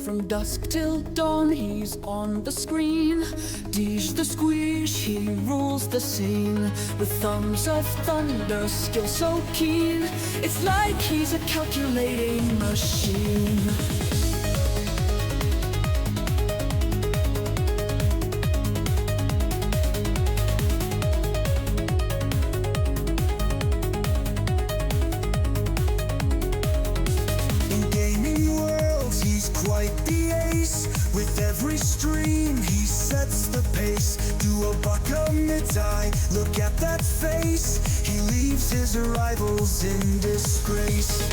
From dusk till dawn, he's on the screen. DeejTheSqueej, he rules the scene. With thumbs of thunder, skill so keen. It's like he's a calculating machine. Quite the ace. With every stream he sets the pace. Do a buck a mid-eye, look at that face. He leaves his rivals in disgrace.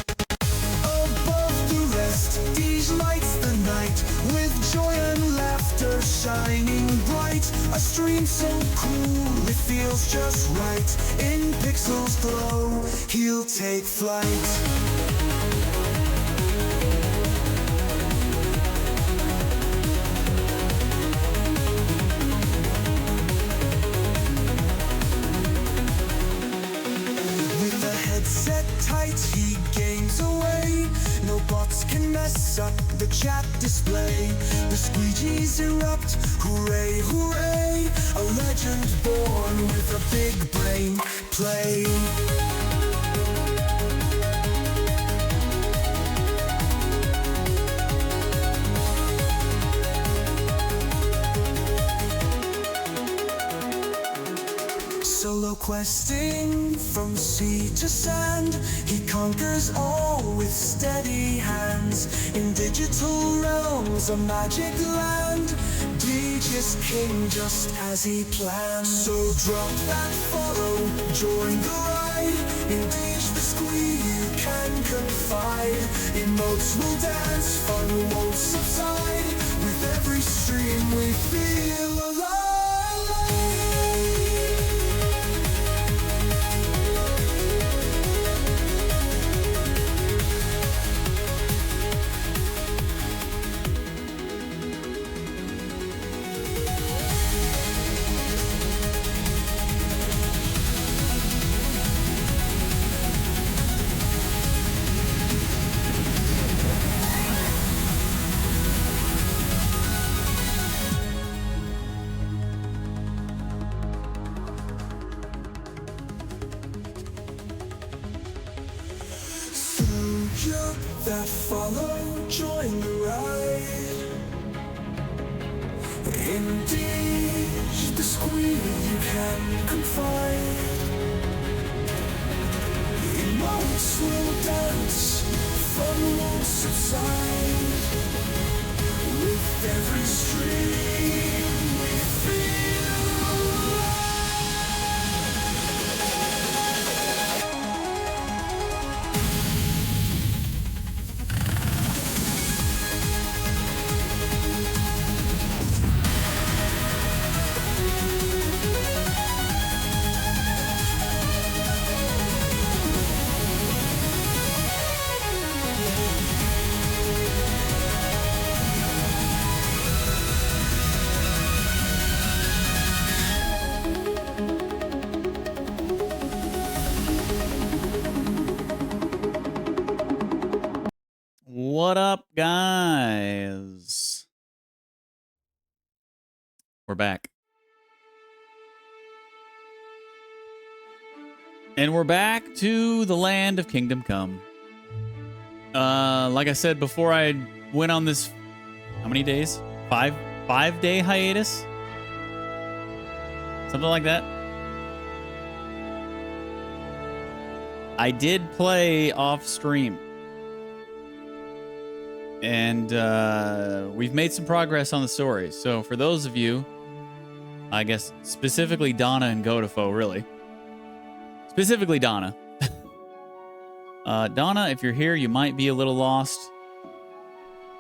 Above the rest, Deej lights the night. With joy and laughter shining bright. A stream so cool, it feels just right. In pixels glow, he'll take flight. Set tight, he gains away. No bots can mess up the chat display. The squeegees erupt, hooray, hooray. A legend born with a big brain play. Solo questing from sea to sand, he conquers all with steady hands. In digital realms, a magic land, Deej is king just as he planned. So drop that follow, join the ride. In DeejTheSqueej you can confide. Emotes will dance, fun won't subside. With every stream we feel alive. That follow, join the ride. In DeejTheSqueej you can confide. Emotes will dance, fun won't subside. With every stream we feel What up, guys? We're back. And we're back to the land of Kingdom Come. Like I said before, I went on this, how many days? Five-day hiatus? Something like that. I did play off stream. And we've made some progress on the story. So for those of you, I guess specifically Donna and Godefo, really. Specifically Donna. Donna, if you're here, you might be a little lost.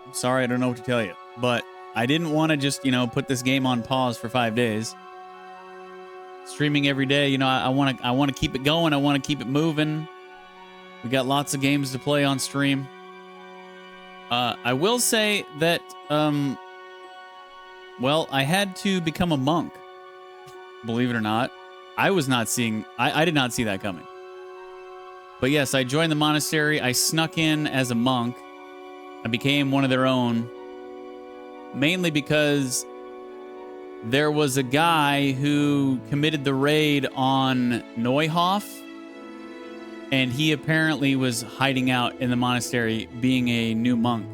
I'm sorry, I don't know what to tell you. But I didn't want to just, put this game on pause for 5 days. Streaming every day, I want to keep it going. I want to keep it moving. We got lots of games to play on stream. I will say that, well, I had to become a monk. Believe it or not. I was not seeing... I did not see that coming. But yes, I joined the monastery. I snuck in as a monk. I became one of their own. mainly because there was a guy who committed the raid on Neuhoff, and he apparently was hiding out in the monastery being a new monk.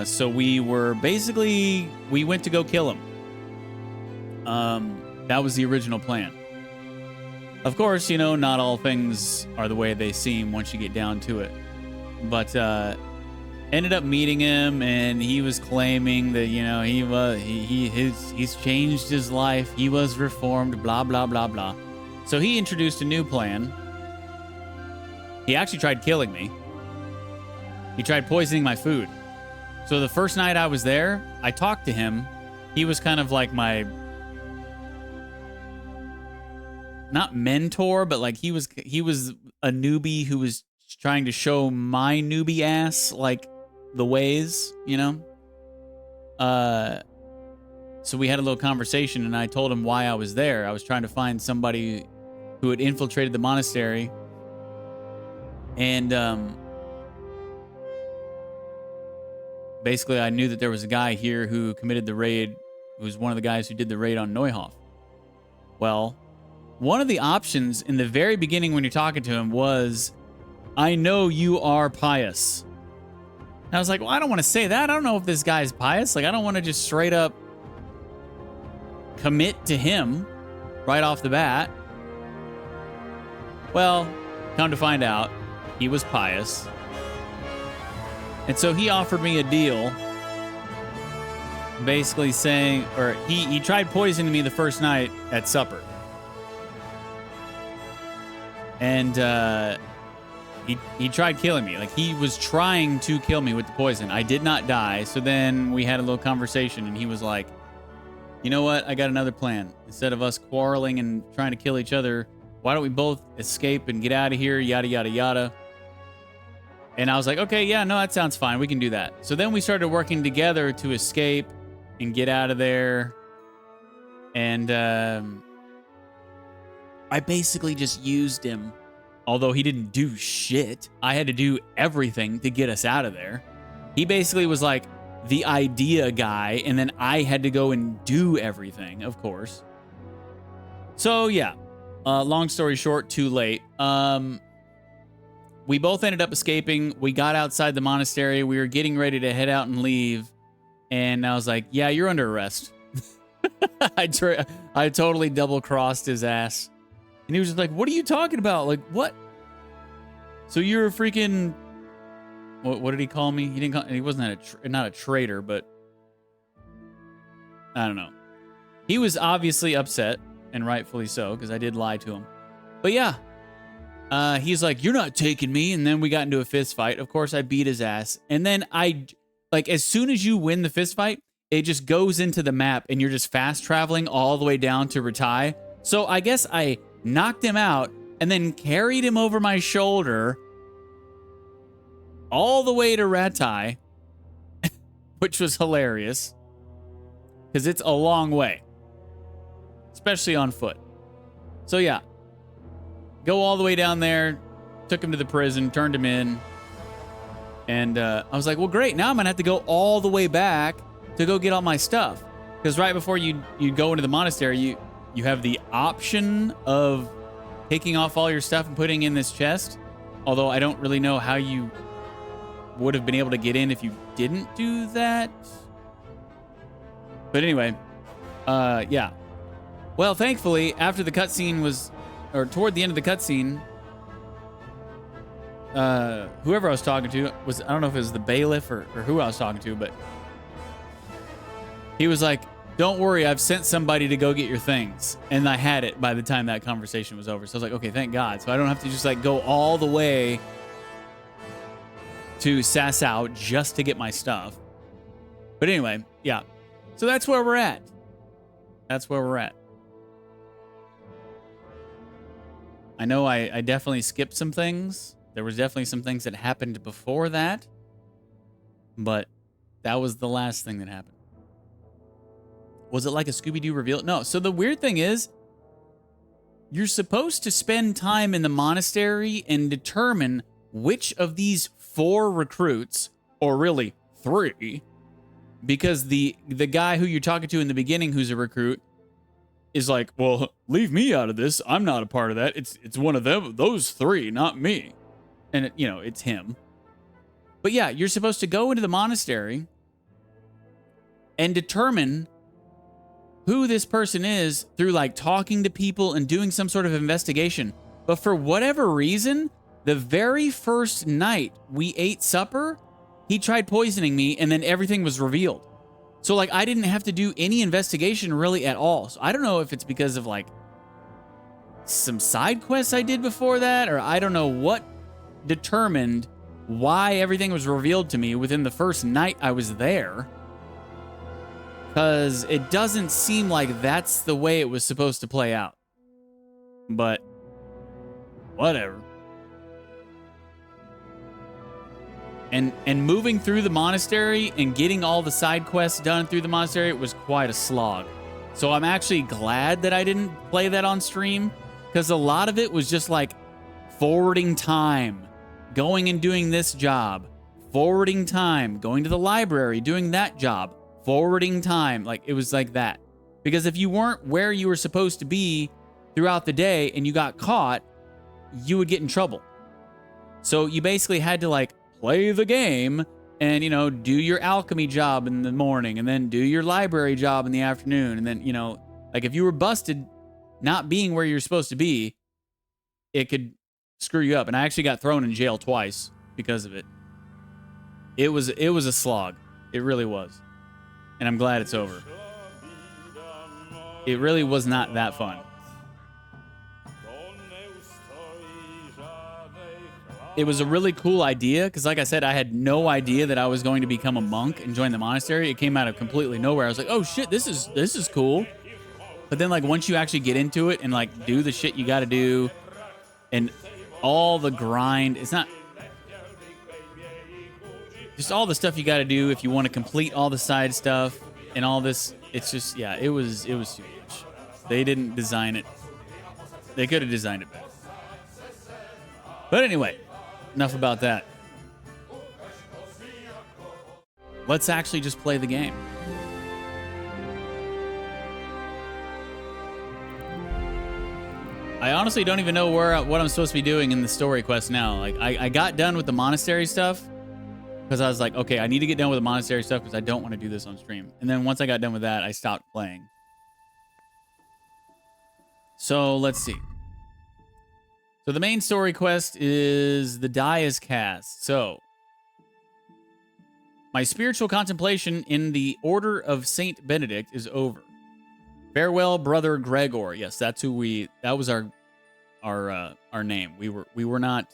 So we went to go kill him. That was the original plan. Of course, you know, not all things are the way they seem once you get down to it. But ended up meeting him, and he was claiming that, you know, he's changed his life. He was reformed, blah, blah, blah, blah. So he introduced a new plan. He actually tried killing me. He tried poisoning my food. So the first night I was there, I talked to him. He was kind of like my, not mentor, but like he was a newbie who was trying to show my newbie ass like the ways, you know? So we had a little conversation, and I told him why I was there. I was trying to find somebody who had infiltrated the monastery. And basically I knew that there was a guy here who committed the raid, who was one of the guys who did the raid on Neuhoff. Well, one of the options in the very beginning when you're talking to him was, I know you are pious. And I was like, well, I don't want to say that. I don't know if this guy's pious. Like, I don't want to just straight up commit to him right off the bat. Well, come to find out, he was pious. And so he offered me a deal, basically saying, or he tried poisoning me the first night at supper. And he tried killing me. Like, he was trying to kill me with the poison. I did not die. So then we had a little conversation, and he was like, you know what? I got another plan. Instead of us quarreling and trying to kill each other, why don't we both escape and get out of here? Yada, yada, yada. And I was like, okay, yeah, no, that sounds fine. We can do that. So then we started working together to escape and get out of there. And I basically just used him. Although he didn't do shit, I had to do everything to get us out of there. He basically was like the idea guy, and then I had to go and do everything, of course. So yeah, long story short, too late. We both ended up escaping. We got outside the monastery. We were getting ready to head out and leave. And I was like, yeah, you're under arrest. I totally double-crossed his ass. And he was just like, what are you talking about? Like, what? So you're a freaking... What did he call me? He didn't call... He wasn't not a traitor, but... I don't know. He was obviously upset, and rightfully so, because I did lie to him. But yeah. He's like, you're not taking me. And then we got into a fist fight. Of course, I beat his ass. And then like, as soon as you win the fist fight, it just goes into the map, and you're just fast traveling all the way down to Ratai. So I guess I knocked him out and then carried him over my shoulder all the way to Ratai, which was hilarious because it's a long way, especially on foot. So yeah, go all the way down there, took him to the prison, turned him in. And I was like, well, great. Now I'm going to have to go all the way back to go get all my stuff. Because right before you go into the monastery, you have the option of taking off all your stuff and putting in this chest. Although I don't really know how you would have been able to get in if you didn't do that. But anyway, yeah. Well, thankfully, after the cutscene was, or toward the end of the cutscene, whoever I was talking to was, I don't know if it was the bailiff or who I was talking to, but he was like, don't worry, I've sent somebody to go get your things. And I had it by the time that conversation was over. So I was like, okay, thank God. So I don't have to just like go all the way to Sasau just to get my stuff. But anyway, yeah. So that's where we're at. That's where we're at. I know I definitely skipped some things. There was definitely some things that happened before that. But that was the last thing that happened. Was it like a Scooby-Doo reveal? No. So the weird thing is, you're supposed to spend time in the monastery and determine which of these 4 recruits, or really 3, because the guy who you're talking to in the beginning, who's a recruit, is like, well, leave me out of this. I'm not a part of that. It's one of them, those three, not me. And it's him. But yeah, you're supposed to go into the monastery and determine who this person is through like talking to people and doing some sort of investigation. But for whatever reason, the very first night we ate supper, he tried poisoning me and then everything was revealed. So like I didn't have to do any investigation really at all. So I don't know if it's because of like some side quests I did before that, or I don't know what determined why everything was revealed to me within the first night I was there. Because it doesn't seem like that's the way it was supposed to play out. But whatever. And moving through the monastery and getting all the side quests done through the monastery was quite a slog. So I'm actually glad that I didn't play that on stream, because a lot of it was just like forwarding time, going and doing this job, forwarding time, going to the library, doing that job, forwarding time. Like it was like that. Because if you weren't where you were supposed to be throughout the day and you got caught, you would get in trouble. So you basically had to like play the game and, do your alchemy job in the morning and then do your library job in the afternoon. And then, like if you were busted not being where you're supposed to be, it could screw you up. And I actually got thrown in jail twice because of it. It was a slog. It really was. And I'm glad it's over. It really was not that fun. It was a really cool idea because, like I said, I had no idea that I was going to become a monk and join the monastery. It came out of completely nowhere. I was like, oh shit, this is cool. But then like once you actually get into it and like do the shit you got to do and all the grind, it's not just all the stuff you got to do if you want to complete all the side stuff and all this. It's just, yeah, it was too much. They didn't design it. They could have designed it better. But anyway, enough about that. Let's actually just play the game. I honestly don't even know what I'm supposed to be doing in the story quest now. Like, I got done with the monastery stuff because I was like, okay, I need to get done with the monastery stuff because I don't want to do this on stream. And then once I got done with that, I stopped playing. So let's see. So the main story quest is the die is cast. So my spiritual contemplation in the Order of Saint Benedict is over. Farewell, brother Gregor. Yes, that's who that was our name. We were not.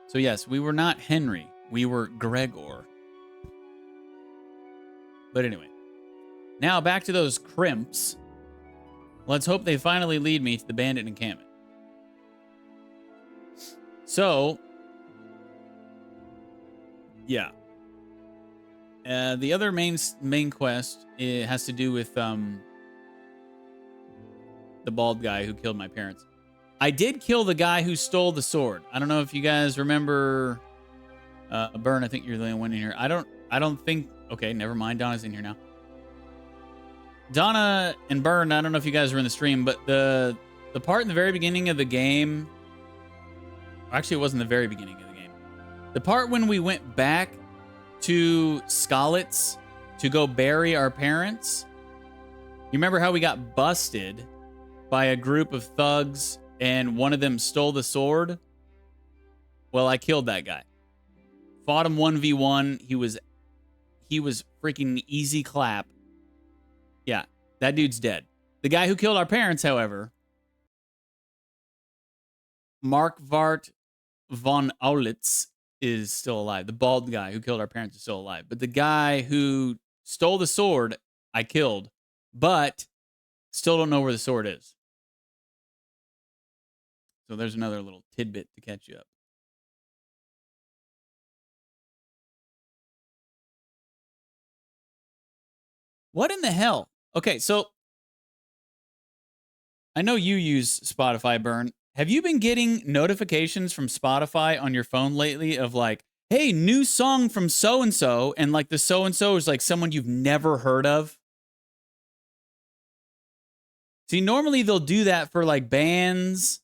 So yes, we were not Henry. We were Gregor. But anyway. Now back to those crimps. Let's hope they finally lead me to the bandit encampment. So, yeah. The other main quest has to do with the bald guy who killed my parents. I did kill the guy who stole the sword. I don't know if you guys remember. Burn, I think you're the only one in here. I don't think. Okay, never mind. Donna's in here now. Donna and Burn, I don't know if you guys were in the stream, but the part in the very beginning of the game. Actually, it wasn't the very beginning of the game. The part when we went back to Skalitz to go bury our parents. You remember how we got busted by a group of thugs and one of them stole the sword. Well, I killed that guy. Fought him 1v1. He was freaking easy clap. Yeah, that dude's dead. The guy who killed our parents, however, Mark Vart von Aulitz, is still alive. The bald guy who killed our parents is still alive. But the guy who stole the sword, I killed. But still don't know where the sword is. So there's another little tidbit to catch you up. What in the hell? Okay, so I know you use Spotify, Burn. Have you been getting notifications from Spotify on your phone lately of like, hey, new song from so-and-so, and like the so-and-so is like someone you've never heard of? See, normally they'll do that for like bands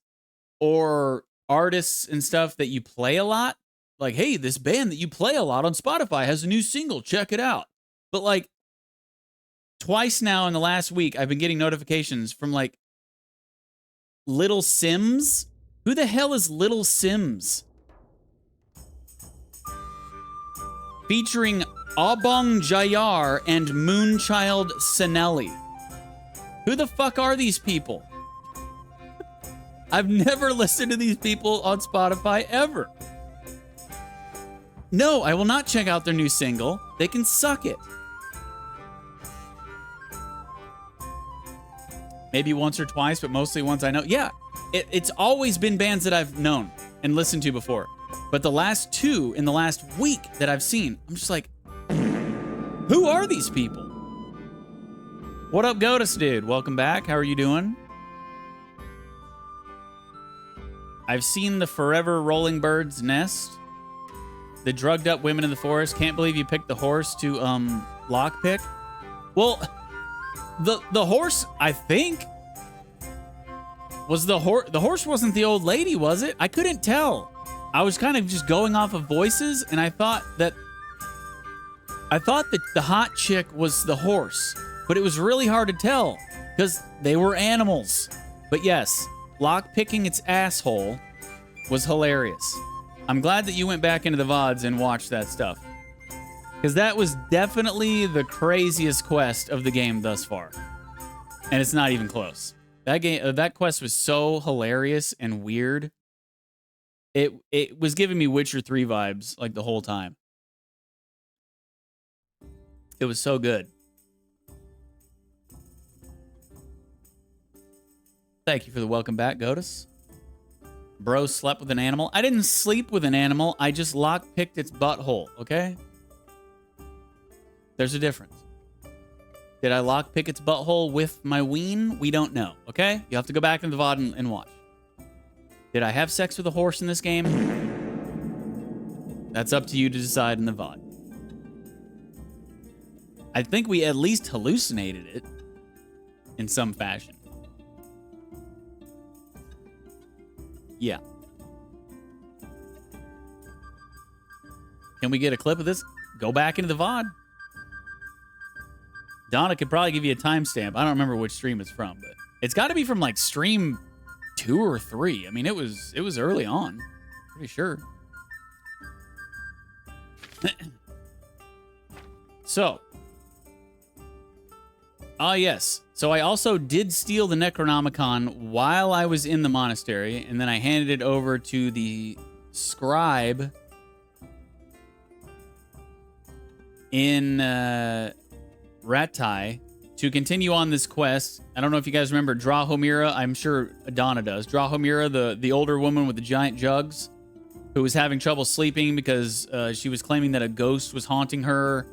or artists and stuff that you play a lot. Like, hey, this band that you play a lot on Spotify has a new single. Check it out. But like twice now in the last week, I've been getting notifications from like Little Sims. Who the hell is Little Sims? Featuring Abong Jayar and Moonchild Sinelli. Who the fuck are these people? I've never listened to these people on Spotify ever. No, I will not check out their new single. They can suck it. Maybe once or twice, but mostly ones I know. Yeah, it's always been bands that I've known and listened to before. But the last two in the last week that I've seen, I'm just like, who are these people? What up, Godus dude? Welcome back. How are you doing? I've seen the Forever Rolling Bird's Nest. The drugged up women in the forest. Can't believe you picked the horse to lockpick. Well, the horse, I think, was the horse. The horse wasn't the old lady, was it? I couldn't tell. I was kind of just going off of voices, and I thought that the hot chick was the horse, but it was really hard to tell because they were animals. But yes, lockpicking its asshole was hilarious. I'm glad that you went back into the VODs and watched that stuff, because that was definitely the craziest quest of the game thus far. And it's not even close. That quest was so hilarious and weird. It was giving me Witcher 3 vibes like the whole time. It was so good. Thank you for the welcome back, Godus. Bro slept with an animal. I didn't sleep with an animal. I just lockpicked its butthole, okay? There's a difference. Did I lockpick its butthole with my ween? We don't know, okay? You have to go back into the VOD and watch. Did I have sex with a horse in this game? That's up to you to decide in the VOD. I think we at least hallucinated it in some fashion. Yeah. Can we get a clip of this? Go back into the VOD. Donna could probably give you a timestamp. I don't remember which stream it's from, but it's got to be from like stream 2 or 3. I mean, it was early on. Pretty sure. So. Yes. So I also did steal the Necronomicon while I was in the monastery, and then I handed it over to the scribe in Ratai to continue on this quest. I don't know if you guys remember Drahomira. I'm sure Adana does. Drahomira, the older woman with the giant jugs, who was having trouble sleeping because she was claiming that a ghost was haunting her.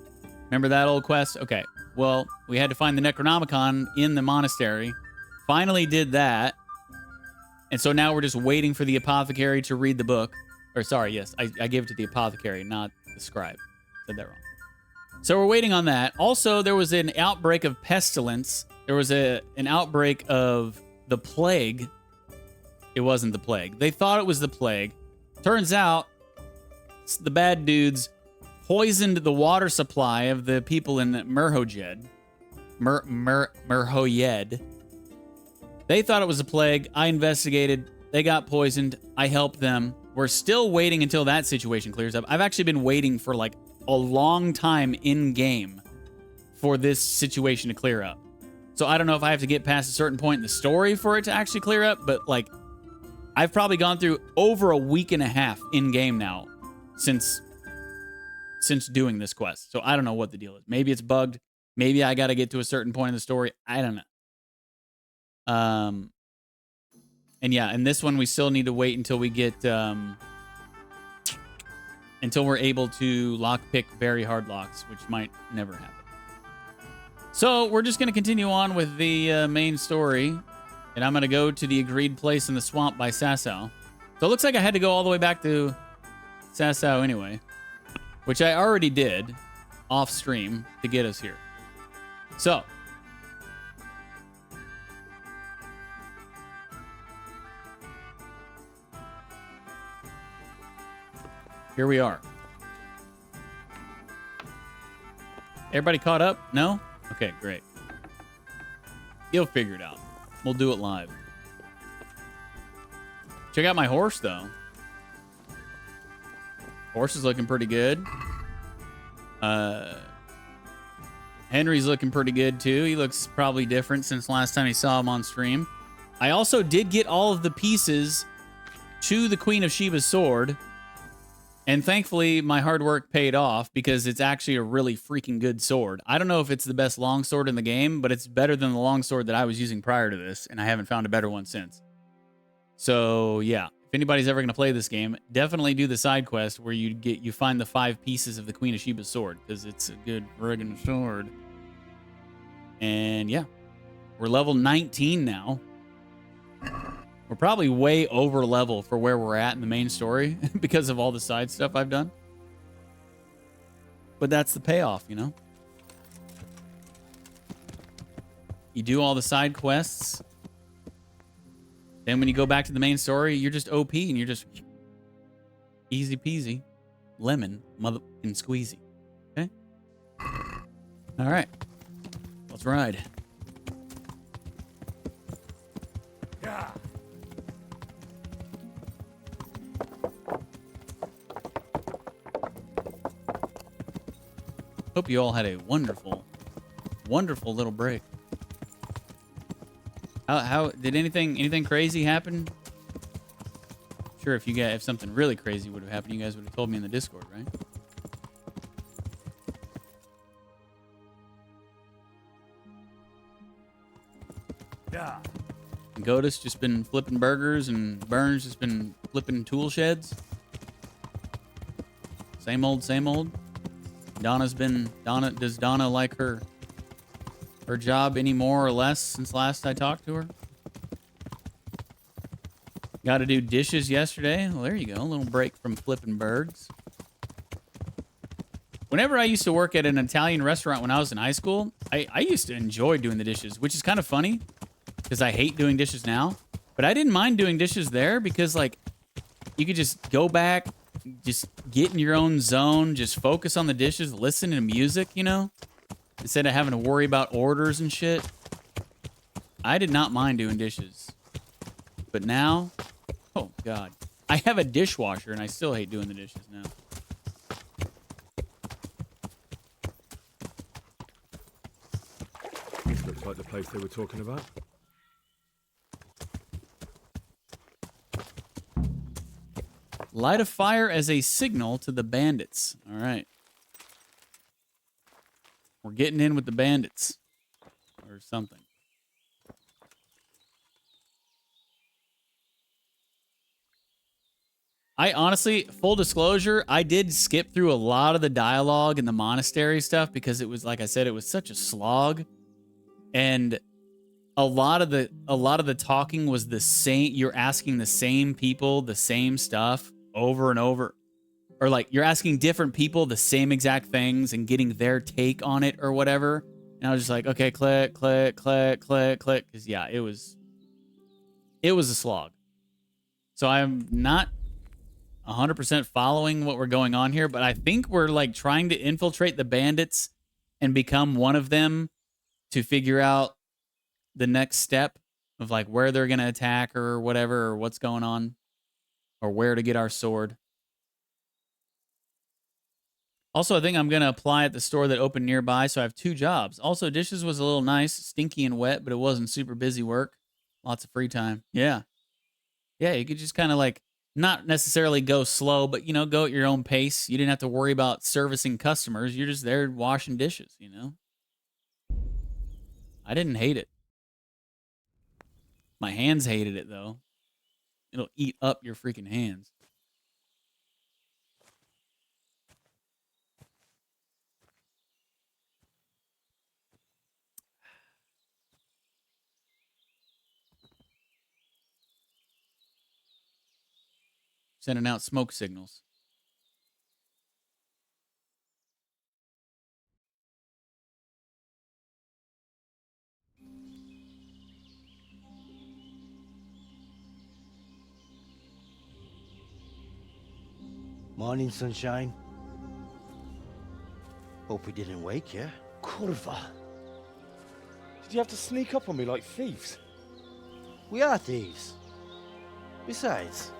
Remember that old quest? Okay. Well, we had to find the Necronomicon in the monastery. Finally did that. And so now we're just waiting for the apothecary to read the book. Or sorry, yes, I gave it to the apothecary, not the scribe. Said that wrong. So we're waiting on that. Also, there was an outbreak of pestilence. There was an outbreak of the plague. It wasn't the plague. They thought it was the plague. Turns out, the bad dudes poisoned the water supply of the people in Merhojed. Merhojed. They thought it was a plague. I investigated. They got poisoned. I helped them. We're still waiting until that situation clears up. I've actually been waiting for like a long time in game for this situation to clear up. So I don't know if I have to get past a certain point in the story for it to actually clear up, but like I've probably gone through over a week and a half in game now since doing this quest. So I don't know what the deal is. Maybe it's bugged. Maybe I got to get to a certain point in the story. I don't know. And yeah, and this one we still need to wait until we get until we're able to lockpick very hard locks, which might never happen. So we're just going to continue on with the main story, and I'm going to go to the agreed place in the swamp by Sasau. So it looks like I had to go all the way back to Sasau anyway, which I already did off stream to get us here. So here we are. Everybody caught up? No? Okay, great. You'll figure it out. We'll do it live. Check out my horse, though. Horse is looking pretty good. Henry's looking pretty good, too. He looks probably different since last time you saw him on stream. I also did get all of the pieces to the Queen of Sheba's sword. And thankfully, my hard work paid off because it's actually a really freaking good sword. I don't know if it's the best longsword in the game, but it's better than the longsword that I was using prior to this, and I haven't found a better one since. So, yeah. If anybody's ever going to play this game, definitely do the side quest where you find the 5 pieces of the Queen of Sheba's sword, because it's a good friggin' sword. And, yeah. We're level 19 now. We're probably way over level for where we're at in the main story because of all the side stuff I've done. But that's the payoff, you know? You do all the side quests. Then when you go back to the main story, you're just OP and you're just easy peasy, lemon, motherfucking squeezy. Okay? All right. Let's ride. Yeah. Hope you all had a wonderful, wonderful little break. How did anything crazy happen? Sure, if something really crazy would have happened, you guys would have told me in the Discord, right? Yeah. And Godus just been flipping burgers, and Burns just been flipping tool sheds. Same old, same old. Does Donna like her job any more or less since last I talked to her? Got to do dishes yesterday. Well, there you go. A little break from flipping birds. Whenever I used to work at an Italian restaurant when I was in high school, I used to enjoy doing the dishes, which is kind of funny because I hate doing dishes now. But I didn't mind doing dishes there because, like, you could just go back, just get in your own zone, just focus on the dishes, listen to music, you know, instead of having to worry about orders and shit. I did not mind doing dishes. But now, oh, God. I have a dishwasher, and I still hate doing the dishes now. This looks like the place they were talking about. Light a fire as a signal to the bandits. All right. We're getting in with the bandits. Or something. I honestly, full disclosure, I did skip through a lot of the dialogue and the monastery stuff because it was, like I said, it was such a slog. And a lot of the talking was the same. You're asking the same people the same stuff over and over. Or like you're asking different people the same exact things and getting their take on it or whatever. And I was just like, okay, click, click, click, click, click. Because yeah, it was a slog. So I'm not 100% following what we're going on here, but I think we're like trying to infiltrate the bandits and become one of them to figure out the next step of like where they're going to attack or whatever, or what's going on, or where to get our sword. Also, I think I'm going to apply at the store that opened nearby, so I have 2 jobs. Also, dishes was a little nice, stinky and wet, but it wasn't super busy work. Lots of free time. Yeah. Yeah, you could just kind of like not necessarily go slow, but, you know, go at your own pace. You didn't have to worry about servicing customers. You're just there washing dishes, you know? I didn't hate it. My hands hated it, though. It'll eat up your freaking hands. Sending out smoke signals. Morning, sunshine. Hope we didn't wake you. Kurva. Did you have to sneak up on me like thieves? We are thieves. Besides,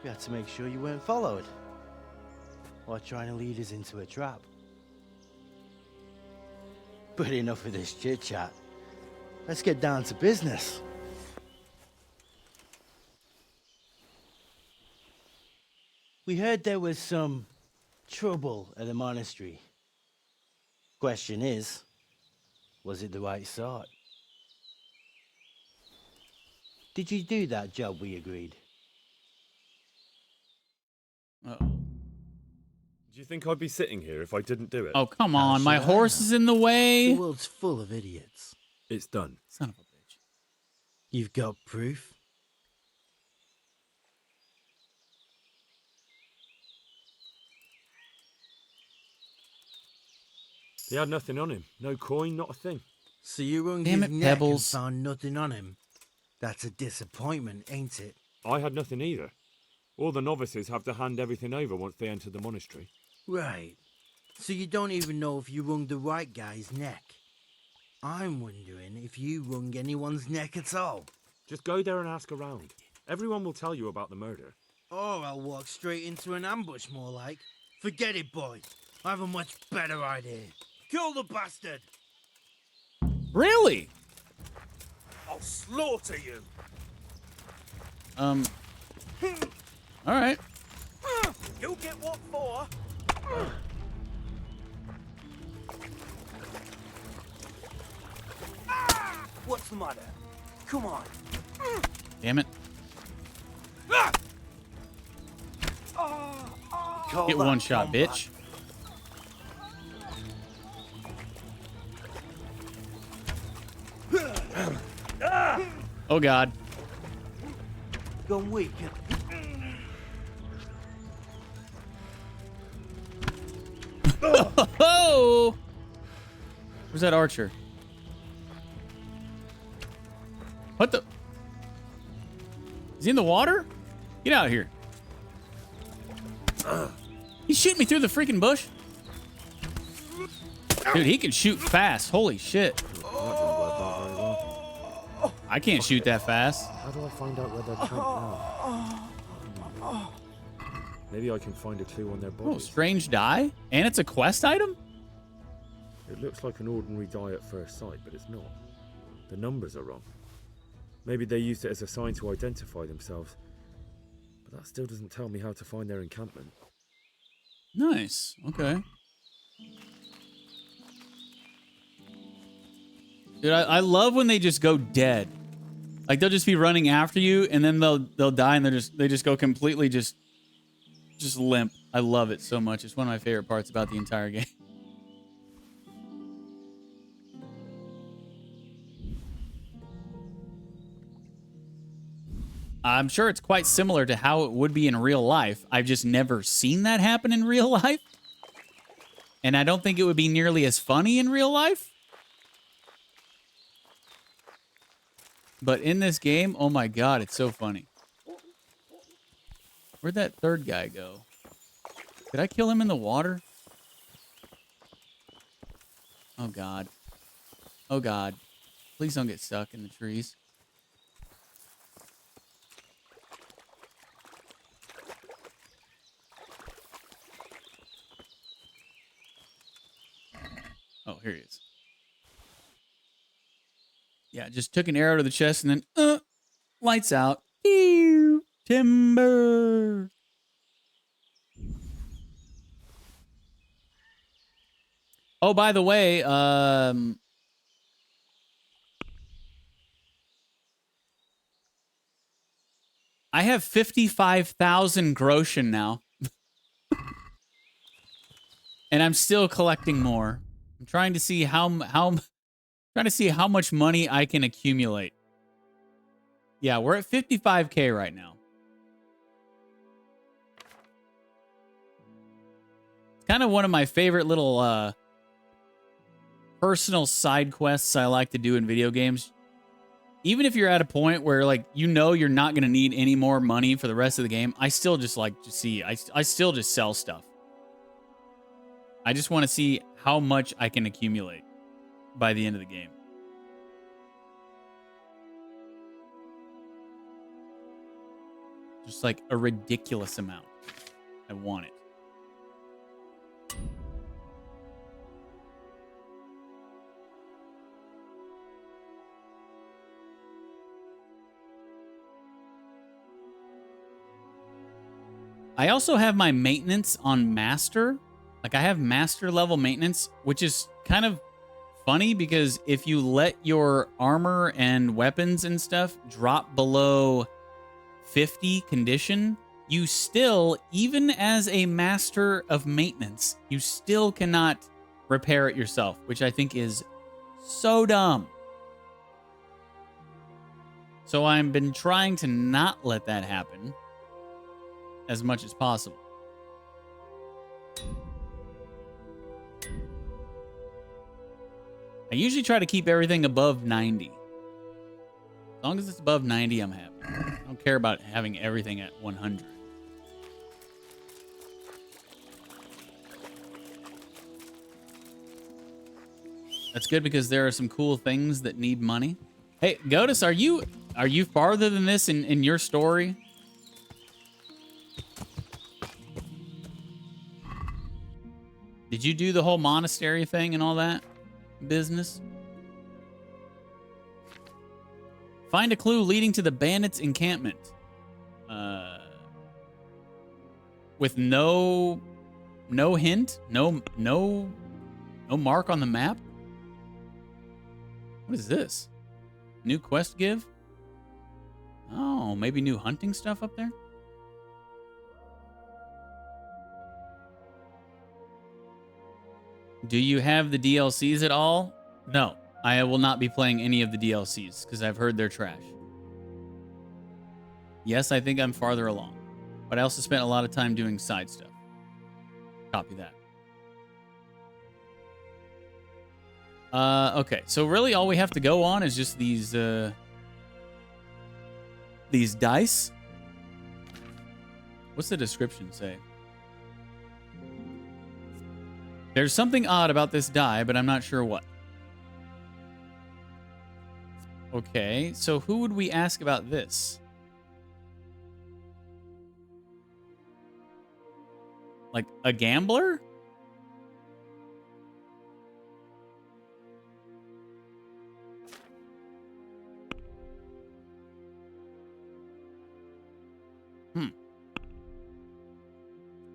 we had to make sure you weren't followed. Or trying to lead us into a trap. But enough of this chit-chat. Let's get down to business. We heard there was some trouble at the monastery. Question is, was it the right sort? Did you do that job we agreed? Uh-oh. Do you think I'd be sitting here if I didn't do it? Oh, come How on. should My I horse know? is in the way. The world's full of idiots. It's done. Son of a bitch. You've got proof? He had nothing on him. No coin, not a thing. So you wrung Damn his it, neck Pebbles. and found nothing on him. That's a disappointment, ain't it? I had nothing either. All the novices have to hand everything over once they enter the monastery. Right. So you don't even know if you wrung the right guy's neck. I'm wondering if you wrung anyone's neck at all. Just go there and ask around. Everyone will tell you about the murder. Or I'll walk straight into an ambush, more like. Forget it, boy. I have a much better idea. Kill the bastard! Really? I'll slaughter you. All right. You'll get what for? What's the matter? Come on. Damn it. Call Get that one shot, combat. bitch. Oh, God. Gone weak. Oh! Where's that archer? What the? Is he in the water? Get out of here. He's shooting me through the freaking bush. Dude, he can shoot fast. Holy shit. That didn't work out very well. I can't shoot that fast. How do I find out where they're camped now? Maybe I can find a clue on their Oh, bodies. strange die? And it's a quest item? It looks like an ordinary die at first sight, but it's not. The numbers are wrong. Maybe they used it as a sign to identify themselves. But that still doesn't tell me how to find their encampment. Nice. Okay. Dude, I love when they just go dead. Like they'll just be running after you, and then they'll die, and they just go completely just limp. I love it so much. It's one of my favorite parts about the entire game. I'm sure it's quite similar to how it would be in real life. I've just never seen that happen in real life. And I don't think it would be nearly as funny in real life. But in this game, oh my God, it's so funny. Where'd that third guy go? Did I kill him in the water? Oh God. Oh God. Please don't get stuck in the trees. Oh, here he is. Yeah, just took an arrow to the chest and then lights out. Ew, timber. Oh, by the way, I have 55,000 groschen now. And I'm still collecting more. I'm trying to see how much money I can accumulate. Yeah, we're at 55K right now. It's kind of one of my favorite little personal side quests I like to do in video games. Even if you're at a point where, like, you know you're not going to need any more money for the rest of the game, I still just like to see, I still just sell stuff. I just want to see how much I can accumulate by the end of the game. Just like a ridiculous amount. I want it. I also have my maintenance on master. Like, I have master level maintenance, which is kind of funny because if you let your armor and weapons and stuff drop below 50 condition, you still, even as a master of maintenance, you still cannot repair it yourself, which I think is so dumb. So I've been trying to not let that happen as much as possible. I usually try to keep everything above 90. As long as it's above 90, I'm happy. I don't care about having everything at 100. That's good because there are some cool things that need money. Hey, Godus, are you farther than this in your story? Did you do the whole monastery thing and all that business? Find a clue leading to the bandits' encampment. With no hint, no mark on the map. What is this? New quest give? Oh, maybe new hunting stuff up there? Do you have the DLCs at all? No, I will not be playing any of the DLCs because I've heard they're trash. Yes, I think I'm farther along, but I also spent a lot of time doing side stuff. Copy that. Okay, so really all we have to go on is just these dice. What's the description say? There's something odd about this die, but I'm not sure what. Okay, so who would we ask about this? Like a gambler?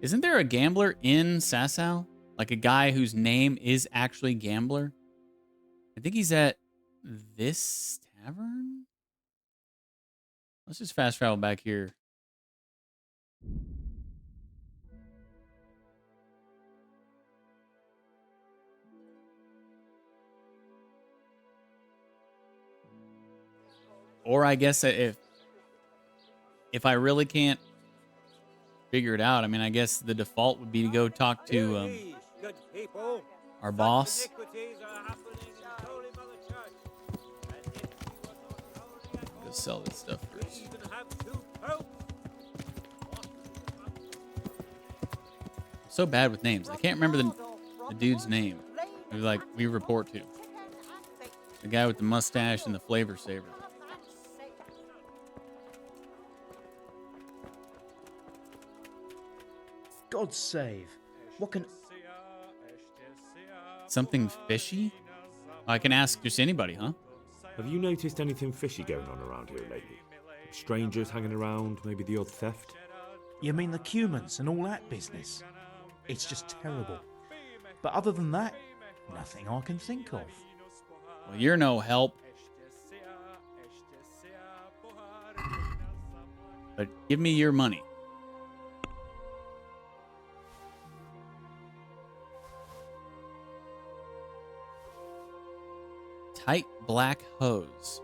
Isn't there a gambler in Sasau? Like a guy whose name is actually Gambler? I think he's at this tavern? Let's just fast travel back here. Or I guess if I really can't figure it out, I mean, I guess the default would be to go talk to our boss. Go sell this stuff first. So bad with names. I can't remember the dude's name. We report to. The guy with the mustache and the flavor saver. God save. What can... Something fishy? I can ask just anybody, huh? Have you noticed anything fishy going on around here lately? Strangers hanging around, maybe the odd theft? You mean the Cumans and all that business? It's just terrible. But other than that, nothing I can think of. Well, you're no help. But give me your money. Tight black hose.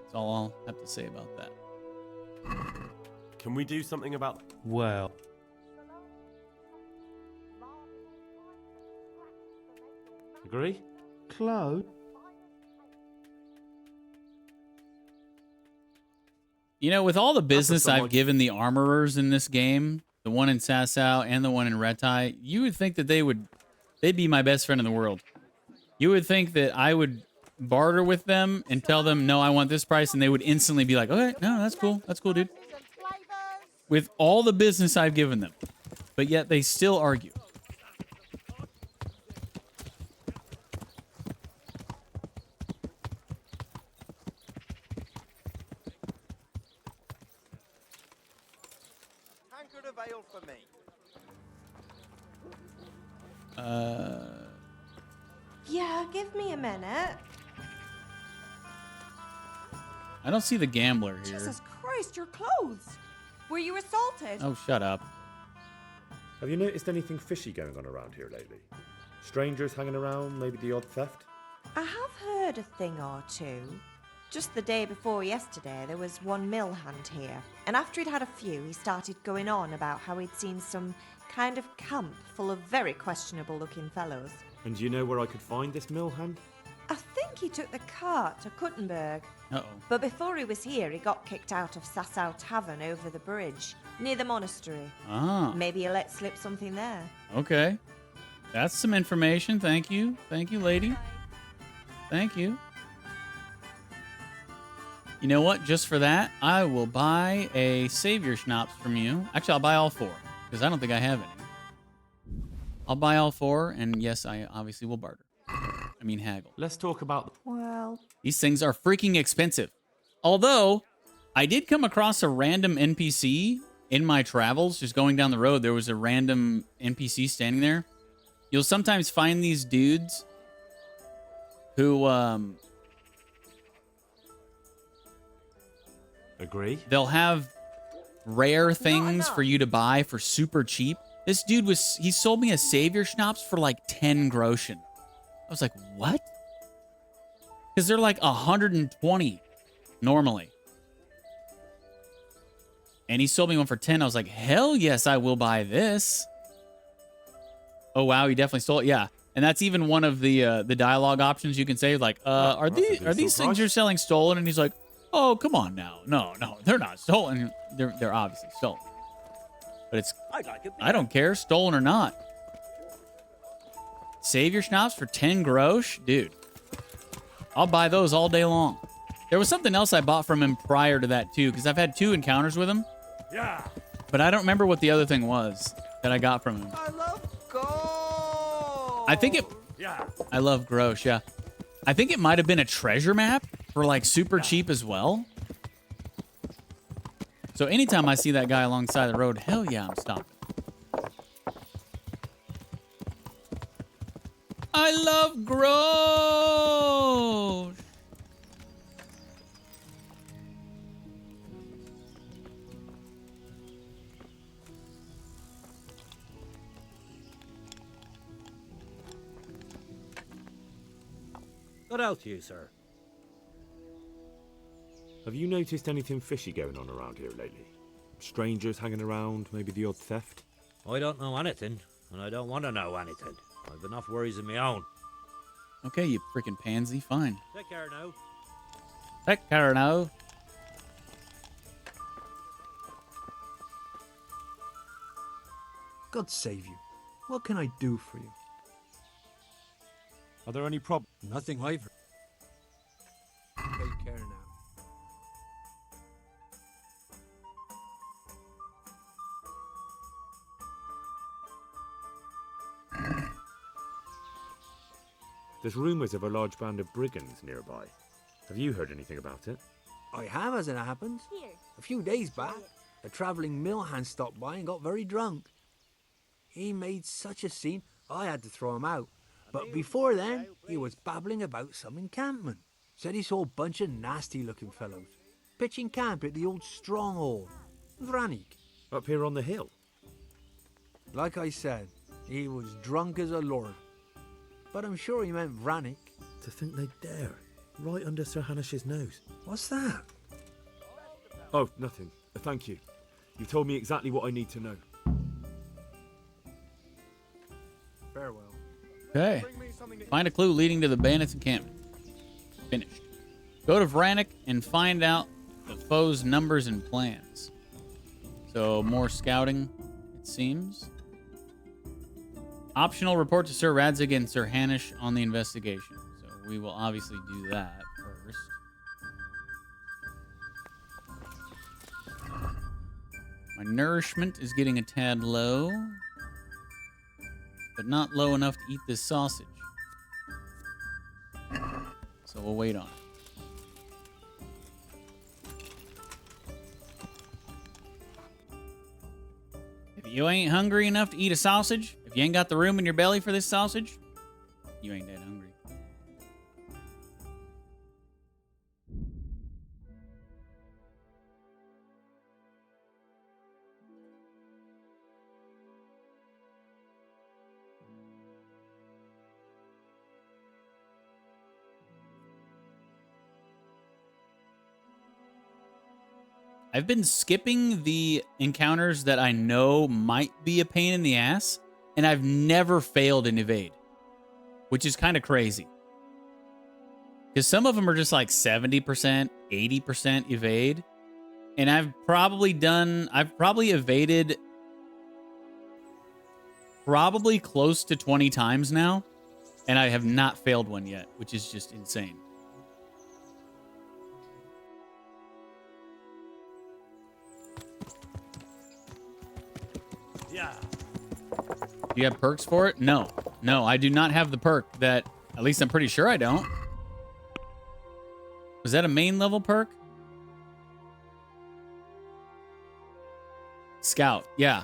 That's all I'll have to say about that. Can we do something about... Well, Agree? Claude? You know, with all the business someone- I've given the armorers in this game, the one in Sasau and the one in Retai, you would think that they'd be my best friend in the world. You would think that I would barter with them and tell them, no, I want this price, and they would instantly be like, okay, no, that's cool, dude. With all the business I've given them, but yet they still argue. Tankard of ale for me. Yeah, give me a minute. I don't see the gambler here. Jesus Christ, your clothes. Were you assaulted? Oh, shut up. Have you noticed anything fishy going on around here lately? Strangers hanging around, maybe the odd theft? I have heard a thing or two. Just the day before yesterday, there was one mill hand here. And after he'd had a few, he started going on about how he'd seen some kind of camp full of very questionable looking fellows. And do you know where I could find this mill hand? I think he took the cart to Kuttenberg. Uh-oh. But before he was here, he got kicked out of Sasau Tavern over the bridge, near the monastery. Ah, Maybe he let slip something there. okay. That's some information. Thank you. Thank you, lady. Thank you. You know what? Just for that, I will buy a Savior Schnapps from you. Actually, I'll buy all four, because I don't think I have any. I'll buy all four, and yes, I obviously will barter. I mean, haggle. Let's talk about... Well, These things are freaking expensive. Although, I did come across a random NPC in my travels. Just going down the road, there was a random NPC standing there. You'll sometimes find these dudes who, Agree? they'll have rare things for you to buy for super cheap. This dude he sold me a Savior Schnapps for like 10 Groschen. I was like, what? Because they're like 120 normally. And he sold me one for 10. I was like, hell yes, I will buy this. Oh, wow, he definitely stole it. Yeah. And that's even one of the dialogue options you can say, like, are that's a these decent things price. you're selling stolen? And he's like, oh, come on now. No, they're not stolen. They're obviously stolen. But it's, I don't care, stolen or not. Savior Schnapps for 10 grosh? Dude, I'll buy those all day long. There was something else I bought from him prior to that, too, because I've had 2 encounters with him. Yeah. But I don't remember what the other thing was that I got from him. I love gold. I think it... Yeah. I love grosh, yeah. I think it might have been a treasure map for, like, super cheap as well. So anytime I see that guy alongside the road, hell yeah, I'm stopping. I love grosh. What else you, sir? Have you noticed anything fishy going on around here lately? Strangers hanging around, maybe the odd theft? I don't know anything, and I don't want to know anything. I've enough worries of my own. Okay, you freaking pansy. Fine. Take care now. Take care now. God save you. What can I do for you? Are there any problems? Nothing I've heard. Take care now. There's rumours of a large band of brigands nearby. Have you heard anything about it? I have, as it happens. A few days back, a travelling mill hand stopped by and got very drunk. He made such a scene, I had to throw him out. But before then, he was babbling about some encampment. Said he saw a bunch of nasty-looking fellows pitching camp at the old stronghold, Vranik. Up here on the hill? Like I said, he was drunk as a lord. But I'm sure he meant Vranik. To think they dare. Right under Sir Hanish's nose. What's that? Oh, nothing. Thank you. You've told me exactly what I need to know. Farewell. Okay. Find a clue leading to the bandits' encampment. Finished. Go to Vranik and find out the foe's numbers and plans. So, more scouting, it seems. Optional, report to Sir Radzig and Sir Hanish on the investigation. So, we will obviously do that first. My nourishment is getting a tad low, but not low enough to eat this sausage. So we'll wait on it. If you ain't hungry enough to eat a sausage, if you ain't got the room in your belly for this sausage, you ain't that hungry. I've been skipping the encounters that I know might be a pain in the ass, and I've never failed an evade, which is kind of crazy. Because some of them are just like 70%, 80% evade, and I've probably evaded probably close to 20 times now, and I have not failed one yet, which is just insane. Yeah. Do you have perks for it? No. No, I do not have the perk that, at least I'm pretty sure I don't. Was that a main level perk? Scout, yeah.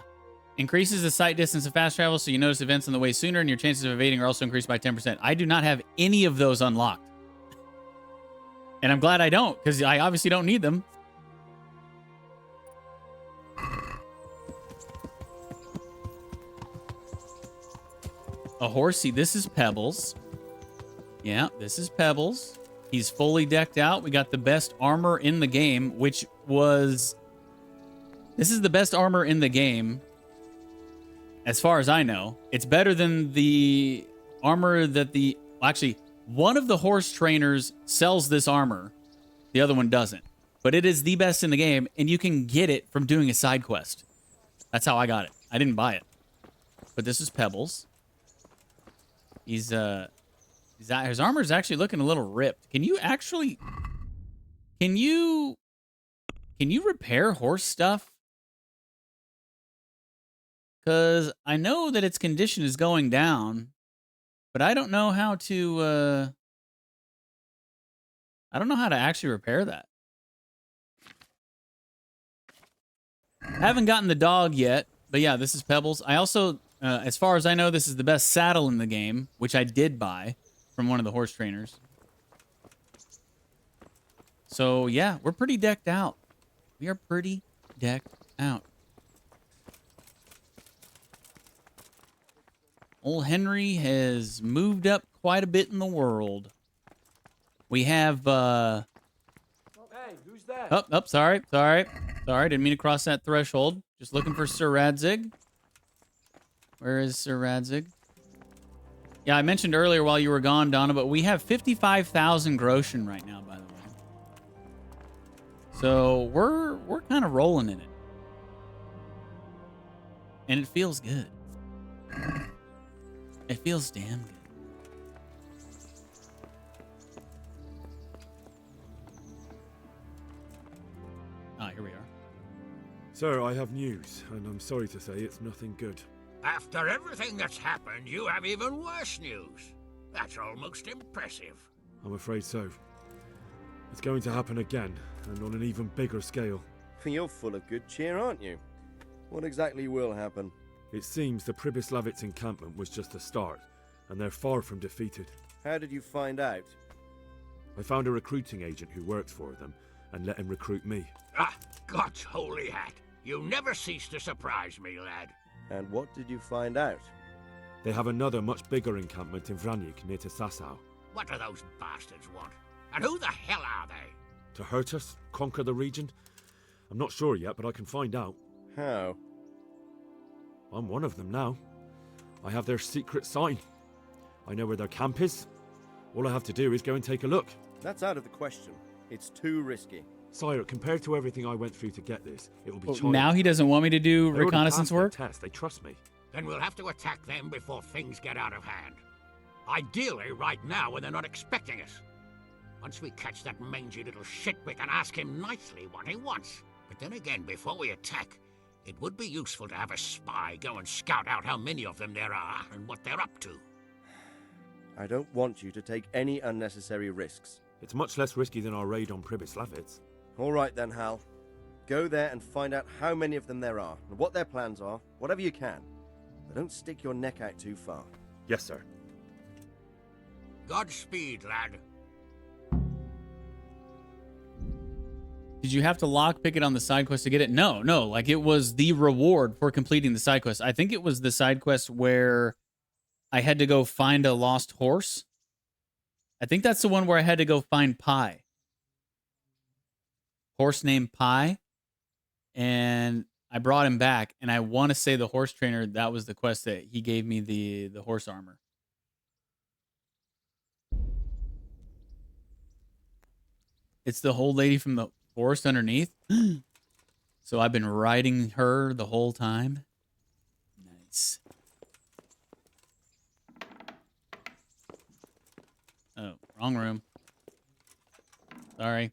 Increases the sight distance of fast travel so you notice events on the way sooner and your chances of evading are also increased by 10%. I do not have any of those unlocked. And I'm glad I don't, because I obviously don't need them. A horsey. This is Pebbles. Yeah, this is Pebbles. He's fully decked out. We got the best armor in the game, which was... This is the best armor in the game, as far as I know. It's better than the armor that the... Actually, one of the horse trainers sells this armor. The other one doesn't. But it is the best in the game, and you can get it from doing a side quest. That's how I got it. I didn't buy it. But this is Pebbles. His armor's actually looking a little ripped. Can you repair horse stuff? Because I know that its condition is going down, but I don't know how to, I don't know how to actually repair that. I haven't gotten the dog yet, but yeah, this is Pebbles. I also, as far as I know, this is the best saddle in the game, which I did buy from one of the horse trainers. So yeah, we're pretty decked out. We are pretty decked out. Old Henry has moved up quite a bit in the world. We have, Hey, who's that? Oh, sorry. Didn't mean to cross that threshold. Just looking for Sir Radzig. Where is Sir Radzig? Yeah, I mentioned earlier while you were gone, Donna, but we have 55,000 groschen right now, by the way. So we're kind of rolling in it. And it feels good. It feels damn good. Ah, here we are. Sir, I have news, and I'm sorry to say it's nothing good. After everything that's happened, you have even worse news. That's almost impressive. I'm afraid so. It's going to happen again, and on an even bigger scale. You're full of good cheer, aren't you? What exactly will happen? It seems the Pribyslavitz encampment was just a start, and they're far from defeated. How did you find out? I found a recruiting agent who works for them, and let him recruit me. Ah, God's holy hat. You never cease to surprise me, lad. And what did you find out? They have another much bigger encampment in Vranyk near to Sasau. What do those bastards want? And who the hell are they? To hurt us? Conquer the region? I'm not sure yet, but I can find out. How? I'm one of them now. I have their secret sign. I know where their camp is. All I have to do is go and take a look. That's out of the question. It's too risky. Sire, compared to everything I went through to get this, it will be Well, childish. now he doesn't want me to do They already reconnaissance passed their work? test. They trust me. Then we'll have to attack them before things get out of hand. Ideally, right now when they're not expecting us. Once we catch that mangy little shit, we can ask him nicely what he wants. But then again, before we attack, it would be useful to have a spy go and scout out how many of them there are and what they're up to. I don't want you to take any unnecessary risks. It's much less risky than our raid on Pribyslavitz. All right then, Hal. Go there and find out how many of them there are, and what their plans are, whatever you can. But don't stick your neck out too far. Yes, sir. Godspeed, lad. Did you have to lockpick it on the side quest to get it? No, like it was the reward for completing the side quest. I think it was the side quest where I had to go find a lost horse. I think that's the one where I had to go find Pie. Horse named Pie. And I brought him back, and I want to say the horse trainer, that was the quest that he gave me the horse armor. It's the old lady from the forest underneath. So I've been riding her the whole time. Nice. Oh, wrong room. Sorry.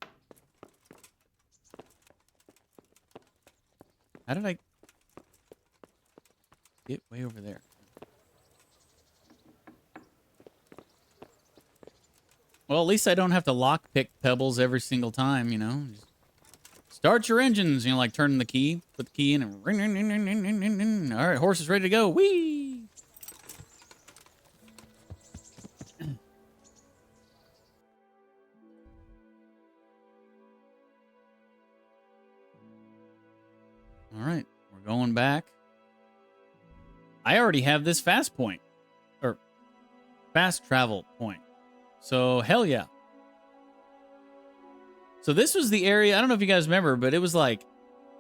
How did I get way over there? Well, at least I don't have to lockpick pebbles every single time, you know. Just start your engines, you know, like turning the key, put the key in, and ring, ring, ring, ring, ring, ring, ring, ring. All right, horse is ready to go. Whee! All right, we're going back. I already have this fast point, or fast travel point. So, hell yeah. So this was the area, I don't know if you guys remember, but it was like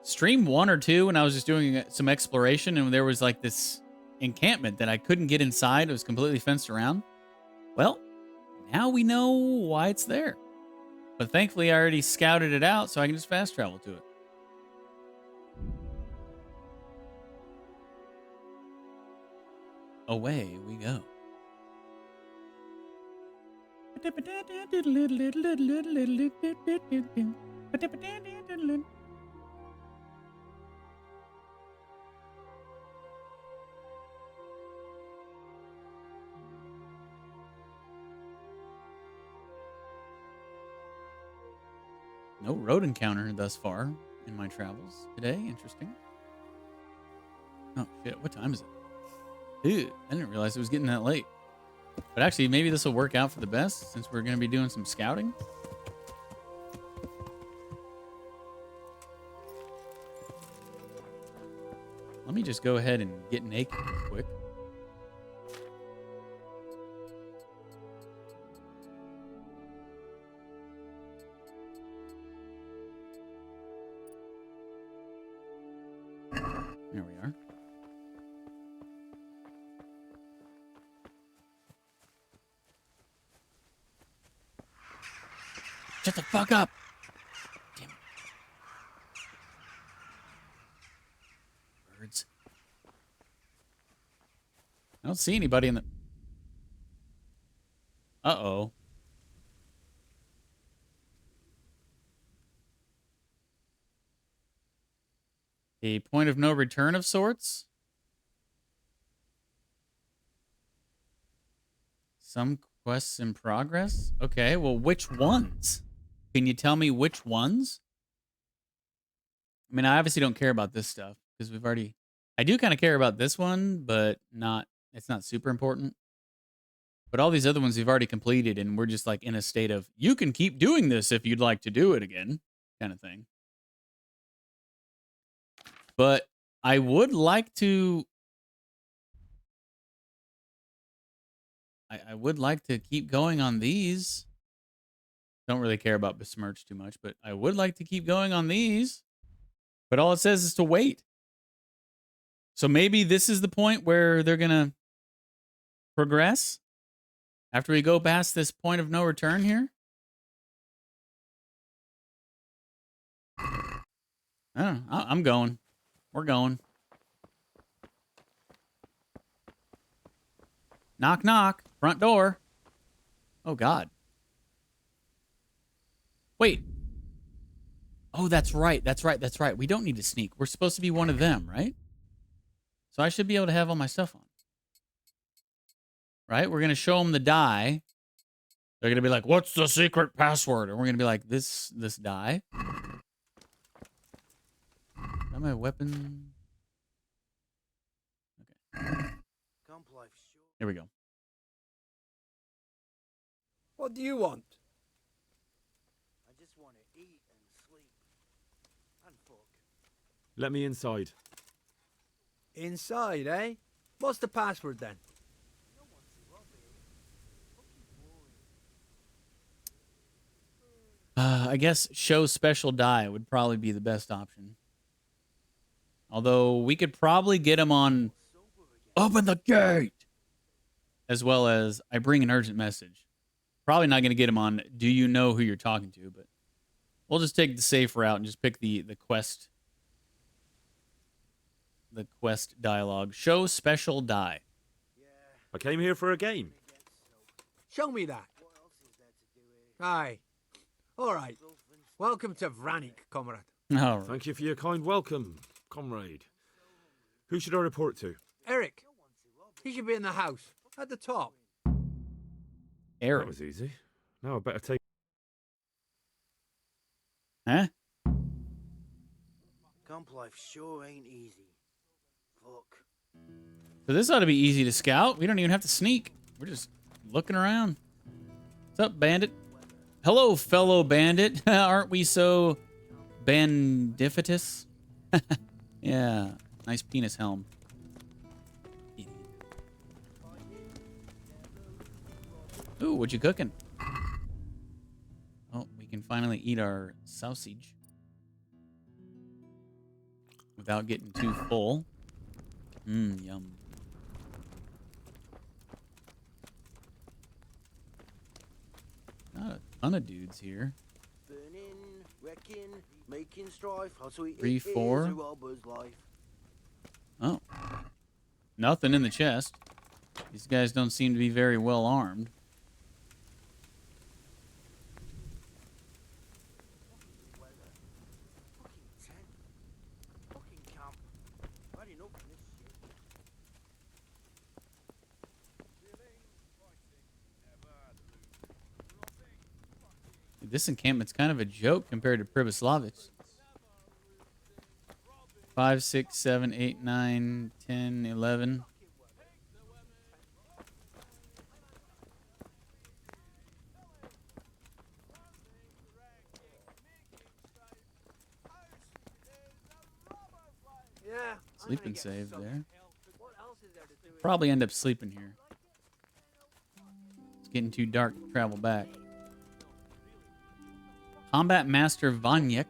stream 1 or 2 when I was just doing some exploration, and there was like this encampment that I couldn't get inside. It was completely fenced around. Well, now we know why it's there. But thankfully I already scouted it out, so I can just fast travel to it. Away we go. No road encounter thus far in my travels today. Interesting. Oh shit, what time is it? Dude, I didn't realize it was getting that late. But actually, maybe this will work out for the best since we're going to be doing some scouting. Let me just go ahead and get naked real quick. There we are. Shut the fuck up. Damn it. Birds. I don't see anybody in the... Uh-oh. A point of no return of sorts? Some Quests in progress? Okay, well, which ones? Can you tell me which ones? I mean, I obviously don't care about this stuff because we've already... I do kind of care about this one, but not... It's not super important. But all these other ones we've already completed, and we're just like in a state of, you can keep doing this if you'd like to do it again, kind of thing. But I would like to... I would like to keep going on these. Don't really care about besmirch too much, but I would like to keep going on these. But all it says is to wait. So maybe this is the point where they're going to progress after we go past this point of no return here. I don't know. I'm going. We're going. Knock, knock. Front door. Oh, God. Wait. Oh, that's right. That's right. That's right. We don't need to sneak. We're supposed to be one of them, right? So I should be able to have all my stuff on. Right? We're going to show them the die. They're going to be like, what's the secret password? And we're going to be like, this die. Is that my weapon? Okay. Here we go. What do you want? I just want to eat and sleep. And fuck. Let me inside. Inside, eh? What's the password then? I guess show special die would probably be the best option. Although we could probably get him on open the gate, as well as I bring an urgent message. Probably not going to get him on do you know who you're talking to, but we'll just take the safe route and just pick the quest dialogue. Show special die. I came here for a game. Show me that. Aye. All right. Welcome to Vranik, comrade. All right. Thank you for your kind welcome, comrade. Who should I report to? Eric. He should be in the house, at the top. Eric. That was easy. Now I better take... Huh? Camp life sure ain't easy. Fuck. So this ought to be easy to scout. We don't even have to sneak. We're just looking around. What's up, bandit? Hello, fellow bandit. Aren't we so bandificous? Yeah. Nice penis helm. Idiot. Ooh, what you cooking? Oh, we can finally eat our sausage without getting too full. Yum. Not a ton of dudes here. Burning, wrecking, making strife. How sweet 3, it is 4. a robber's life. Oh. Nothing in the chest. These guys don't seem to be very well armed. This encampment's kind of a joke compared to Pribyslavich. 5, 6, 7, 8, 9, 10, 11. Yeah. Sleeping save there. Probably end up sleeping here. It's getting too dark to travel back. Combat Master Vanyek.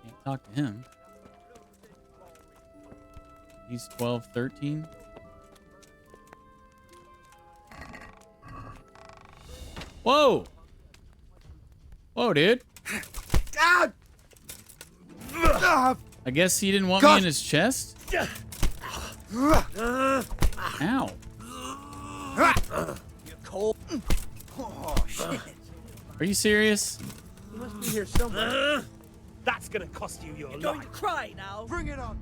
Can't talk to him. He's 12, 13. Whoa! Whoa, dude. I guess he didn't want me in his chest? Ow. You're cold. Oh, shit. Are you serious? He must be here somewhere. That's gonna cost you your You're life. going to cry now. Bring it on.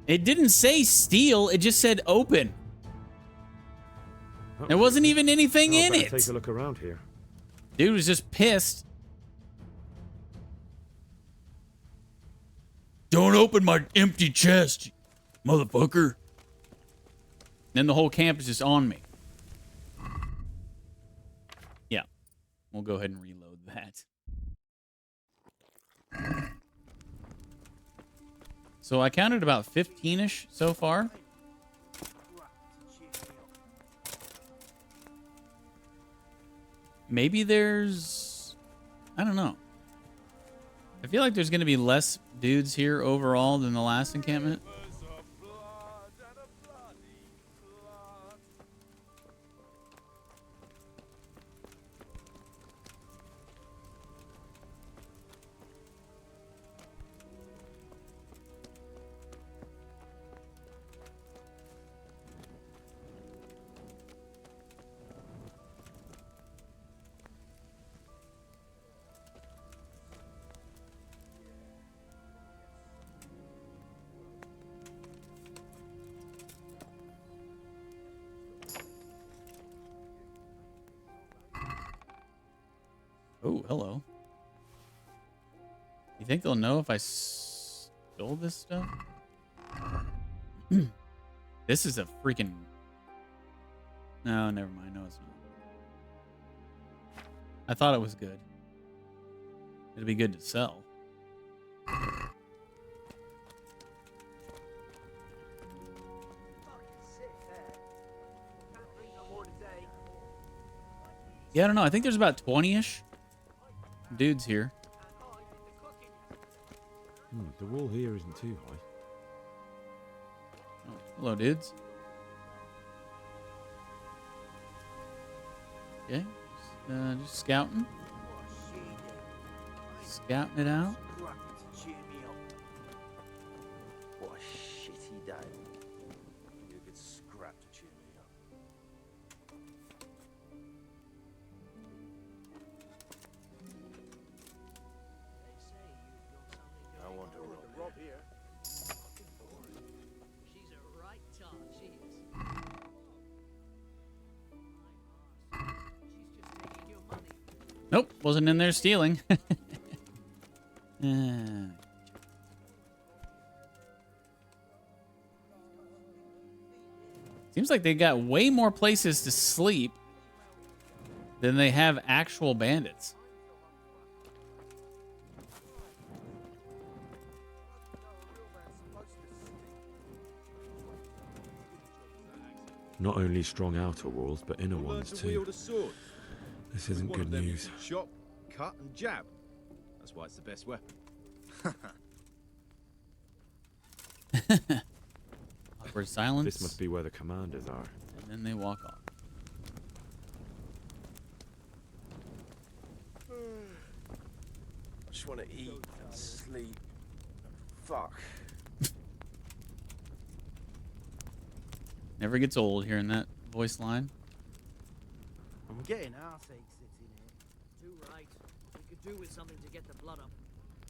It didn't say steal. It just said open. There wasn't even anything in it. Take a look around here. Dude was just pissed. Don't open my empty chest, motherfucker. Then the whole camp is just on me. Yeah. We'll go ahead and reload that. So I counted about 15-ish so far. Maybe there's... I don't know. I feel like there's going to be less dudes here overall than the last encampment. Oh, hello. You think they'll know if I stole this stuff? This is a freaking... No, never mind. No, it's not. I thought it was good. It'd be good to sell. Yeah, I don't know. I think there's about 20-ish dudes here. The wall here isn't too high. Oh, hello, dudes. Okay, just scouting. Scouting it out. What a shitty day. You could scrap to cheer me up. I want to rob here. She's a right tart, she is. She's just taking your money. Nope, wasn't in there stealing. Seems like they got way more places to sleep than they have actual bandits. Not only strong outer walls, but inner ones too. This isn't good news. Chop, cut, and jab. That's why it's the best weapon. Awkward silence. This must be where the commanders are. And then they walk off. I just want to eat and sleep. Fuck. Never gets old hearing that voice line. I'm getting arseache sitting here. Too right. We could do with something to get the blood up.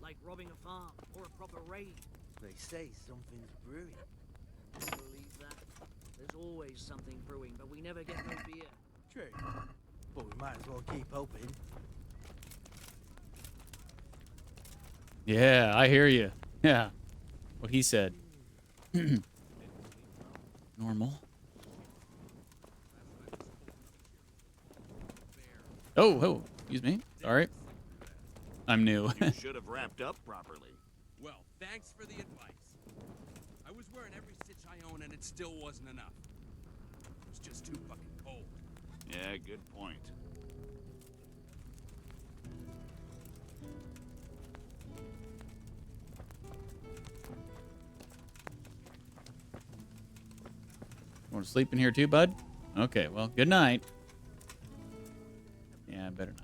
Like robbing a farm or a proper raid. They say something's brewing. Believe that. There's always something brewing, but we never get no beer. True. But we might as well keep hoping. Yeah, I hear you. Yeah, what he said. Normal. Oh, excuse me. Sorry. I'm new. You should have wrapped up properly. Well, thanks for the advice. I was wearing every stitch I own and it still wasn't enough. It was just too fucking cold. Yeah, good point. Want to sleep in here too, bud? Okay, well, good night. Yeah, better not.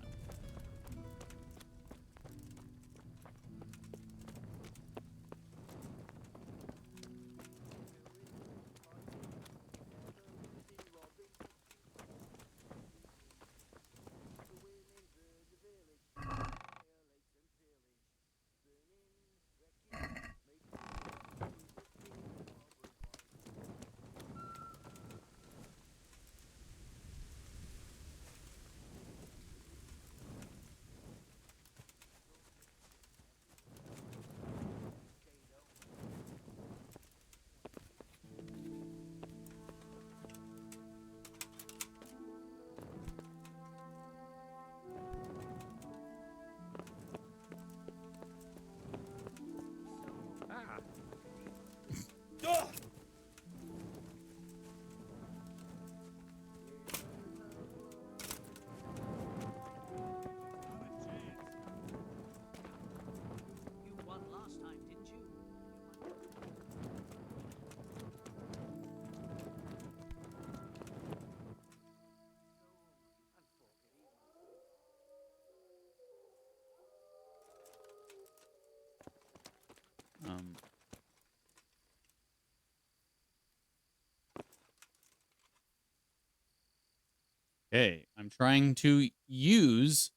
Okay, I'm trying to use...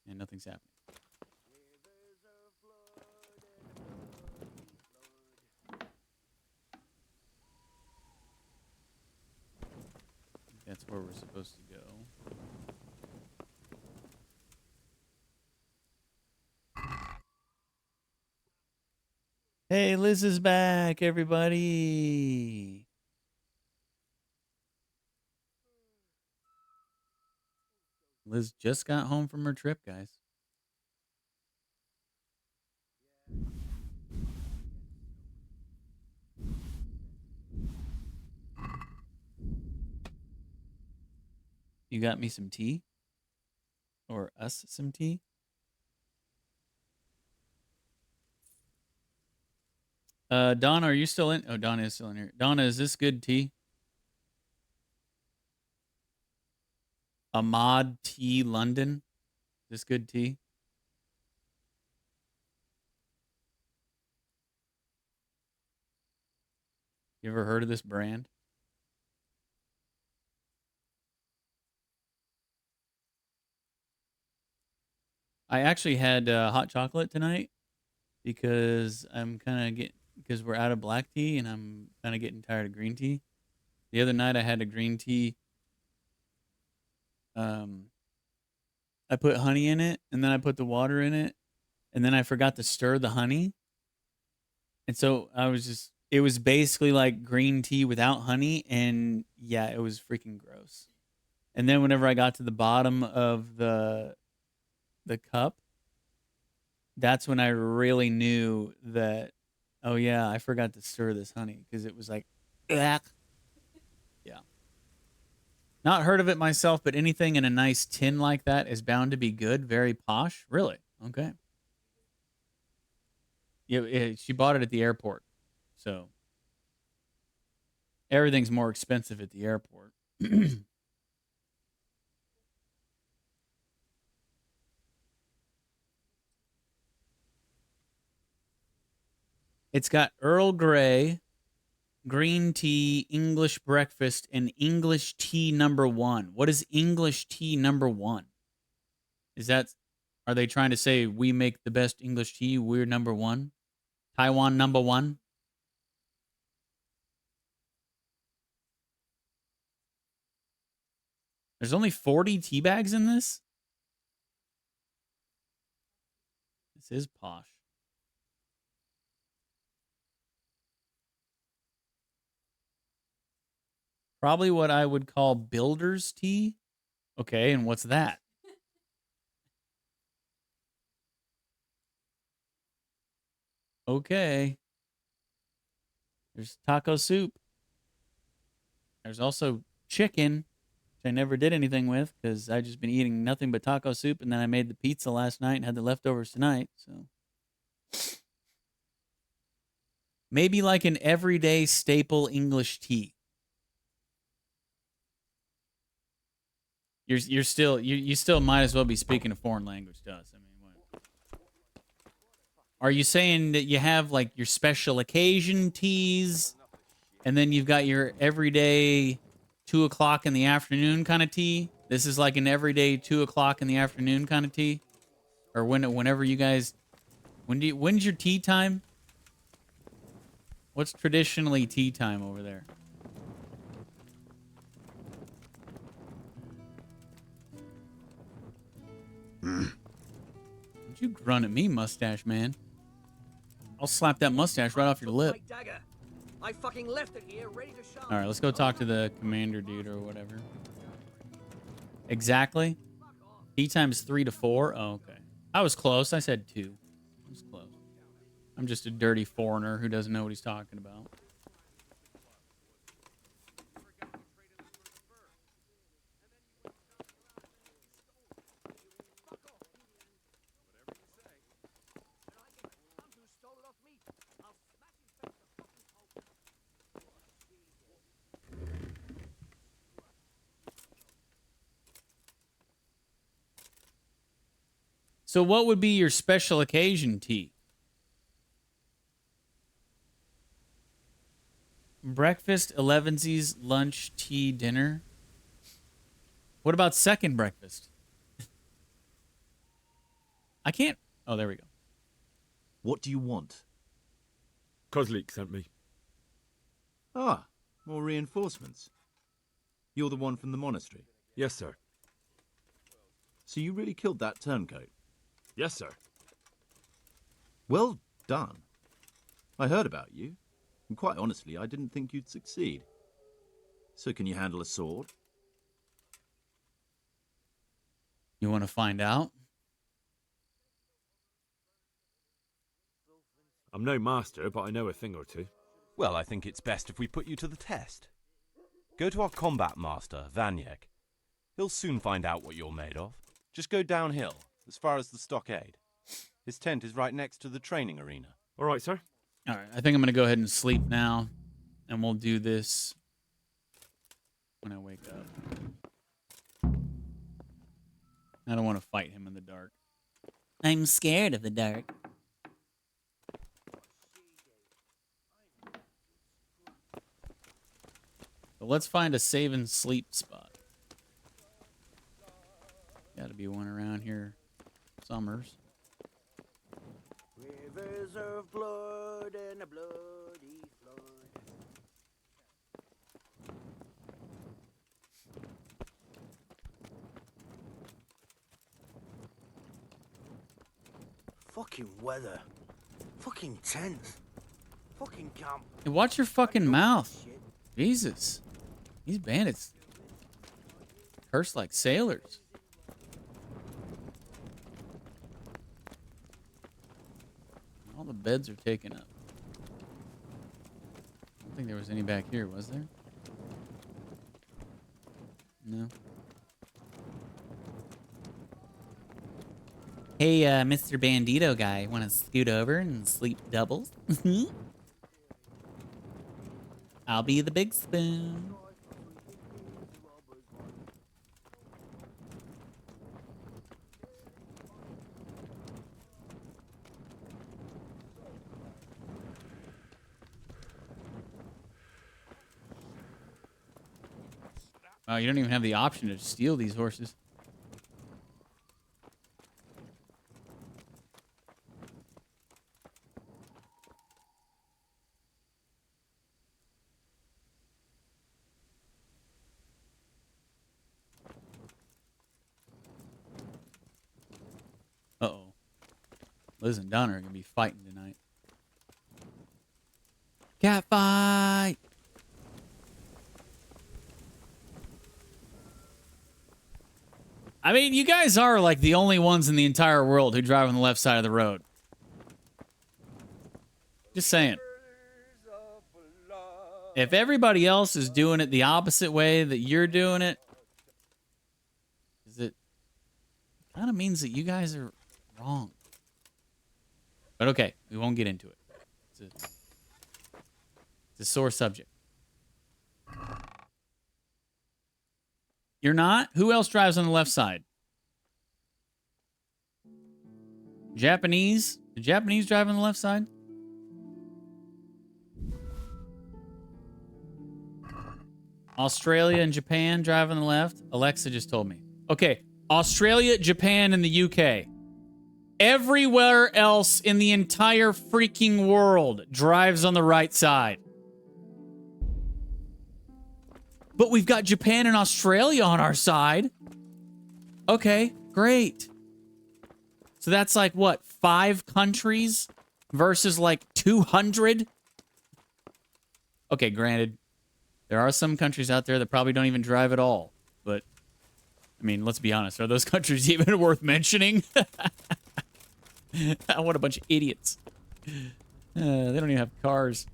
And nothing's happening. That's where we're supposed to go. Hey, Liz is back, everybody. Liz just got home from her trip, guys. You got me some tea? Or us some tea? Donna, are you still in? Oh, Donna is still in here. Donna, is this good tea? Ahmad Tea London. Is this good tea? You ever heard of this brand? I actually had hot chocolate tonight because I'm kind of because we're out of black tea and I'm kind of getting tired of green tea. The other night I had a green tea. I put honey in it and then I put the water in it and then I forgot to stir the honey. And so it was basically like green tea without honey. And yeah, it was freaking gross. And then whenever I got to the bottom of the cup, that's when I really knew that, oh yeah, I forgot to stir this honey because it was like, ugh. Yeah. Not heard of it myself, but anything in a nice tin like that is bound to be good. Very posh. Really? Okay. Yeah, she bought it at the airport. So everything's more expensive at the airport. It's got Earl Grey, green tea, English breakfast, and English tea #1. What is English tea #1? Are they trying to say we make the best English tea, we're #1? Taiwan #1? There's only 40 tea bags in this? This is posh. Probably what I would call builder's tea. Okay, and what's that? Okay. There's taco soup. There's also chicken, which I never did anything with because I've just been eating nothing but taco soup. And then I made the pizza last night and had the leftovers tonight. So maybe like an everyday staple English tea. You still might as well be speaking a foreign language to us. I mean, what? Are you saying that you have like your special occasion teas, and then you've got your everyday 2 o'clock in the afternoon kind of tea? This is like an everyday 2 o'clock in the afternoon kind of tea, or whenever you guys, when's your tea time? What's traditionally tea time over there? Don't you grunt at me, mustache man. I'll slap that mustache right off your lip. I fucking left it here, ready to shove. All right, let's go talk to the commander dude or whatever. Exactly. Tea time is 3 to 4. Oh, okay. I was close. I said 2. I was close. I'm just a dirty foreigner who doesn't know what he's talking about. So what would be your special occasion tea? breakfast, 11sies, lunch, tea, dinner. What about second breakfast? I can't. Oh, there we go. What do you want? Kozlik sent me. Ah, more reinforcements. You're the one from the monastery? Yes, sir. So you really killed that turncoat? Yes, sir. Well done. I heard about you, and quite honestly, I didn't think you'd succeed. So can you handle a sword? You want to find out? I'm no master, but I know a thing or two. Well, I think it's best if we put you to the test. Go to our combat master, Vanyek. He'll soon find out what you're made of. Just go downhill, as far as the stockade. His tent is right next to the training arena. All right, sir. All right, I think I'm going to go ahead and sleep now, and we'll do this when I wake up. I don't want to fight him in the dark. I'm scared of the dark. So let's find a save and sleep spot. Gotta be one around here. Summers. Rivers of blood and a bloody flood. Fucking weather. Fucking tent. Fucking camp. Hey, watch your fucking mouth. Jesus. These bandits curse like sailors. All the beds are taken up. I don't think there was any back here, was there? No. Hey, Mr. Bandito guy, want to scoot over and sleep doubles? I'll be the big spoon. Oh, you don't even have the option to steal these horses. Uh-oh. Liz and Donna are going to be fighting tonight. Cat fight! I mean, you guys are like the only ones in the entire world who drive on the left side of the road. Just saying. If everybody else is doing it the opposite way that you're doing it, it kind of means that you guys are wrong. But okay, we won't get into it. It's a sore subject. You're not? Who else drives on the left side? Japanese? The Japanese drive on the left side? Australia and Japan drive on the left? Alexa just told me. Okay, Australia, Japan, and the UK. Everywhere else in the entire freaking world drives on the right side. But we've got Japan and Australia on our side. Okay, great. So that's like, what, 5 countries versus like 200? Okay, granted, there are some countries out there that probably don't even drive at all. But, I mean, let's be honest. Are those countries even worth mentioning? What a bunch of idiots. They don't even have cars.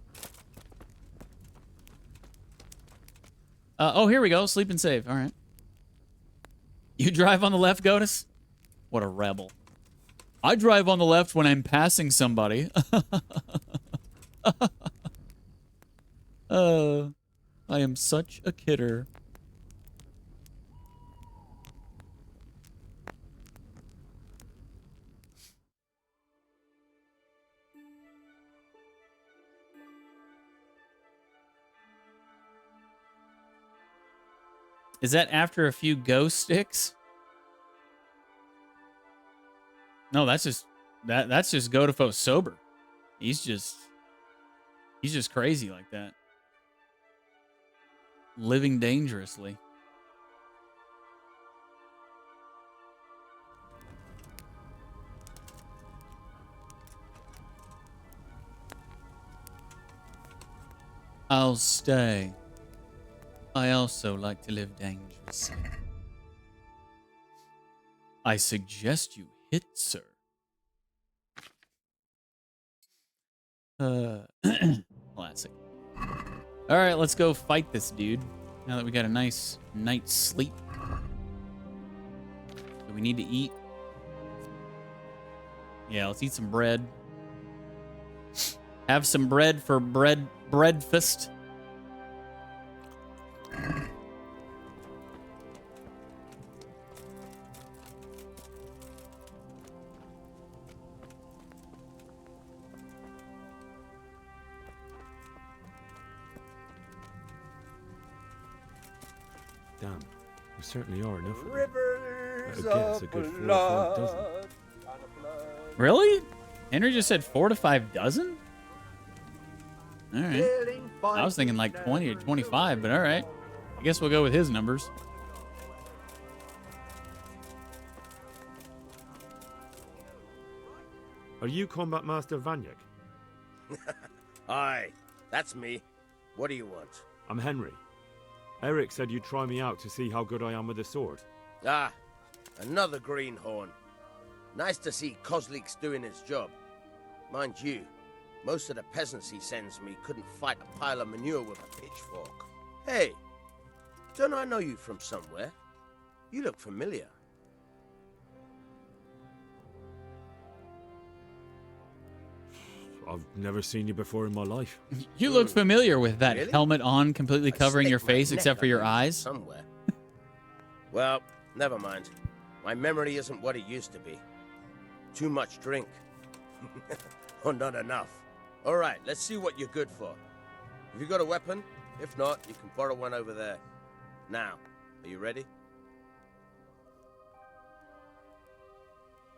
Oh, here we go. Sleep and save. All right. You drive on the left, Godus? What a rebel. I drive on the left when I'm passing somebody. I am such a kidder. Is that after a few ghost sticks? No, that's just that's just Godefo sober. He's just crazy like that. Living dangerously. I'll stay. I also like to live dangerously. I suggest you hit, sir. Classic. All right, let's go fight this dude. Now that we got a nice night's sleep. Do we need to eat? Yeah, let's eat some bread. Have some bread for breakfast. Damn, we certainly are enough. Rivers That'll get us a of good 4 or 5 blood. dozen. Really? Henry just said 4 to 5 dozen? All right. I was thinking like 20 or 25, but all right. I guess we'll go with his numbers. Are you Combat Master Vanyek? Aye, that's me. What do you want? I'm Henry. Eric said you'd try me out to see how good I am with a sword. Ah, another greenhorn. Nice to see Kozlik's doing his job. Mind you, most of the peasants he sends me couldn't fight a pile of manure with a pitchfork. Hey, don't I know you from somewhere? You look familiar. I've never seen you before in my life. You look familiar with that Really? helmet on, completely covering your Stake my face neck except for up your in eyes. Somewhere. Well, never mind. My memory isn't what it used to be. Too much drink. Or not enough. All right, let's see what you're good for. Have you got a weapon? If not, you can borrow one over there. Now, are you ready?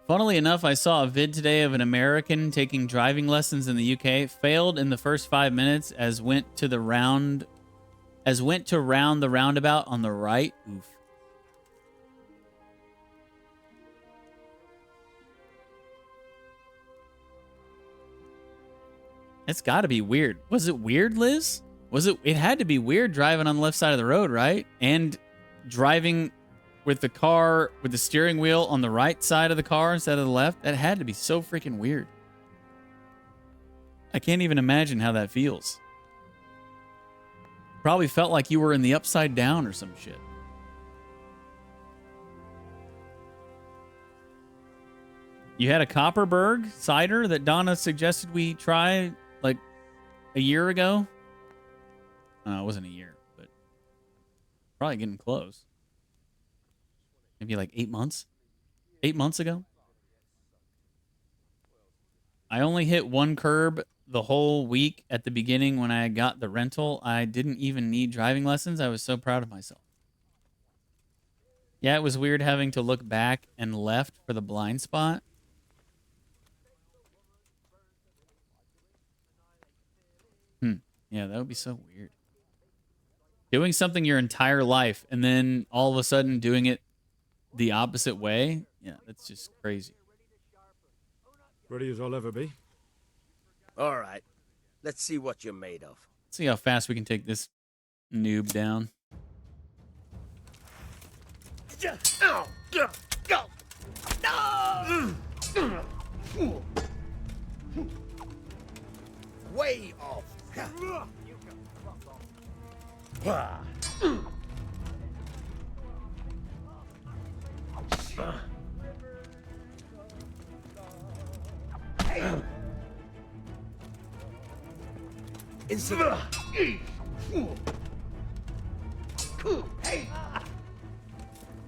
Funnily enough, I saw a vid today of an American taking driving lessons in the UK. Failed in the first 5 minutes as went to round the roundabout on the right. Oof. It's got to be weird. Was it weird, Liz? It had to be weird driving on the left side of the road, right? And driving with the car, with the steering wheel on the right side of the car instead of the left. That had to be so freaking weird. I can't even imagine how that feels. Probably felt like you were in the upside down or some shit. You had a Copperberg cider that Donna suggested we try like a year ago. It wasn't a year, but probably getting close. Maybe like 8 months. 8 months ago. I only hit one curb the whole week at the beginning when I got the rental. I didn't even need driving lessons. I was so proud of myself. Yeah, it was weird having to look back and left for the blind spot. Yeah, that would be so weird. Doing something your entire life and then all of a sudden doing it the opposite way. Yeah, that's just crazy. Ready as I'll ever be. All right. Let's see what you're made of. Let's see how fast we can take this noob down. Way off.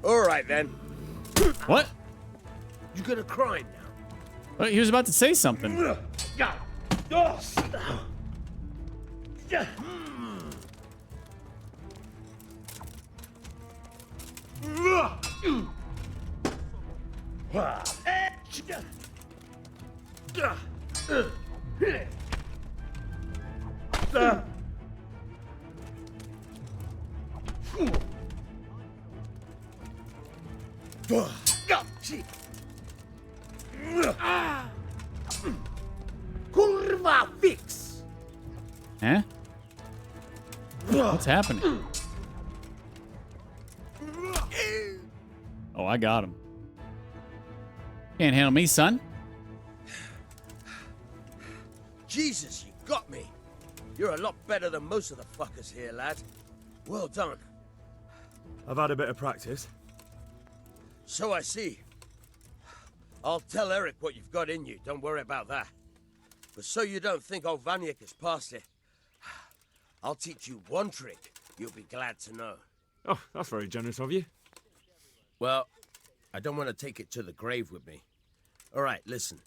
All right then. What? You gonna cry now? Well, he was about to say something. Kurva fix! Huh? What's happening? Oh, I got him. Can't handle me, son. Jesus, you got me. You're a lot better than most of the fuckers here, lad. Well done. I've had a bit of practice. So I see. I'll tell Eric what you've got in you. Don't worry about that. But so you don't think old Vanyek has passed it, I'll teach you one trick you'll be glad to know. Oh, that's very generous of you. Well, I don't want to take it to the grave with me. All right, listen.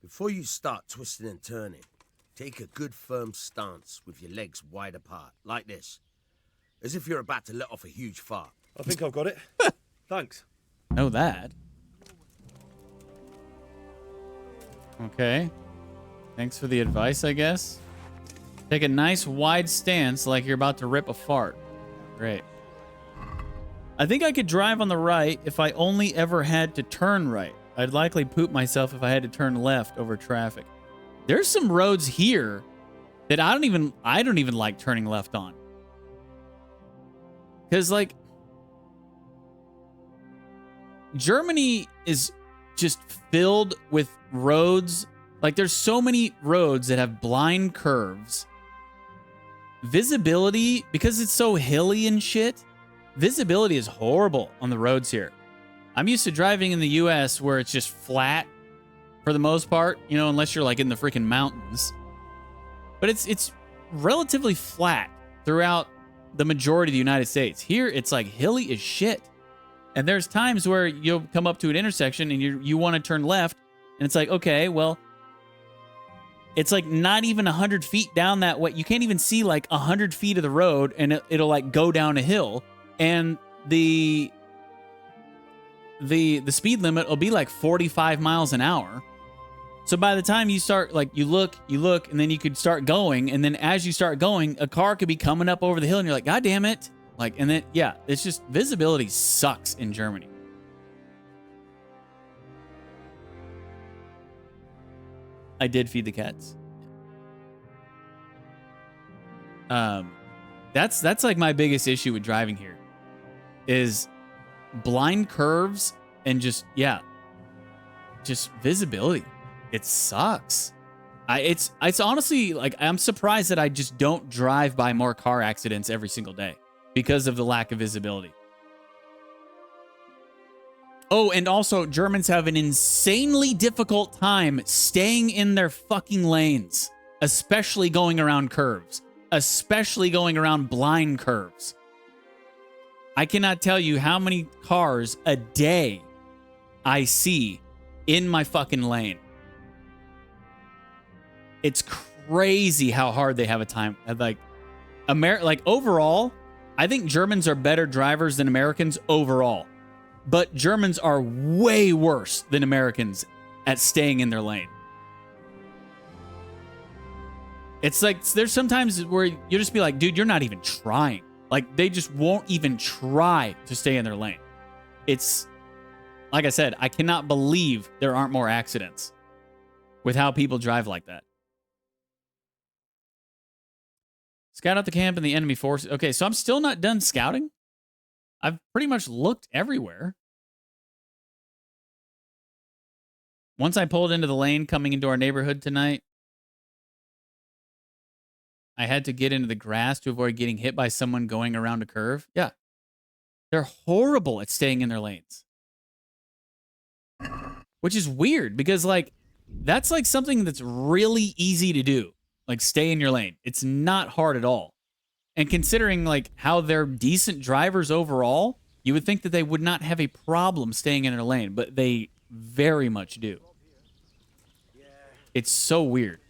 Before you start twisting and turning, take a good firm stance with your legs wide apart, like this. As if you're about to let off a huge fart. I think I've got it. Thanks. Know that. Okay. Thanks for the advice, I guess. Take a nice wide stance like you're about to rip a fart. Great. I think I could drive on the right if I only ever had to turn right. I'd likely poop myself if I had to turn left over traffic. There's some roads here that I don't even like turning left on. Cuz like Germany is just filled with roads. Like there's so many roads that have blind curves. Visibility, because it's so hilly and shit, visibility is horrible on the roads here. I'm used to driving in the US where it's just flat for the most part, you know, unless you're like in the freaking mountains. But it's relatively flat throughout the majority of the United States. Here it's like hilly as shit. And there's times where you'll come up to an intersection and you want to turn left and it's like, okay, well, it's like not even 100 feet down that way. You can't even see like 100 feet of the road and it'll like go down a hill. And the speed limit will be like 45 miles an hour. So by the time you start, like you look, and then you could start going. And then as you start going, a car could be coming up over the hill and you're like, God damn it. Like, and then, yeah, it's just visibility sucks in Germany. I did feed the cats. That's like my biggest issue with driving here is blind curves and just visibility. It sucks. It's honestly like I'm surprised that I just don't drive by more car accidents every single day because of the lack of visibility. Oh, and also Germans have an insanely difficult time staying in their fucking lanes, especially going around curves, especially going around blind curves. I cannot tell you how many cars a day I see in my fucking lane. It's crazy how hard they have a time. Like overall, I think Germans are better drivers than Americans overall. But Germans are way worse than Americans at staying in their lane. It's like there's sometimes where you just be like, dude, you're not even trying. Like they just won't even try to stay in their lane. It's like I said, I cannot believe there aren't more accidents with how people drive like that. Scout out the camp and the enemy forces. Okay, so I'm still not done scouting. I've pretty much looked everywhere. Once I pulled into the lane coming into our neighborhood tonight, I had to get into the grass to avoid getting hit by someone going around a curve. Yeah. They're horrible at staying in their lanes. Which is weird because like that's like something that's really easy to do. Like stay in your lane. It's not hard at all. And considering like how they're decent drivers overall, you would think that they would not have a problem staying in their lane, but they very much do. It's so weird.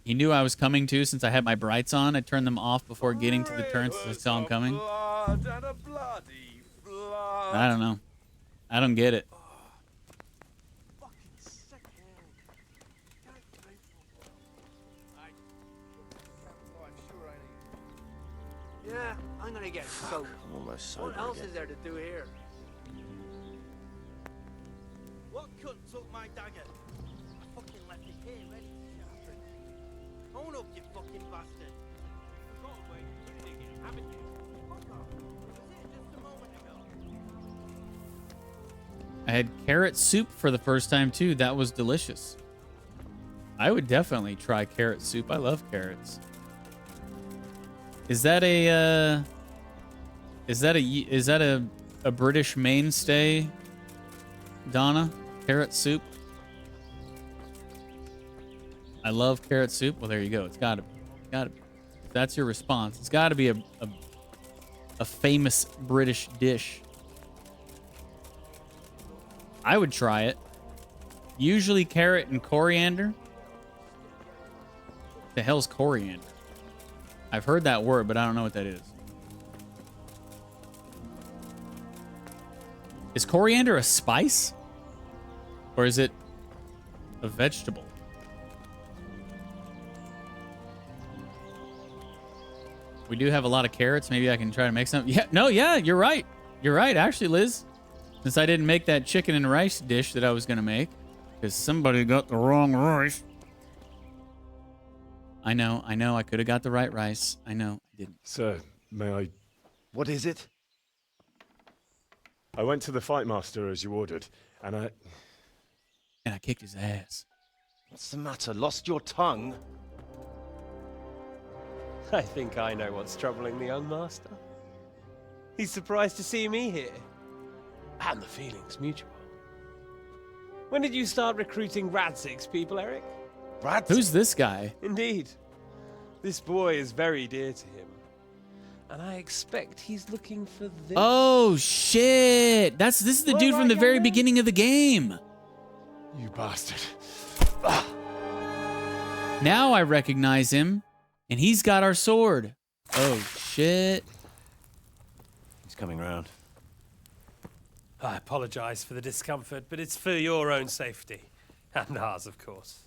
He knew I was coming too, since I had my brights on. I turned them off before getting to the turn since I saw him coming. I don't know. I don't get it. Yeah, I'm gonna get soaked. I'm almost sober What else again. is there to do here? What cunt took my dagger? I fucking left it here ready to sharpen. Own up, you fucking bastard. You forgot where you put it again, haven't you? Fuck off. I was here just a moment ago. I had carrot soup for the first time too. That was delicious. I would definitely try carrot soup. I love carrots. Is that a British mainstay, Donna? Carrot soup? I love carrot soup. Well, there you go. It's gotta be. If that's your response. It's gotta be a famous British dish. I would try it. Usually carrot and coriander. The hell's coriander? I've heard that word, but I don't know what that is. Is coriander a spice? Or is it a vegetable? We do have a lot of carrots. Maybe I can try to make some. Yeah, no, yeah, you're right. You're right, actually, Liz. Since I didn't make that chicken and rice dish that I was going to make. Because somebody got the wrong rice. I know. I could have got the right rice. I know. I didn't. Sir, may I... What is it? I went to the fight master as you ordered, and I kicked his ass. What's the matter? Lost your tongue? I think I know what's troubling the young master. He's surprised to see me here. And the feeling's mutual. When did you start recruiting Radzig's people, Eric? Who's this guy? Indeed. This boy is very dear to him. And I expect he's looking for this. Oh, shit. This is the dude from the very beginning of the game. You bastard. Now I recognize him. And he's got our sword. Oh, shit. He's coming round. I apologize for the discomfort, but it's for your own safety. And ours, of course.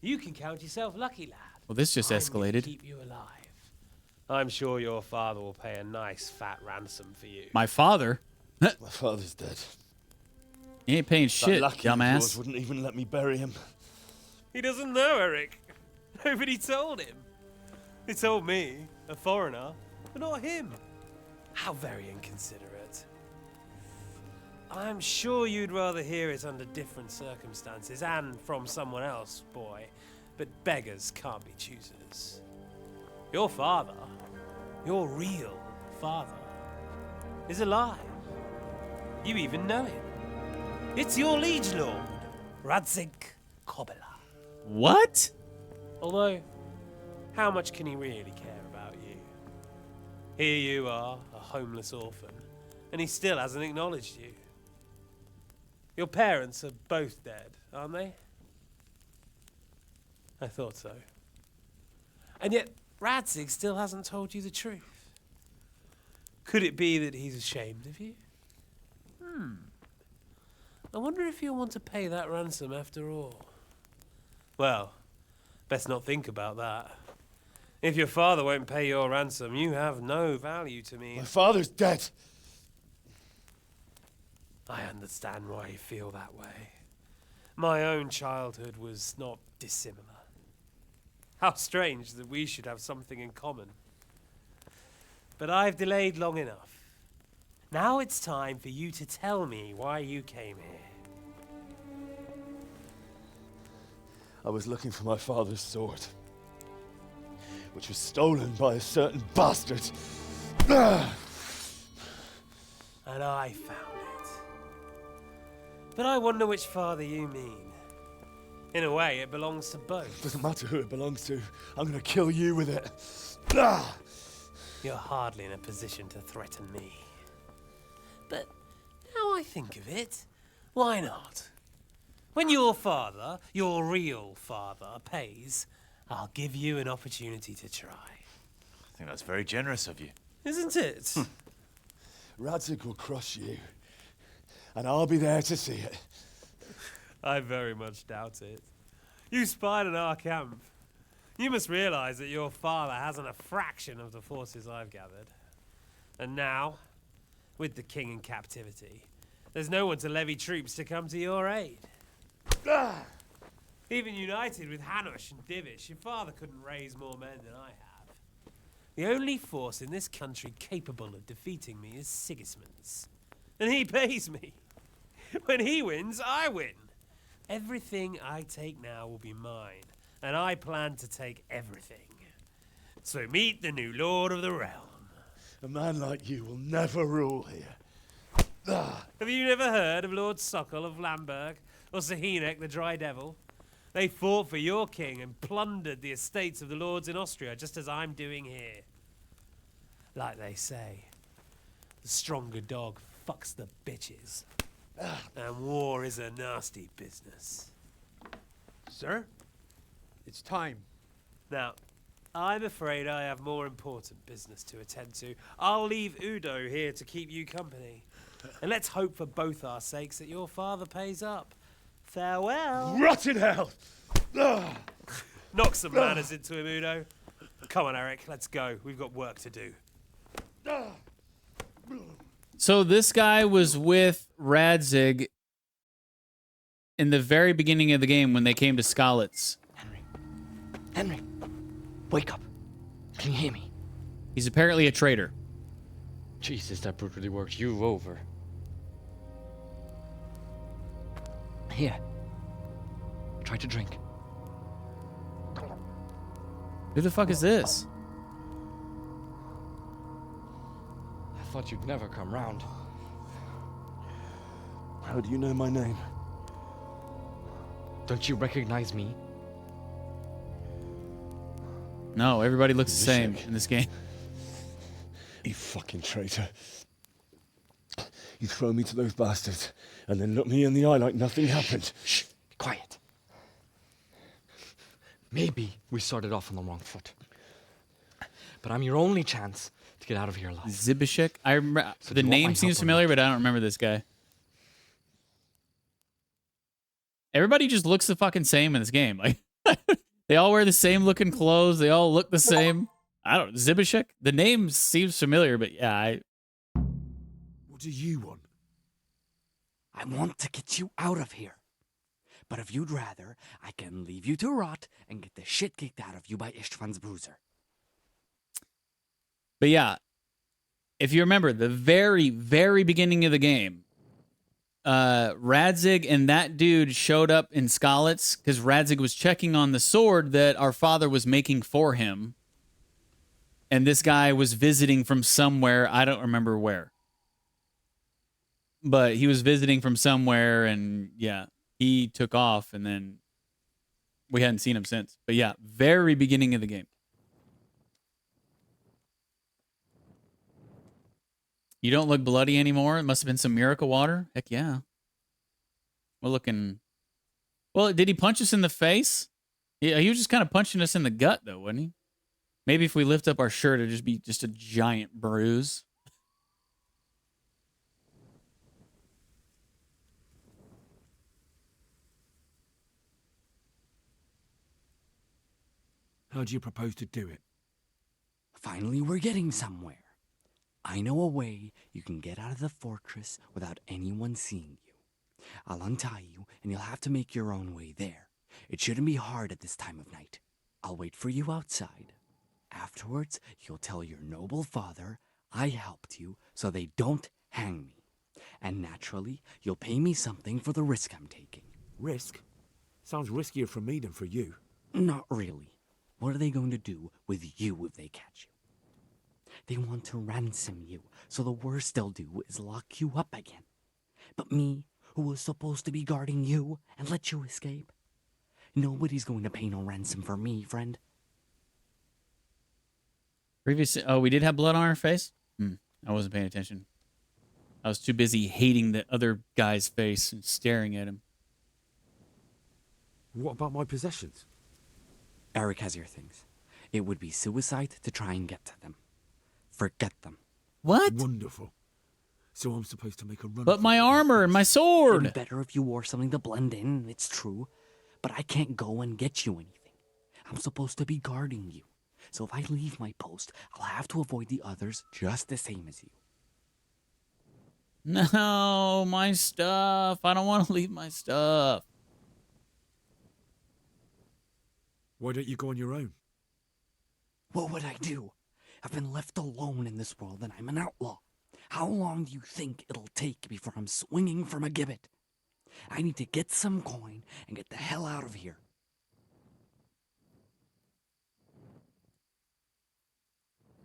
You can count yourself lucky, lad. Well, this just I'm gonna escalated. keep you alive. I'm sure your father will pay a nice fat ransom for you. My father? My father's dead. He ain't paying shit, that lucky of yours dumbass. wouldn't even let me bury him. He doesn't know, Eric. Nobody told him. They told me, a foreigner, but not him. How very inconsiderate. I'm sure you'd rather hear it under different circumstances and from someone else, boy. But beggars can't be choosers. Your father, your real father, is alive. You even know him. It's your liege lord, Radzik Kobela. What? Although, how much can he really care about you? Here you are, a homeless orphan, and he still hasn't acknowledged you. Your parents are both dead, aren't they? I thought so. And yet, Radzik still hasn't told you the truth. Could it be that he's ashamed of you? I wonder if you'll want to pay that ransom after all. Well, best not think about that. If your father won't pay your ransom, you have no value to me. My father's dead. I understand why you feel that way. My own childhood was not dissimilar. How strange that we should have something in common. But I've delayed long enough. Now it's time for you to tell me why you came here. I was looking for my father's sword, which was stolen by a certain bastard. And I found it. But I wonder which father you mean. In a way, it belongs to both. Doesn't matter who it belongs to. I'm gonna kill you with it. You're hardly in a position to threaten me. But now I think of it, why not? When your father, your real father, pays, I'll give you an opportunity to try. I think that's very generous of you. Isn't it? Radzig will crush you, and I'll be there to see it. I very much doubt it. You spied on our camp. You must realize that your father hasn't a fraction of the forces I've gathered. And now, with the king in captivity, there's no one to levy troops to come to your aid. Even united with Hanush and Divish, your father couldn't raise more men than I have. The only force in this country capable of defeating me is Sigismund's. And he pays me. When he wins, I win. Everything I take now will be mine, and I plan to take everything. So meet the new lord of the realm. A man like you will never rule here. Have you never heard of Lord Sokol of Lamberg, or Sahinek the Dry Devil? They fought for your king and plundered the estates of the lords in Austria, just as I'm doing here. Like they say, the stronger dog fucks the bitches. And war is a nasty business. Sir, it's time. Now, I'm afraid I have more important business to attend to. I'll leave Udo here to keep you company. And let's hope for both our sakes that your father pays up. Farewell. Rot in hell! Knock some manners into him, Udo. Come on, Eric, let's go. We've got work to do. So this guy was with Radzig in the very beginning of the game when they came to Skalitz. Henry, wake up. Can you hear me? He's apparently a traitor. Jesus, that brutally worked you over. Here. Try to drink. Who the fuck is this? I thought you'd never come round. How do you know my name? Don't you recognize me? No, everybody looks the same in this game. You fucking traitor. You throw me to those bastards and then look me in the eye like nothing happened. Shh, be quiet. Maybe we started off on the wrong foot. But I'm your only chance to get out of here alive. Zibishek? I remember So the do you want my name seems help or familiar, not? but I don't remember this guy. Everybody just looks the fucking same in this game. Like they all wear the same looking clothes. They all look the same. I don't Zibishek? The name seems familiar, but yeah, What do you want? I want to get you out of here. But if you'd rather, I can leave you to rot and get the shit kicked out of you by Ishtvan's bruiser. But yeah, if you remember the very, very beginning of the game, Radzig and that dude showed up in Skalitz because Radzig was checking on the sword that our father was making for him. And this guy was visiting from somewhere. I don't remember where. But he was visiting from somewhere, and yeah, he took off, and then we hadn't seen him since. But yeah, very beginning of the game. You don't look bloody anymore? It must have been some miracle water? Heck yeah. We're looking... Well, did he punch us in the face? Yeah, he was just kind of punching us in the gut, though, wasn't he? Maybe if we lift up our shirt, it'd just be just a giant bruise. How do you propose to do it? Finally, we're getting somewhere. I know a way you can get out of the fortress without anyone seeing you. I'll untie you, and you'll have to make your own way there. It shouldn't be hard at this time of night. I'll wait for you outside. Afterwards, you'll tell your noble father I helped you so they don't hang me. And naturally, you'll pay me something for the risk I'm taking. Risk? Sounds riskier for me than for you. Not really. What are they going to do with you if they catch you? They want to ransom you, so the worst they'll do is lock you up again. But me, who was supposed to be guarding you and let you escape? Nobody's going to pay no ransom for me, friend. Previously, oh, we did have blood on our face? I wasn't paying attention. I was too busy hating the other guy's face and staring at him. What about my possessions? Eric has your things. It would be suicide to try and get to them. Forget them. What? Wonderful. So I'm supposed to make a run But for my it. armor and my sword! It'd be better if you wore something to blend in, it's true. But I can't go and get you anything. I'm supposed to be guarding you. So if I leave my post, I'll have to avoid the others just the same as you. No, my stuff. I don't want to leave my stuff. Why don't you go on your own? What would I do? I've been left alone in this world and I'm an outlaw. How long do you think it'll take before I'm swinging from a gibbet? I need to get some coin and get the hell out of here.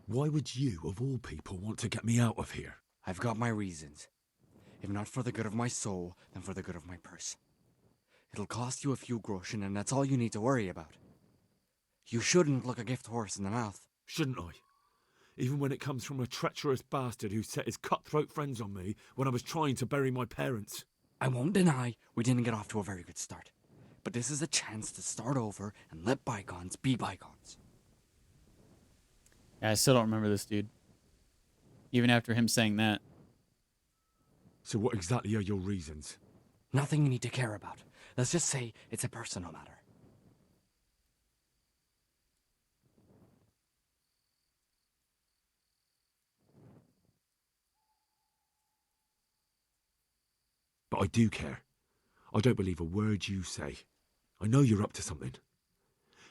Why would you, of all people, want to get me out of here? I've got my reasons. If not for the good of my soul, then for the good of my purse. It'll cost you a few groschen, and that's all you need to worry about. You shouldn't look a gift horse in the mouth. Shouldn't I? Even when it comes from a treacherous bastard who set his cutthroat friends on me when I was trying to bury my parents. I won't deny we didn't get off to a very good start. But this is a chance to start over and let bygones be bygones. Yeah, I still don't remember this dude. Even after him saying that. So what exactly are your reasons? Nothing you need to care about. Let's just say it's a personal matter. But I do care. I don't believe a word you say. I know you're up to something.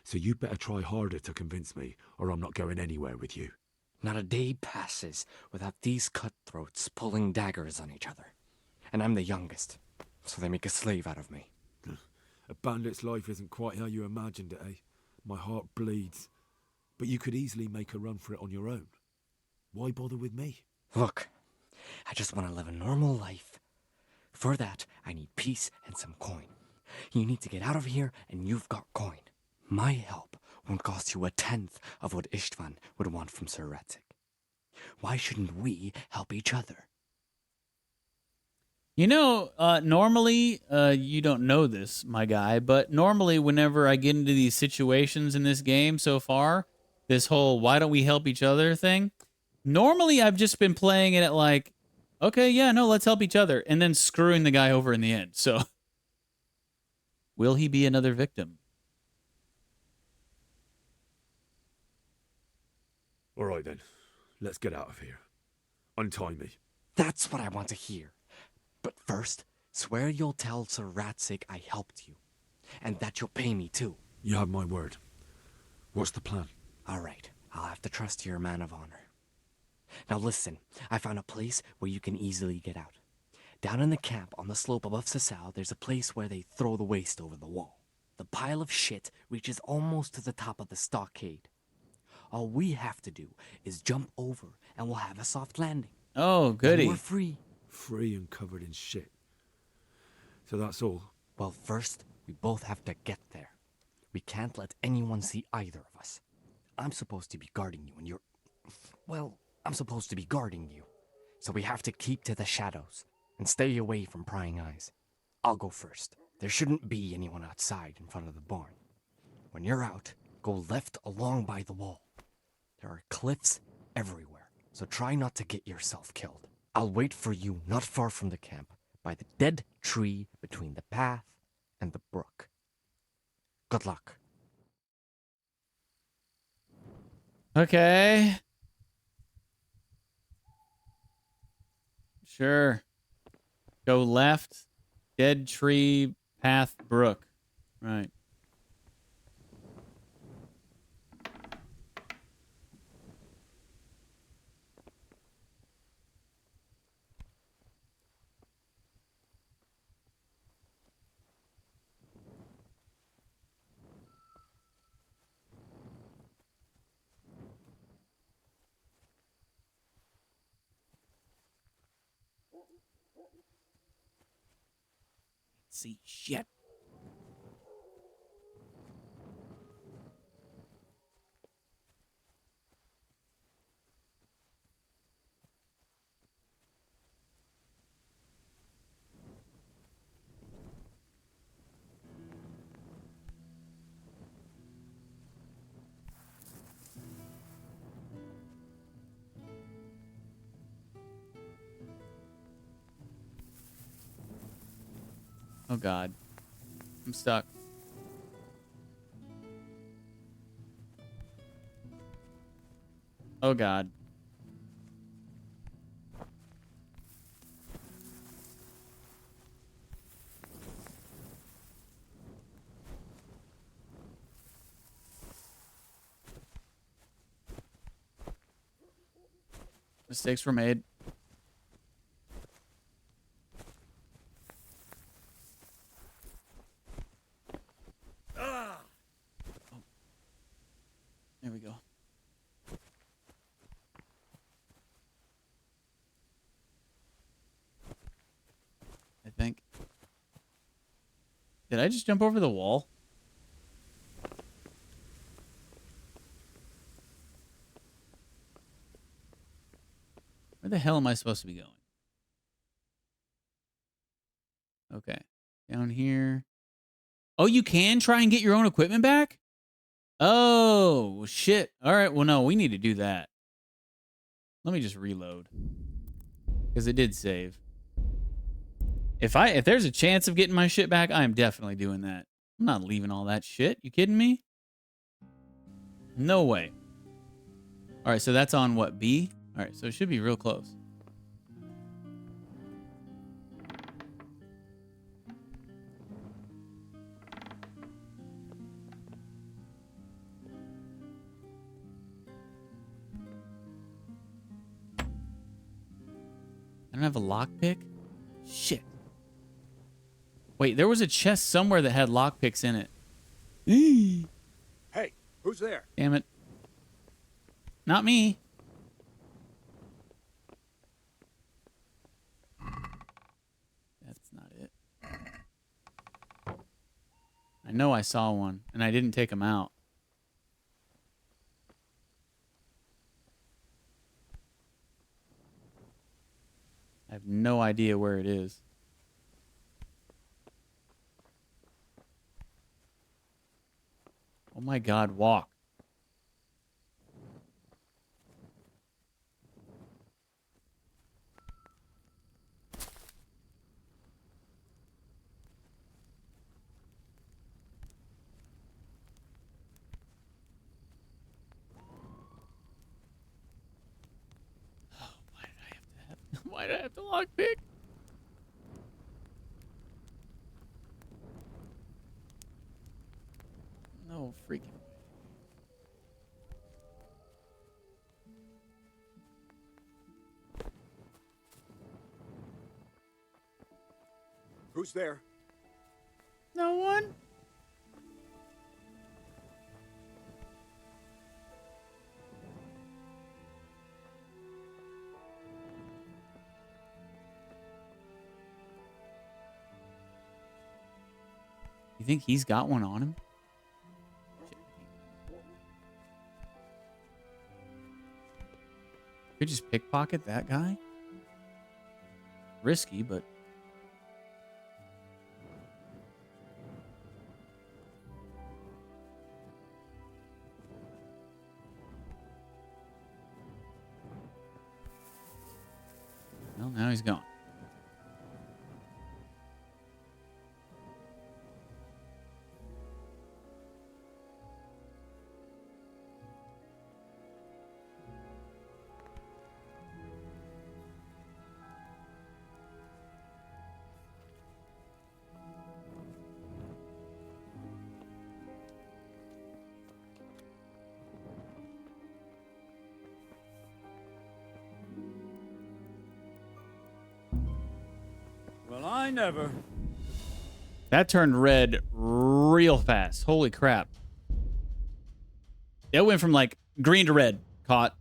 So you better try harder to convince me, or I'm not going anywhere with you. Not a day passes without these cutthroats pulling daggers on each other. And I'm the youngest, so they make a slave out of me. A bandit's life isn't quite how you imagined it, eh? My heart bleeds. But you could easily make a run for it on your own. Why bother with me? Look, I just want to live a normal life. For that, I need peace and some coin. You need to get out of here, and you've got coin. My help won't cost you a tenth of what Istvan would want from Sir Ratzik. Why shouldn't we help each other? You know, normally, you don't know this, my guy, but normally whenever I get into these situations in this game so far, this whole why don't we help each other thing, normally I've just been playing it at like, okay, yeah, no, let's help each other, and then screwing the guy over in the end. So, will he be another victim? All right then, let's get out of here. Untie me. That's what I want to hear. But first, swear you'll tell Sir Ratzik I helped you. And that you'll pay me too. You have my word. What's the plan? All right, I'll have to trust your man of honor. Now listen, I found a place where you can easily get out. Down in the camp on the slope above Sasau, there's a place where they throw the waste over the wall. The pile of shit reaches almost to the top of the stockade. All we have to do is jump over and we'll have a soft landing. Oh, goody. Then we're free. Free and covered in shit. So that's all? Well, first, we both have to get there. We can't let anyone see either of us. I'm supposed to be guarding you and you're... Well, I'm supposed to be guarding you. So we have to keep to the shadows and stay away from prying eyes. I'll go first. There shouldn't be anyone outside in front of the barn. When you're out, go left along by the wall. There are cliffs everywhere, so try not to get yourself killed. I'll wait for you not far from the camp, by the dead tree between the path and the brook. Good luck. Okay. Sure. Go left, dead tree, path, brook. Right. See shit. Oh God. I'm stuck. Oh God. Mistakes were made. Ah! Oh. There we go. I think. Did I just jump over the wall? Where the hell am I supposed to be going? Okay. Down here. Oh, you can try and get your own equipment back? Oh, shit. All right. Well, no, we need to do that. Let me just reload. Because it did save. If there's a chance of getting my shit back, I am definitely doing that. I'm not leaving all that shit. You kidding me? No way. All right, so that's on what, B? All right, so it should be real close. I don't have a lockpick? Shit. Wait, there was a chest somewhere that had lockpicks in it. Hey, who's there? Damn it. Not me. That's not it. I know I saw one, and I didn't take him out. I have no idea where it is. Oh my God, walk. Why did I have to lockpick? No freaking. Who's there? No one? You think he's got one on him? Could just pickpocket that guy? Risky, but... Well, now he's gone. Well, I never. That turned red real fast. Holy crap. That went from like green to red. Caught.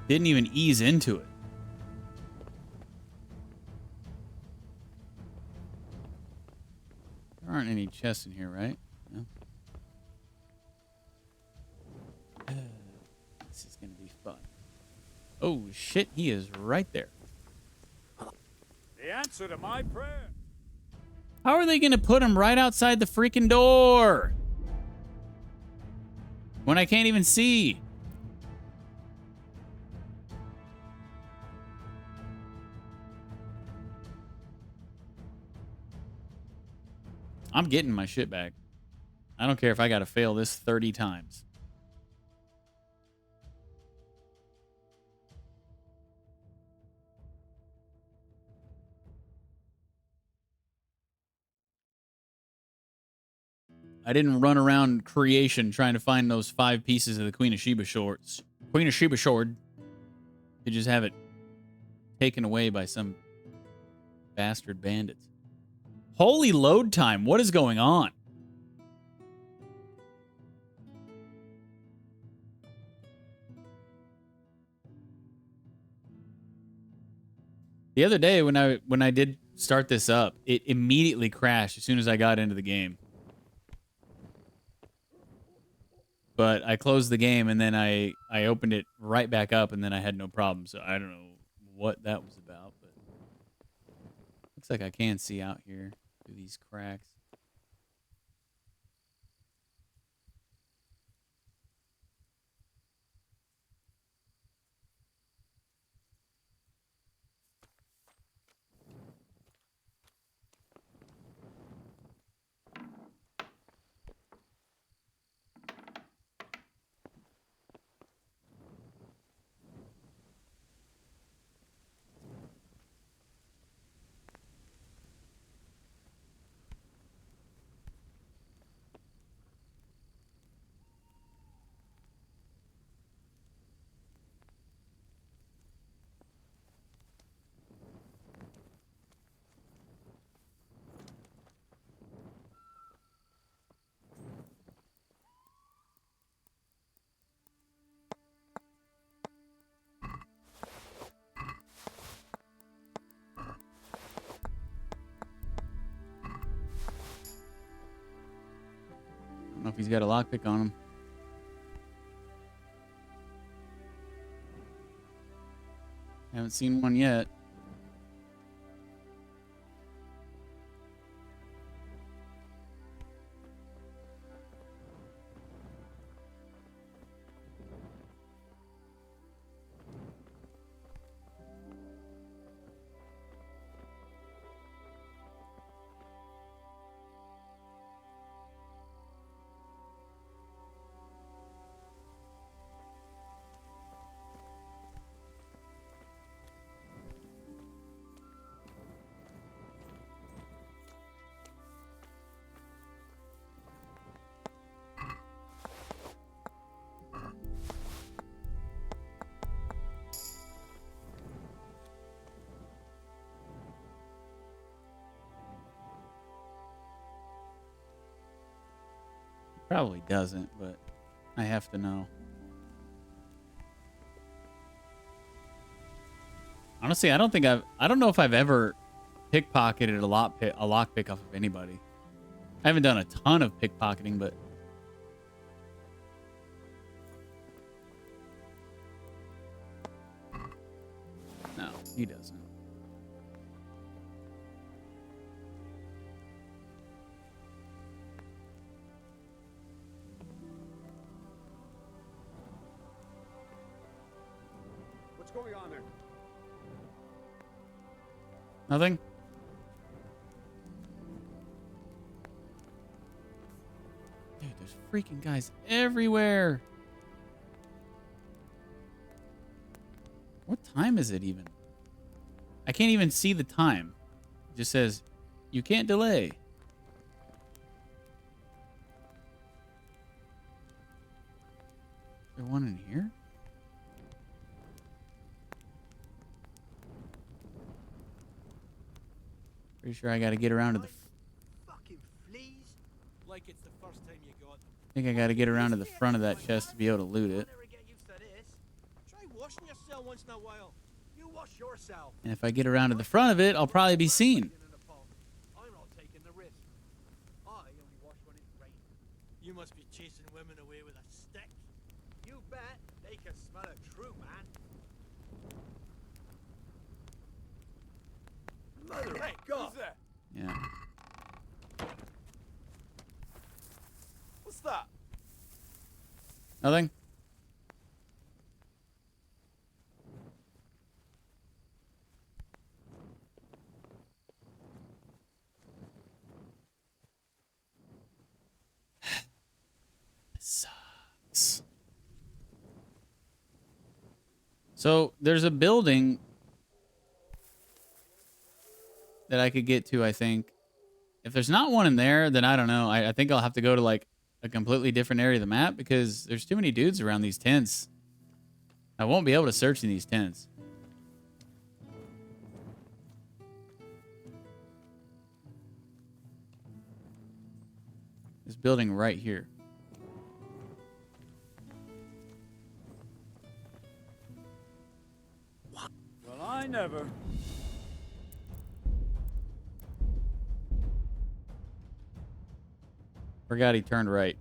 Didn't even ease into it. There aren't any chests in here, right? No. This is going to be fun. Oh, shit. He is right there. The answer to my prayer. How are they going to put him right outside the freaking door? When I can't even see. I'm getting my shit back. I don't care if I got to fail this 30 times. I didn't run around creation trying to find those 5 pieces of the Queen of Sheba shorts. Queen of Sheba sword. You just have it taken away by some bastard bandits. Holy load time. What is going on? The other day when I did start this up, it immediately crashed as soon as I got into the game. But I closed the game and then I opened it right back up and then I had no problem. So I don't know what that was about, but looks like I can see out here through these cracks. I don't know if he's got a lockpick on him. Haven't seen one yet. Probably doesn't, but I have to know. Honestly, I don't know if I've ever pickpocketed a lockpick off of anybody. I haven't done a ton of pickpocketing, but no, he doesn't. What's going on there? Nothing? Dude, there's freaking guys everywhere. What time is it even? I can't even see the time. It just says, you can't delay. Is there one in here? Pretty sure I got to get around to the... Fucking fleas. Like it's the first time you got them. I think I got to get around to the front of that chest to be able to loot it. Try washing yourself once in a while. You wash yourself. And if I get around to the front of it, I'll probably be seen. I'm not taking the risk. I only wash when it's raining. You must be chasing women away with a stick. You bet. They can smell a true man. Mother of God. Who's there? Yeah. What's that? Nothing? So there's a building that I could get to, I think. If there's not one in there, then I don't know. I think I'll have to go to like a completely different area of the map because there's too many dudes around these tents. I won't be able to search in these tents. This building right here. Well, I never. Forgot he turned right.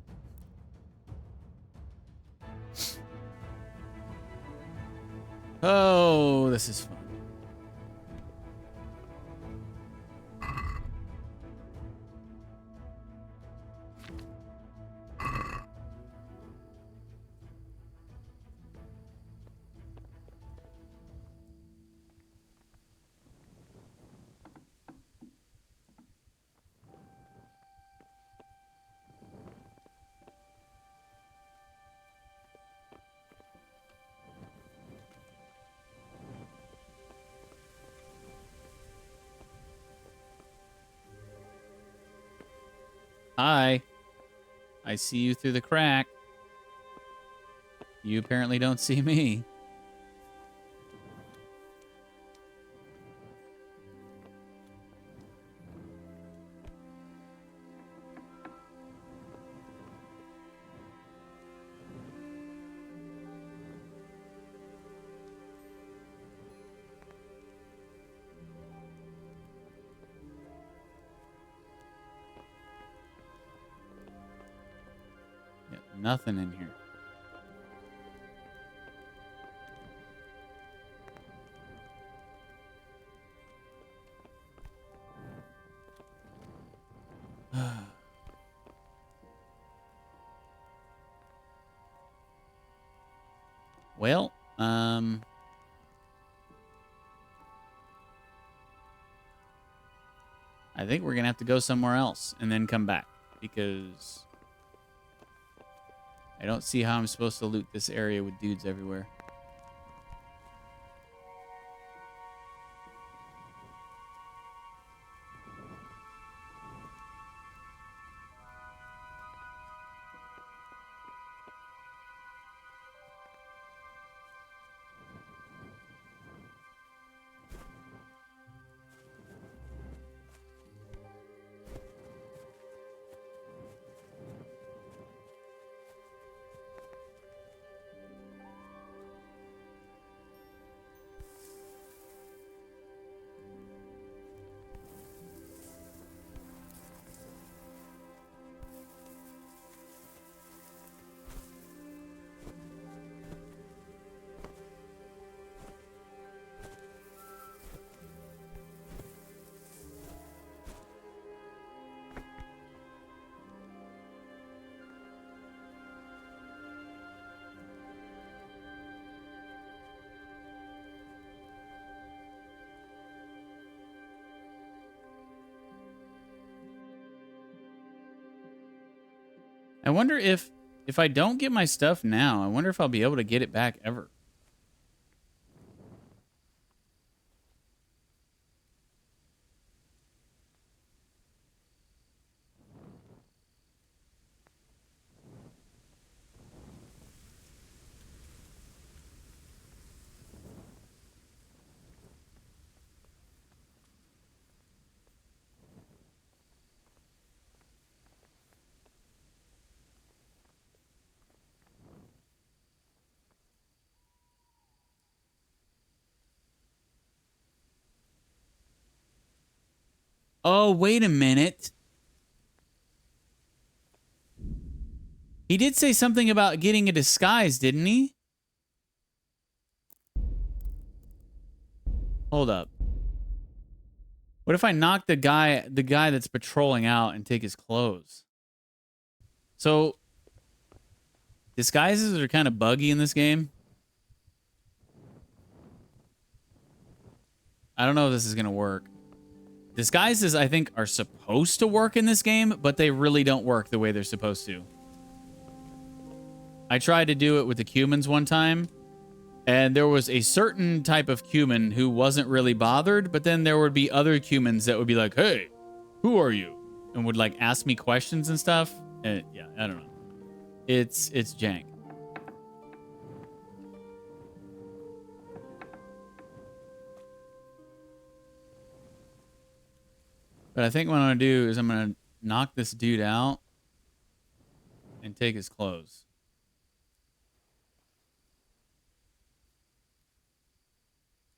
Oh, this is fun. Hi. I see you through the crack. You apparently don't see me. Yeah, nothing in here. Well, I think we're gonna have to go somewhere else and then come back because I don't see how I'm supposed to loot this area with dudes everywhere. I wonder if I don't get my stuff now, I wonder if I'll be able to get it back ever. Oh, wait a minute. He did say something about getting a disguise, didn't he? Hold up. What if I knock the guy that's patrolling out and take his clothes? So, disguises are kind of buggy in this game. I don't know if this is going to work. Disguises, I think, are supposed to work in this game, but they really don't work the way they're supposed to. I tried to do it with the humans one time, And there was a certain type of human who wasn't really bothered, but then there would be other humans that would be like, hey, who are you? And would like ask me questions and stuff. And yeah, I don't know. It's jank. But I think what I'm going to do is I'm going to knock this dude out and take his clothes.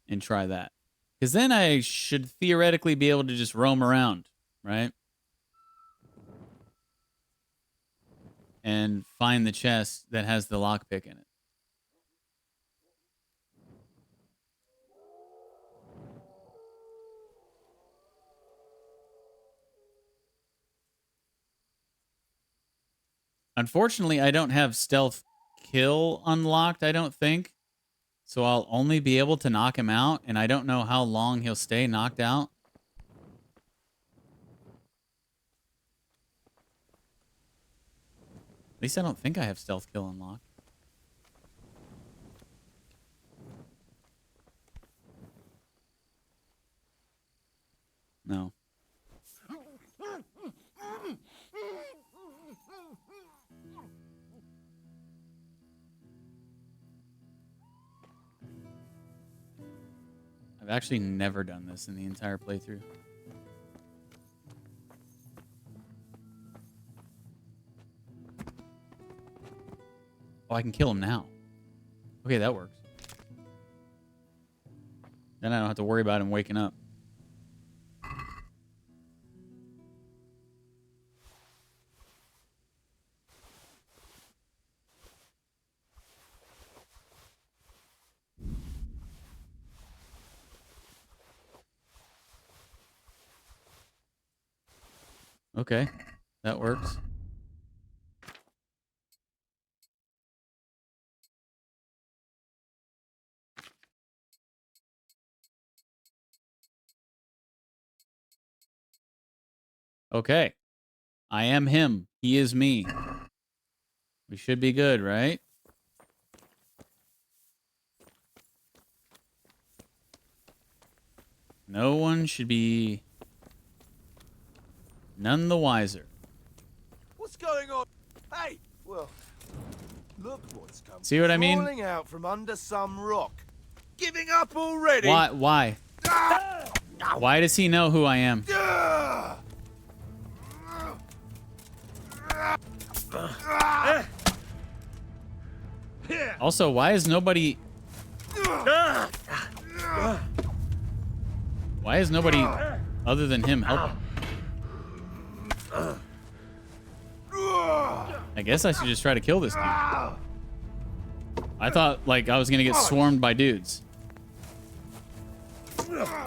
And try that. Because then I should theoretically be able to just roam around, right? And find the chest that has the lockpick in it. Unfortunately, I don't have stealth kill unlocked, I don't think. So I'll only be able to knock him out, and I don't know how long he'll stay knocked out. At least I don't think I have stealth kill unlocked. No. I've actually never done this in the entire playthrough. Oh, I can kill him now. Okay, that works. Then I don't have to worry about him waking up. Okay, that works. Okay. I am him. He is me. We should be good, right? No one should be none the wiser. What's going on? Hey, well, look what's come. See what I mean? Crawling out from under some rock. Giving up already? Why? Why? Why does he know who I am? Also, why is nobody... Why is nobody other than him helping? I guess I should just try to kill this dude. I thought, like, I was gonna get swarmed by dudes. Yeah,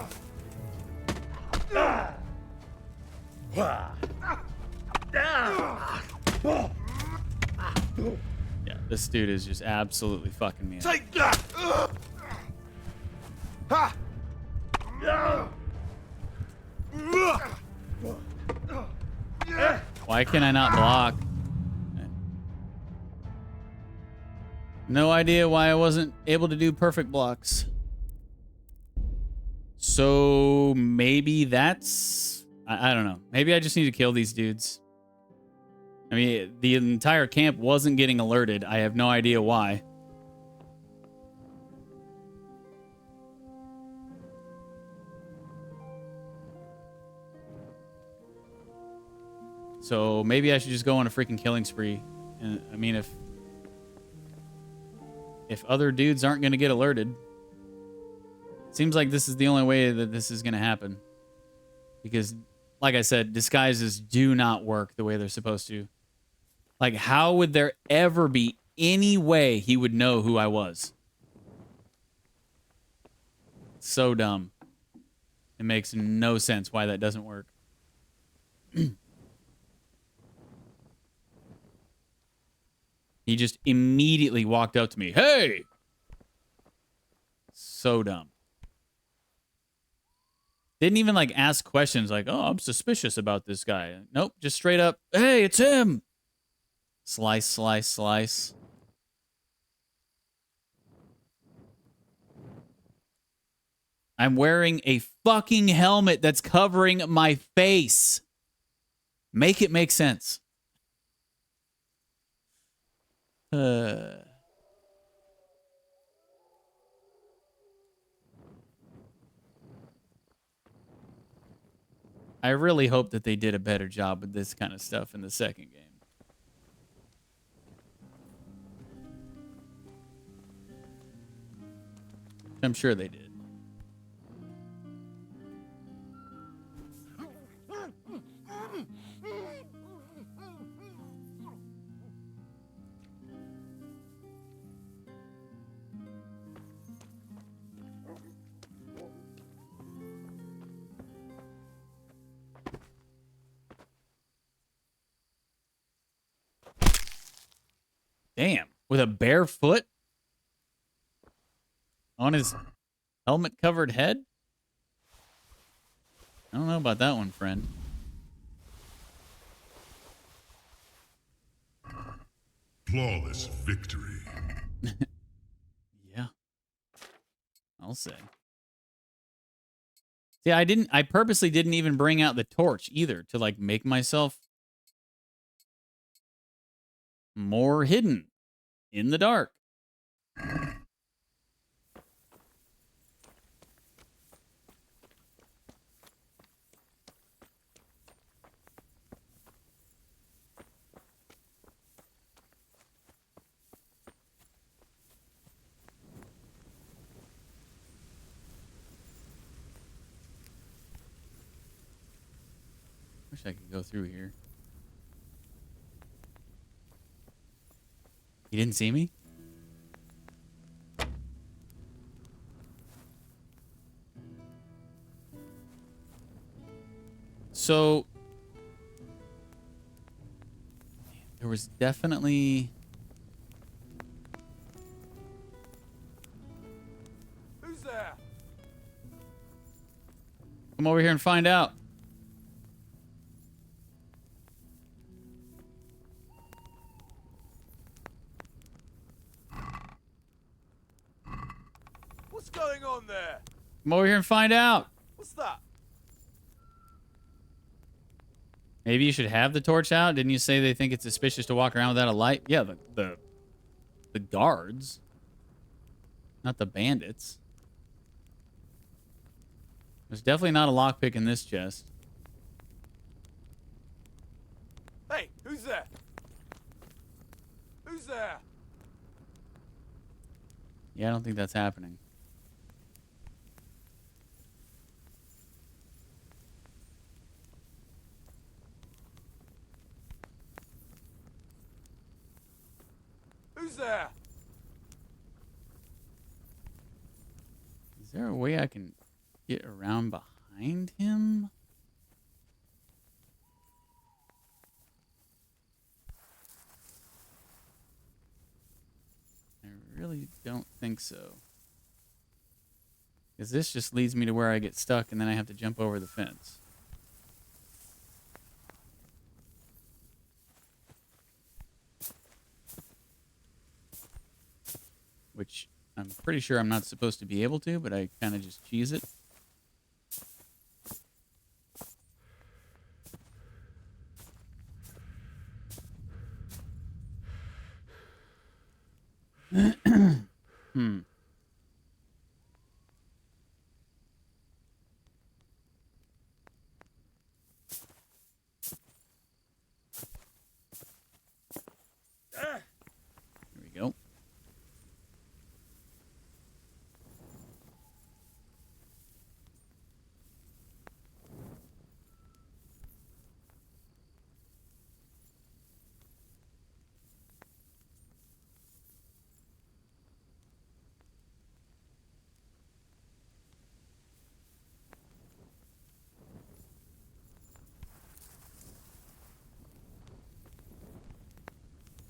this dude is just absolutely fucking me up. Take that! Ha! Why can I not block? No idea why I wasn't able to do perfect blocks. So maybe that's... I don't know. Maybe I just need to kill these dudes. I mean, the entire camp wasn't getting alerted. I have no idea why. So maybe I should just go on a freaking killing spree. And I mean, if other dudes aren't going to get alerted, it seems like this is the only way that this is going to happen. Because, like I said, disguises do not work the way they're supposed to. Like, how would there ever be any way he would know who I was? So dumb. It makes no sense why that doesn't work. He just immediately walked up to me. Hey! So dumb. Didn't even, like, ask questions like, oh, I'm suspicious about this guy. Nope, just straight up, hey, it's him! Slice, slice, slice. I'm wearing a fucking helmet that's covering my face. Make it make sense. I really hope that they did a better job with this kind of stuff in the second game. I'm sure they did. Damn, with a bare foot on his helmet-covered head? I don't know about that one, friend. Flawless victory. Yeah. I'll say. See, I purposely didn't even bring out the torch either to like make myself more hidden in the dark. Wish I could go through here. You didn't see me? So there was definitely Who's there? come over here and find out. What's going on there? Come over here and find out. What's that? Maybe you should have the torch out. Didn't you say they think it's suspicious to walk around without a light? Yeah, the guards, not the bandits. There's definitely not a lockpick in this chest. Hey, who's there? Who's there? Yeah, I don't think that's happening. Who's there? Is there a way I can get around behind him? I really don't think so. Because this just leads me to where I get stuck and then I have to jump over the fence. Which I'm pretty sure I'm not supposed to be able to, but I kind of just cheese it. There we go.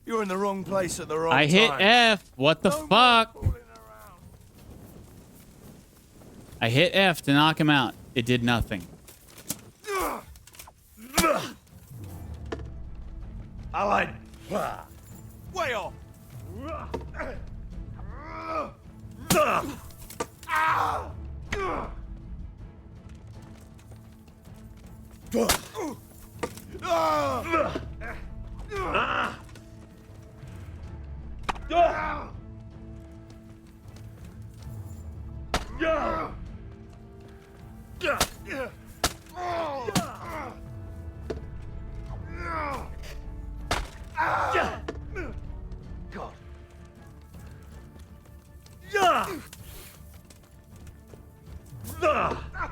You're in the wrong place at the wrong I time. hit F. What the fuck? I hit F to knock him out. It did nothing. I like. Way off.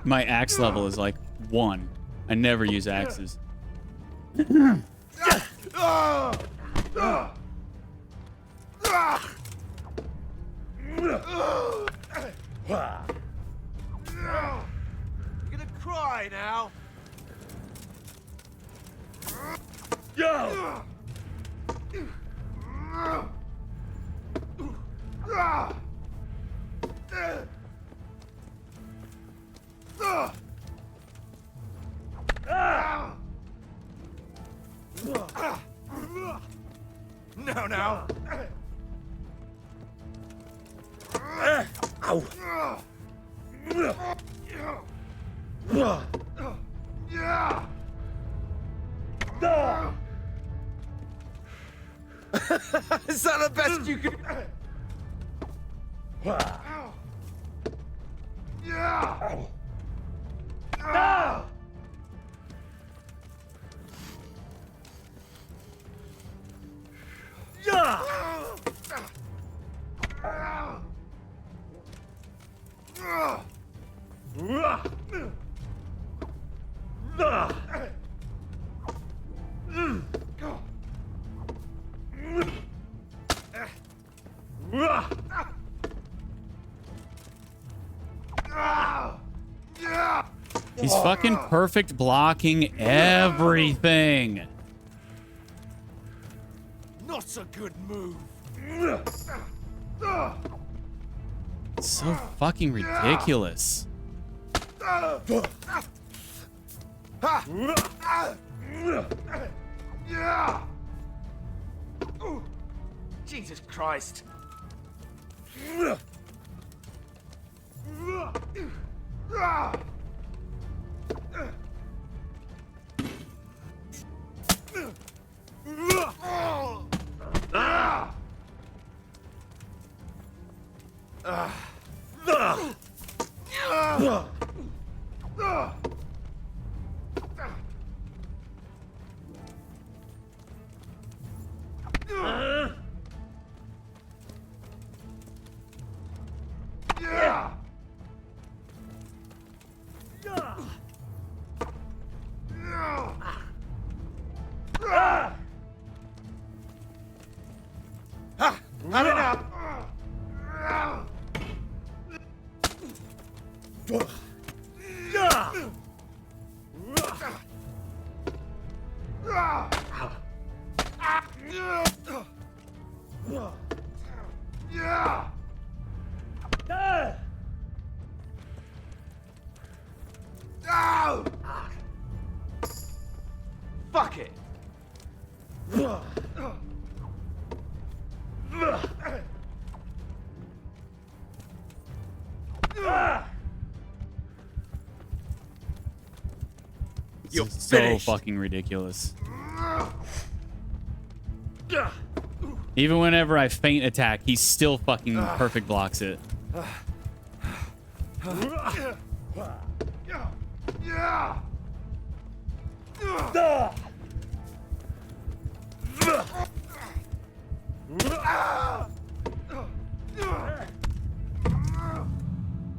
My axe level is like 1. I never use axes. You're gonna cry now. Now. Ow. Is that the best you could? He's fucking perfect blocking everything. Not a good move. It's so fucking ridiculous. Jesus Christ. Had enough. Fuck it. You're so fucking ridiculous. Even whenever I feint attack, he still fucking perfect blocks it.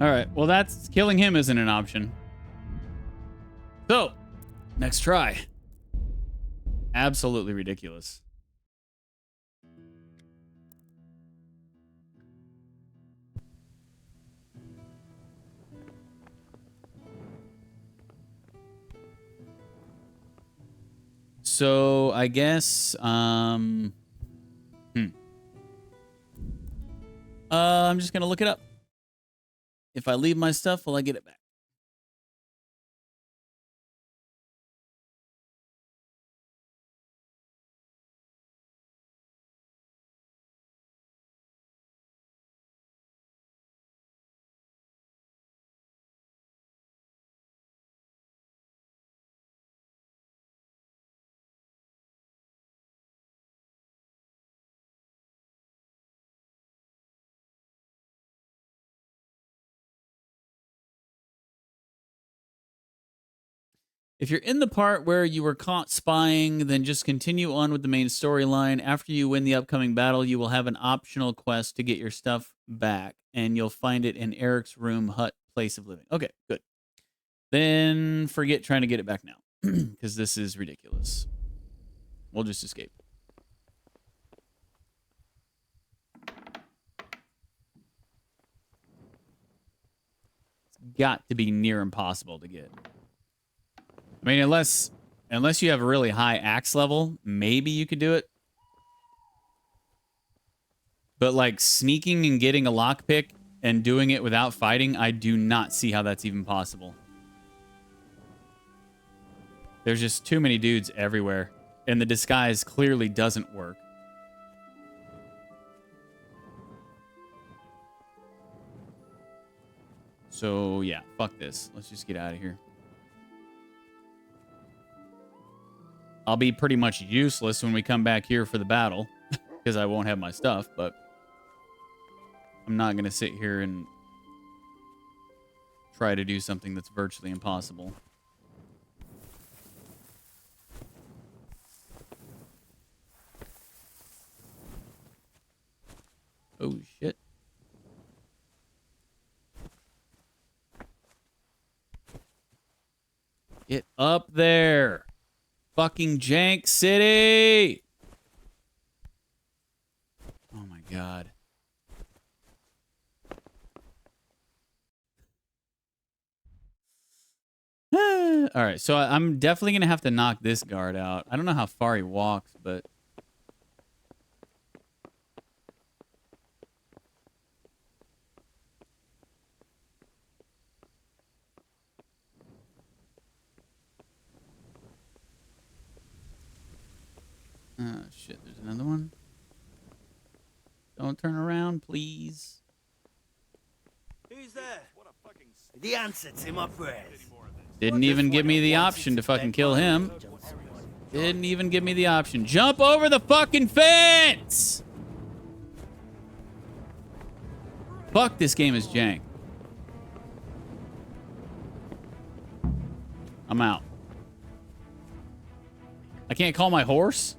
All right, well, that's killing him isn't an option. So, next try. Absolutely ridiculous. So, I guess, I'm just gonna look it up. If I leave my stuff, will I get it back? If you're in the part where you were caught spying, then just continue on with the main storyline. After you win the upcoming battle, you will have an optional quest to get your stuff back, and you'll find it in Eric's room, hut, place of living. Okay, good. Then forget trying to get it back now, because this is ridiculous. We'll just escape. It's got to be near impossible to get. I mean, unless you have a really high axe level, maybe you could do it. But like sneaking and getting a lockpick and doing it without fighting, I do not see how that's even possible. There's just too many dudes everywhere, and the disguise clearly doesn't work. So yeah, fuck this. Let's just get out of here. I'll be pretty much useless when we come back here for the battle because I won't have my stuff, but I'm not going to sit here and try to do something that's virtually impossible. Oh, shit. Get up there. Fucking Jank City. Oh my god. All right, so I'm definitely going to have to knock this guard out. I don't know how far he walks, but... Oh, shit, there's another one. Don't turn around, please. Who's there? The answer to my prayers. Didn't even give me the option to fucking kill him. Didn't even give me the option. Jump over the fucking fence! Fuck, this game is jank. I'm out. I can't call my horse?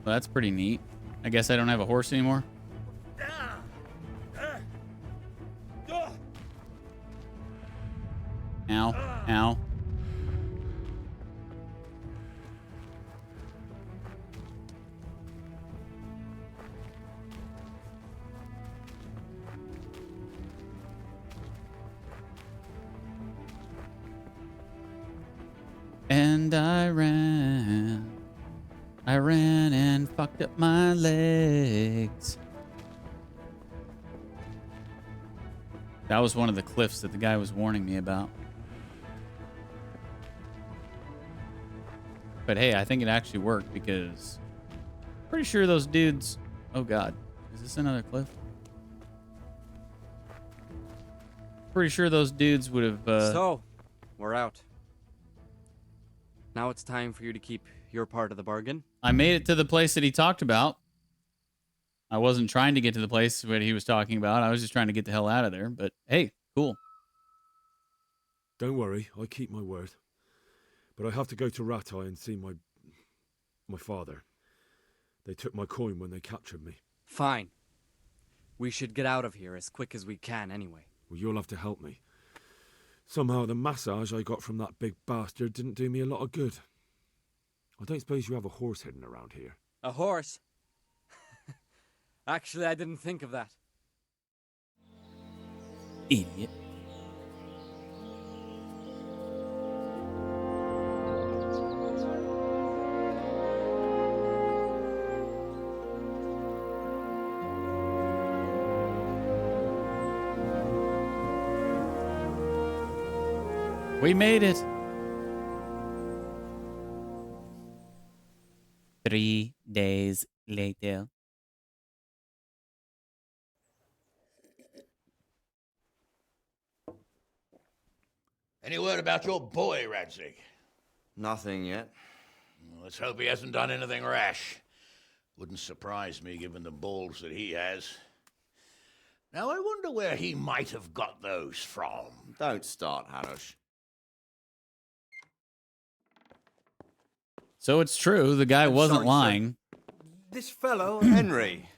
Well, that's pretty neat. I guess I don't have a horse anymore. Ow. Ow. And I ran and fucked up my legs. That was one of the cliffs that the guy was warning me about. But hey, I think it actually worked because pretty sure those dudes... Oh god, is this another cliff? Pretty sure those dudes would have... So, we're out. Now it's time for you to keep your part of the bargain. I made it to the place that he talked about. I wasn't trying to get to the place that he was talking about. I was just trying to get the hell out of there. But hey, cool. Don't worry, I keep my word. But I have to go to Ratai and see my father. They took my coin when they captured me. Fine. We should get out of here as quick as we can anyway. Well, you'll have to help me. Somehow the massage I got from that big bastard didn't do me a lot of good. I don't suppose you have a horse hidden around here. A horse? Actually, I didn't think of that. Idiot. We made it. 3 days later. Any word about your boy, Radzig? Nothing yet. Let's hope he hasn't done anything rash. Wouldn't surprise me given the balls that he has. Now I wonder where he might have got those from. Don't start, Hanush. So it's true. The guy wasn't sorry, lying. This fellow, Henry.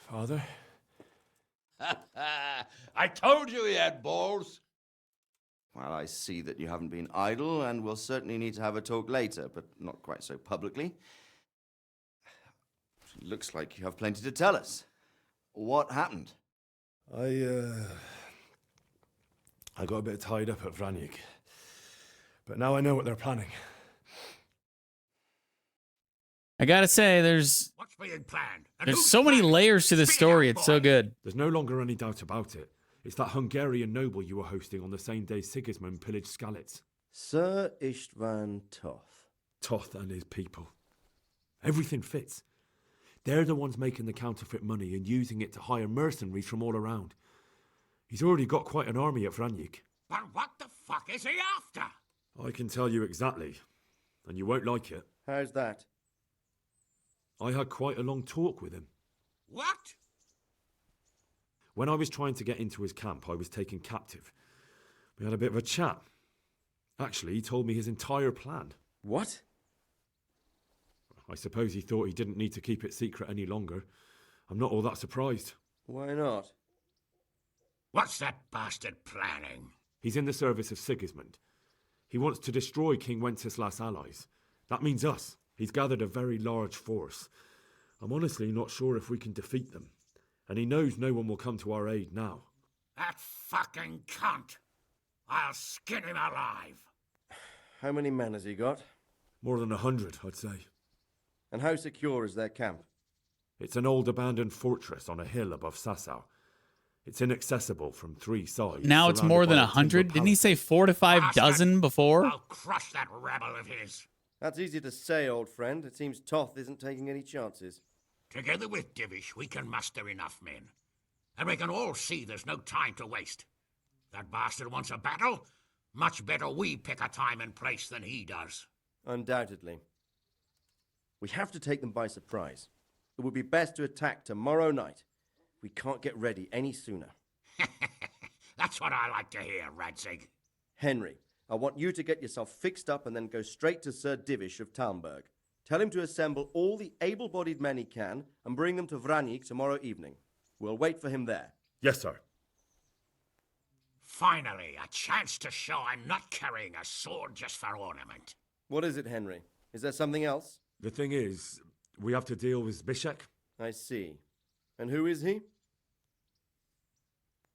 Father? I told you he had balls. Well, I see that you haven't been idle, and we'll certainly need to have a talk later, but not quite so publicly. It looks like you have plenty to tell us. What happened? I got a bit tied up at Vranyik. But now I know what they're planning. I gotta say, there's What's being planned? there's so many layers to this story. It's so good. There's no longer any doubt about it. It's that Hungarian noble you were hosting on the same day Sigismund pillaged Skalitz. Sir Istvan Toth. Toth and his people. Everything fits. They're the ones making the counterfeit money and using it to hire mercenaries from all around. He's already got quite an army at Vranyik. But what the fuck is he after? I can tell you exactly, and you won't like it. How's that? I had quite a long talk with him. What? When I was trying to get into his camp, I was taken captive. We had a bit of a chat. Actually, he told me his entire plan. What? I suppose he thought he didn't need to keep it secret any longer. I'm not all that surprised. Why not? What's that bastard planning? He's in the service of Sigismund. He wants to destroy King Wenceslas' allies. That means us. He's gathered a very large force. I'm honestly not sure if we can defeat them. And he knows no one will come to our aid now. That fucking cunt! I'll skin him alive! How many men has he got? More than 100, I'd say. And how secure is their camp? It's an old abandoned fortress on a hill above Sasau. It's inaccessible from 3 sides. Now it's more than 100. Didn't he say 4 to 5 dozen before? I'll crush that rebel of his. That's easy to say, old friend. It seems Toth isn't taking any chances. Together with Divish, we can muster enough men. And we can all see there's no time to waste. That bastard wants a battle. Much better we pick a time and place than he does. Undoubtedly. We have to take them by surprise. It would be best to attack tomorrow night. We can't get ready any sooner. That's what I like to hear, Radzig. Henry, I want you to get yourself fixed up and then go straight to Sir Divish of Talmberg. Tell him to assemble all the able-bodied men he can and bring them to Vranyik tomorrow evening. We'll wait for him there. Yes, sir. Finally, a chance to show I'm not carrying a sword just for ornament. What is it, Henry? Is there something else? The thing is, we have to deal with Zbyszek. I see. And who is he?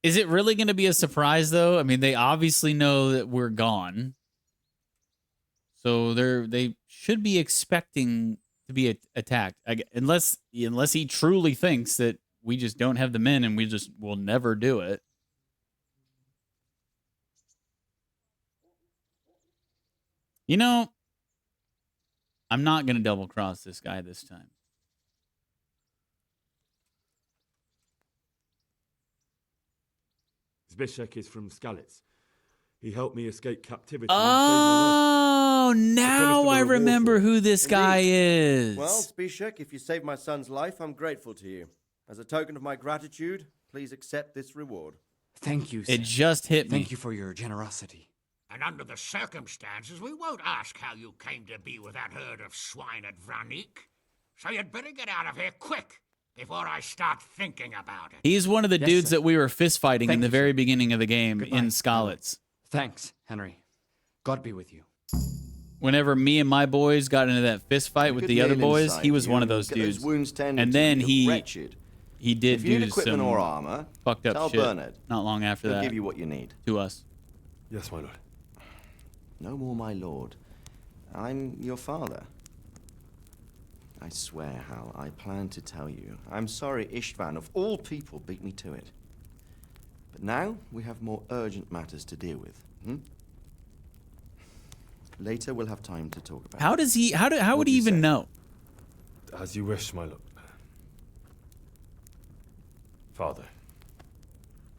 Is it really going to be a surprise, though? I mean, they obviously know that we're gone. So they should be expecting to be attacked. Unless he truly thinks that we just don't have the men and we just will never do it. You know, I'm not going to double cross this guy this time. Zbyszek is from Skalitz. He helped me escape captivity. Oh, now I remember who this guy is. Well, Zbyszek, if you saved my son's life, I'm grateful to you. As a token of my gratitude, please accept this reward. Thank you, sir. It just hit me. Thank you for your generosity. And under the circumstances, we won't ask how you came to be with that herd of swine at Vranyik. So you'd better get out of here quick before I start thinking about it. He's one of the dudes that we were fist fighting in the very beginning of the game in Skalitz. Thanks, Henry. God be with you. Whenever me and my boys got into that fist fight with the other boys, he was one of those dudes. And then he did do some or armor, fucked up tell shit Bernard. not long after He'll that. give you what you need. To us. Yes, my lord. No more, my lord. I'm your father. I swear, Hal, I plan to tell you. I'm sorry Istvan, of all people, beat me to it. But now we have more urgent matters to deal with. Later, we'll have time to talk about How does he? How would he even know? As you wish, my lord. Father.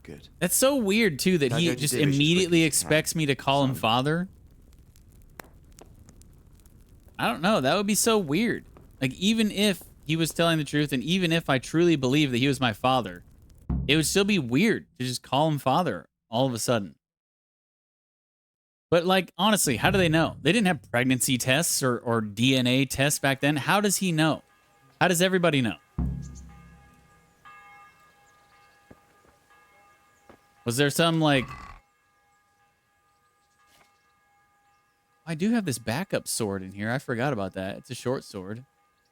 Good. That's so weird too that Now he go to just Divish as immediately quickly as you expects me to call him father. I don't know. That would be so weird. Like even if he was telling the truth, and even if I truly believed that he was my father, it would still be weird to just call him father all of a sudden. But, like, honestly, how do they know? They didn't have pregnancy tests or DNA tests back then. How does he know? How does everybody know? Was there some, like... I do have this backup sword in here. I forgot about that. It's a short sword.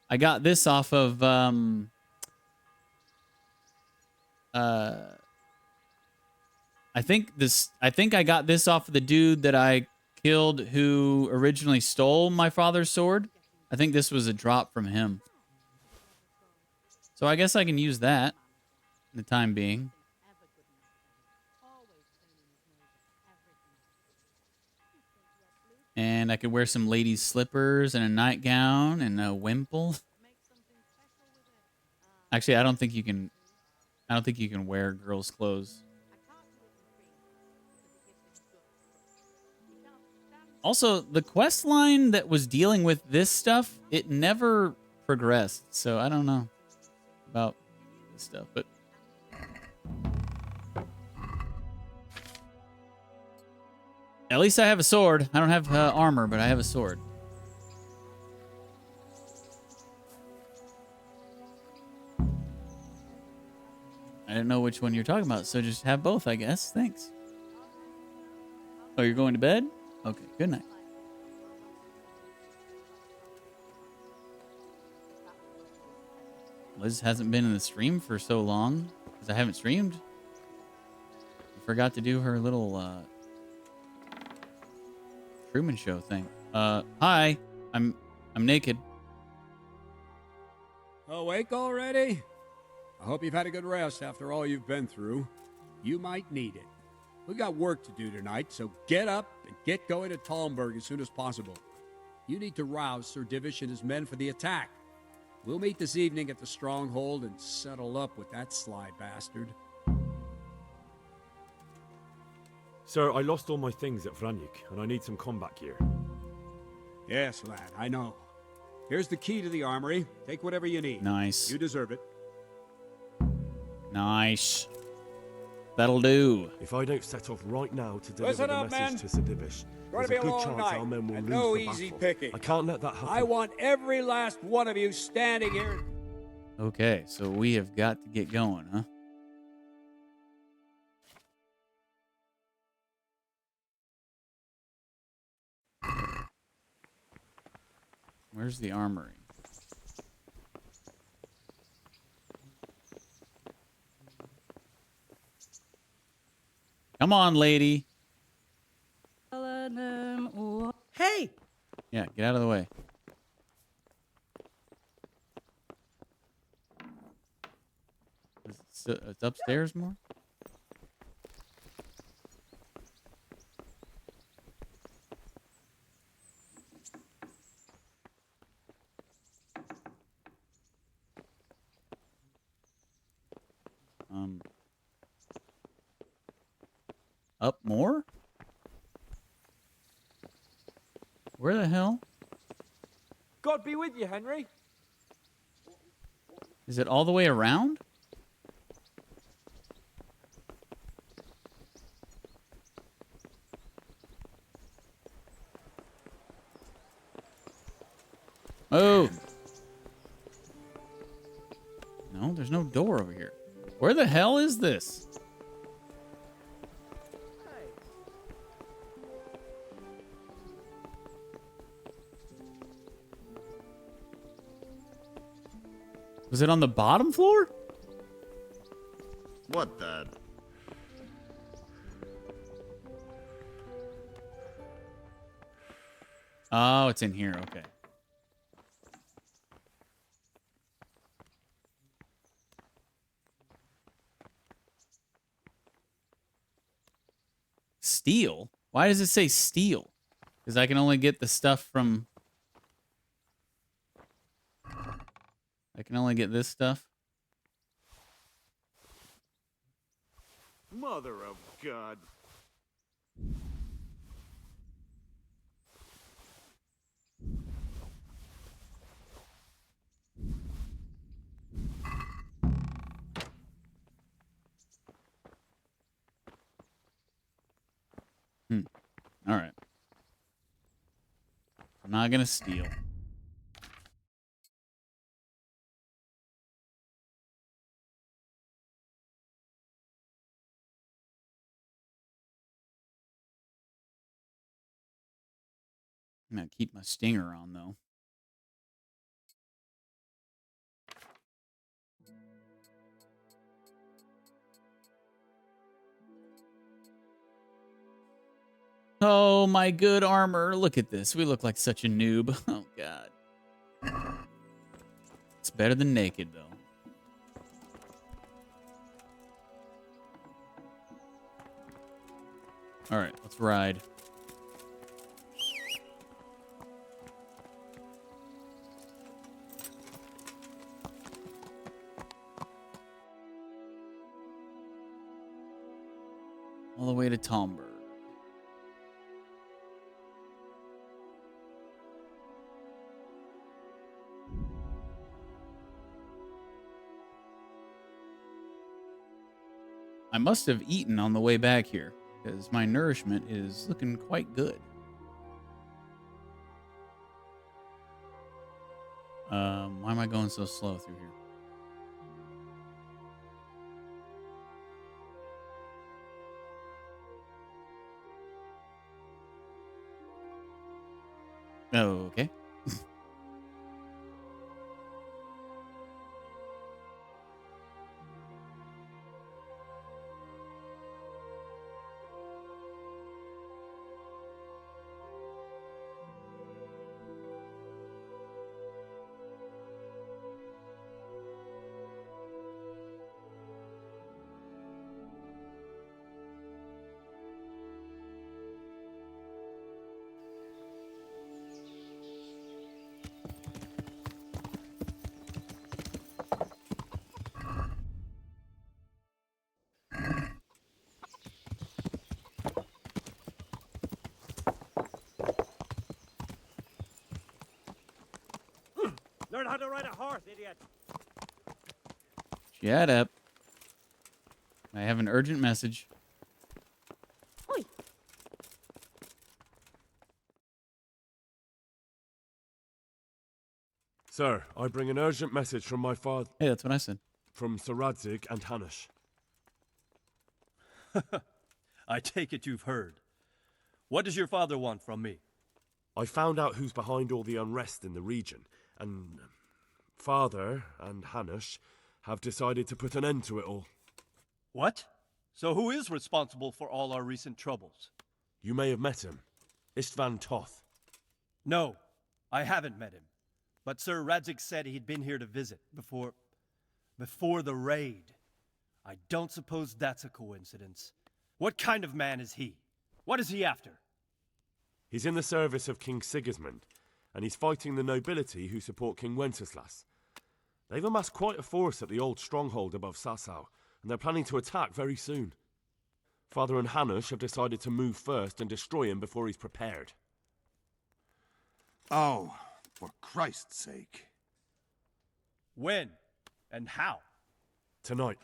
I got this off of, I think I got this off of the dude that I killed who originally stole my father's sword. I think this was a drop from him. So I guess I can use that in the time being. And I could wear some ladies' slippers and a nightgown and a wimple. Actually, I don't think you can wear girls' clothes. Also, the quest line that was dealing with this stuff, it never progressed. So I don't know about this stuff, but at least I have a sword. I don't have armor, but I have a sword. I didn't know which one you're talking about, so just have both, I guess. Thanks. Oh, you're going to bed? Okay, good night. Liz hasn't been in the stream for so long because I haven't streamed. I forgot to do her little Truman Show thing. Hi. I'm naked. Awake already? I hope you've had a good rest after all you've been through. You might need it. We got work to do tonight, so get up and get going to Talmberg as soon as possible. You need to rouse Sir Divish and his men for the attack. We'll meet this evening at the stronghold and settle up with that sly bastard. Sir, I lost all my things at Vranyuk, and I need some combat gear. Yes, lad, I know. Here's the key to the armory. Take whatever you need. Nice. You deserve it. Nice. That'll do. If I don't set off right now to deliver Listen the up, message men. to Sir Divish, Gonna there's be a a good long chance night, our men will and lose no the easy battle. picking. I can't let that happen. I want every last one of you standing here. Okay, so we have got to get going, huh? Where's the armory? Come on, lady. Hey! Yeah, get out of the way. It's upstairs more? Up more? Where the hell? God be with you, Henry. Is it all the way around? Oh. No, there's no door over here. Where the hell is this? Was it on the bottom floor? What the? Oh, it's in here. Okay. Steel? Why does it say steel? Because I can only get the stuff from... I can only get this stuff. Mother of God. Not gonna steal. I'm gonna keep my stinger on though. Oh, my good armor. Look at this. We look like such a noob. Oh, God. It's better than naked, though. All right, let's ride. All the way to Talmberg. I must have eaten on the way back here, because my nourishment is looking quite good. Why am I going so slow through here? Oh, okay. Learn how to ride a horse, idiot. Shut up. I have an urgent message. Oi. Sir, I bring an urgent message from my father. Hey, that's what I said. From Sir Radzig and Hanush. I take it you've heard. What does your father want from me? I found out who's behind all the unrest in the region, and Father and Hanush have decided to put an end to it all. What? So who is responsible for all our recent troubles? You may have met him. Istvan Toth. No, I haven't met him. But Sir Radzig said he'd been here to visit before the raid. I don't suppose that's a coincidence. What kind of man is he? What is he after? He's in the service of King Sigismund, and he's fighting the nobility who support King Wenceslas. They've amassed quite a force at the old stronghold above Sasau, and they're planning to attack very soon. Father and Hanush have decided to move first and destroy him before he's prepared. Oh, for Christ's sake. When? And how? Tonight.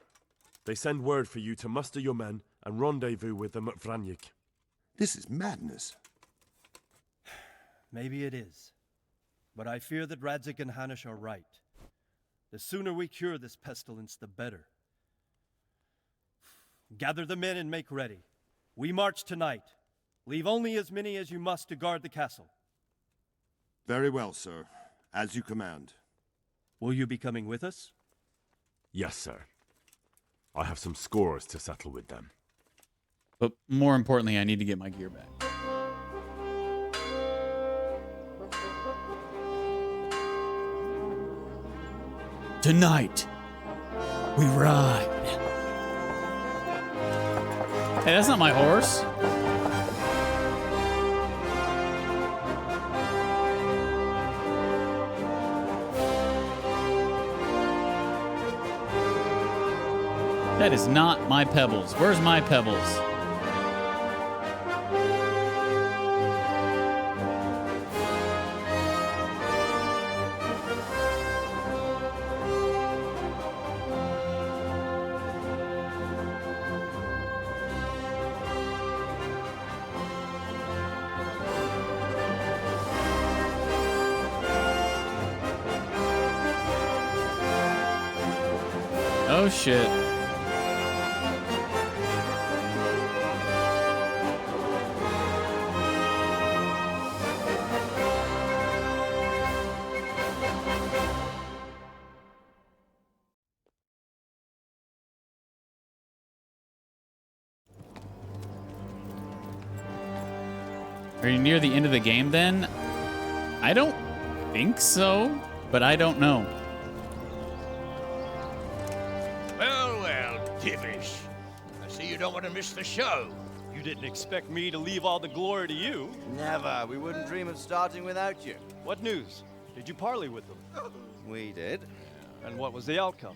They send word for you to muster your men and rendezvous with them at Vranyik. This is madness. Maybe it is. But I fear that Radzig and Hanush are right. The sooner we cure this pestilence, the better. Gather the men and make ready. We march tonight. Leave only as many as you must to guard the castle. Very well, sir. As you command. Will you be coming with us? Yes, sir. I have some scores to settle with them. But more importantly, I need to get my gear back. Tonight, we ride. Hey, that's not my horse. That is not my pebbles. Where's my pebbles? Oh shit. Are you near the end of the game then? I don't think so, but I don't know. Well, Divish. I see you don't want to miss the show. You didn't expect me to leave all the glory to you. Never. We wouldn't dream of starting without you. What news? Did you parley with them? We did. And what was the outcome?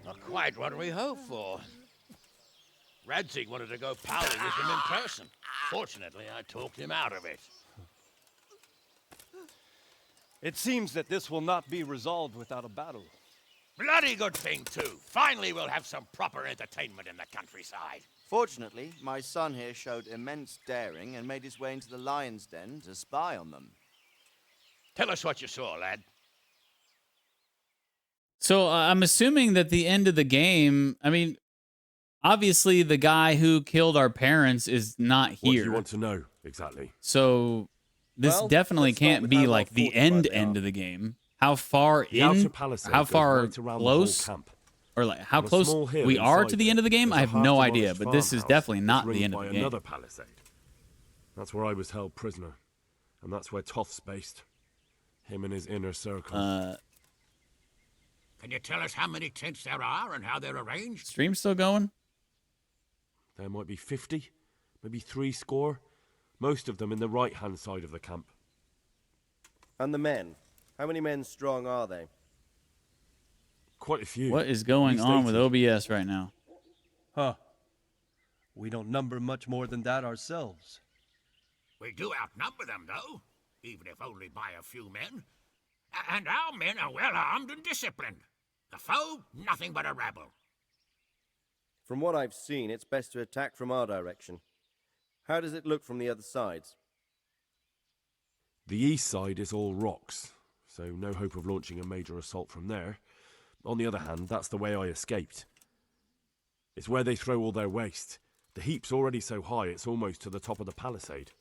Not quite what we hoped for. Radzig wanted to go pally with him in person. Fortunately, I talked him out of it. It seems that this will not be resolved without a battle. Bloody good thing, too. Finally, we'll have some proper entertainment in the countryside. Fortunately, my son here showed immense daring and made his way into the lion's den to spy on them. Tell us what you saw, lad. So I'm assuming that the end of the game, I mean, obviously the guy who killed our parents is not here. What do you want to know exactly? So this definitely can't be like the end of the game. How far The in? outer palisade How goes far right around the close? whole camp. Or like how On a close small hill we are inside to the there, end of the game? there's I a have no idea, half-demolished but this is farmhouse definitely that's not the ringed end of by the game. another palisade. That's where I was held prisoner, and that's where Toth's based. Him and his inner circle. Can you tell us how many tents there are and how they're arranged? Stream still going? There might be 50, maybe 70. Most of them in the right-hand side of the camp. And the men? How many men strong are they? Quite a few. What is going on with OBS right now? Huh. We don't number much more than that ourselves. We do outnumber them, though, even if only by a few men. And our men are well armed and disciplined. The foe, nothing but a rabble. From what I've seen, it's best to attack from our direction. How does it look from the other sides? The east side is all rocks, so no hope of launching a major assault from there. On the other hand, that's the way I escaped. It's where they throw all their waste. The heap's already so high it's almost to the top of the palisade.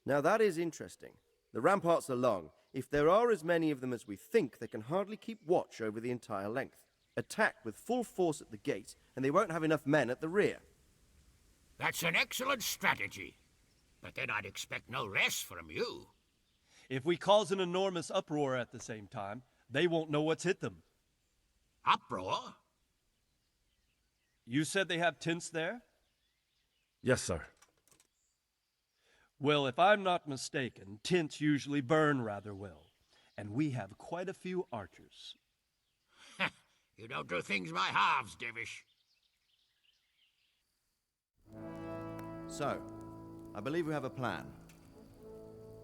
Now that is interesting. The ramparts are long. If there are as many of them as we think, they can hardly keep watch over the entire length. Attack with full force at the gate, and they won't have enough men at the rear. That's an excellent strategy. But then I'd expect no less from you. If we cause an enormous uproar at the same time, they won't know what's hit them. Uproar? You said they have tents there? Yes, sir. Well, if I'm not mistaken, tents usually burn rather well. And we have quite a few archers. You don't do things by halves, Divish. So, I believe we have a plan.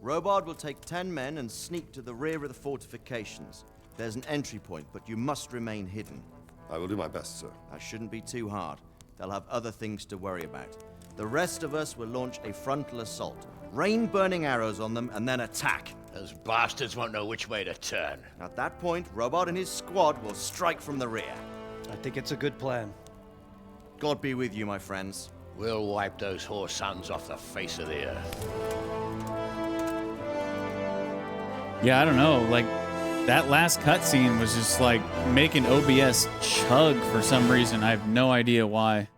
Robard will take 10 men and sneak to the rear of the fortifications. There's an entry point, but you must remain hidden. I will do my best, sir. That shouldn't be too hard. They'll have other things to worry about. The rest of us will launch a frontal assault. Rain burning arrows on them and then attack. Those bastards won't know which way to turn. At that point, Robard and his squad will strike from the rear. I think it's a good plan. God be with you, my friends. We'll wipe those whore sons off the face of the earth. Yeah, I don't know. Like, that last cutscene was just like making OBS chug for some reason. I have no idea why.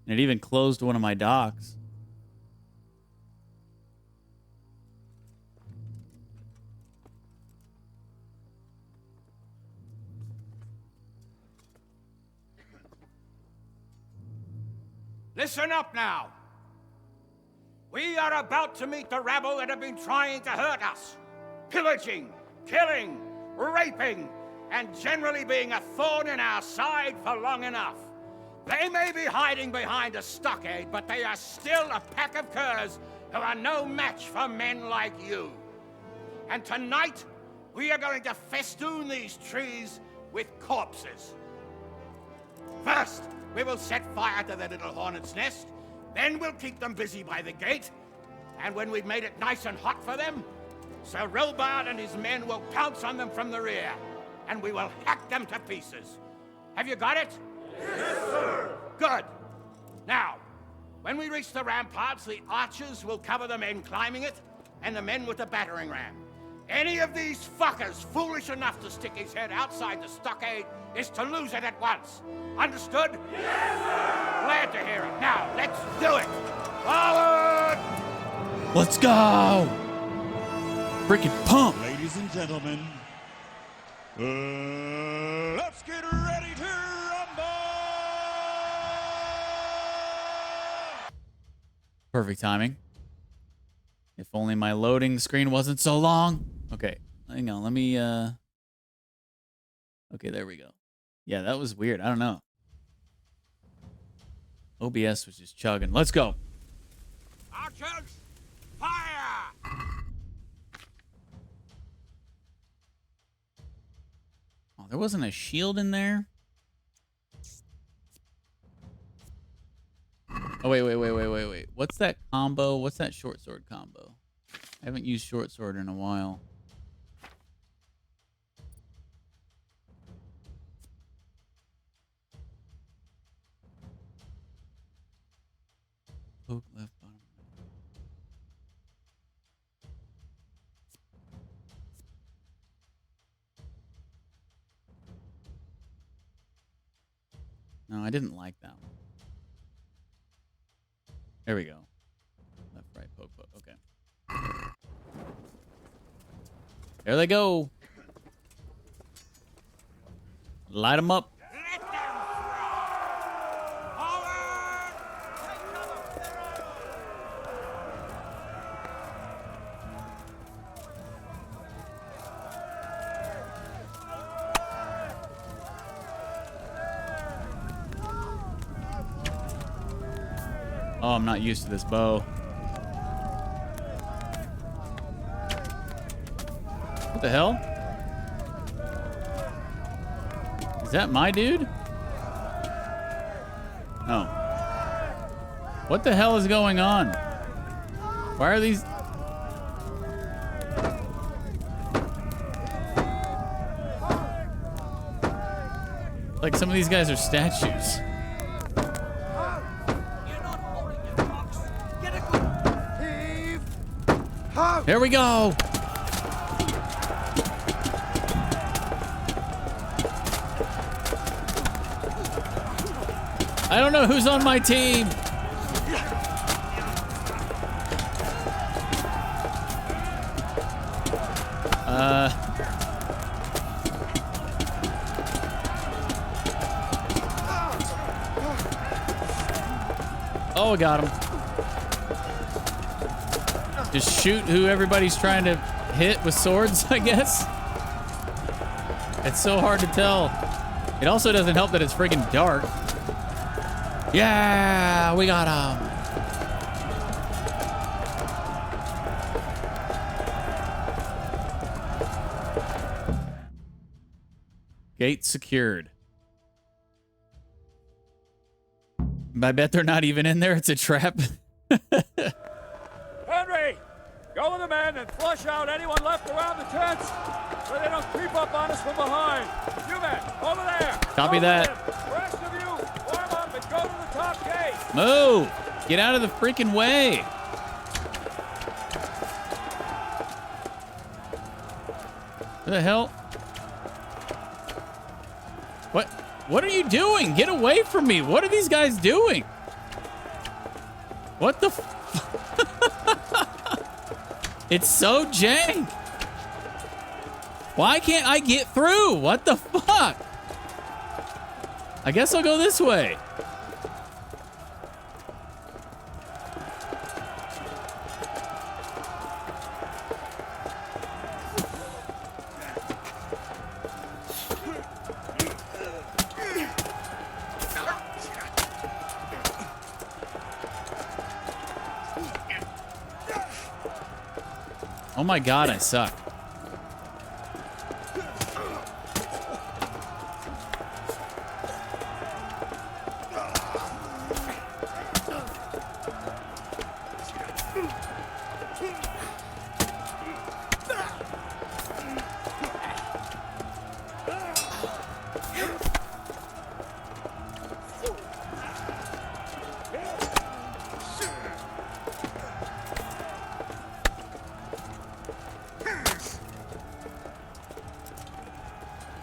And it even closed one of my docks. Listen up now. We are about to meet the rabble that have been trying to hurt us. Pillaging, killing, raping, and generally being a thorn in our side for long enough. They may be hiding behind a stockade, but they are still a pack of curs who are no match for men like you. And tonight, we are going to festoon these trees with corpses. First, we will set fire to their little hornet's nest. Then we'll keep them busy by the gate. And when we've made it nice and hot for them, Sir Robard and his men will pounce on them from the rear. and we will hack them to pieces. Have you got it? Yes, sir! Good. Now, when we reach the ramparts, the archers will cover the men climbing it, and the men with the battering ram. Any of these fuckers foolish enough to stick his head outside the stockade is to lose it at once. Understood? Yes, sir! Glad to hear it. Now, let's do it! Forward! Let's go! Freaking pump! Ladies and gentlemen, let's get ready to rumble! Perfect timing. If only my loading screen wasn't so long. Okay, hang on. Let me, okay, there we go. Yeah, that was weird. I don't know. OBS was just chugging. Let's go. Archers, fire! Oh, there wasn't a shield in there? Oh, wait. What's that combo? What's that short sword combo? I haven't used short sword in a while. Poke left bottom. No, I didn't like that one. There we go. Left, right, poke, poke. Okay. There they go. Light them up. Oh, I'm not used to this bow. What the hell? Is that my dude? Oh. What the hell is going on? Why are these... Like some of these guys are statues. There we go. I don't know who's on my team. Oh, I got him. Just shoot who everybody's trying to hit with swords, I guess. It's so hard to tell. It also doesn't help that it's freaking dark. Yeah, we got him. Gate secured. I bet they're not even in there. It's a trap. Henry, go with the men and flush out anyone left around the tents so they don't creep up on us from behind. You men, over there. Copy that. The rest of you, form up and go to the top gate. Move! Get out of the freaking way! What the hell? What? What are you doing? Get away from me! What are these guys doing? What the f- It's so jank! Why can't I get through? What the fuck? I guess I'll go this way. Oh my god, I suck.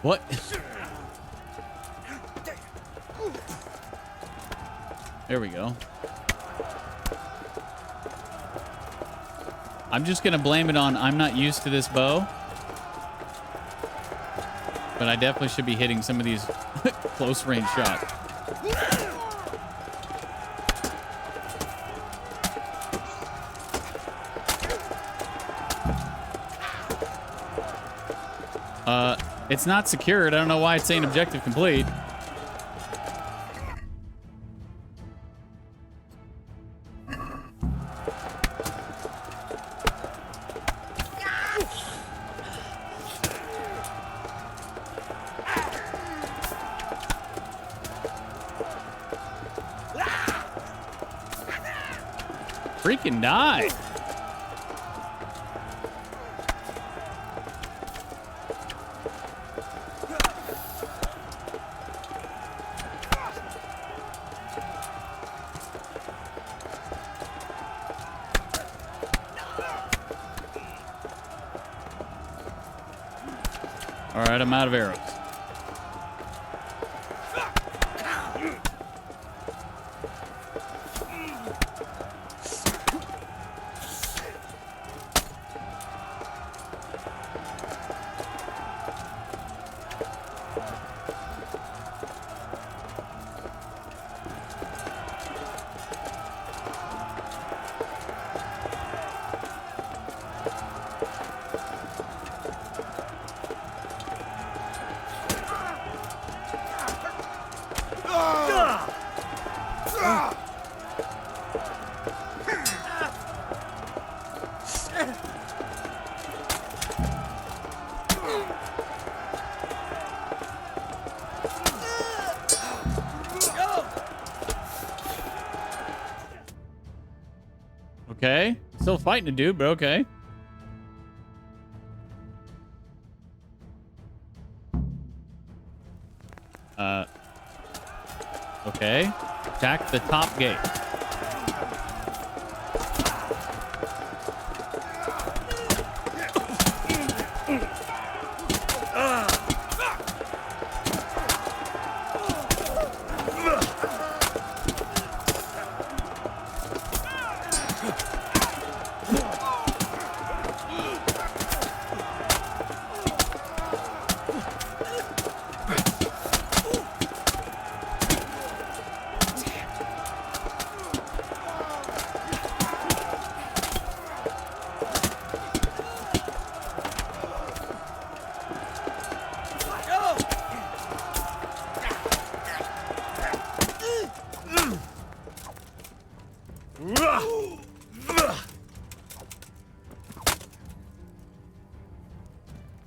What? There we go. I'm just gonna blame it on I'm not used to this bow. But I definitely should be hitting some of these close range shots. It's not secured. I don't know why it's saying objective complete. Freaking die. All right, I'm out of arrows. Okay. Still fighting a dude, but okay. Okay. Attack the top gate.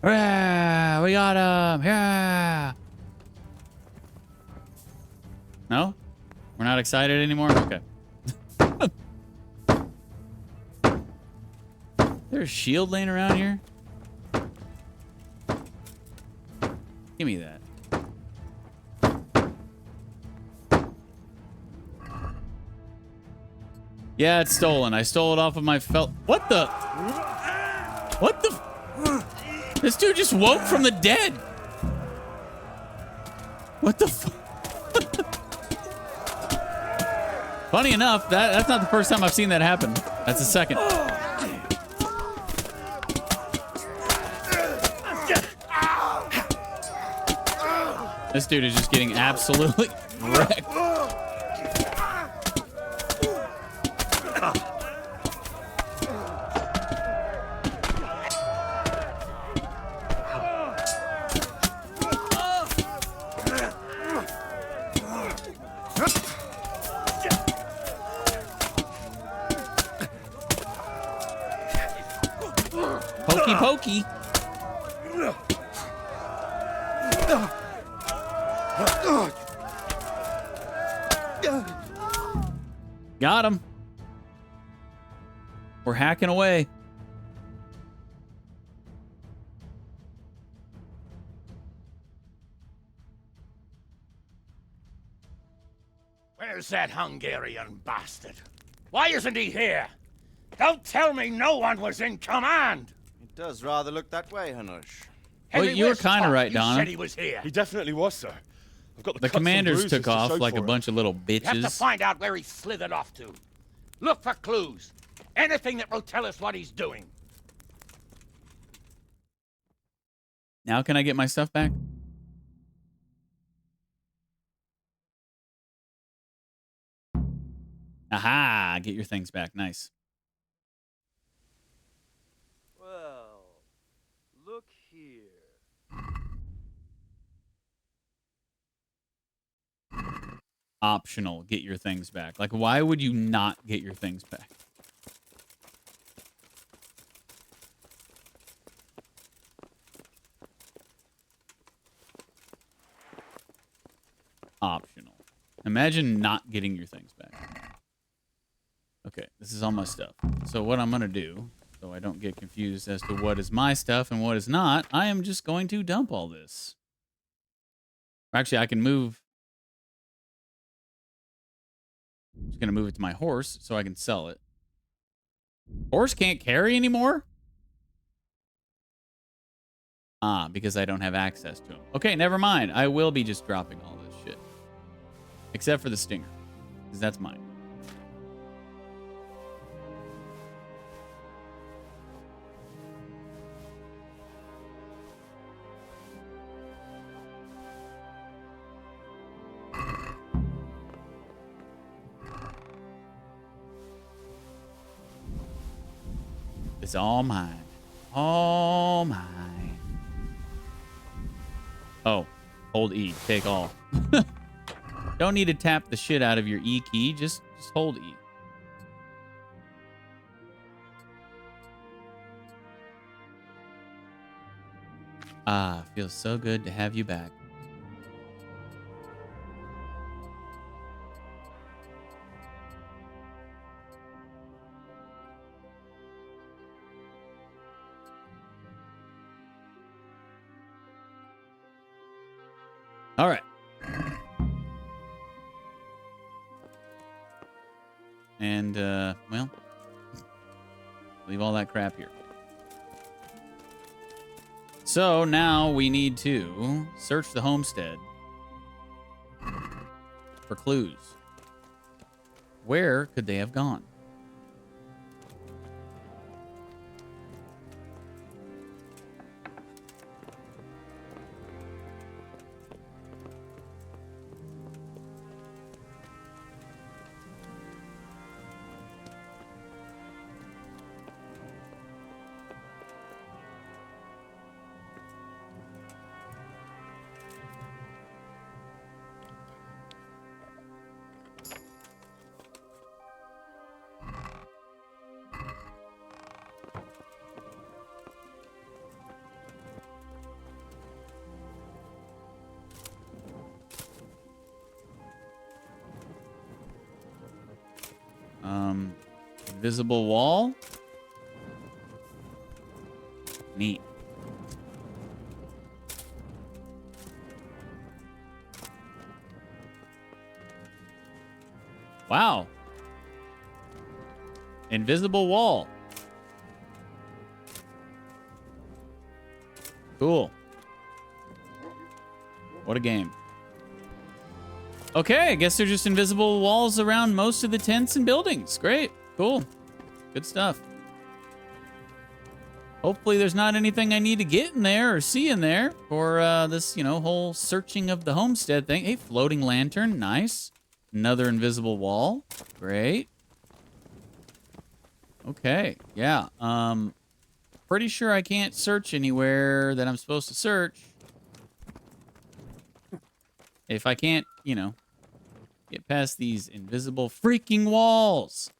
Yeah, we got him. Yeah. No? We're not excited anymore? Okay. There's a shield laying around here? Give me that. Yeah, it's stolen. I stole it off of my felt. What the? What the? This dude just woke from the dead. What the fuck? Funny enough, that's not the first time I've seen that happen. That's the second. This dude is just getting absolutely wrecked. Pokey pokey. Got him. We're hacking away. Where's that Hungarian bastard? Why isn't he here? Don't tell me no one was in command! It does rather look that way, Hanush. Well, you were kind of right, Donna. Said he was here. He definitely was, sir. I've got The cuts and commanders bruises took to off show like a for it. bunch of little You have to bitches. find out where he slithered off to. Look for clues. Anything that will tell us what he's doing. Now can I get my stuff back? Aha! Get your things back. Nice. Well, look here. Optional. Get your things back. Like, why would you not get your things back? Optional. Imagine not getting your things back. Okay, this is all my stuff. So what I'm going to do, so I don't get confused as to what is my stuff and what is not, I am just going to dump all this. Actually, I can move. I'm just going to move it to my horse so I can sell it. Horse can't carry anymore? Ah, because I don't have access to him. Okay, never mind. I will be just dropping all this shit. Except for the stinger, because that's mine. It's all mine. All mine. Oh, hold E. Take all. Don't need to tap the shit out of your E key. Just hold E. Ah, feels so good to have you back. All right. And, well, leave all that crap here. So now we need to search the homestead for clues. Where could they have gone? Invisible wall. Neat. Wow. Invisible wall. Cool. What a game. Okay, I guess they're just invisible walls around most of the tents and buildings. Great. Cool. Good stuff. Hopefully there's not anything I need to get in there or see in there for this, you know, whole searching of the homestead thing. Hey, floating lantern. Nice. Another invisible wall. Great. Okay. Yeah. Pretty sure I can't search anywhere that I'm supposed to search. If I can't, you know, get past these invisible freaking walls.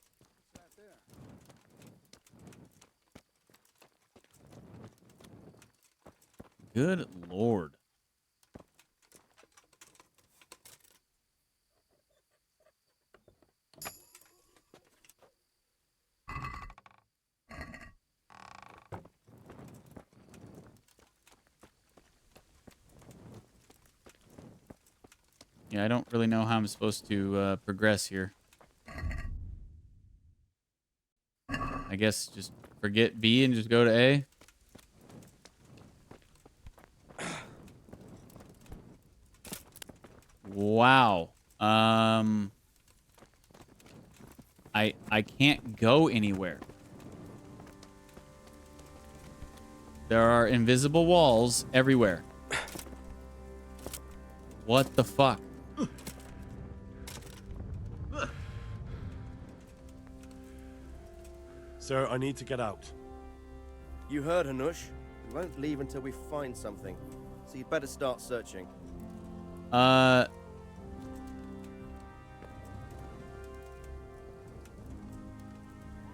Good Lord. Yeah, I don't really know how I'm supposed to progress here. I guess just forget B and just go to A. Wow. I can't go anywhere. There are invisible walls everywhere. What the fuck? Sir, I need to get out. You heard, Hanush. We won't leave until we find something. So you'd better start searching.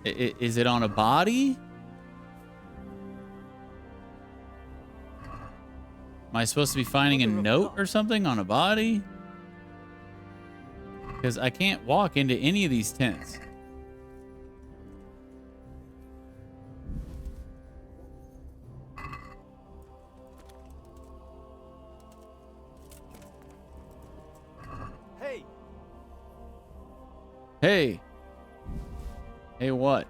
Is it on a body? Am I supposed to be finding a note or something on a body? Because I can't walk into any of these tents. Hey! Hey! Hey, what?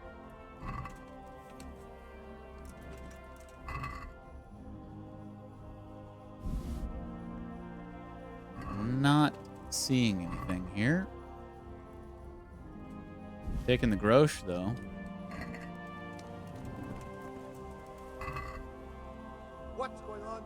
Not seeing anything here. Taking the grosh, though. What's going on?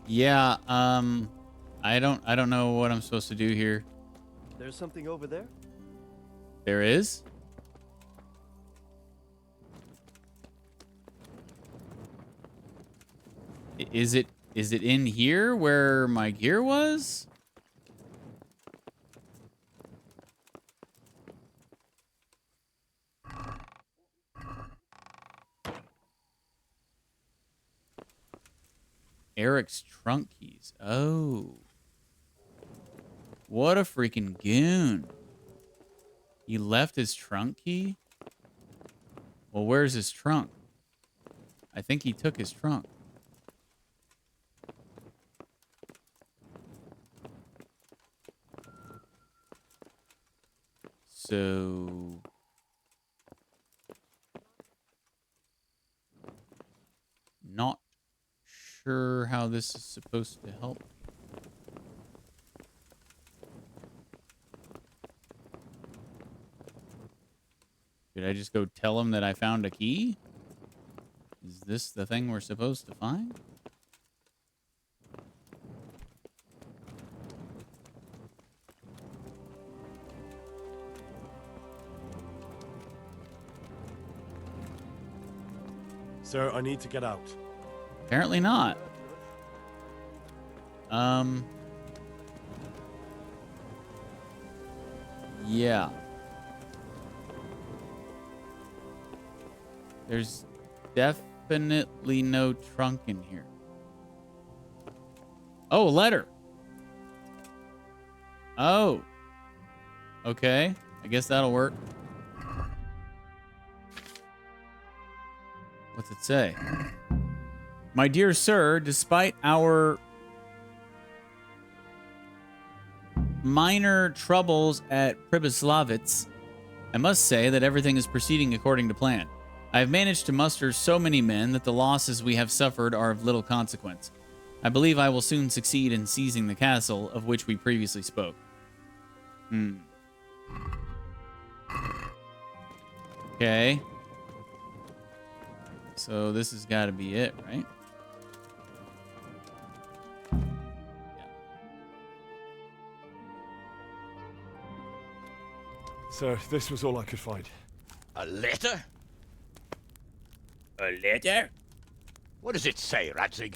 Yeah, I don't know what I'm supposed to do here. There's something over there? There is? Is it in here where my gear was? Eric's trunk keys. Oh. What a freaking goon. He left his trunk key? Well, where's his trunk? I think he took his trunk. So... not sure how this is supposed to help. Should I just go tell him that I found a key? Is this the thing we're supposed to find? Sir, I need to get out. Apparently not. Yeah. There's definitely no trunk in here. Oh, a letter. Oh. Okay. I guess that'll work. What's it say? My dear sir, despite our minor troubles at Pribyslavitz, I must say that everything is proceeding according to plan. I have managed to muster so many men that the losses we have suffered are of little consequence. I believe I will soon succeed in seizing the castle of which we previously spoke. Okay. So this has got to be it, right? Sir, this was all I could find. A letter? A letter? What does it say, Radzig?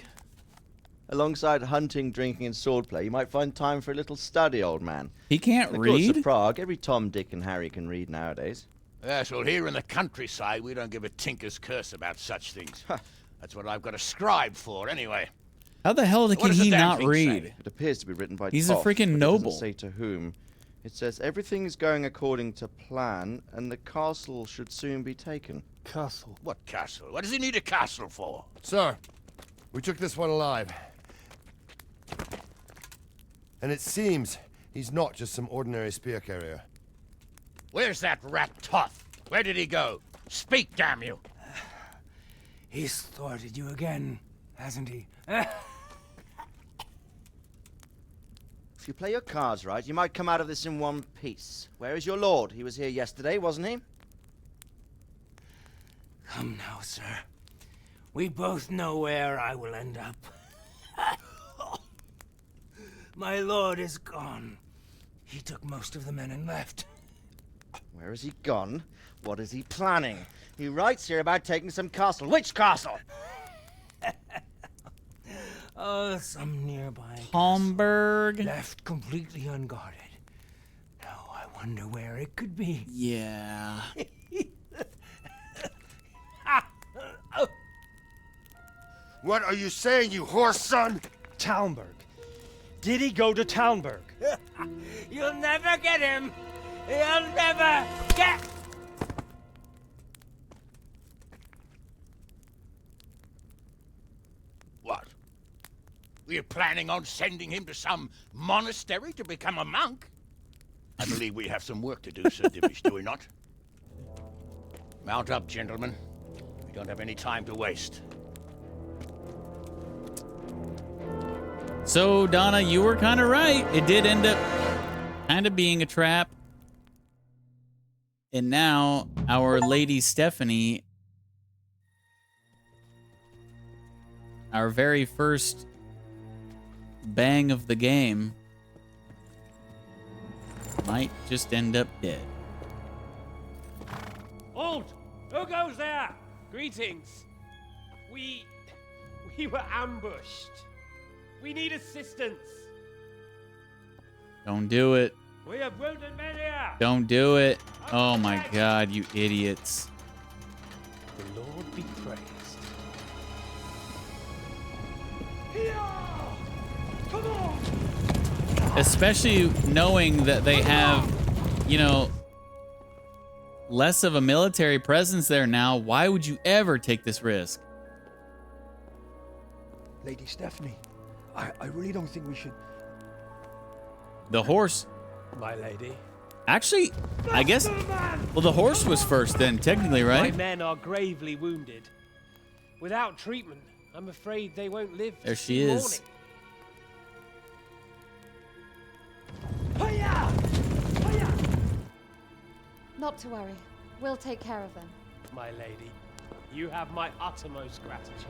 Alongside hunting, drinking, and swordplay, you might find time for a little study, old man. He can't In the courts read? of Prague, every Tom, Dick, and Harry can read nowadays. Yes, well, here in the countryside, we don't give a tinker's curse about such things. That's what I've got a scribe for, anyway. How the hell What can does the he damn not thing read? say? It appears to be written by He's Toff, a freaking but it noble. doesn't say to whom. It says everything is going according to plan, and the castle should soon be taken. Castle? What castle? What does he need a castle for? Sir, we took this one alive. And it seems he's not just some ordinary spear carrier. Where's that rat Toth? Where did he go? Speak, damn you! He's thwarted you again, hasn't he? If you play your cards right, you might come out of this in one piece. Where is your lord? He was here yesterday, wasn't he? Come now, sir. We both know where I will end up. My lord is gone. He took most of the men and left. Where has he gone? What is he planning? He writes here about taking some castle. Which castle? Oh, some nearby Homburg. left completely unguarded. Now I wonder where it could be. Yeah. What are you saying, you horse son? Talmberg. Did he go to Talmberg? You'll never get him. You'll never get... What? We're planning on sending him to some monastery to become a monk? I believe we have some work to do, Sir Divish, do we not? Mount up, gentlemen. We don't have any time to waste. So, Donna, you were kind of right. It did end up kind of being a trap. And now, our Lady Stephanie, our very first bang of the game, might just end up dead. Halt! Who goes there? Greetings. We were ambushed. We need assistance. Don't do it. We have wounded men here. Don't do it. Oh my God, you idiots. The Lord be praised. Come on! Especially knowing that they have, you know, less of a military presence there now. Why would you ever take this risk? Lady Stephanie, I really don't think we should... The horse. My lady. Actually, I guess, well, the horse was first then, technically, My right? men are gravely wounded. Without treatment, I'm afraid they won't live. There to she see is. Not to worry. We'll take care of them. My lady, you have my uttermost gratitude.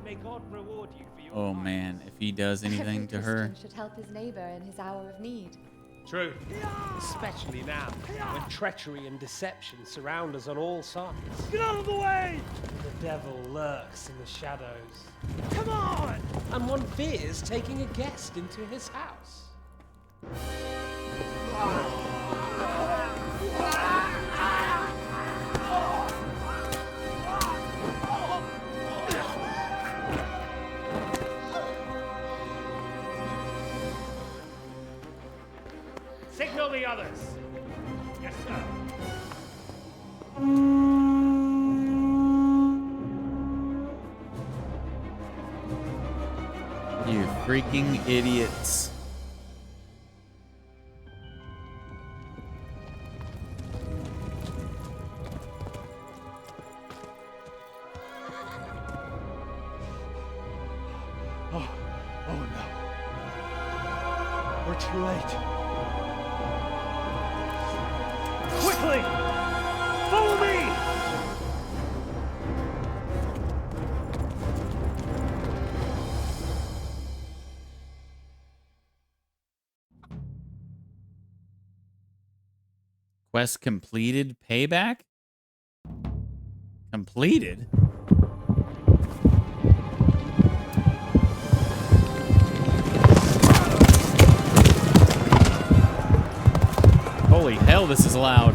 May God reward you for your Oh man, if he does anything to her. Christian should help his neighbor in his hour of need. True. Especially now, when treachery and deception surround us on all sides. Get out of the way! The devil lurks in the shadows. Come on! And one fears taking a guest into his house. Signal the others. Yes, sir. You freaking idiots. Oh no. We're too late. Quickly! Follow me! Quest completed. Payback? Completed? Holy hell, this is loud.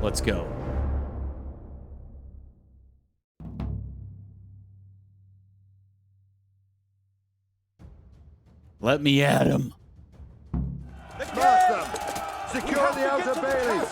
Let's go. Let me at him. Mark them! Secure the outer bailey!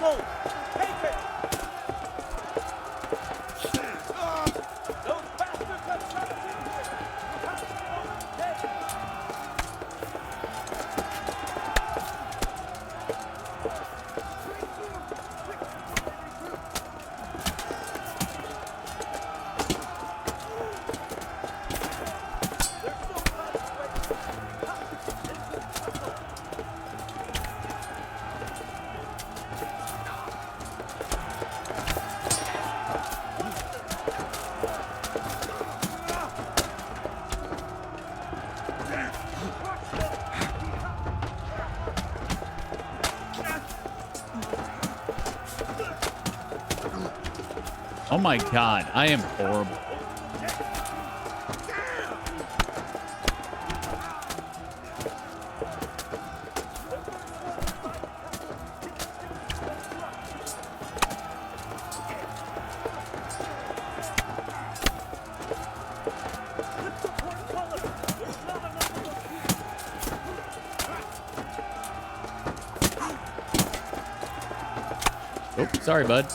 Oh my god, I am horrible. Oh, sorry, bud.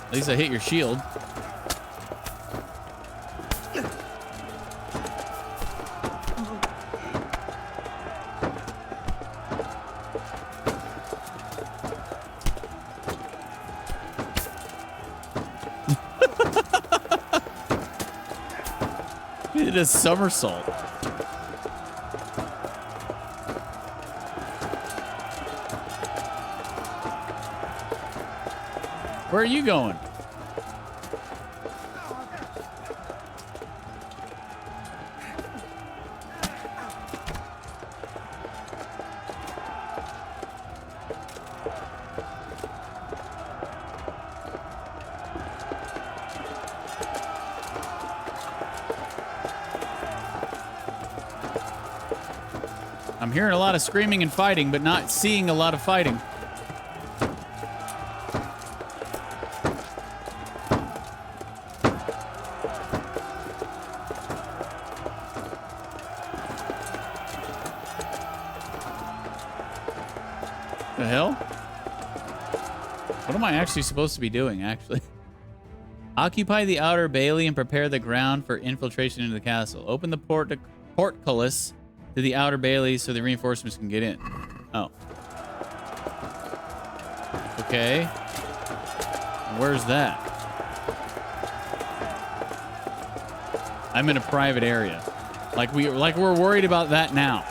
At least I hit your shield. He did a somersault. Where are you going? I'm hearing a lot of screaming and fighting, but not seeing a lot of fighting. The hell? What am I actually supposed to be doing, actually? Occupy the outer bailey and prepare the ground for infiltration into the castle. Open the portcullis to the outer bailey so the reinforcements can get in. Oh. Okay. Where's that? I'm in a private area. Like we're worried about that now.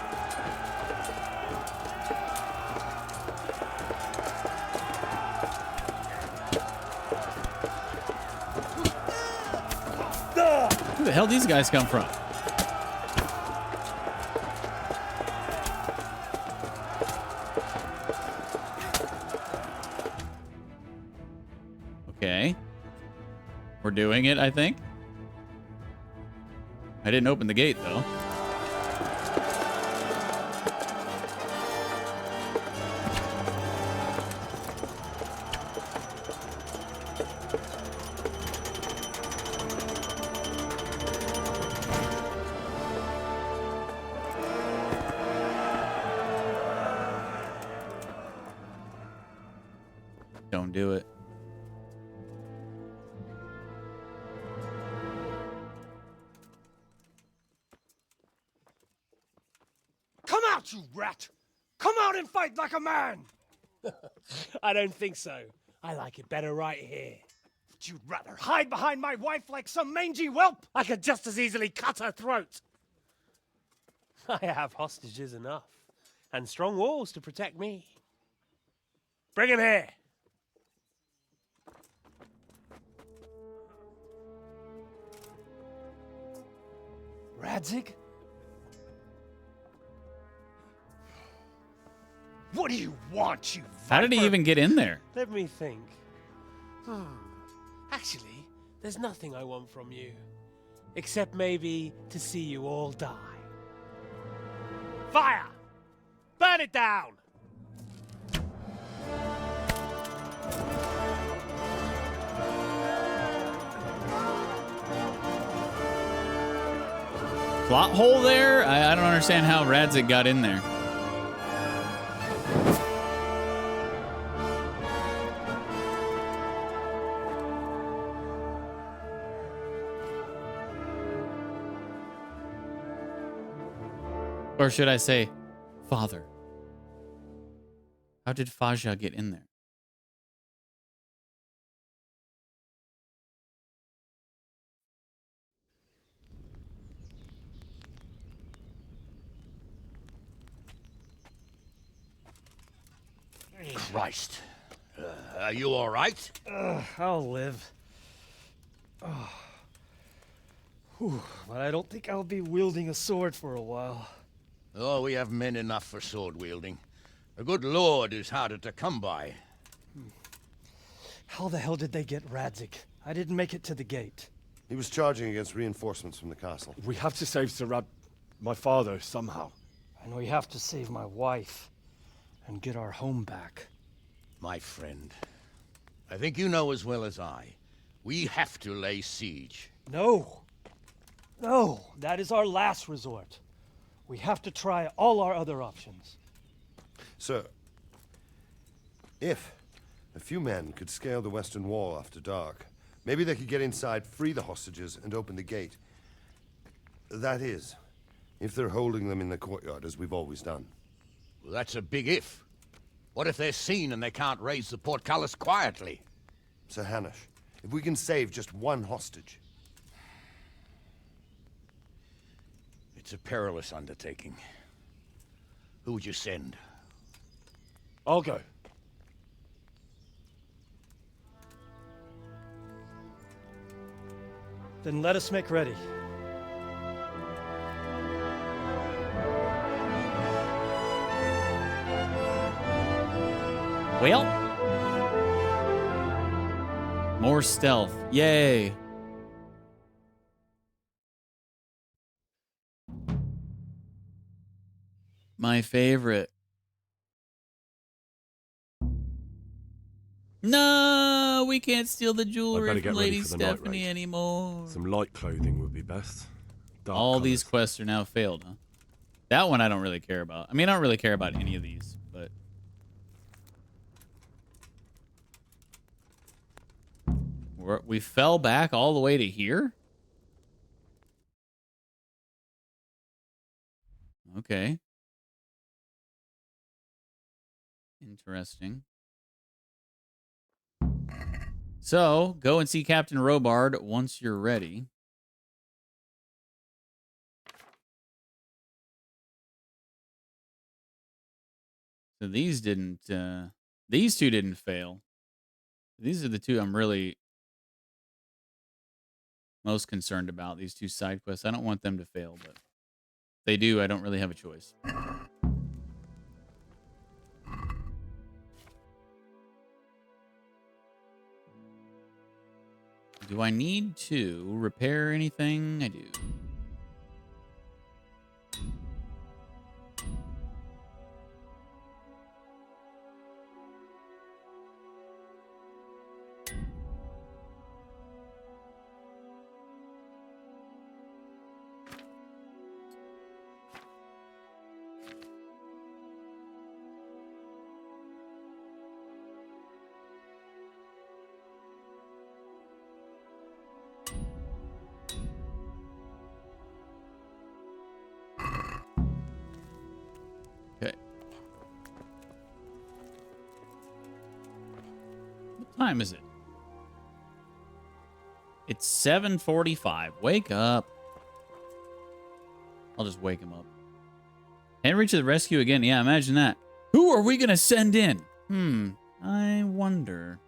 Where the hell these guys come from? Okay. We're doing it, I think. I didn't open the gate, though. Don't do it. Come out, you rat! Come out and fight like a man! I don't think so. I like it better right here. Would you rather hide behind my wife like some mangy whelp? I could just as easily cut her throat. I have hostages enough, and strong walls to protect me. Bring him here. Radzig? What do you want, you viper? How did he even get in there? Let me think. Actually, there's nothing I want from you. Except maybe to see you all die. Fire! Burn it down! plot hole there? I don't understand how Radzig got in there. Or should I say, Father? How did Faja get in there? Christ. Are you all right? I'll live. Oh. Whew, but I don't think I'll be wielding a sword for a while. Oh, we have men enough for sword wielding. The good Lord is harder to come by. How the hell did they get Radzig? I didn't make it to the gate. He was charging against reinforcements from the castle. We have to save my father, somehow. And we have to save my wife and get our home back. My friend, I think you know as well as I. We have to lay siege. No. No, that is our last resort. We have to try all our other options. Sir, if a few men could scale the western wall after dark, maybe they could get inside, free the hostages, and open the gate. That is, if they're holding them in the courtyard, as we've always done. Well, that's a big if. What if they're seen and they can't raise the portcullis quietly? Sir Hanush, if we can save just one hostage... It's a perilous undertaking. Who would you send? I'll go. Then let us make ready. Well, more stealth. Yay. My favorite. No, we can't steal the I'd jewelry better from get ready Lady for the night Stephanie raid. anymore. Some light clothing would be best. Dark All colours. these quests are now failed, huh? That one I don't really care about. I mean, I don't really care about any of these, but... we fell back all the way to here? Okay. Interesting. So, go and see Captain Robard once you're ready. So these didn't, these two didn't fail. These are the two I'm really most concerned about, these two side quests. I don't want them to fail, but if they do, I don't really have a choice. Do I need to repair anything? I do. Okay. What time is it? It's 7:45. Wake up. I'll just wake him up. Henry to the rescue again. Yeah, imagine that. Who are we going to send in? I wonder.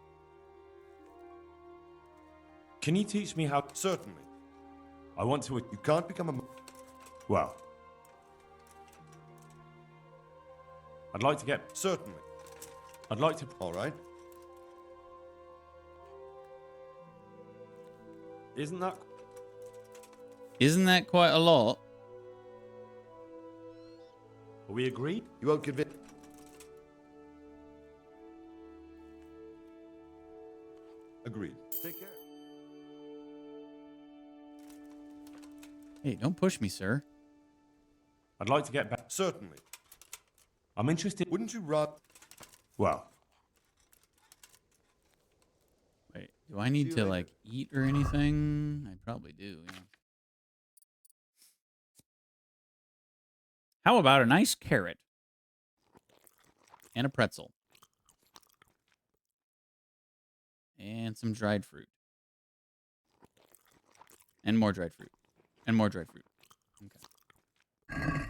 Can you teach me how... Certainly. I want to... You can't become a... Well... I'd like to get... Certainly. I'd like to... All right. Isn't that quite a lot? Are we agreed? You won't convince... Agreed. Take care. Hey, don't push me, sir. I'd like to get back. Certainly. I'm interested. Wouldn't you rather? Well, Wait, do I need you to, later. like, eat or anything? I probably do, yeah. How about a nice carrot? And a pretzel. And some dried fruit. And more dried fruit. And more dried fruit. Okay.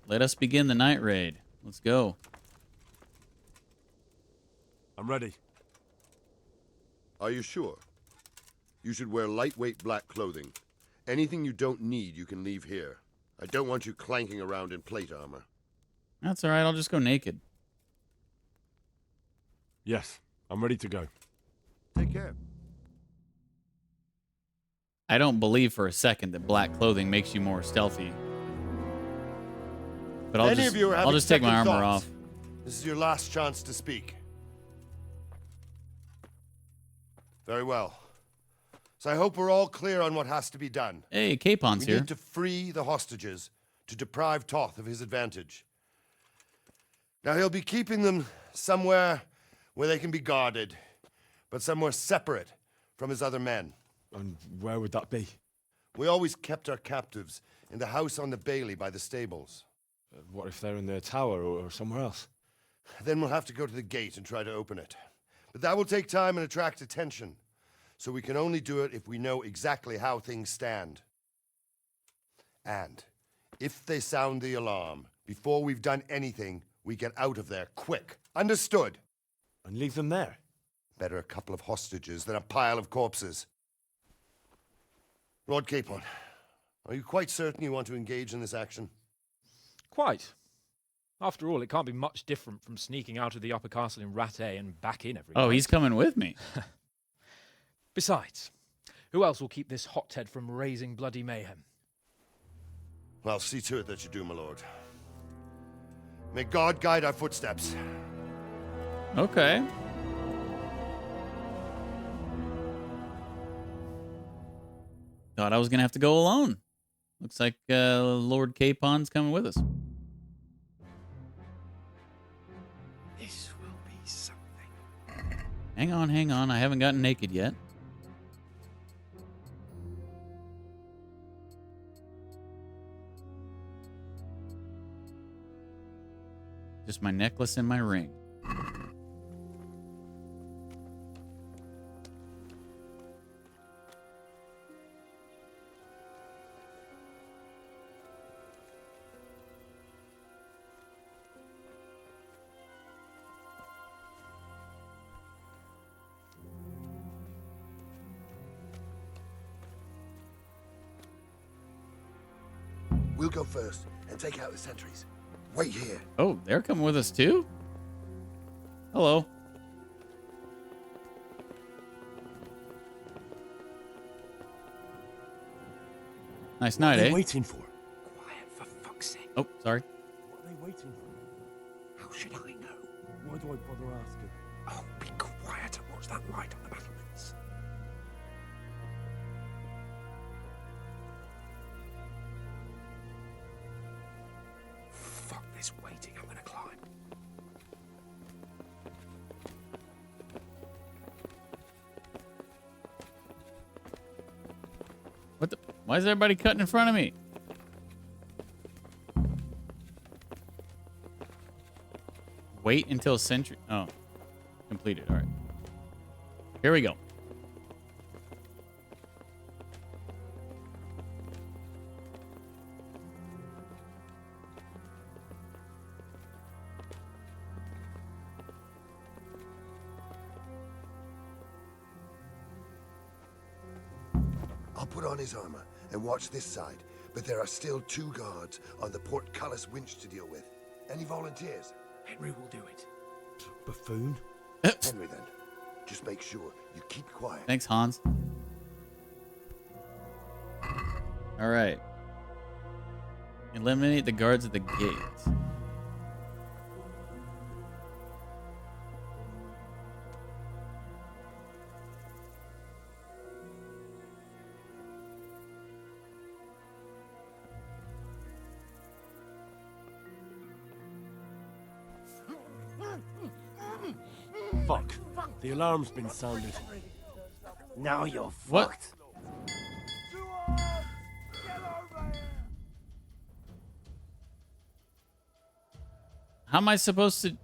Let us begin the night raid. Let's go. I'm ready. Are you sure? You should wear lightweight black clothing. Anything you don't need, you can leave here. I don't want you clanking around in plate armor. That's all right. I'll just go naked. Yes, I'm ready to go. Take care. I don't believe for a second that black clothing makes you more stealthy. But I'll just take my armor off. This is your last chance to speak. Very well. So I hope we're all clear on what has to be done. Hey, Capon's We here. need to free the hostages to deprive Toth of his advantage. Now he'll be keeping them somewhere where they can be guarded, but somewhere separate from his other men. And where would that be? We always kept our captives in the house on the Bailey by the stables. What if they're in their tower or somewhere else? Then we'll have to go to the gate and try to open it. But that will take time and attract attention. So we can only do it if we know exactly how things stand. And if they sound the alarm, before we've done anything, we get out of there quick. Understood? And leave them there? Better a couple of hostages than a pile of corpses. Lord Capon, are you quite certain you want to engage in this action? Quite. After all, it can't be much different from sneaking out of the upper castle in Rattay and back in every Oh, night. he's coming with me. Besides, who else will keep this hothead from raising bloody mayhem? Well, see to it that you do, my lord. May God guide our footsteps. Okay. Thought I was going to have to go alone. Looks like Lord Capon's coming with us. This will be something. Hang on, hang on. I haven't gotten naked yet. Just my necklace and my ring. We'll go first and take out the sentries. Wait here. Oh, they're coming with us too? Hello. Nice night, What are eh? they waiting for? Quiet, for fuck's sake. Oh, sorry. What are they waiting for? How should I know? Why do I bother asking? Oh, be quiet and watch that light on the battlements. Fuck this waiting, I'm gonna climb. What the? Why is everybody cutting in front of me? Wait until sentry. Oh, completed. All right. Here we go. I'll put on his armor and watch this side, but there are still 2 guards on the portcullis winch to deal with. Any volunteers? Henry will do it. Buffoon? Henry, then. Just make sure you keep quiet. Thanks, Hans. All right. Eliminate the guards at the gate. Fuck. The alarm's been sounded. Now you're What? fucked. How am I supposed to...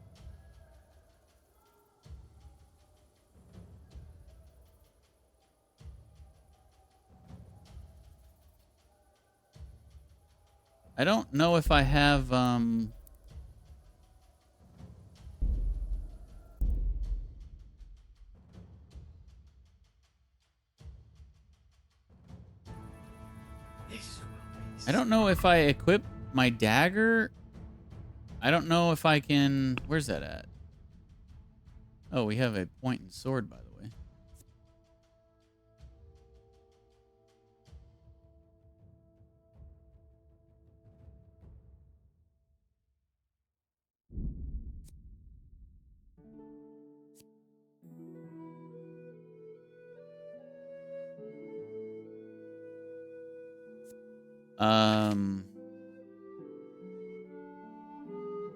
I don't know if I have, I don't know if I equip my dagger. I don't know if I can... Where's that at? Oh, we have a point and sword, by the way.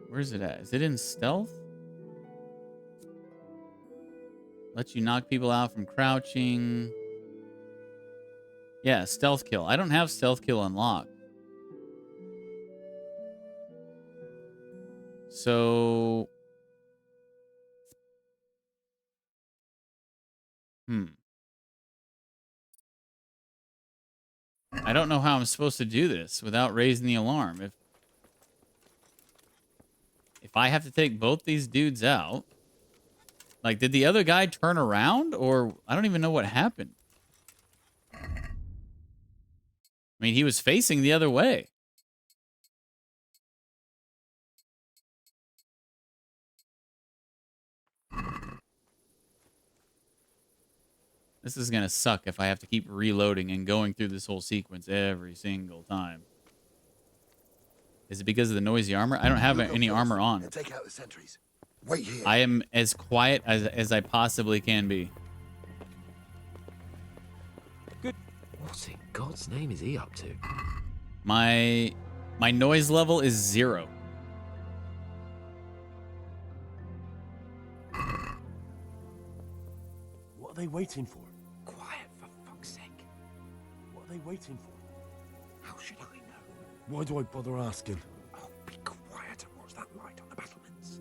Where's it at? Is it in stealth? Lets you knock people out from crouching. Yeah, stealth kill. I don't have stealth kill unlocked. So... I don't know how I'm supposed to do this without raising the alarm. If I have to take both these dudes out... Like, did the other guy turn around? Or I don't even know what happened. I mean, he was facing the other way. This is going to suck if I have to keep reloading and going through this whole sequence every single time. Is it because of the noisy armor? I don't have any armor on. And take out the sentries. Wait here. I am as quiet as I possibly can be. Good. What in God's name is he up to? My noise level is 0. What are they waiting for? Quiet, for fuck's sake. What are they waiting for? How should I know? Why do I bother asking? Oh, be quiet and watch that light on the battlements.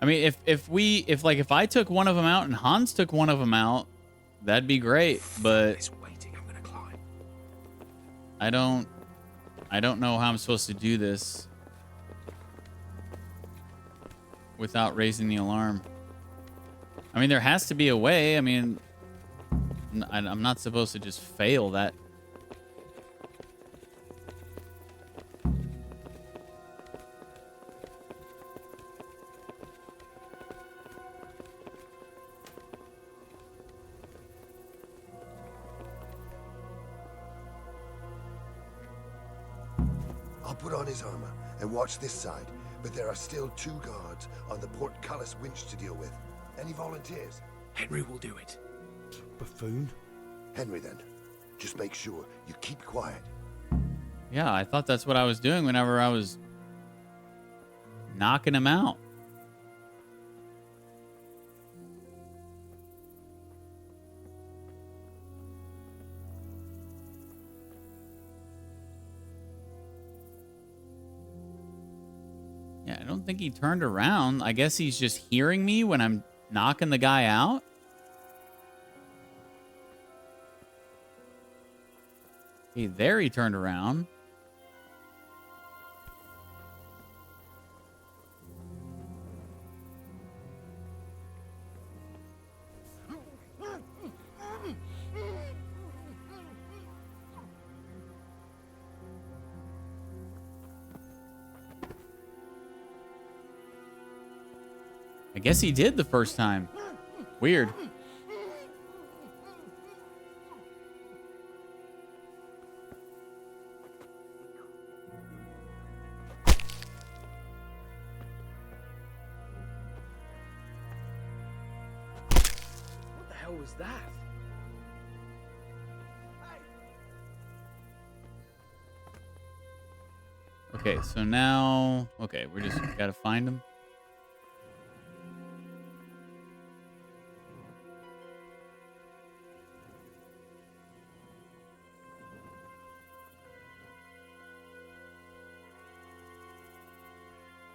I mean, if I took one of them out and Hans took one of them out, that'd be great. But It's waiting. I'm gonna climb. I don't know how I'm supposed to do this without raising the alarm. I mean, there has to be a way. I mean, I'm not supposed to just fail that. I'll put on his armor and watch this side, but there are still 2 guards on the portcullis winch to deal with. Any volunteers? Henry will do it. Buffoon? Henry, then. Just make sure you keep quiet. Yeah, I thought that's what I was doing whenever I was knocking him out. Yeah, I don't think he turned around. I guess he's just hearing me when I'm knocking the guy out. Okay, there he turned around. I guess he did the first time. Weird. What the hell was that? Okay, so now... Okay, we just gotta find him.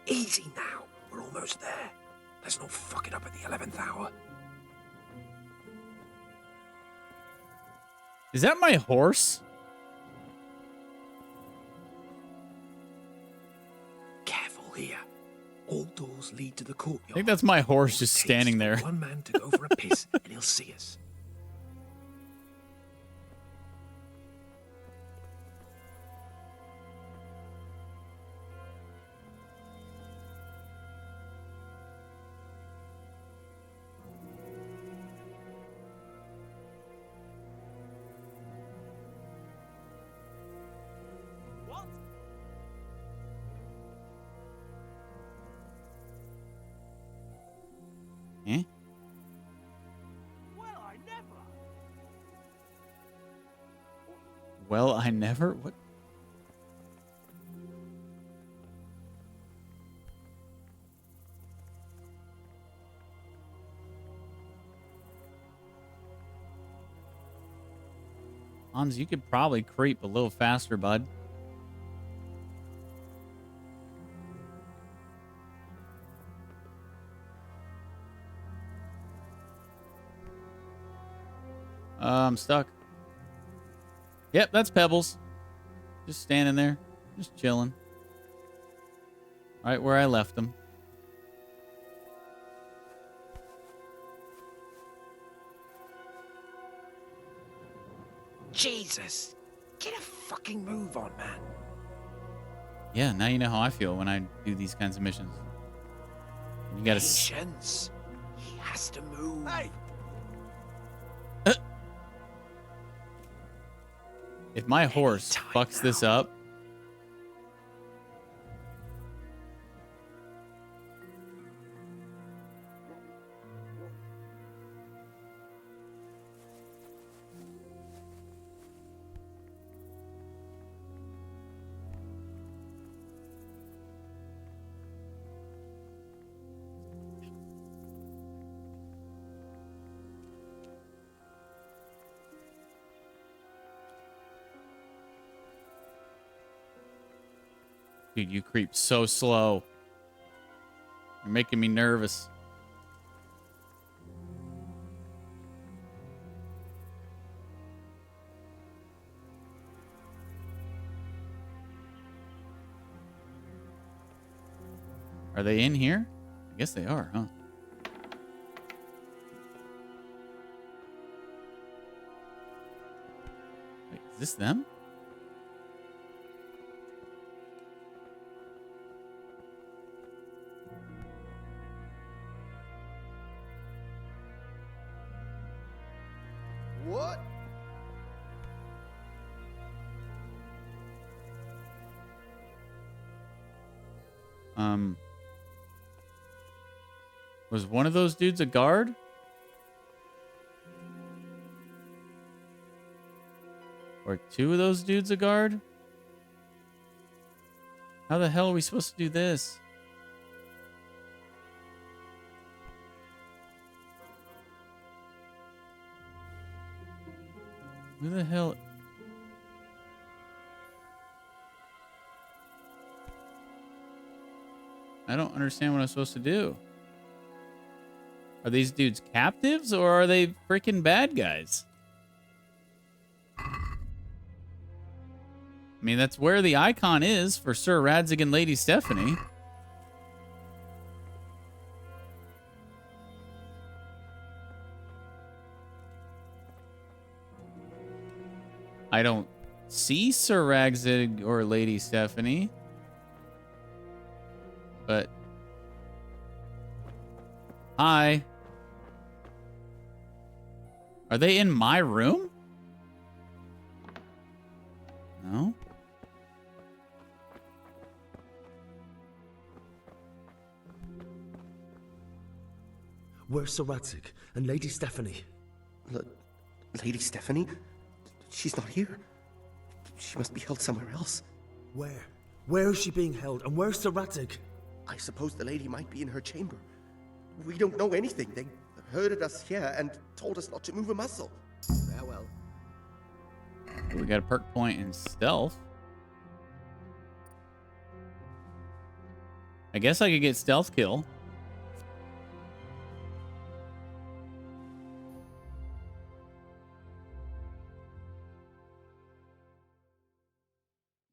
Easy now. We're almost there. Let's not fuck it up at the 11th hour. Is that my horse? Careful here. All doors lead to the courtyard. I think that's my horse just standing there. One man to go for a piss, and he'll see us. Eh? Well, I never... What? Hans, you could probably creep a little faster, bud. I'm stuck. Yep, that's Pebbles. Just standing there. Just chilling. Right where I left him. Jesus! Get a fucking move on, man. Yeah, now you know how I feel when I do these kinds of missions. You gotta... Patience. He has to move. Hey! If my horse fucks this up... Dude, you creep so slow. You're making me nervous. Are they in here? I guess they are, huh? Wait, is this them? What? Was one of those dudes a guard? Or two of those dudes a guard? How the hell are we supposed to do this? Who the hell? I don't understand what I'm supposed to do. Are these dudes captives or are they freaking bad guys? I mean, that's where the icon is for Sir Radzig and Lady Stephanie. I don't see Sir Radzig or Lady Stephanie. But... Hi. Are they in my room? No? Where's Sir Radzig and Lady Stephanie? Lady Stephanie? She's not here. She must be held somewhere else. Where? Where is she being held, and where's Sir Radzig? I suppose the lady might be in her chamber. We don't know anything. They herded us here and told us not to move a muscle. Farewell. We got a perk point in stealth. I guess I could get stealth kill.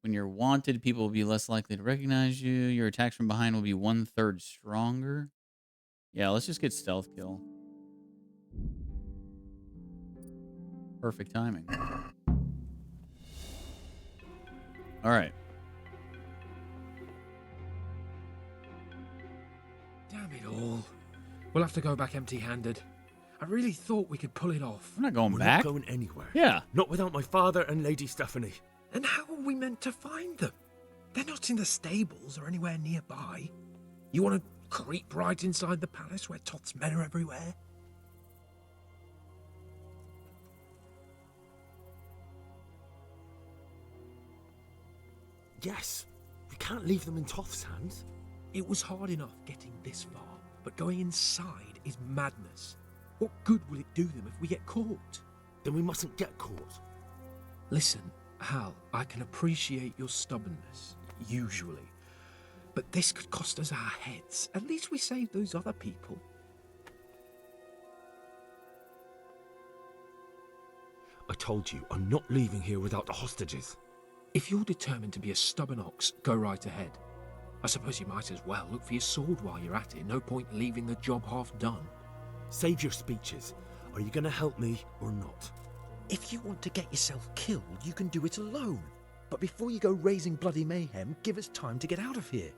When you're wanted, people will be less likely to recognize you. Your attacks from behind will be 1/3 stronger. Yeah, let's just get stealth kill. Perfect timing. All right. Damn it all. We'll have to go back empty-handed. I really thought we could pull it off. I'm not going We're back. not going anywhere. Yeah. Not without my father and Lady Stephanie. And how are we meant to find them? They're not in the stables or anywhere nearby. You want to creep right inside the palace where Toth's men are everywhere? Yes. We can't leave them in Toth's hands. It was hard enough getting this far, but going inside is madness. What good will it do them if we get caught? Then we mustn't get caught. Listen, Hal, I can appreciate your stubbornness, usually. But this could cost us our heads. At least we saved those other people. I told you, I'm not leaving here without the hostages. If you're determined to be a stubborn ox, go right ahead. I suppose you might as well look for your sword while you're at it. No point leaving the job half done. Save your speeches. Are you going to help me or not? If you want to get yourself killed, you can do it alone. But before you go raising bloody mayhem, give us time to get out of here.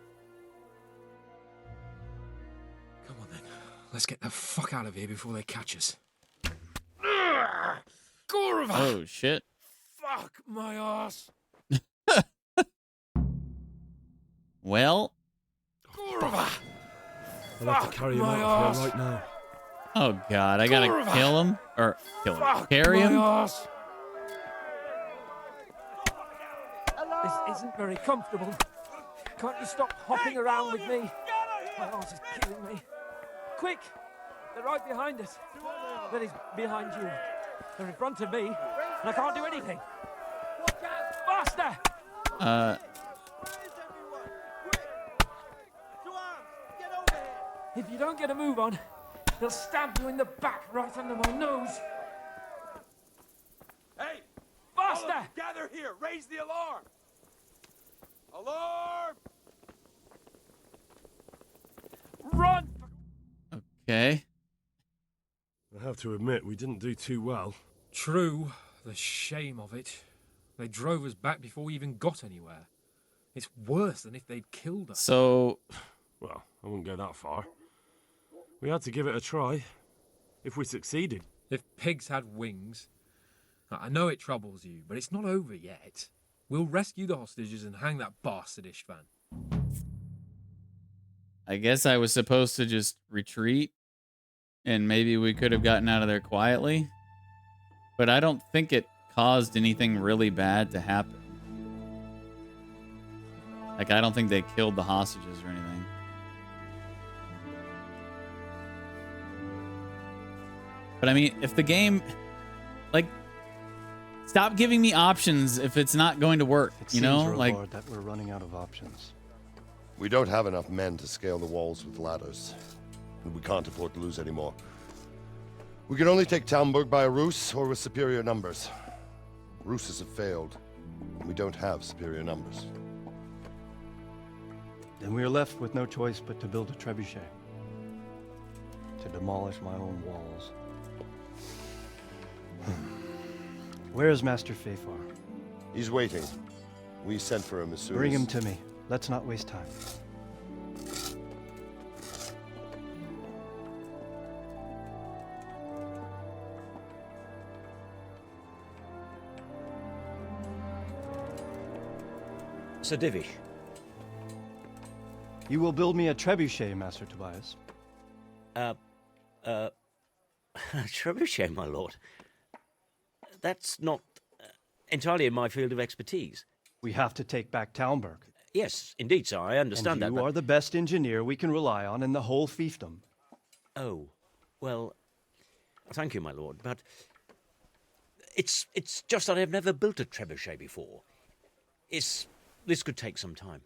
Come on then. Let's get the fuck out of here before they catch us. Gorva! Oh, shit. Fuck my ass! Well. Gorva! I'll have to carry him out of here right now. Oh, God. I gotta Gorva! kill him? Or kill him. Fuck Carry him? my ass! This isn't very comfortable. Can't you stop hopping around with me? My ass is killing me. Quick! They're right behind us. That is, behind you. They're in front of me, and I can't do anything. Faster! If you don't get a move on, they'll stab you in the back right under my nose. Hey! Faster! All of you gather here! Raise the alarm! Alarm! Run! Okay. I have to admit, we didn't do too well. True. The shame of it. They drove us back before we even got anywhere. It's worse than if they'd killed us. So... Well, I wouldn't go that far. We had to give it a try. If we succeeded. If pigs had wings... I know it troubles you, but it's not over yet. We'll rescue the hostages and hang that bastard Ishvan. I guess I was supposed to just retreat. And maybe we could have gotten out of there quietly. But I don't think it caused anything really bad to happen. Like, I don't think they killed the hostages or anything. But I mean, if the game, like, stop giving me options if it's not going to work, you know? Like, Lord, that we're running out of options. We don't have enough men to scale the walls with ladders. And we can't afford to lose any more. We can only take Talmberg by a ruse or with superior numbers. Ruses have failed, and we don't have superior numbers. Then we are left with no choice but to build a trebuchet. To demolish my own walls. Where is Master Fafar? He's waiting. We sent for him as soon Bring as... him to me. Let's not waste time. Sir Divish. You will build me a trebuchet, Master Tobias. Trebuchet, my lord. That's not entirely in my field of expertise. We have to take back Talmberg. Yes, indeed, sir. I understand and that. You are the best engineer we can rely on in the whole fiefdom. Oh, well, thank you, my lord, but it's just that I've never built a trebuchet before. This could take some time.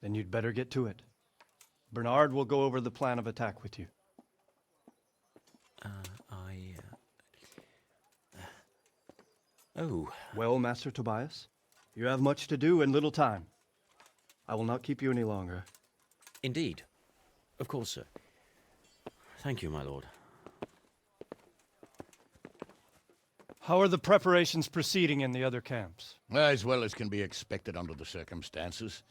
Then you'd better get to it. Bernard will go over the plan of attack with you. Oh. Well, Master Tobias, you have much to do and little time. I will not keep you any longer. Indeed. Of course, sir. Thank you, my lord. How are the preparations proceeding in the other camps? As well as can be expected under the circumstances.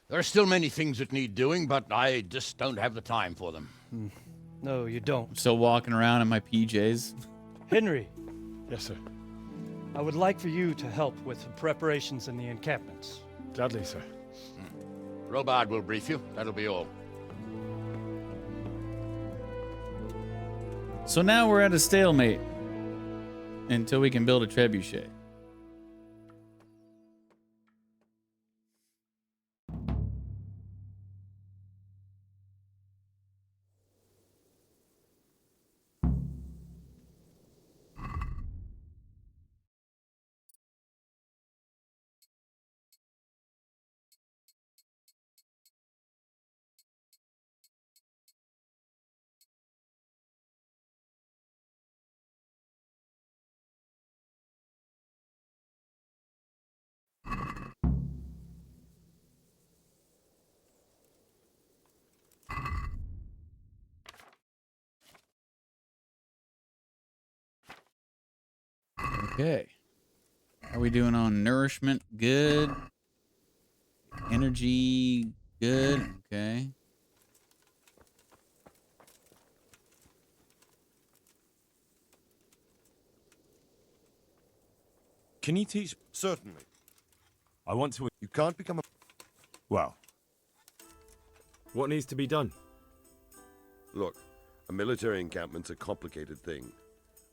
There are still many things that need doing, but I just don't have the time for them. No, you don't. I'm still walking around in my PJs. Henry. Yes, sir. I would like for you to help with the preparations in the encampments. Gladly, sir. Robard will brief you. That'll be all. So now we're at a stalemate until we can build a trebuchet. Okay. How are we doing on nourishment? Good. Energy, good. Okay. Can you teach? Certainly. I want to. You can't become a... Well. What needs to be done? Look, a military encampment's a complicated thing.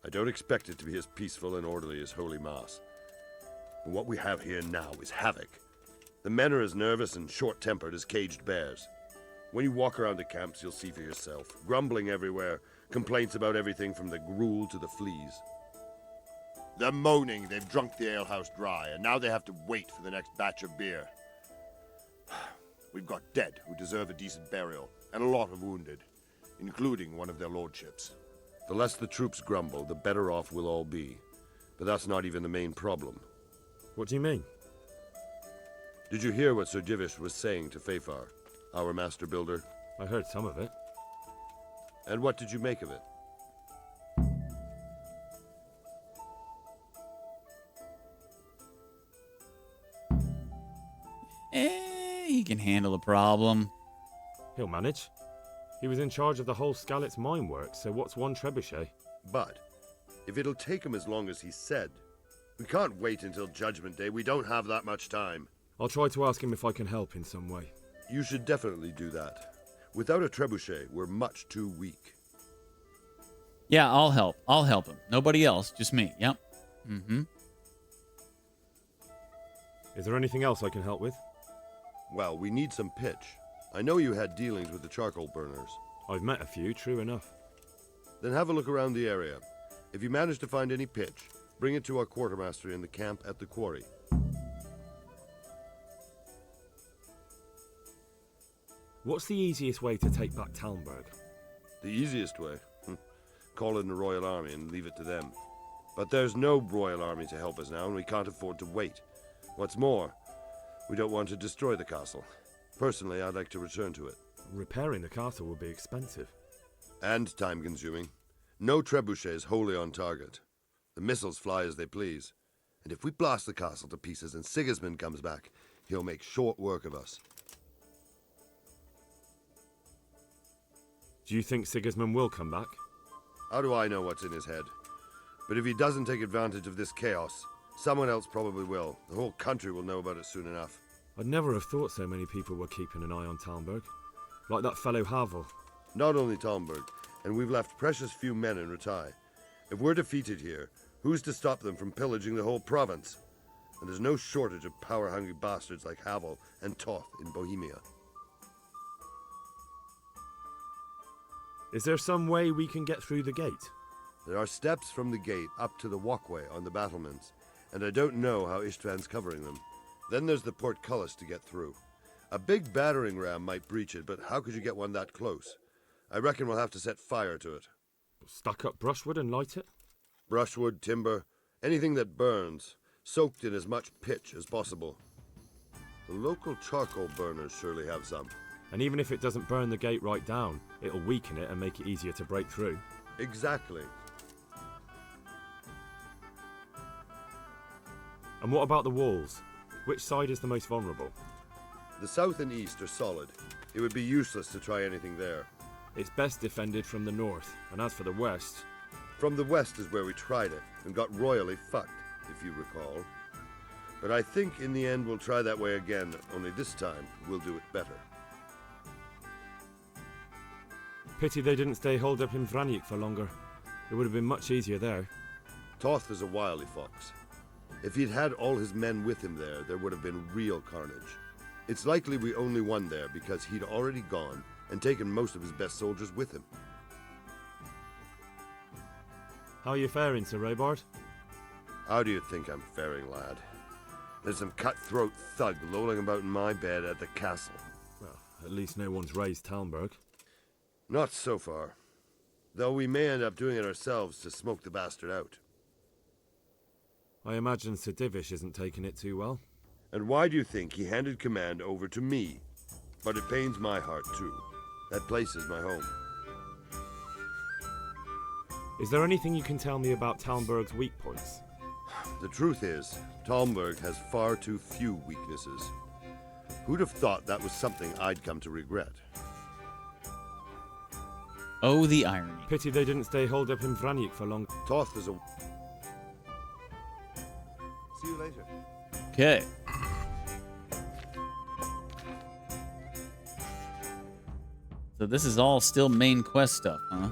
I don't expect it to be as peaceful and orderly as Holy Mass. But what we have here now is havoc. The men are as nervous and short-tempered as caged bears. When you walk around the camps, you'll see for yourself. Grumbling everywhere, complaints about everything from the gruel to the fleas. They're moaning they've drunk the alehouse dry, and now they have to wait for the next batch of beer. We've got dead who deserve a decent burial, and a lot of wounded, including one of their lordships. The less the troops grumble, the better off we'll all be. But that's not even the main problem. What do you mean? Did you hear what Sir Divish was saying to Fafar, our master builder? I heard some of it. And what did you make of it? He can handle the problem. He'll manage. He was in charge of the whole Skalitz mine work, so what's one trebuchet? But if it'll take him as long as he said, we can't wait until Judgment Day. We don't have that much time. I'll try to ask him if I can help in some way. You should definitely do that. Without a trebuchet, we're much too weak. Yeah, I'll help. I'll help him. Nobody else, just me. Yep. Mm-hmm. Is there anything else I can help with? Well, we need some pitch. I know you had dealings with the charcoal burners. I've met a few, true enough. Then have a look around the area. If you manage to find any pitch, bring it to our quartermaster in the camp at the quarry. What's the easiest way to take back Talmberg? The easiest way? Call in the Royal Army and leave it to them. But there's no Royal Army to help us now, and we can't afford to wait. What's more, we don't want to destroy the castle. Personally, I'd like to return to it. Repairing the castle would be expensive. And time-consuming. No trebuchet is wholly on target. The missiles fly as they please. And if we blast the castle to pieces and Sigismund comes back, he'll make short work of us. Do you think Sigismund will come back? How do I know what's in his head? But if he doesn't take advantage of this chaos, someone else probably will. The whole country will know about it soon enough. I'd never have thought so many people were keeping an eye on Talmberg. Like that fellow Havel. Not only Talmberg, and we've left precious few men in Rattay. If we're defeated here, who's to stop them from pillaging the whole province? and there's no shortage of power-hungry bastards like Havel and Toth in Bohemia. Is there some way we can get through the gate? There are steps from the gate up to the walkway on the battlements, and I don't know how Istvan's covering them. Then there's the portcullis to get through. A big battering ram might breach it, but how could you get one that close? I reckon we'll have to set fire to it. Stack up brushwood and light it? Brushwood, timber, anything that burns, soaked in as much pitch as possible. The local charcoal burners surely have some. And even if it doesn't burn the gate right down, it'll weaken it and make it easier to break through. Exactly. And what about the walls? Which side is the most vulnerable? The south and east are solid. It would be useless to try anything there. It's best defended from the north, and as for the west... From the west is where we tried it, and got royally fucked, if you recall. But I think in the end we'll try that way again, only this time we'll do it better. Pity they didn't stay holed up in Vranjik for longer. It would have been much easier there. Toth is a wily fox. If he'd had all his men with him there would have been real carnage. It's likely we only won there because he'd already gone and taken most of his best soldiers with him. How are you faring, Sir Robard? How do you think I'm faring, lad? There's some cutthroat thug lolling about in my bed at the castle. Well, at least no one's raised Talmberg. Not so far. Though we may end up doing it ourselves to smoke the bastard out. I imagine Sir Divish isn't taking it too well. And why do you think he handed command over to me? But it pains my heart too. That place is my home. Is there anything you can tell me about Talmberg's weak points? The truth is, Talmberg has far too few weaknesses. Who'd have thought that was something I'd come to regret? Oh, the irony. Pity they didn't stay holed up in Vranjik for long. Toth is a... See you later. Okay. So this is all still main quest stuff, huh?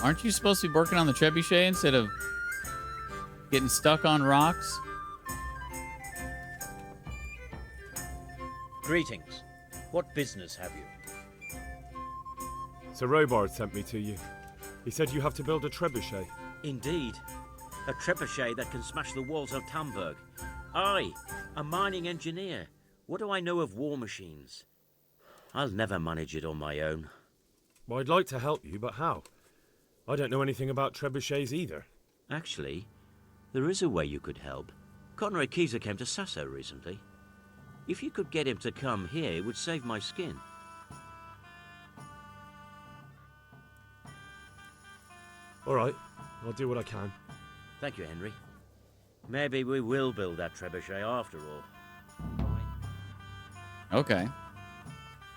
Aren't you supposed to be working on the trebuchet instead of getting stuck on rocks? Greetings. What business have you? Sir Robard sent me to you. He said you have to build a trebuchet. Indeed. A trebuchet that can smash the walls of Talmberg. I, a mining engineer. What do I know of war machines? I'll never manage it on my own. Well, I'd like to help you, but how? I don't know anything about trebuchets either. Actually, there is a way you could help. Conrad Keyser came to Sasso recently. If you could get him to come here, it would save my skin. All right, I'll do what I can. Thank you, Henry. Maybe we will build that trebuchet after all. Okay.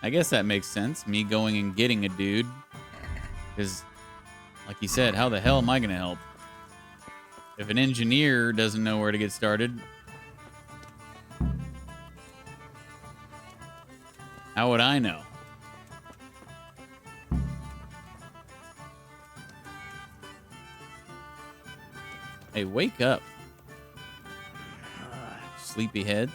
I guess that makes sense. Me going and getting a dude. Because, like you said, how the hell am I going to help? If an engineer doesn't know where to get started, how would I know? Hey, wake up. Sleepy heads.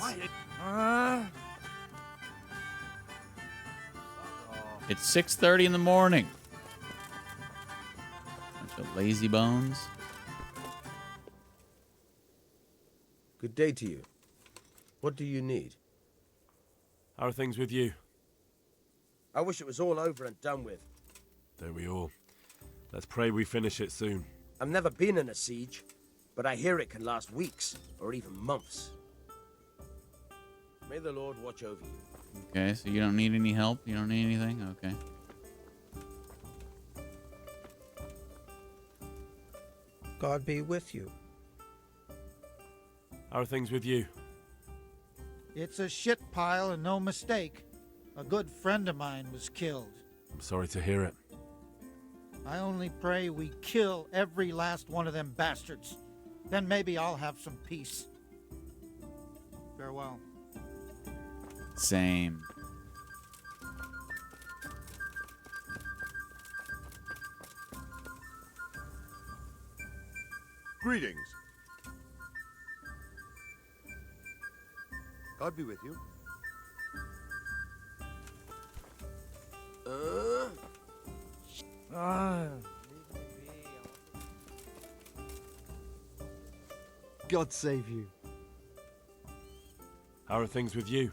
It's 6:30 in the morning. Bunch of lazy bones. Good day to you. What do you need? How are things with you? I wish it was all over and done with. Don't we all? Let's pray we finish it soon. I've never been in a siege, but I hear it can last weeks or even months. May the Lord watch over you. Okay, so you don't need any help? You don't need anything? Okay. God be with you. How are things with you? It's a shit pile and no mistake. A good friend of mine was killed. I'm sorry to hear it. I only pray we kill every last one of them bastards. Then maybe I'll have some peace. Farewell. Same. Greetings. God be with you. God save you. How are things with you?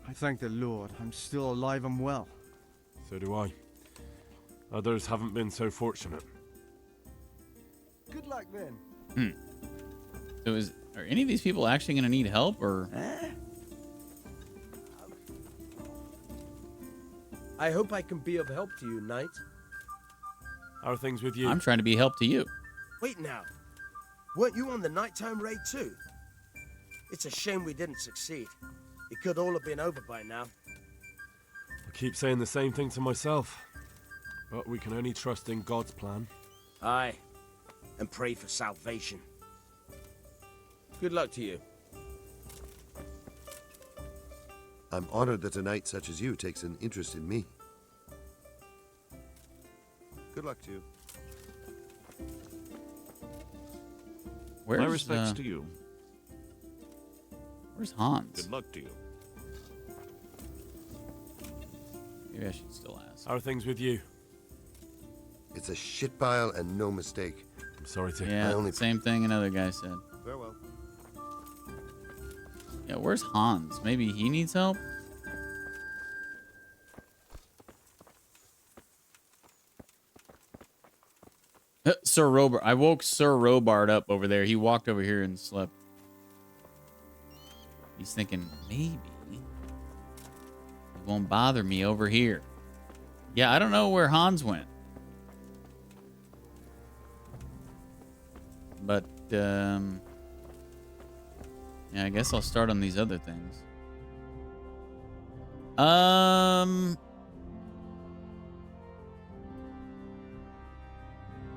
I thank the Lord I'm still alive and well. So do I. Others haven't been so fortunate. Good luck then. So are any of these people actually going to need help, or? I hope I can be of help to you, Knight. How are things with you? I'm trying to be help to you. Wait now. Weren't you on the nighttime raid too? It's a shame we didn't succeed. It could all have been over by now. I keep saying the same thing to myself. But we can only trust in God's plan. Aye. And pray for salvation. Good luck to you. I'm honored that a knight such as you takes an interest in me. Good luck to you. Where's, My respects to you. Where's Hans? Good luck to you. Maybe I should still ask. How are things with you? It's a shit pile and no mistake. I'm sorry to... Yeah, same thing another guy said. Farewell. Yeah, where's Hans? Maybe he needs help? Sir Robert. I woke Sir Robart up over there. He walked over here and slept. He's thinking, maybe he won't bother me over here. Yeah, I don't know where Hans went. But, yeah, I guess I'll start on these other things.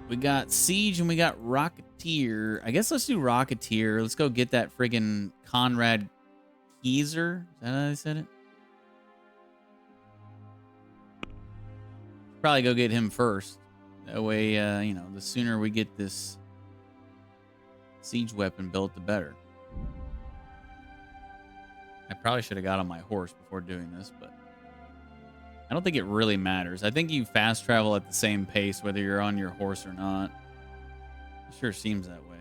We got Siege and we got Rocketeer. I guess let's do Rocketeer. Let's go get that friggin' Conrad Keyser. Is that how I said it? Probably go get him first. That way, you know, the sooner we get this siege weapon built, the better. I probably should have got on my horse before doing this, but I don't think it really matters. I think you fast travel at the same pace whether you're on your horse or not. It sure seems that way.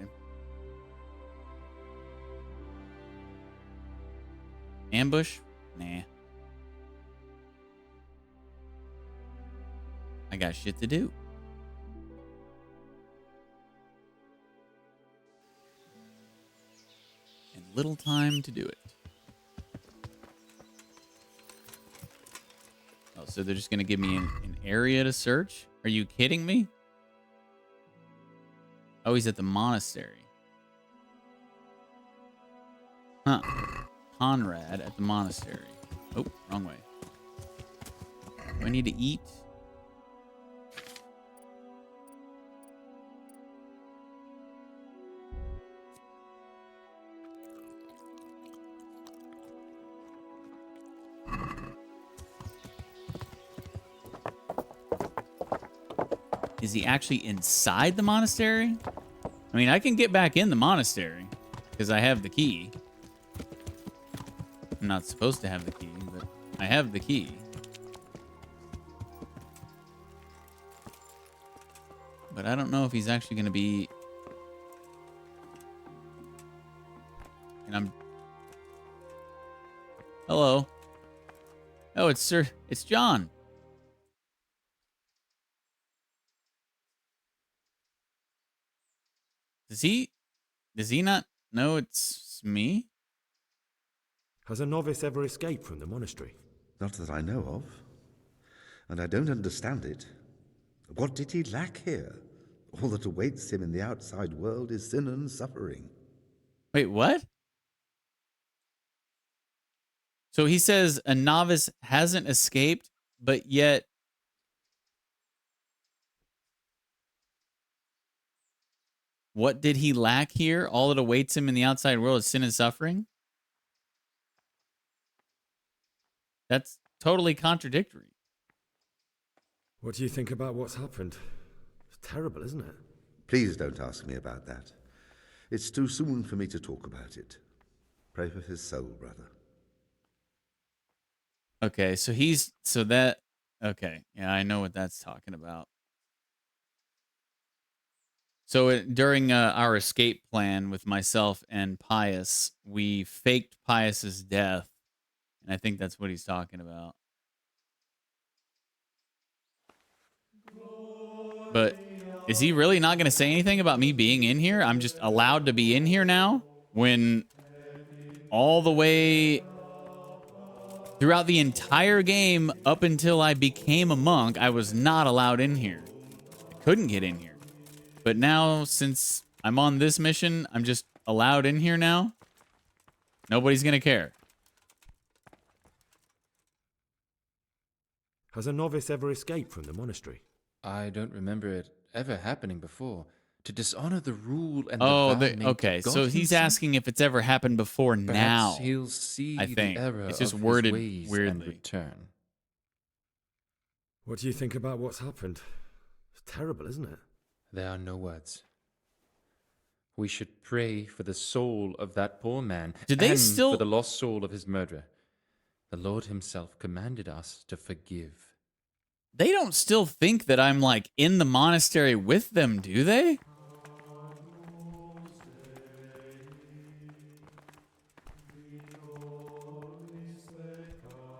Ambush? Nah. I got shit to do. And little time to do it. Oh, so they're just going to give me an area to search? Are you kidding me? Oh, he's at the monastery. Huh. Conrad at the monastery. Oh, wrong way. Do I need to eat? Is he actually inside the monastery? I mean, I can get back in the monastery because I have the key. I'm not supposed to have the key, but I have the key. But I don't know if he's actually going to be... And I'm... Hello. Oh, it's John. Does he not know it's me? Has a novice ever escaped from the monastery? Not that I know of. And I don't understand it. What did he lack here? All that awaits him in the outside world is sin and suffering. Wait, what? So he says a novice hasn't escaped, but yet what did he lack here? All that awaits him in the outside world is sin and suffering? That's totally contradictory. What do you think about what's happened? It's terrible, isn't it? Please don't ask me about that. It's too soon for me to talk about it. Pray for his soul, brother. Okay, okay. Yeah, I know what that's talking about. So during our escape plan with myself and Pius, we faked Pius's death, and I think that's what he's talking about. But is he really not going to say anything about me being in here? I'm just allowed to be in here now when all the way throughout the entire game up until I became a monk, I was not allowed in here. I couldn't get in here. But now, since I'm on this mission, I'm just allowed in here now. Nobody's going to care. Has a novice ever escaped from the monastery? I don't remember it ever happening before. To dishonor the rule and okay. So he's asking if it's ever happened before now. Perhaps he'll see I think the error it's just of worded his ways weirdly. and return. What do you think about what's happened? It's terrible, isn't it? There are no words. We should pray for the soul of that poor man Did they and still- for the lost soul of his murderer. The Lord himself commanded us to forgive. They don't still think that I'm like in the monastery with them, do they?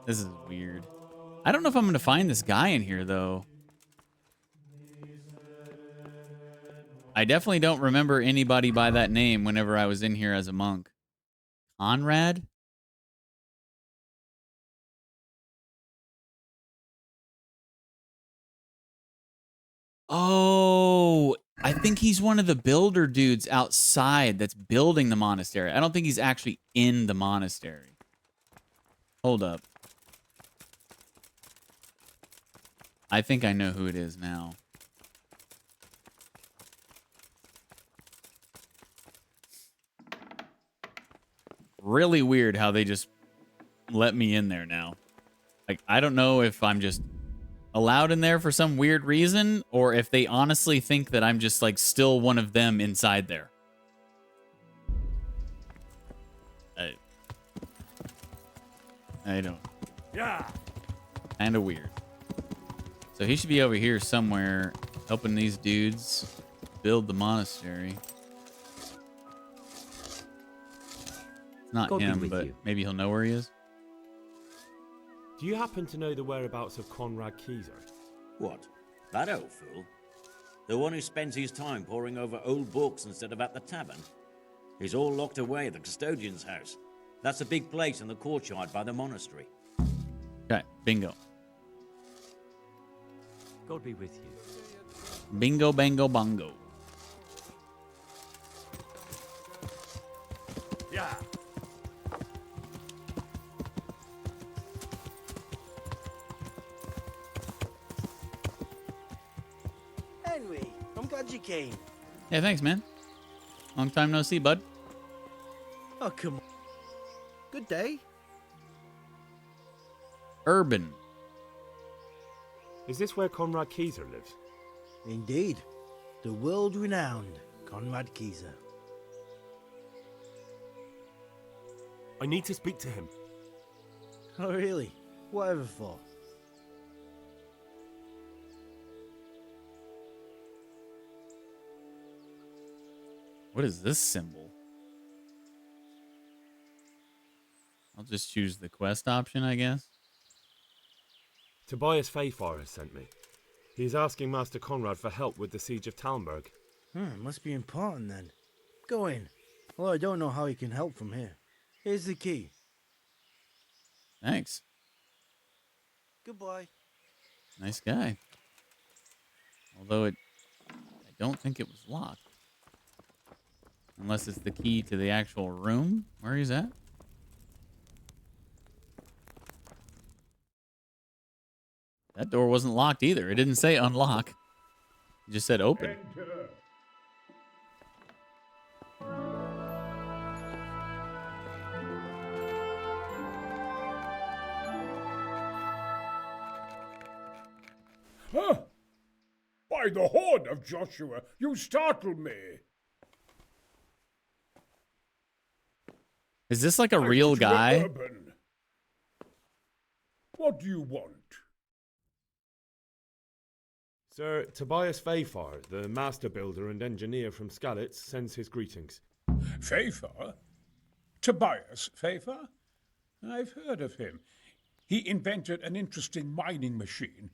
This is weird. I don't know if I'm going to find this guy in here, though. I definitely don't remember anybody by that name whenever I was in here as a monk. Conrad? Oh, I think he's one of the builder dudes outside that's building the monastery. I don't think he's actually in the monastery. Hold up. I think I know who it is now. Really weird how they just let me in there now. Like, I don't know if I'm just allowed in there for some weird reason, or if they honestly think that I'm just like still one of them inside there. I don't. Yeah. Kind of weird. So he should be over here somewhere helping these dudes build the monastery. It's not God be him, with but you. maybe he'll know where he is. Do you happen to know the whereabouts of Conrad Kieser? What? That old fool? The one who spends his time poring over old books instead of at the tavern? He's all locked away at the custodian's house. That's a big place in the courtyard by the monastery. Okay, bingo. God be with you. Bingo, bango, bongo. Yeah. Henry, I'm glad you came. Yeah, thanks, man. Long time no see, bud. Oh, come on. Good day. Urban. Is this where Conrad Kieser lives? Indeed. The world-renowned Conrad Kieser. I need to speak to him. Oh, really? Whatever for? What is this symbol? I'll just choose the quest option, I guess. Tobias Fayfar has sent me. He is asking Master Conrad for help with the siege of Talmberg. Must be important then. Go in. Well, I don't know how he can help from here. Here's the key. Thanks. Goodbye. Nice guy. Although I don't think it was locked. Unless it's the key to the actual room where he's at. That door wasn't locked either. It didn't say unlock. It just said open. Huh? By the horn of Joshua, you startled me. Is this like a real guy? Urban. What do you want? Sir Tobias Fayfar, the master builder and engineer from Skalitz, sends his greetings. Fayfar? Tobias Fayfar? I've heard of him. He invented an interesting mining machine.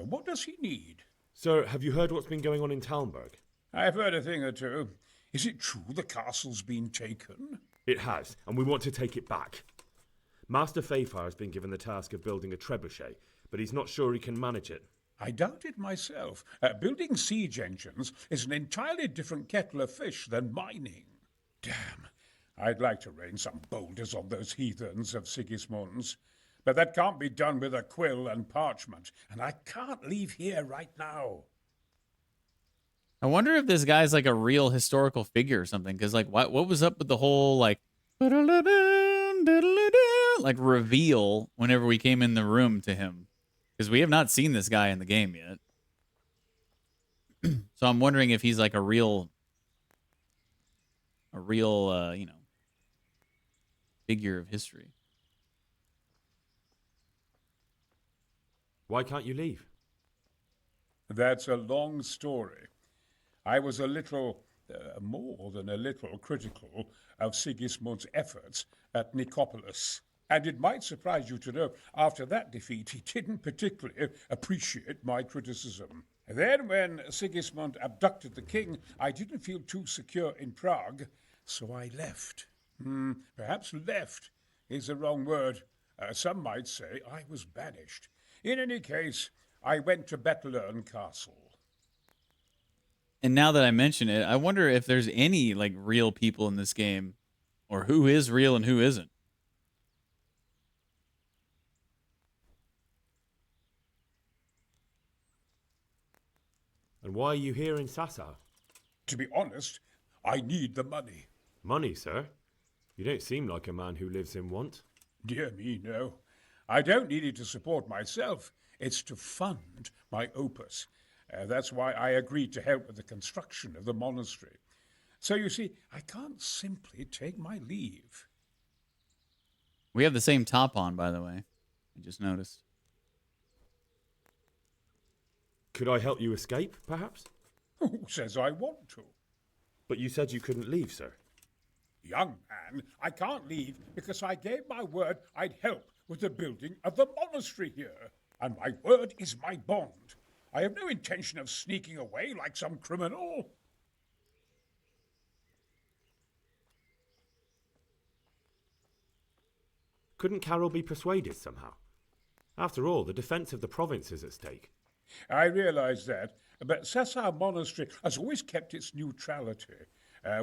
What does he need? Sir, have you heard what's been going on in Talmberg? I've heard a thing or two. Is it true the castle's been taken? It has, and we want to take it back. Master Fayfar has been given the task of building a trebuchet, but he's not sure he can manage it. I doubt it myself. Building siege engines is an entirely different kettle of fish than mining. Damn, I'd like to rain some boulders on those heathens of Sigismund's. But that can't be done with a quill and parchment, and I can't leave here right now. I wonder if this guy's like a real historical figure or something. Because like, what was up with the whole like reveal whenever we came in the room to him? Because we have not seen this guy in the game yet. So I'm wondering if he's like a real, you know, figure of history. Why can't you leave? That's a long story. I was a little, more than a little, critical of Sigismund's efforts at Nicopolis. And it might surprise you to know, after that defeat, he didn't particularly appreciate my criticism. Then, when Sigismund abducted the king, I didn't feel too secure in Prague, so I left. Perhaps left is the wrong word. Some might say I was banished. In any case, I went to Bettelern Castle. And now that I mention it, I wonder if there's any like real people in this game, or who is real and who isn't. And why are you here in Sasau? To be honest, I need the money. Money, sir? You don't seem like a man who lives in want. Dear me, no. I don't need it to support myself. It's to fund my opus. That's why I agreed to help with the construction of the monastery. So you see, I can't simply take my leave. We have the same top on, by the way. I just noticed. Could I help you escape, perhaps? Who says I want to? But you said you couldn't leave, sir. Young man, I can't leave because I gave my word I'd help with the building of the monastery here. And my word is my bond. I have no intention of sneaking away like some criminal. Couldn't Carol be persuaded somehow? After all, the defence of the province is at stake. I realise that, but Sasau Monastery has always kept its neutrality.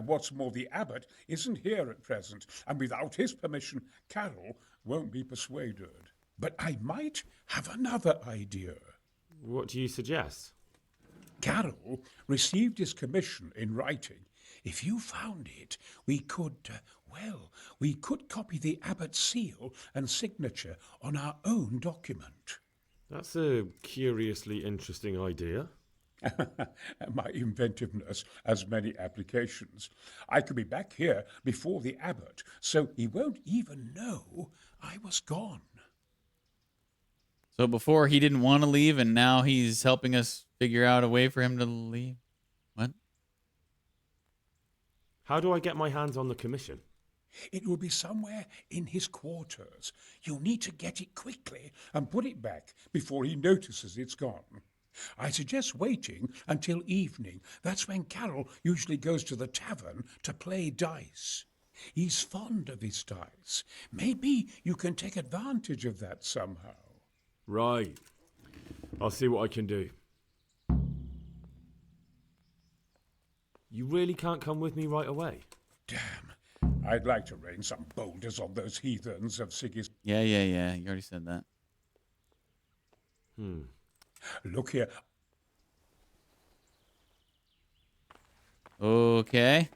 What's more, the abbot isn't here at present, and without his permission, Carol won't be persuaded. But I might have another idea. What do you suggest? Carol received his commission in writing. If you found it, we could copy the abbot's seal and signature on our own document. That's a curiously interesting idea. My inventiveness has many applications. I could be back here before the abbot, so he won't even know I was gone. So before he didn't want to leave, and now he's helping us figure out a way for him to leave? What? How do I get my hands on the commission? It will be somewhere in his quarters. You'll need to get it quickly and put it back before he notices it's gone. I suggest waiting until evening. That's when Carol usually goes to the tavern to play dice. He's fond of his dice. Maybe you can take advantage of that somehow. Right. I'll see what I can do. You really can't come with me right away? Damn. I'd like to rain some boulders on those heathens of Sigis. Yeah. You already said that. Look here. Okay.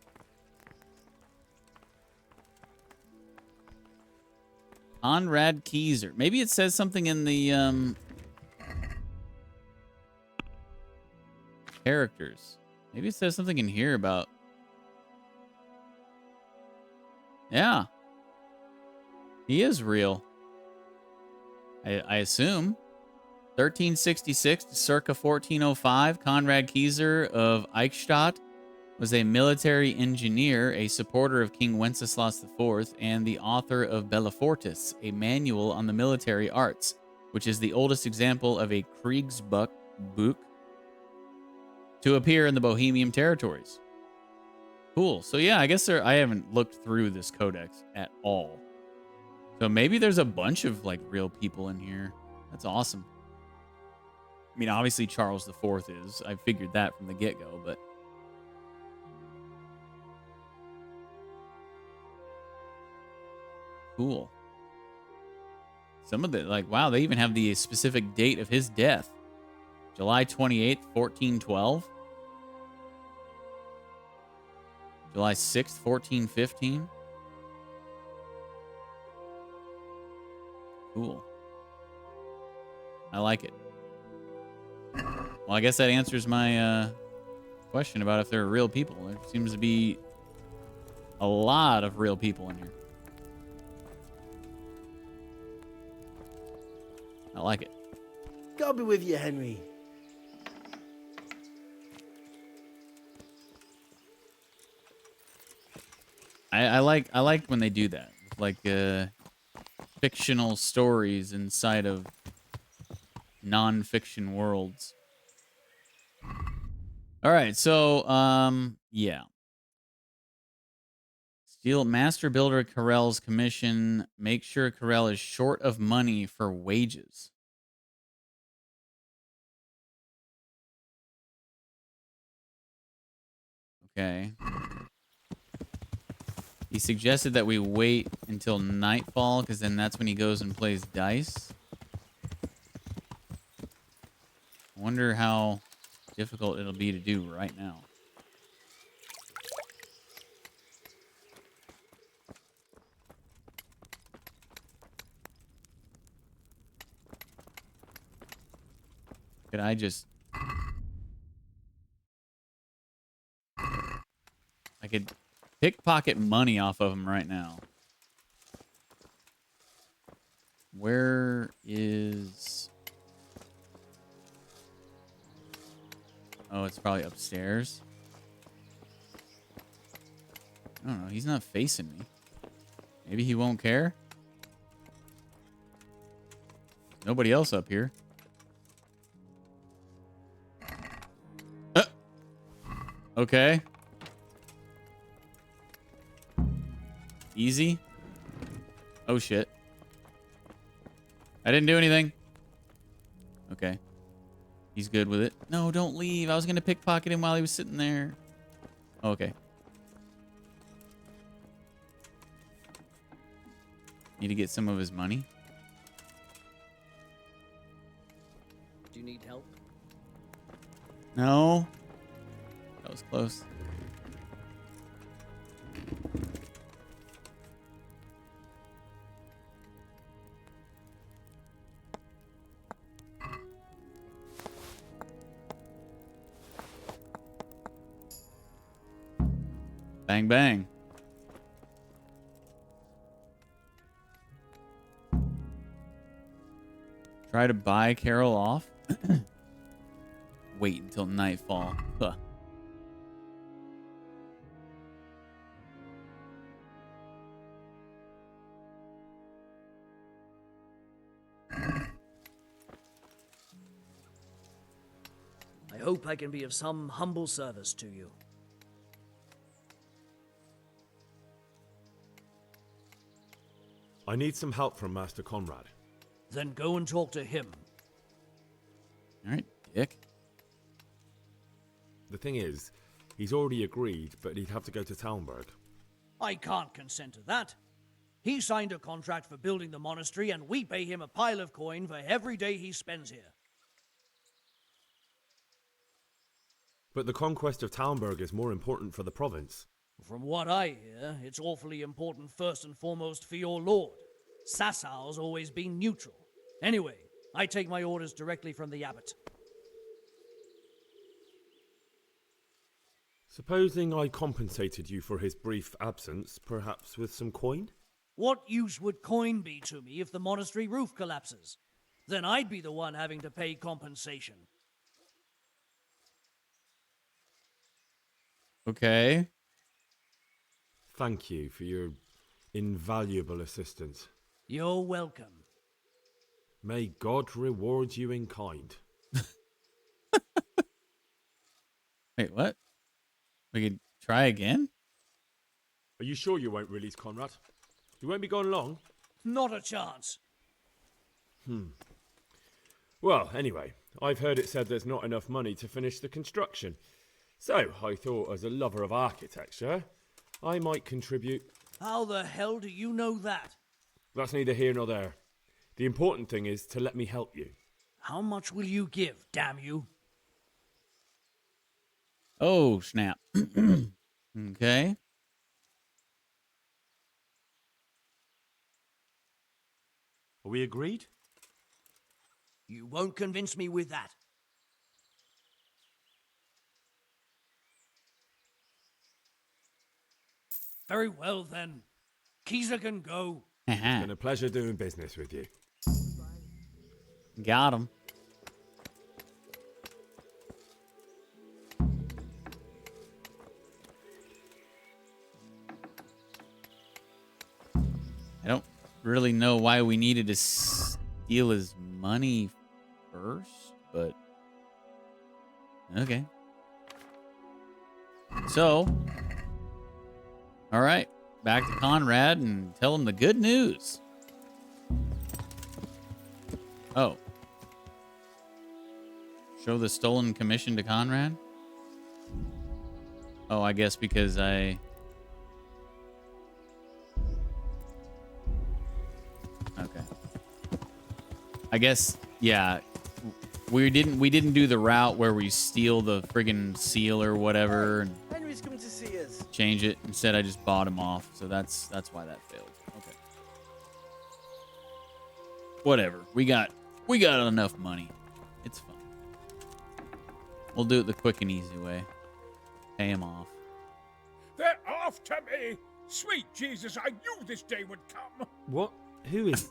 Conrad Keyser. Maybe it says something in the characters. Maybe it says something in here about... Yeah. He is real. I assume. 1366 to circa 1405, Conrad Keyser of Eichstätt was a military engineer, a supporter of King Wenceslas IV, and the author of Bellefortis, a manual on the military arts, which is the oldest example of a Kriegsbuch to appear in the Bohemian territories. Cool. So yeah, I guess I haven't looked through this codex at all. So maybe there's a bunch of like real people in here. That's awesome. I mean, obviously Charles IV is. I figured that from the get-go, but... Cool. Some of the, like, wow, they even have the specific date of his death. July 28th, 1412. July 6th, 1415. Cool. I like it. Well, I guess that answers my question about if there are real people. There seems to be a lot of real people in here. I like it. God be with you, Henry. I like when they do that. Like fictional stories inside of non-fiction worlds. All right, so yeah. Steal Master Builder Carell's commission. Make sure Carell is short of money for wages. Okay. He suggested that we wait until nightfall, because then that's when he goes and plays dice. I wonder how difficult it'll be to do right now. Could I just... I could pickpocket money off of him right now. Where is... Oh, it's probably upstairs. I don't know. He's not facing me. Maybe he won't care. Nobody else up here. Okay. Easy. Oh, shit. I didn't do anything. Okay. He's good with it. No, don't leave. I was going to pickpocket him while he was sitting there. Okay. Need to get some of his money. Do you need help? No. That was close. Bang, bang. Try to buy Carol off. Wait until nightfall. Huh. I hope I can be of some humble service to you. I need some help from Master Conrad. Then go and talk to him. All right, dick. The thing is, he's already agreed, but he'd have to go to Talmberg. I can't consent to that. He signed a contract for building the monastery, and we pay him a pile of coin for every day he spends here. But the conquest of Talmberg is more important for the province. From what I hear, it's awfully important first and foremost for your lord. Sassau's always been neutral. Anyway, I take my orders directly from the abbot. Supposing I compensated you for his brief absence, perhaps with some coin? What use would coin be to me if the monastery roof collapses? Then I'd be the one having to pay compensation. Okay. Thank you for your invaluable assistance. You're welcome. May God reward you in kind. Wait, what? We could try again? Are you sure you won't release Conrad? You won't be gone long? Not a chance. Well, anyway, I've heard it said there's not enough money to finish the construction. So, I thought as a lover of architecture, I might contribute. How the hell do you know that? That's neither here nor there. The important thing is to let me help you. How much will you give, damn you? Oh, snap. Okay. Are we agreed? You won't convince me with that. Very well, then. Keezer can go. It's been a pleasure doing business with you. Got him. I don't really know why we needed to steal his money first, but okay. So, all right, back to Conrad and tell him the good news. Oh. Show the stolen commission to Conrad? Oh, I guess because I... Okay. I guess, yeah. We didn't do the route where we steal the friggin' seal or whatever and Henry's coming to see us. change it. Instead, I just bought him off. So that's why that failed. Okay. Whatever. We got enough money. It's fine. We'll do it the quick and easy way. Pay him off. They're after me! Sweet Jesus, I knew this day would come! What? Who is...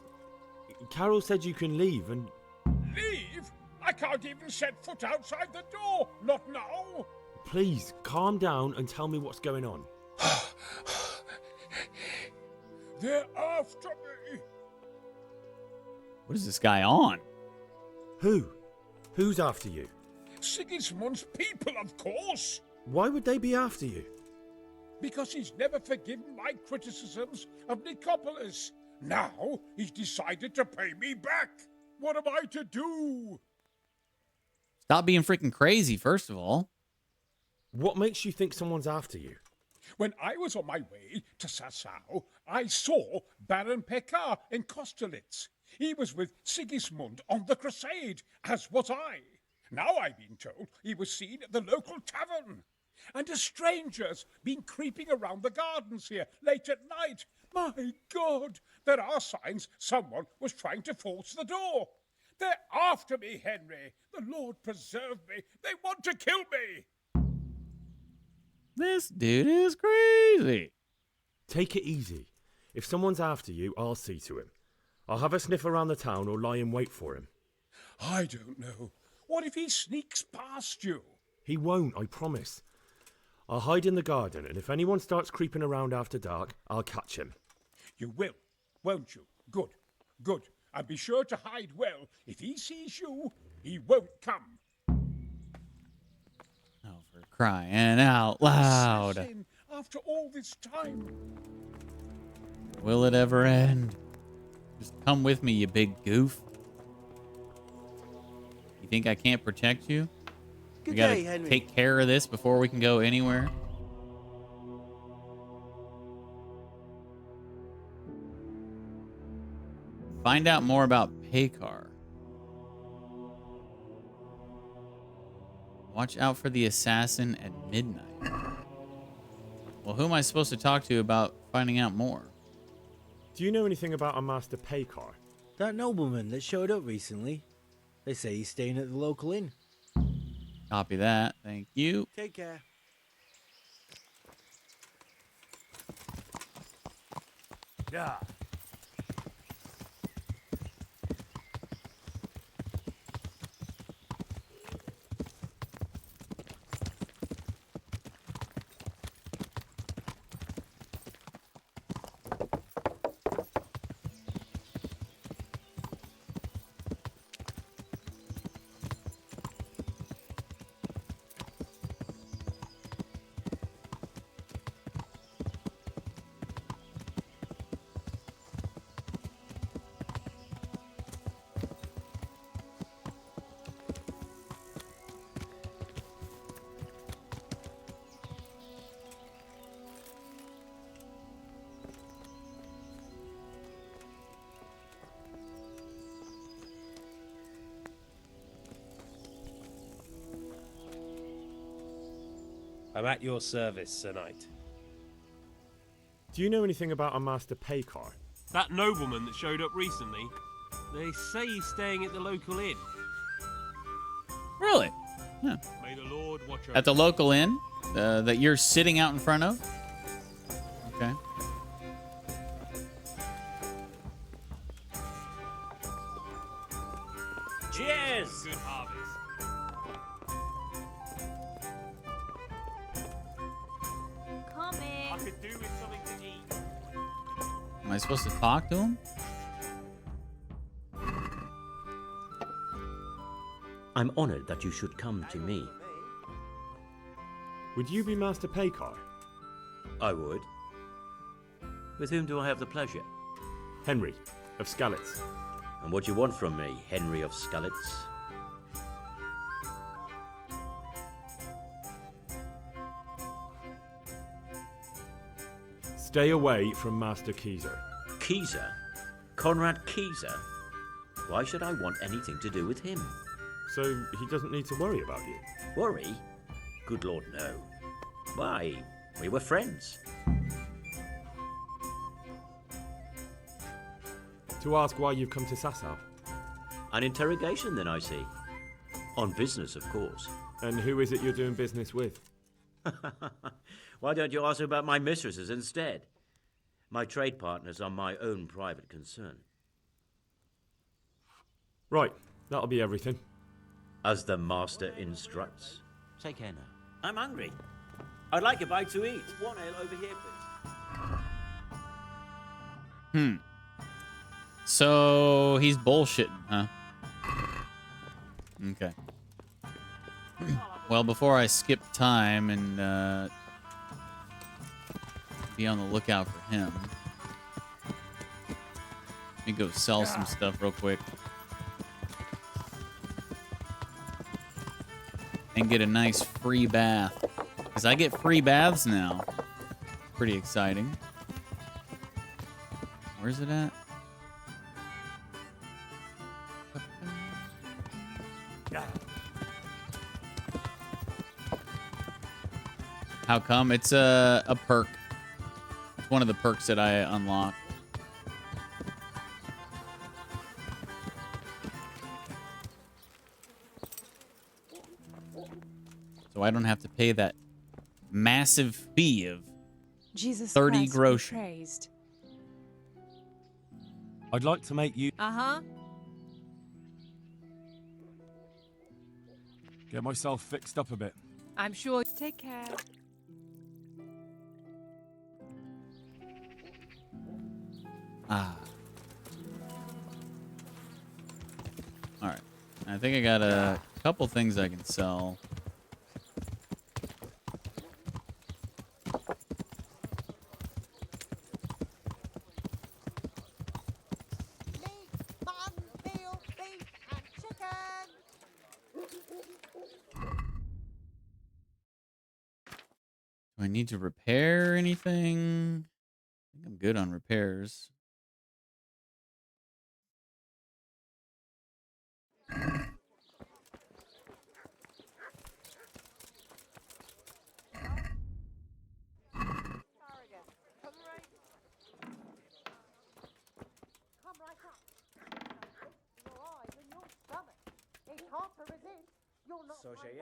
Carol said you can leave and... Leave? I can't even set foot outside the door! Not now! Please, calm down and tell me what's going on. They're after me! What is this guy on? Who? Who's after you? Sigismund's people, of course! Why would they be after you? Because he's never forgiven my criticisms of Nicopolis. Now he's decided to pay me back. What am I to do? Stop being freaking crazy, first of all. What makes you think someone's after you? When I was on my way to Sassau, I saw Baron Pekar in Kostelitz. He was with Sigismund on the crusade, as was I. Now I've been told he was seen at the local tavern. And a stranger's been creeping around the gardens here late at night. My God, there are signs someone was trying to force the door. They're after me, Henry. The Lord preserve me. They want to kill me. This dude is crazy. Take it easy. If someone's after you, I'll see to him. I'll have a sniff around the town or lie in wait for him. I don't know. What if he sneaks past you? He won't, I promise. I'll hide in the garden, and if anyone starts creeping around after dark, I'll catch him. You will, won't you? Good, good. And be sure to hide well. If he sees you, he won't come. Oh, for crying out loud. Assassin, after all this time. Will it ever end? Just come with me, you big goof. You think I can't protect you? We gotta day, Henry. take care of this before we can go anywhere. Find out more about Pekar. Watch out for the assassin at midnight. Well, who am I supposed to talk to about finding out more? Do you know anything about a Master Paykar? That nobleman that showed up recently. They say he's staying at the local inn. Copy that. Thank you. Take care. Yeah. I'm at your service, Sir Knight. Do you know anything about a Master Paykar? That nobleman that showed up recently, they say he's staying at the local inn. Really? Yeah. May the Lord watch over At the local inn that you're sitting out in front of? Okay. Cheers! Good harvest. Coming. I could do with something to eat. Am I supposed to talk to him? I'm honored that you should come to me. Would you be Master Paykar? I would. With whom do I have the pleasure? Henry, of Skalitz. And what do you want from me, Henry of Skalitz? Stay away from Master Keyser. Keyser? Conrad Keyser? Why should I want anything to do with him? So he doesn't need to worry about you? Worry? Good Lord, no. Why? We were friends. To ask why you've come to Sasau. An interrogation, then, I see. On business, of course. And who is it you're doing business with? Why don't you ask about my mistresses instead? My trade partners are my own private concern. Right, that'll be everything. As the master instructs. Take care now. I'm hungry. I'd like a bite to eat. One ale over here, please. So he's bullshitting, huh? Okay. Well, before I skip time and be on the lookout for him, let me go sell some stuff real quick. And get a nice free bath. Because I get free baths now. Pretty exciting. Where's it at? How come? It's a perk. It's one of the perks that I unlock. So I don't have to pay that massive fee of Jesus 30 Christ be groschen. praised. I'd like to make you Uh-huh. get myself fixed up a bit. I'm sure. Take care. Ah. Alright. I think I got a couple things I can sell. Do I need to repair anything? I think I'm good on repairs.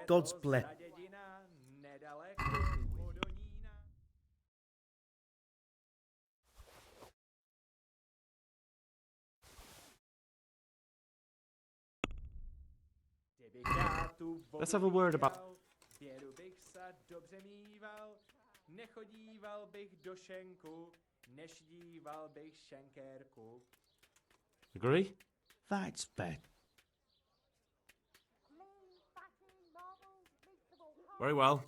God's bless. Let's have a word about. Bědu bych se dobře míval, nechodíval bych do šenku, nešdíval bych šenkérku. Agree? That's bad. Very well.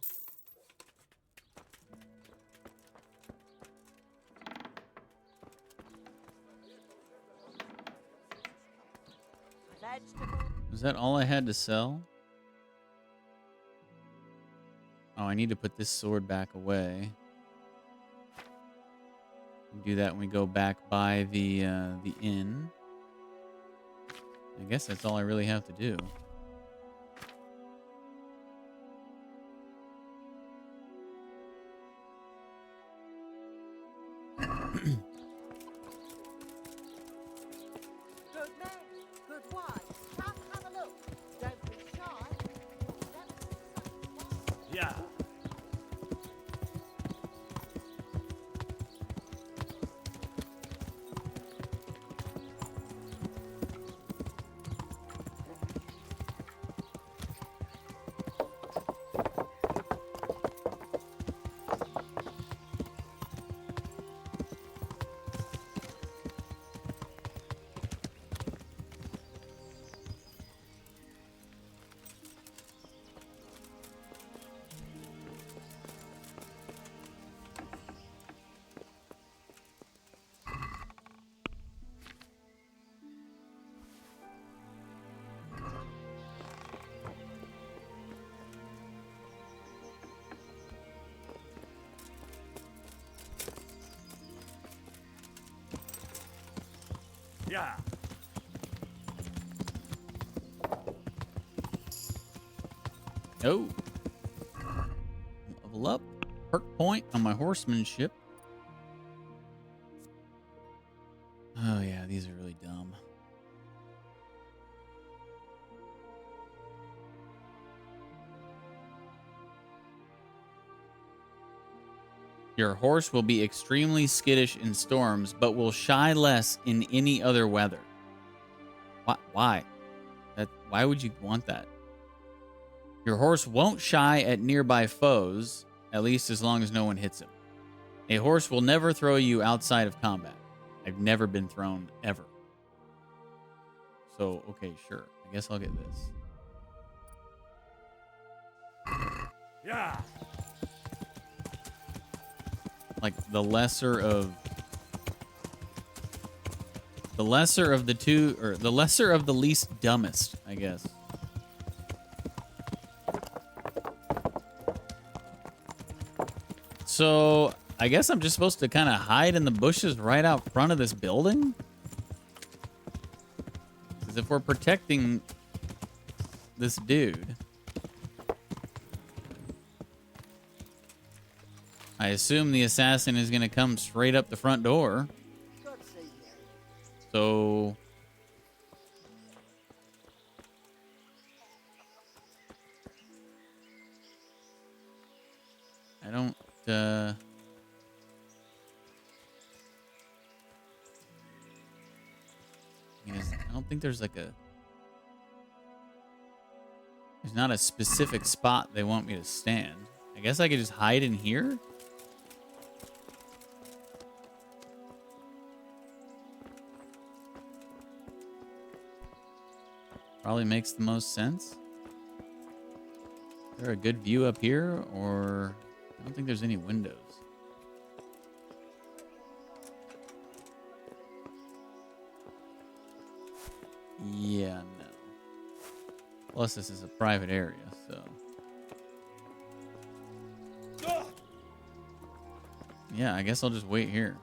Was that all I had to sell? Oh, I need to put this sword back away. Do that when we go back by the inn. I guess that's all I really have to do. Good man, good wife. Come have a look. Don't be shy. Yeah. Yeah. Oh. Level up. Perk point on my horsemanship. Oh, yeah, these are really dumb. Your horse will be extremely skittish in storms, but will shy less in any other weather. Why? Why would you want that? Your horse won't shy at nearby foes, at least as long as no one hits him. A horse will never throw you outside of combat. I've never been thrown, ever. So, okay, sure. I guess I'll get this. Yeah. Like the lesser of the two, or the lesser of the least dumbest, I guess. So I guess I'm just supposed to kind of hide in the bushes right out front of this building? Because if we're protecting this dude, I assume the assassin is going to come straight up the front door. So I don't I don't think there's like there's not a specific spot they want me to stand. I guess I could just hide in here. Probably makes the most sense. Is there a good view up here, or I don't think there's any windows. Yeah, no. Plus, this is a private area, so. Yeah, I guess I'll just wait here.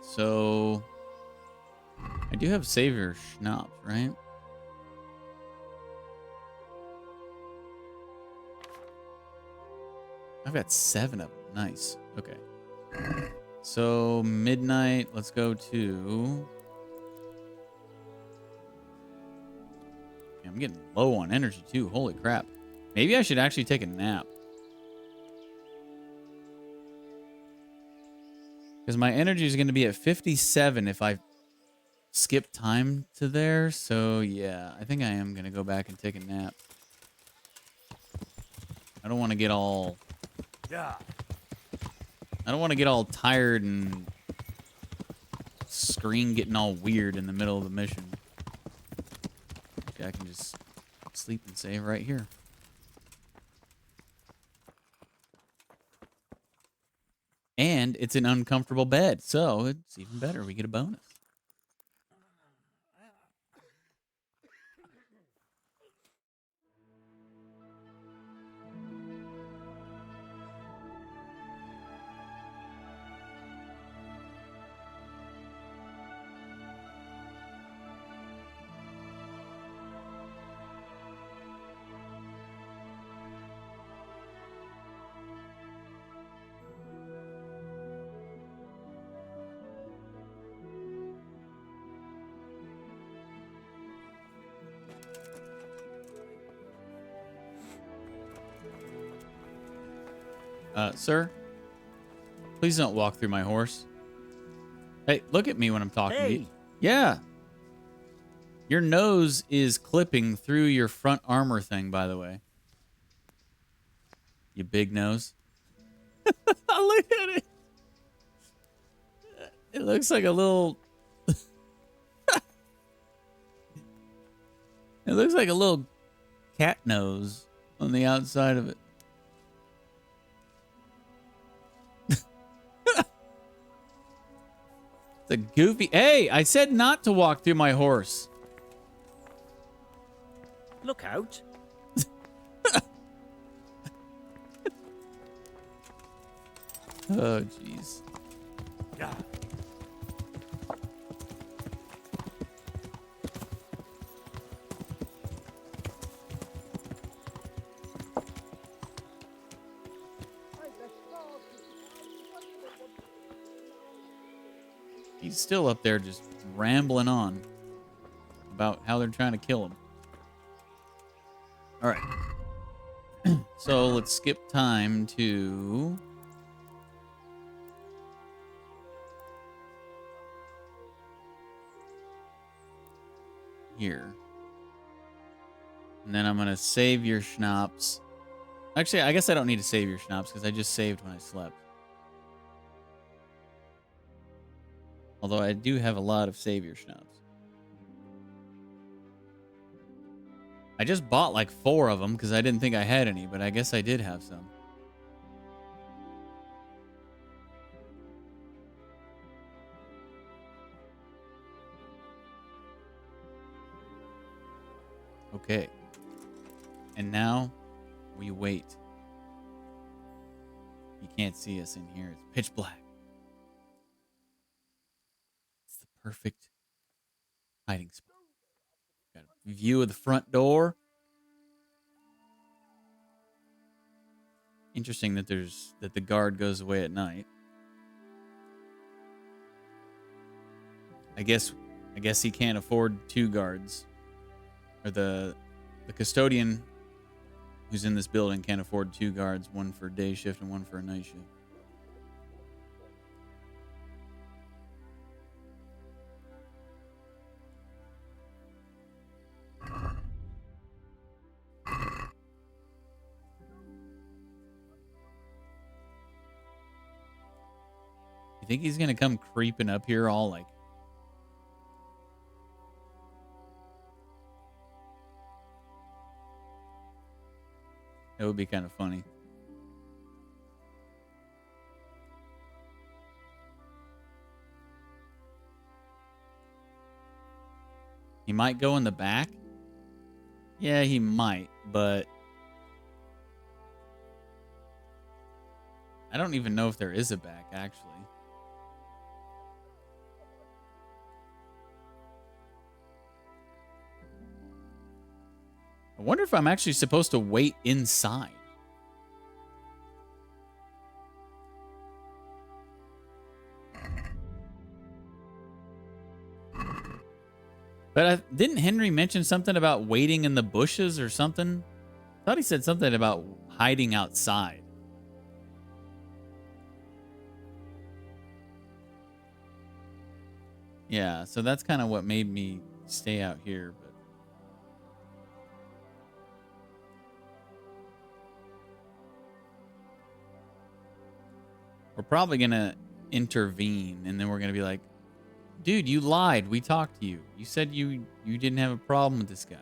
So I do have Savior Schnapps, right? I've got 7 of them. Nice. Okay. So, midnight. Let's go to... I'm getting low on energy, too. Holy crap. Maybe I should actually take a nap. Because my energy is going to be at 57 if I skip time to there. So, yeah. I think I am going to go back and take a nap. I don't want to get all... Yeah. I don't want to get all tired and screen getting all weird in the middle of the mission. Okay, I can just sleep and save right here. And it's an uncomfortable bed, so it's even better. We get a bonus. Sir, please don't walk through my horse. Hey, look at me when I'm talking to you. Hey. Yeah. Your nose is clipping through your front armor thing, by the way. You big nose. Look at it. It looks like a little... It looks like a little cat nose on the outside of it. It's a goofy... Hey, I said not to walk through my horse. Look out. Oh, jeez. Yeah. He's still up there just rambling on about how they're trying to kill him. All right. So let's skip time to... here. And then I'm going to save your schnapps. Actually, I guess I don't need to save your schnapps because I just saved when I slept. Although I do have a lot of Savior schnapps. I just bought like 4 of them because I didn't think I had any, but I guess I did have some. Okay. And now we wait. You can't see us in here. It's pitch black. It's the perfect hiding spot. Got a view of the front door. Interesting that the guard goes away at night. I guess he can't afford 2 guards. Or the custodian who's in this building can't afford 2 guards, one for day shift and one for a night shift. You think he's gonna come creeping up here all like... That would be kind of funny. He might go in the back. Yeah, he might, but I don't even know if there is a back, actually. wonder if I'm actually supposed to wait inside. But didn't Henry mention something about waiting in the bushes or something? I thought he said something about hiding outside. Yeah, so that's kind of what made me stay out here. But we're probably going to intervene, and then we're going to be like, dude, you lied. We talked to you. You said you didn't have a problem with this guy.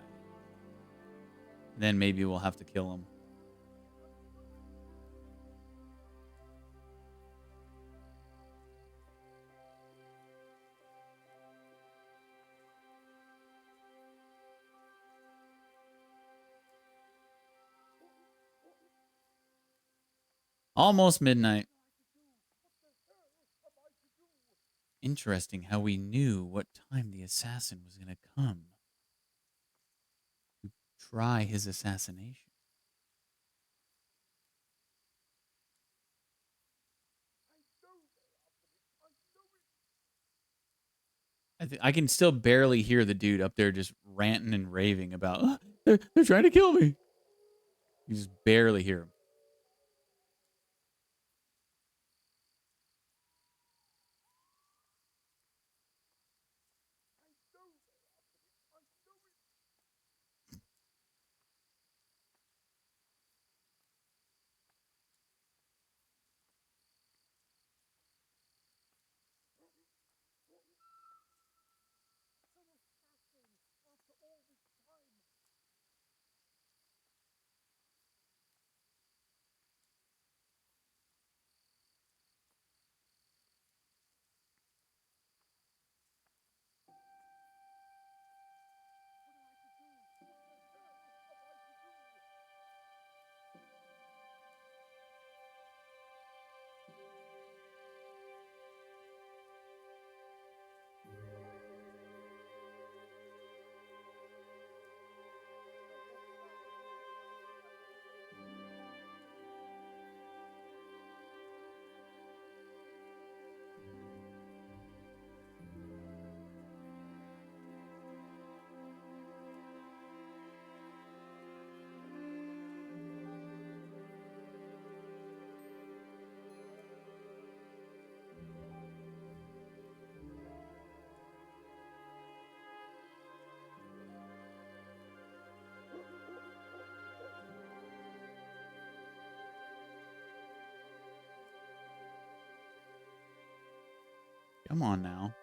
Then maybe we'll have to kill him. Almost midnight. Interesting how we knew what time the assassin was going to come to try his assassination. I can still barely hear the dude up there just ranting and raving about, "Oh, they're trying to kill me." You just barely hear him. Come on now.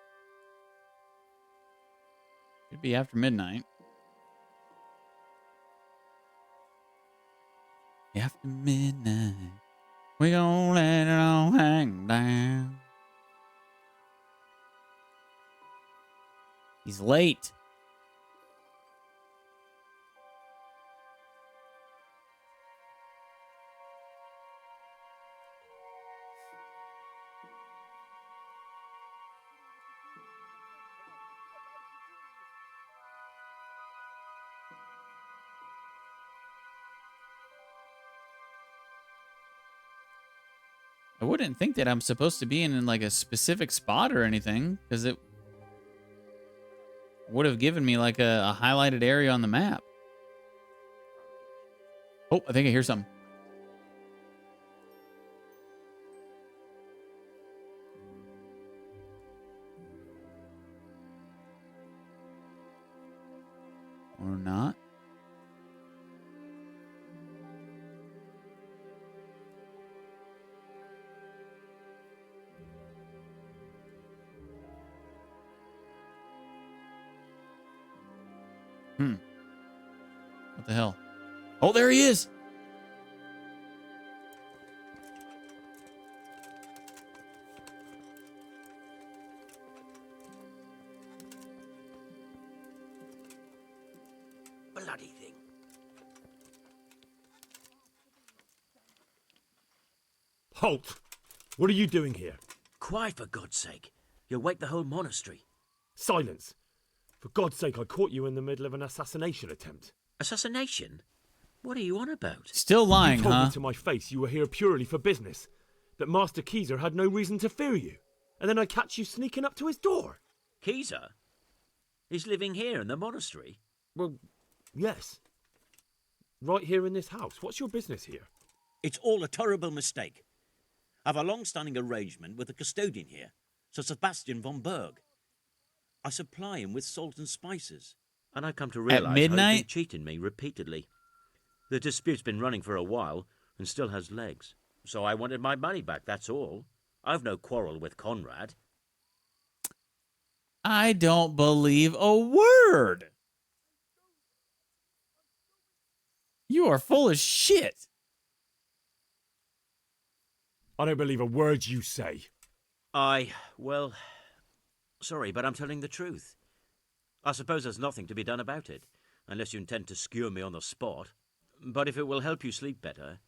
Should be after midnight. After midnight, we gon' let it all hang down. He's late. I wouldn't think that I'm supposed to be in like a specific spot or anything, because it would have given me like a highlighted area on the map. Oh, I think I hear something. Or not. What the hell? Oh, there he is. Bloody thing. Halt! What are you doing here? Quiet, for God's sake. You'll wake the whole monastery. Silence! For God's sake, I caught you in the middle of an assassination attempt. Assassination? What are you on about? Still lying, You told huh? me to my face you were here purely for business. That Master Keezer had no reason to fear you. And then I catch you sneaking up to his door. Keezer? He's living here in the monastery? Well, yes. Right here in this house. What's your business here? It's all a terrible mistake. I've a long-standing arrangement with the custodian here, Sir Sebastian von Berg. I supply him with salt and spices. And I've come to At realise how he's been midnight? cheating me repeatedly. The dispute's been running for a while and still has legs. So I wanted my money back, that's all. I've no quarrel with Conrad. I don't believe a word. You are full of shit. I don't believe a word you say. Well, sorry, but I'm telling the truth. I suppose there's nothing to be done about it, unless you intend to skewer me on the spot. But if it will help you sleep better,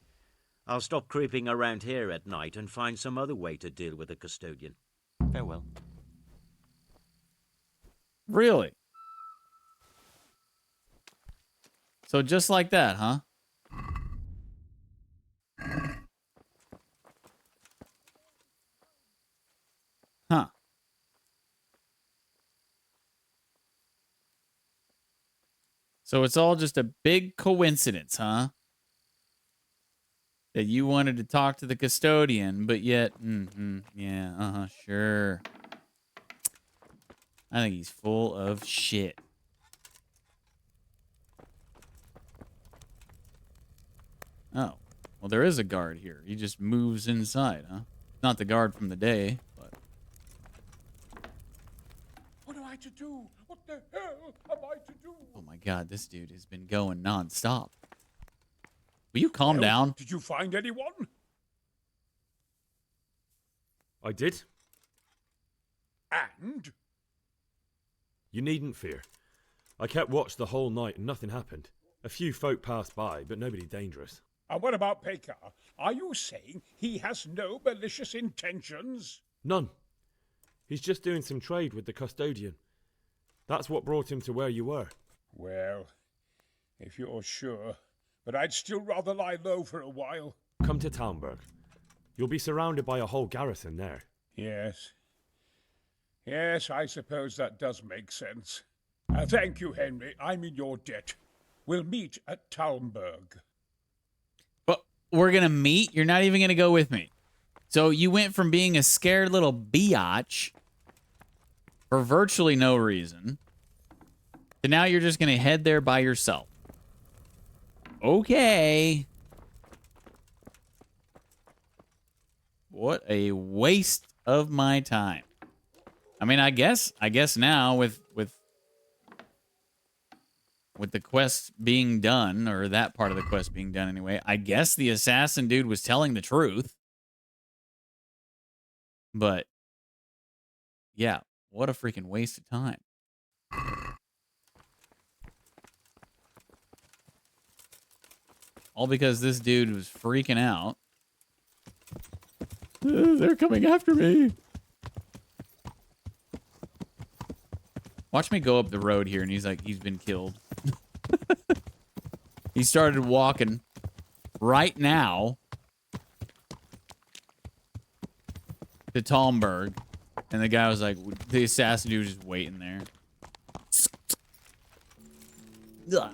I'll stop creeping around here at night and find some other way to deal with the custodian. Farewell. Really? So just like that, huh? Huh. So it's all just a big coincidence, huh? That you wanted to talk to the custodian, but yet, yeah, sure. I think he's full of shit. Oh, well, there is a guard here. He just moves inside, huh? Not the guard from the day, but... What am I to do? What the hell am I to do? Oh my god, this dude has been going non-stop. Will you calm down? Did you find anyone? I did. And? You needn't fear. I kept watch the whole night and nothing happened. A few folk passed by, but nobody dangerous. And what about Pekar? Are you saying he has no malicious intentions? None. He's just doing some trade with the custodian. That's what brought him to where you were. Well, if you're sure, but I'd still rather lie low for a while. Come to Talmberg. You'll be surrounded by a whole garrison there. Yes. Yes, I suppose that does make sense. Thank you, Henry. I'm in your debt. We'll meet at Talmberg. But we're gonna meet? You're not even gonna go with me. So you went from being a scared little biatch for virtually no reason to now you're just gonna head there by yourself. Okay. What a waste of my time. I mean, I guess now with the quest being done, or that part of the quest being done anyway, I guess the assassin dude was telling the truth. But yeah, what a freaking waste of time. All because this dude was freaking out. They're coming after me. Watch me go up the road here, and he's like, he's been killed. He started walking right now to Talmberg, and the guy was like, the assassin dude was just waiting there. Ugh.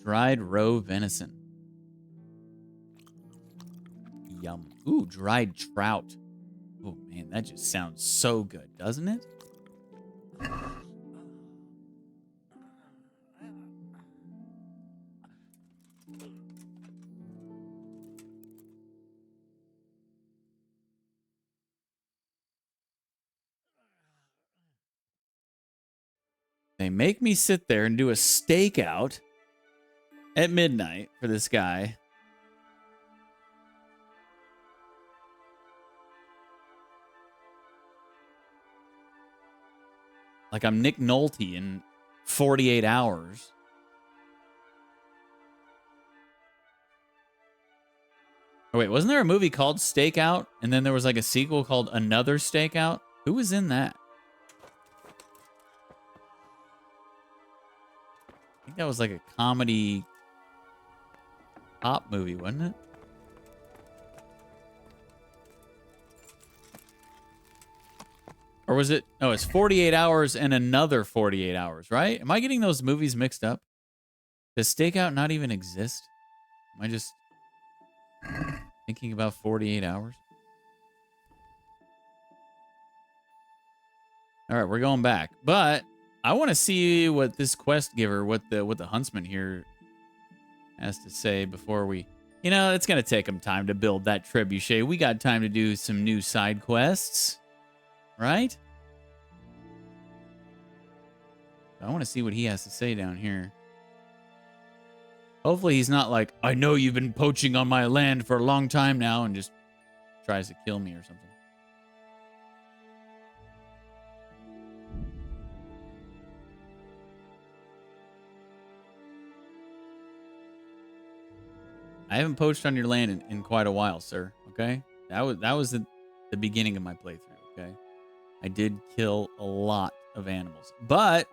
Dried roe venison. Yum. Ooh, dried trout. Oh, man, that just sounds so good, doesn't it? They make me sit there and do a stakeout at midnight for this guy. Like I'm Nick Nolte in 48 hours. Oh, wait, wasn't there a movie called Stakeout? And then there was like a sequel called Another Stakeout? Who was in that? I think that was like a comedy cop movie, wasn't it? Or was it? No, it's 48 Hours and Another 48 Hours, right? Am I getting those movies mixed up? Does Stakeout not even exist? Am I just thinking about 48 Hours? All right, we're going back. But I want to see what this quest giver, what the huntsman here has to say before we... You know, it's going to take him time to build that trebuchet. We got time to do some new side quests, right? I want to see what he has to say down here. Hopefully he's not like, I know you've been poaching on my land for a long time now, and just tries to kill me or something. I haven't poached on your land in quite a while, sir. Okay? That was the beginning of my playthrough, okay? I did kill a lot of animals. But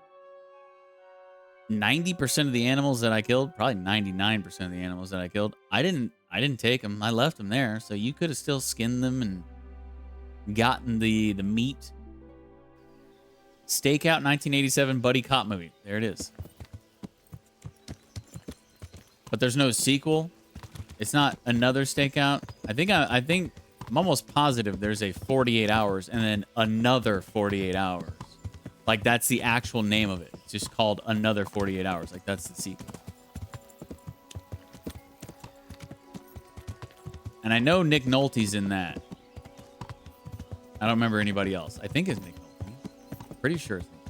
90% of the animals that I killed, probably 99% of the animals that I killed, I didn't take them. I left them there. So you could have still skinned them and gotten the meat. Stakeout 1987 buddy cop movie. There it is. But there's no sequel. It's not Another Stakeout. I think I'm almost positive there's a 48 Hours and then Another 48 Hours. Like that's the actual name of it. It's just called Another 48 Hours. Like that's the sequel. And I know Nick Nolte's in that. I don't remember anybody else. I think it's Nick Nolte. I'm pretty sure it's Nick Nolte.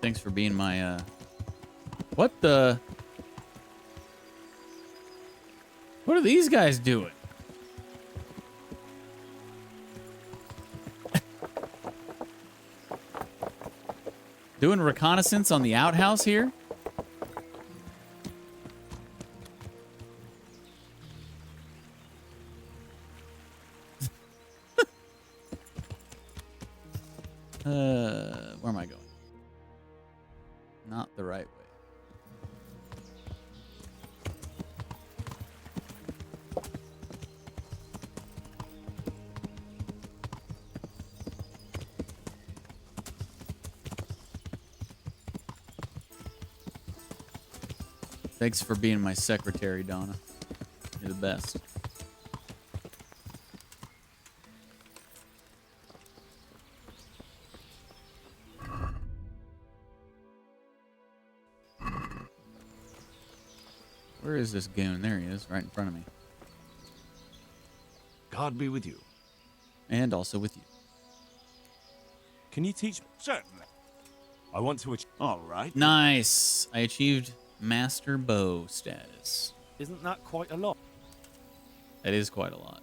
Thanks for being my, What the... What are these guys doing? Doing reconnaissance on the outhouse here? Where am I going? Not the right way. Thanks for being my secretary, Donna. You're the best. Where is this goon? There he is, right in front of me. God be with you. And also with you. Can you teach me? Certainly. I want to... All right. Nice. I achieved Master Bow status. Isn't that quite a lot? That is quite a lot.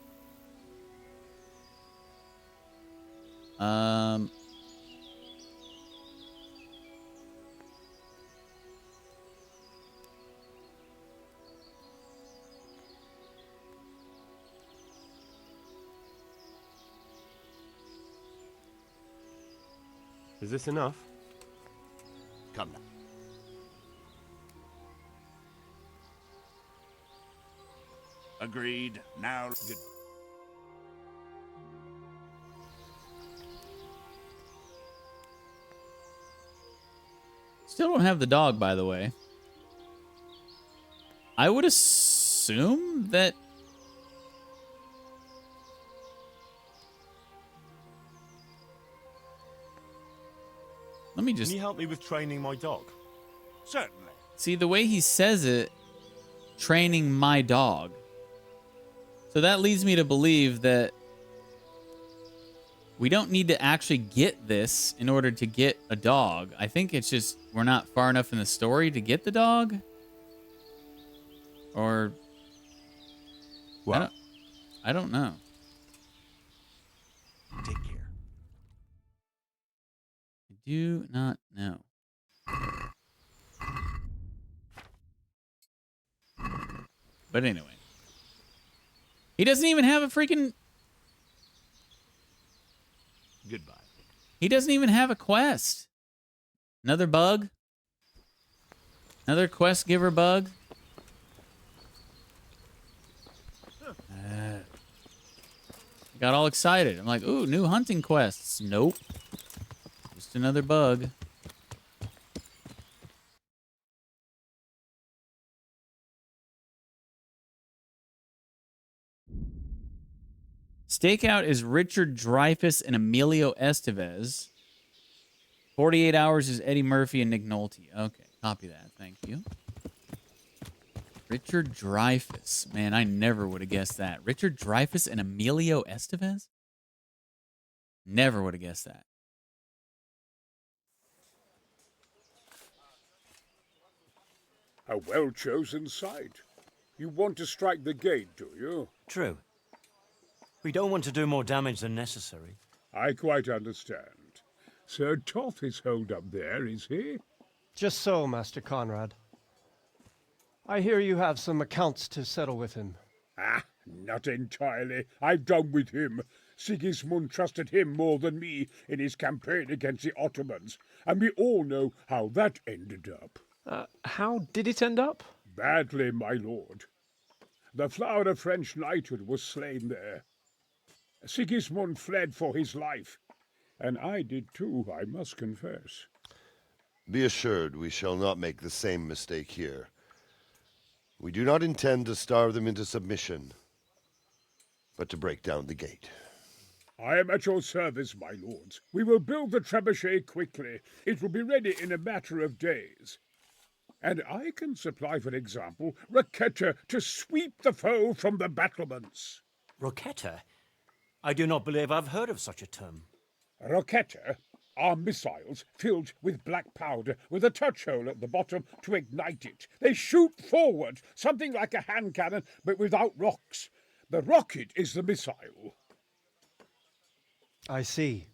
Is this enough? Come now. Agreed. Now, good. Still don't have the dog, by the way. I would assume that... Let me just... Can you help me with training my dog? Certainly. See, the way he says it, training my dog. So that leads me to believe that we don't need to actually get this in order to get a dog. I think it's just we're not far enough in the story to get the dog. Or... Well, I don't know. do not know. But anyway. He doesn't even have a freaking... Goodbye. He doesn't even have a quest. Another bug? Another quest giver bug? Got all excited. I'm like, ooh, new hunting quests. Nope. Just another bug. Stakeout is Richard Dreyfuss and Emilio Estevez. 48 Hours is Eddie Murphy and Nick Nolte. Okay, copy that. Thank you. Richard Dreyfuss. Man, I never would have guessed that. Richard Dreyfuss and Emilio Estevez? Never would have guessed that. A well-chosen site. You want to strike the gate, do you? True. We don't want to do more damage than necessary. I quite understand. Sir Toth is holed up there, is he? Just so, Master Conrad. I hear you have some accounts to settle with him. Ah, not entirely. I've done with him. Sigismund trusted him more than me in his campaign against the Ottomans, and we all know how that ended up. How did it end up? Badly, my lord. The flower of French knighthood was slain there. Sigismund fled for his life, and I did too, I must confess. Be assured we shall not make the same mistake here. We do not intend to starve them into submission, but to break down the gate. I am at your service, my lords. We will build the trebuchet quickly. It will be ready in a matter of days. And I can supply, for example, Roquetta to sweep the foe from the battlements. Roquetta? I do not believe I've heard of such a term. Roquetta are missiles filled with black powder with a touch hole at the bottom to ignite it. They shoot forward, something like a hand cannon, but without rocks. The rocket is the missile. I see.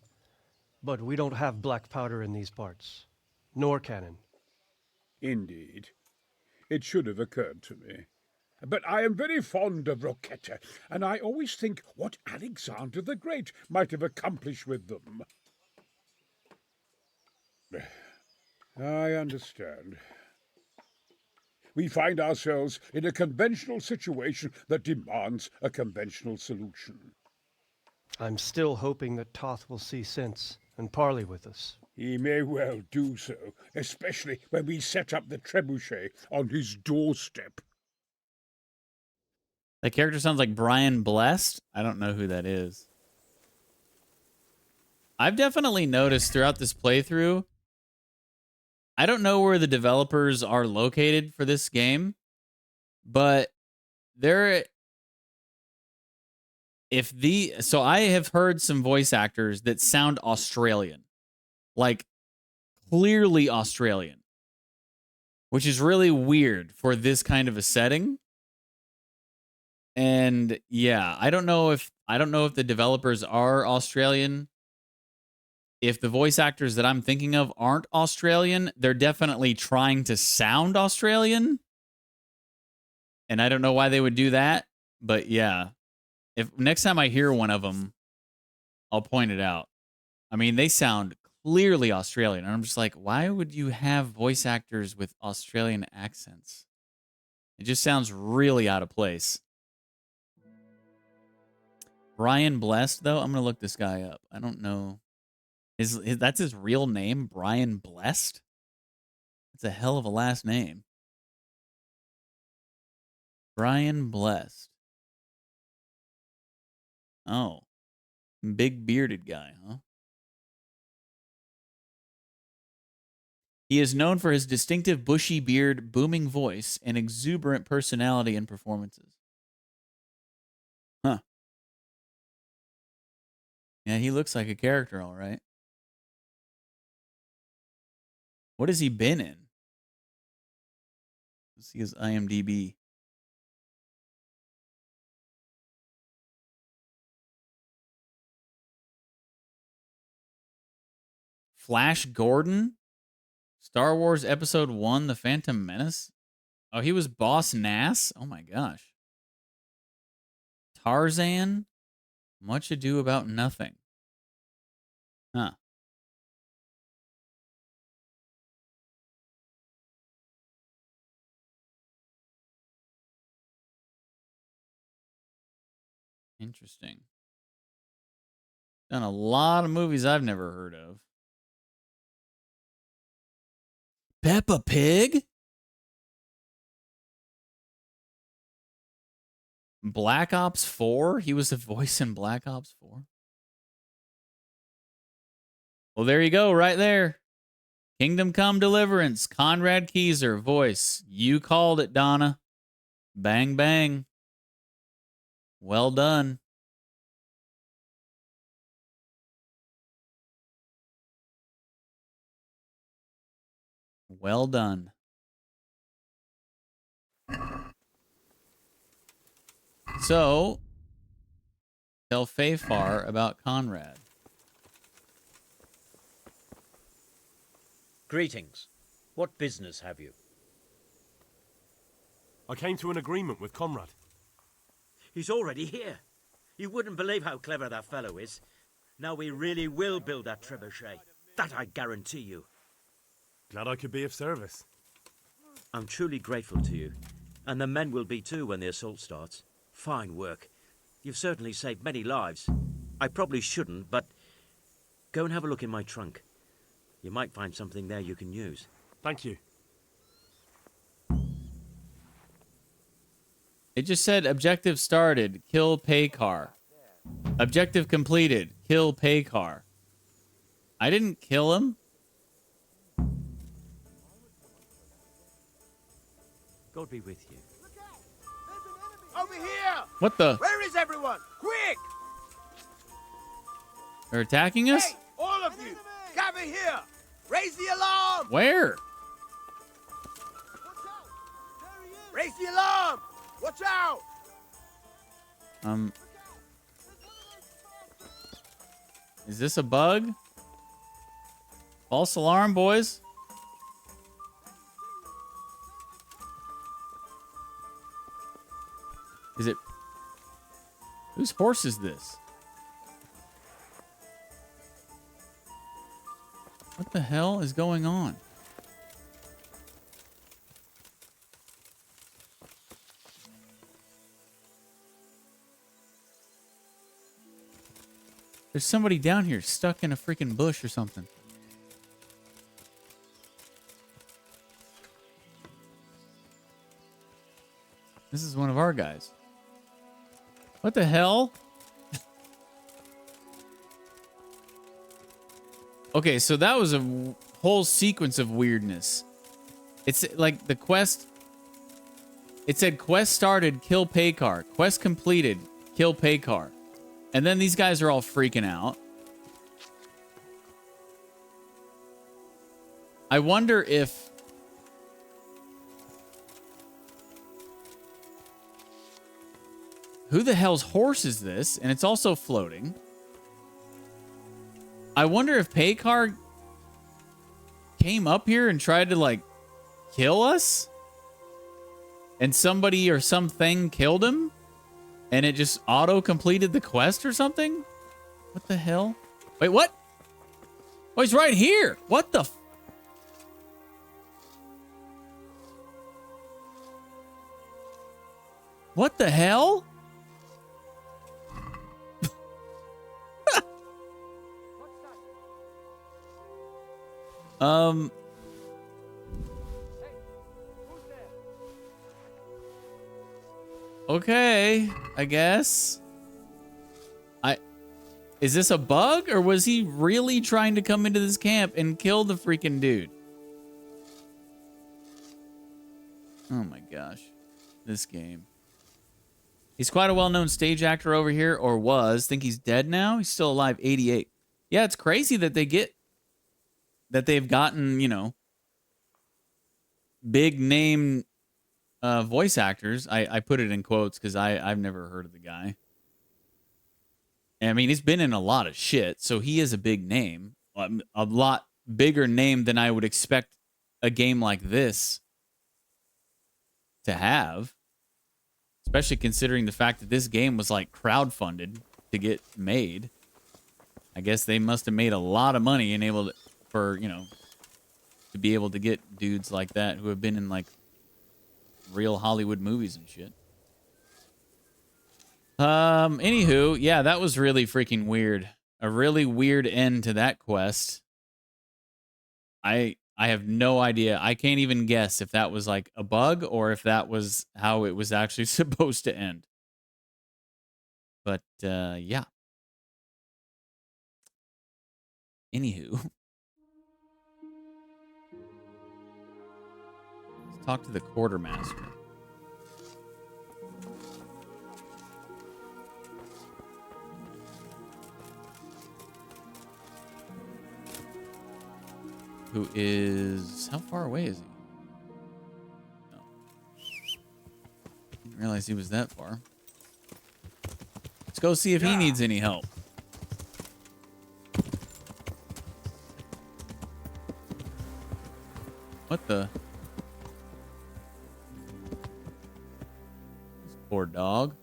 But we don't have black powder in these parts. Nor cannon. Indeed. It should have occurred to me. But I am very fond of Roquetta, and I always think what Alexander the Great might have accomplished with them. I understand. We find ourselves in a conventional situation that demands a conventional solution. I'm still hoping that Toth will see sense and parley with us. He may well do so, especially when we set up the trebuchet on his doorstep. That character sounds like Brian Blessed. I don't know who that is. I've definitely noticed throughout this playthrough, I don't know where the developers are located for this game, but so I have heard some voice actors that sound Australian, like clearly Australian, which is really weird for this kind of a setting. And yeah, I don't know if the developers are Australian. If the voice actors that I'm thinking of aren't Australian, they're definitely trying to sound Australian. And I don't know why they would do that, but yeah. If next time I hear one of them, I'll point it out. I mean, they sound clearly Australian. And I'm just like, why would you have voice actors with Australian accents? It just sounds really out of place. Brian Blessed, though, I'm going to look this guy up. I don't know. That's his real name, Brian Blessed? That's a hell of a last name. Brian Blessed. Oh. Big bearded guy, huh? He is known for his distinctive bushy beard, booming voice, and exuberant personality and performances. Huh. Yeah, he looks like a character, all right. What has he been in? Let's see his IMDb. Flash Gordon? Star Wars Episode 1, The Phantom Menace? Oh, he was Boss Nass? Oh my gosh. Tarzan? Much Ado About Nothing. Huh. Interesting. Done a lot of movies I've never heard of. Peppa Pig? Black Ops 4? He was the voice in Black Ops 4? Well, there you go, right there. Kingdom Come Deliverance, Conrad Keyser, voice. You called it, Donna. Bang, bang. Well done. Well done. So, tell Fafar about Conrad. Greetings. What business have you? I came to an agreement with Conrad. He's already here. You wouldn't believe how clever that fellow is. Now we really will build that trebuchet. That I guarantee you. Glad I could be of service. I'm truly grateful to you. And the men will be too when the assault starts. Fine work. You've certainly saved many lives. I probably shouldn't, but go and have a look in my trunk. You might find something there you can use. Thank you. It just said objective started, kill Paykar. Objective completed, kill Paykar. I didn't kill him. God be with you. Over here! What the? Where is everyone? Quick! They're attacking us? Hey, all of you! Gather here! Raise the alarm! Where? Raise the alarm! Watch out! Is this a bug? False alarm, boys. Is it? Whose horse is this? What the hell is going on? There's somebody down here stuck in a freaking bush or something. This is one of our guys. What the hell? Okay, so that was a whole sequence of weirdness. It's like the quest. It said quest started, kill Paykar. Quest completed, kill Paykar. And then these guys are all freaking out. I wonder if... Who the hell's horse is this? And it's also floating. I wonder if Paykar came up here and tried to, like, kill us? And somebody or something killed him? And it just auto-completed the quest or something? What the hell? Wait, what? Oh, he's right here. What the... What the hell? Okay, I guess. Is this a bug, or was he really trying to come into this camp and kill the freaking dude? Oh my gosh. This game. He's quite a well-known stage actor over here, or was. Think he's dead now? He's still alive, 88. Yeah, it's crazy that they've gotten, you know, big name voice actors. I put it in quotes because I've never heard of the guy. I mean, he's been in a lot of shit, so he is a big name. A lot bigger name than I would expect a game like this to have. Especially considering the fact that this game was like crowdfunded to get made. I guess they must have made a lot of money and able to, for, you know, to be able to get dudes like that who have been in like real Hollywood movies and shit. Anywho, yeah, that was really freaking weird. A really weird end to that quest. I have no idea. I can't even guess if that was like a bug or if that was how it was actually supposed to end. But yeah. Anywho, let's talk to the quartermaster. Who is... How far away is he? No. Didn't realize he was that far. Let's go see if he needs any help. What the? This poor dog.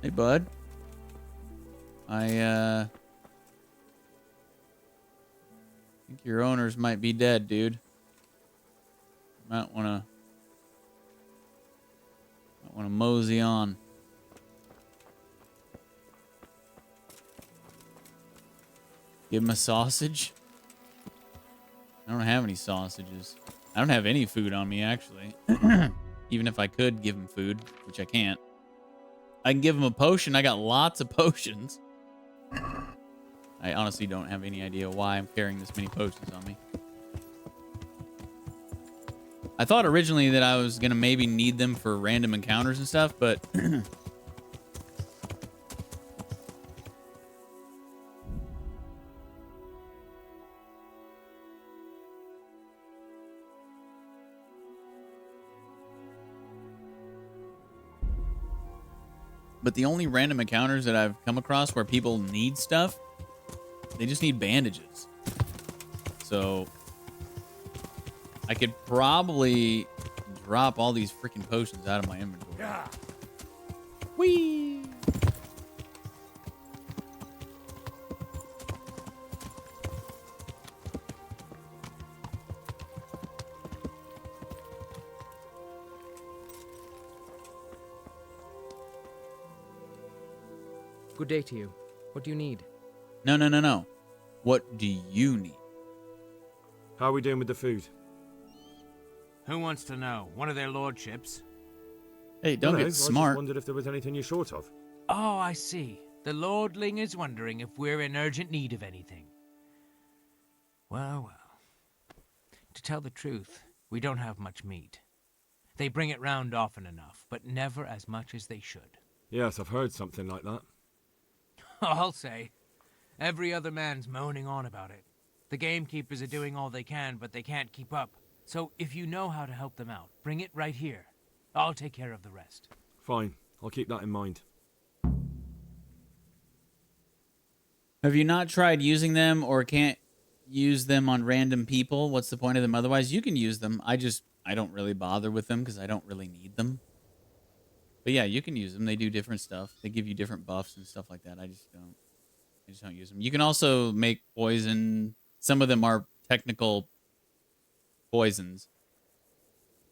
Hey, bud. I think your owners might be dead, dude. Might wanna mosey on. Give him a sausage? I don't have any sausages. I don't have any food on me, actually. Even if I could give him food, which I can't. I can give him a potion. I got lots of potions. I honestly don't have any idea why I'm carrying this many potions on me. I thought originally that I was going to maybe need them for random encounters and stuff, but... But the only random encounters that I've come across where people need stuff, they just need bandages. So I could probably drop all these freaking potions out of my inventory. Yeah. Whee! Good day to you. What do you need? No. What do you need? How are we doing with the food? Who wants to know? One of their lordships? Hey, don't No, get I just smart. wondered if there was anything you're short of. Oh, I see. The lordling is wondering if we're in urgent need of anything. Well. To tell the truth, we don't have much meat. They bring it round often enough, but never as much as they should. Yes, I've heard something like that. I'll say. Every other man's moaning on about it. The gamekeepers are doing all they can, but they can't keep up. So if you know how to help them out, bring it right here. I'll take care of the rest. Fine, I'll keep that in mind. Have you not tried using them or can't use them on random people? What's the point of them otherwise? You can use them. I don't really bother with them because I don't really need them. But yeah, you can use them. They do different stuff. They give you different buffs and stuff like that. I just don't use them. You can also make poison. Some of them are technical poisons.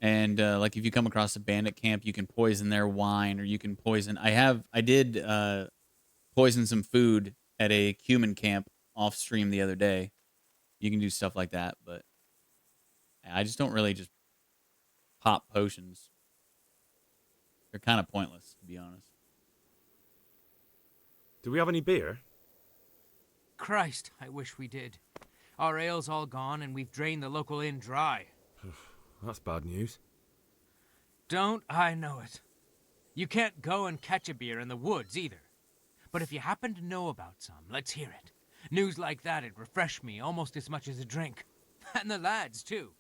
And like if you come across a bandit camp, you can poison their wine, or you can poison. I did poison some food at a human camp off stream the other day. You can do stuff like that, but I just don't really just pop potions. They're kind of pointless, to be honest. Do we have any beer? Christ, I wish we did. Our ale's all gone, and we've drained the local inn dry. That's bad news. Don't I know it? You can't go and catch a beer in the woods, either. But if you happen to know about some, let's hear it. News like that'd refresh me almost as much as a drink. And the lads, too.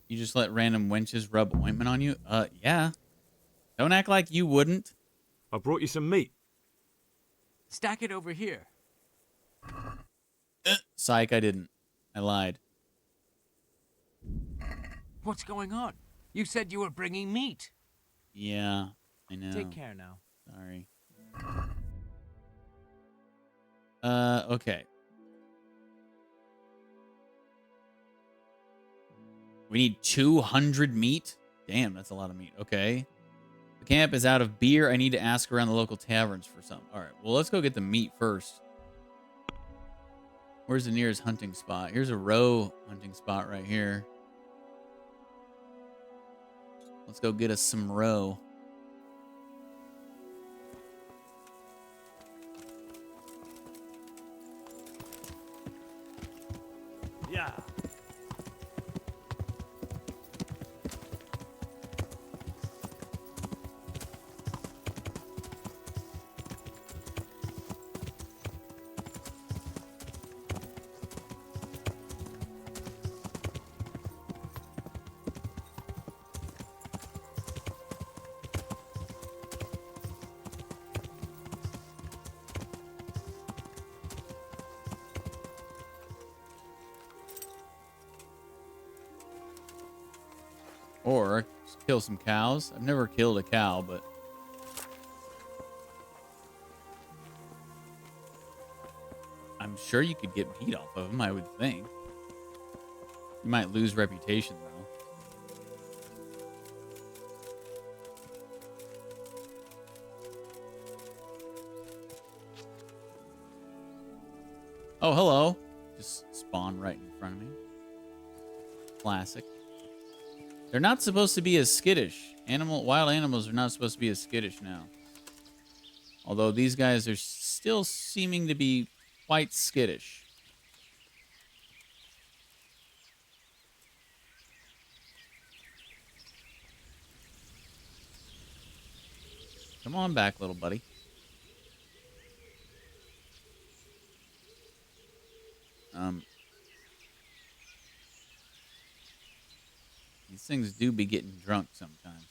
You just let random wenches rub ointment on you? Yeah. Don't act like you wouldn't. I brought you some meat. Stack it over here. Psych, I didn't. I lied. What's going on? You said you were bringing meat. Yeah, I know. Take care now. Sorry. Okay. We need 200 meat? Damn, that's a lot of meat. Okay. The camp is out of beer. I need to ask around the local taverns for some. All right, well, let's go get the meat first. Where's the nearest hunting spot? Here's a row hunting spot right here. Let's go get us some roe. Yeah. Or just kill some cows. I've never killed a cow, but I'm sure you could get meat off of them, I would think. You might lose reputation, though. Oh, hello. Just spawn right in front of me. Classic. They're not supposed to be as skittish. Wild animals are not supposed to be as skittish now. Although these guys are still seeming to be quite skittish. Come on back, little buddy. These things do be getting drunk sometimes.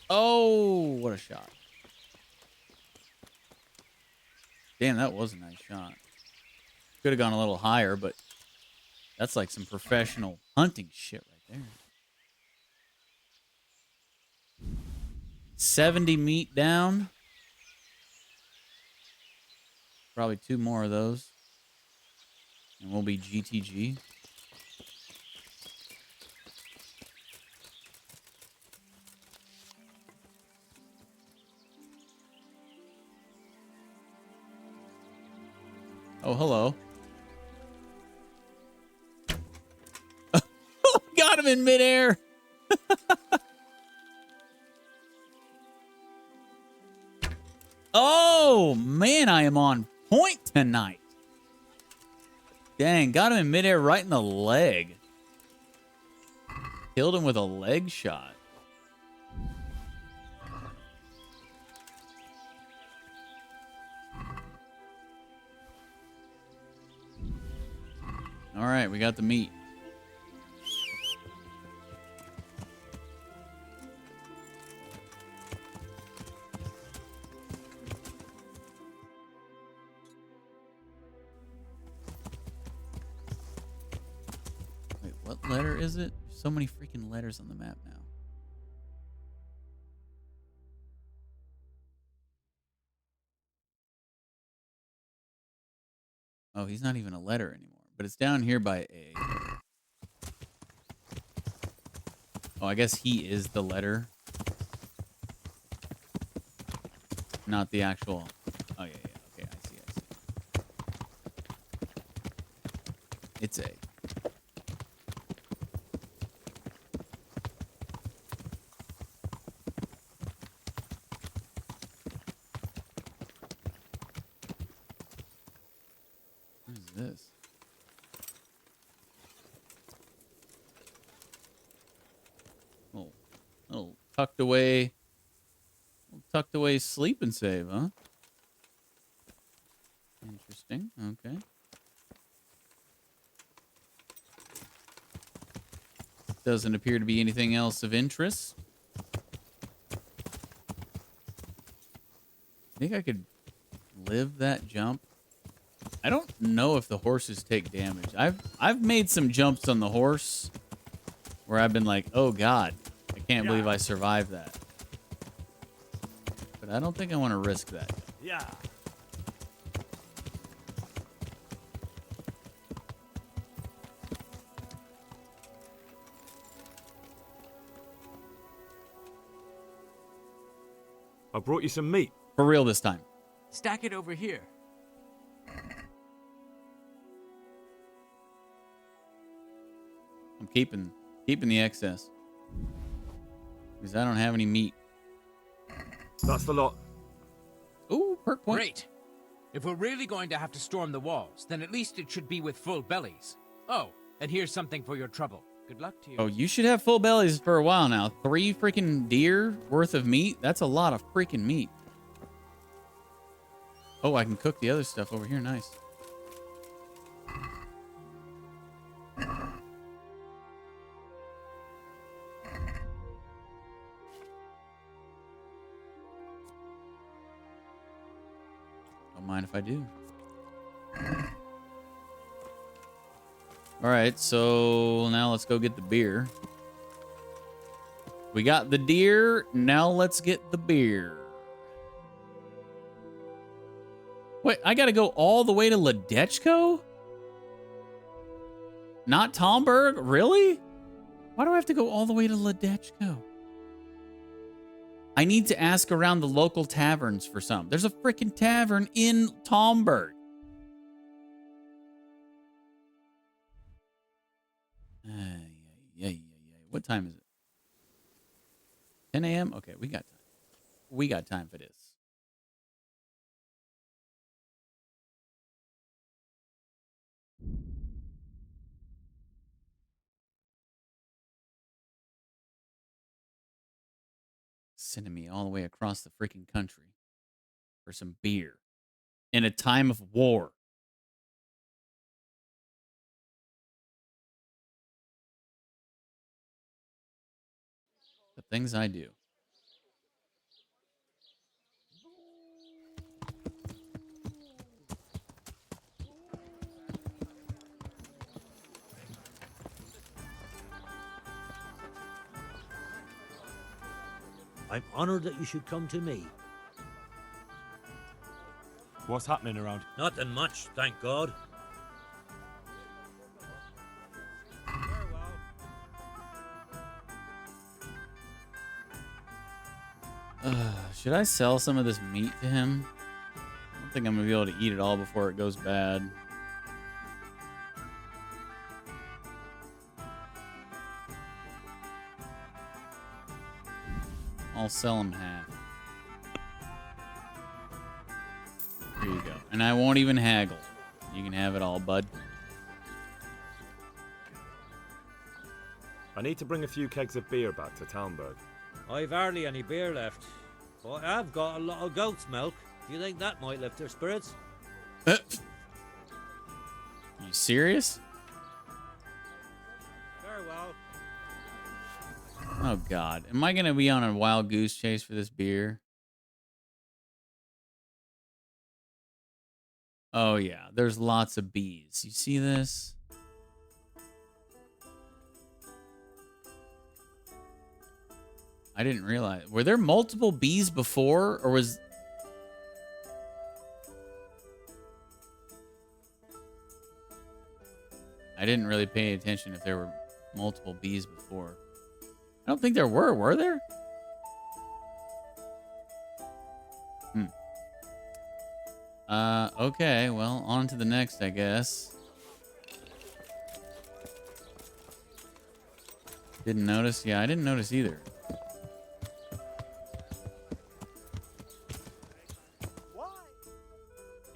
Oh, what a shot. Damn, that was a nice shot. Could have gone a little higher, but that's like some professional hunting shit right there. 70 meat down. Probably 2 more of those. And we'll be GTG. Oh, hello. Got him in midair. Oh, man, I am on point tonight. Dang, got him in midair right in the leg. Killed him with a leg shot. All right, we got the meat. Wait, what letter is it? There's so many freaking letters on the map now. Oh, he's not even a letter anymore. But it's down here by A. Oh, I guess he is the letter. Not the actual... Oh, yeah. Okay, I see. It's A. What is this? Oh, tucked away sleep and save, huh? Interesting. Okay. Doesn't appear to be anything else of interest. I think I could live that jump. I don't know if the horses take damage. I've made some jumps on the horse where I've been like, oh God, I can't believe I survived that. But I don't think I want to risk that. Yeah. I brought you some meat. For real this time. Stack it over here. I'm keeping the excess. Because I don't have any meat. That's the lot. Ooh, perk point. Great. If we're really going to have to storm the walls, then at least it should be with full bellies. Oh, and here's something for your trouble. Good luck to you. Oh, you should have full bellies for a while now. 3 freaking deer worth of meat? That's a lot of freaking meat. Oh, I can cook the other stuff over here. Nice. Don't mind if I do. All right, so now let's go get the beer. We got the deer. Now let's get the beer. Wait, I got to go all the way to Ledechko? Not Talmberg? Really? Why do I have to go all the way to Ledechko? I need to ask around the local taverns for some. There's a freaking tavern in Talmberg. What time is it? 10 a.m.? Okay, we got time. We got time for this. Sending me all the way across the freaking country for some beer in a time of war. The things I do. I'm honored that you should come to me. What's happening around? Nothing much, thank God. Should I sell some of this meat to him? I don't think I'm going to be able to eat it all before it goes bad. I'll sell him half. Here you go. And I won't even haggle. You can have it all, bud. I need to bring a few kegs of beer back to Talmberg. I've hardly any beer left, but I've got a lot of goat's milk. Do you think that might lift their spirits? You serious? Very well. Oh, God. Am I going to be on a wild goose chase for this beer? Oh, yeah. There's lots of bees. You see this? I didn't realize. Were there multiple bees before, or was... I didn't really pay attention if there were multiple bees before. I don't think there were there? Okay, well, on to the next, I guess. Didn't notice? Yeah, I didn't notice either.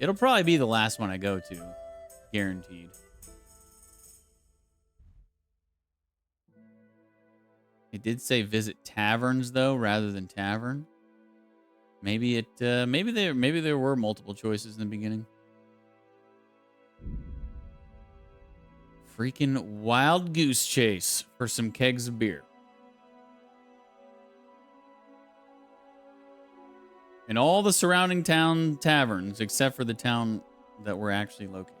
It'll probably be the last one I go to. Guaranteed. It did say visit taverns though, rather than tavern. Maybe it maybe there were multiple choices in the beginning. freaking wild goose chase for some kegs of beer. In all the surrounding town taverns, except for the town that we're actually located.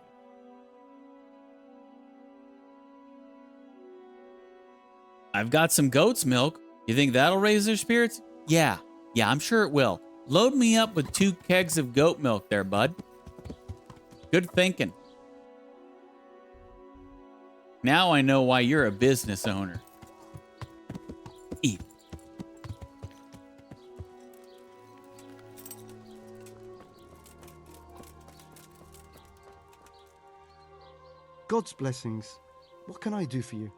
I've got some goat's milk. You think that'll raise their spirits? Yeah, I'm sure it will. Load me up with 2 kegs of goat milk there, bud. Good thinking. Now I know why you're a business owner. Eat. God's blessings. What can I do for you?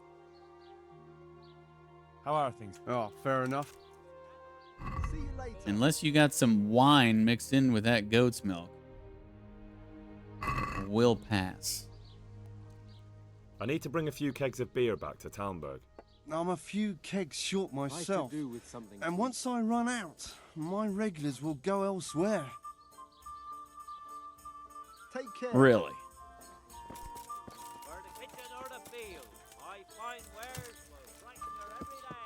How are things? Oh, fair enough. Unless you got some wine mixed in with that goat's milk. We'll pass. I need to bring a few kegs of beer back to Talmberg. I'm a few kegs short myself. And once I run out, my regulars will go elsewhere. Take care. Really? Or the kitchen or the field, I find wares will brighten her every day.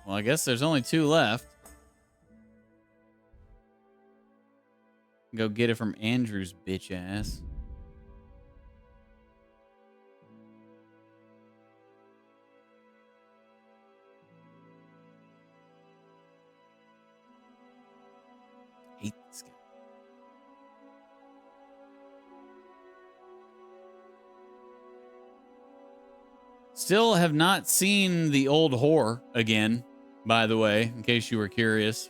Well, I guess there's only 2 left. Go get it from Andrew's bitch ass. Hate this guy. Still have not seen the old whore again, by the way, in case you were curious.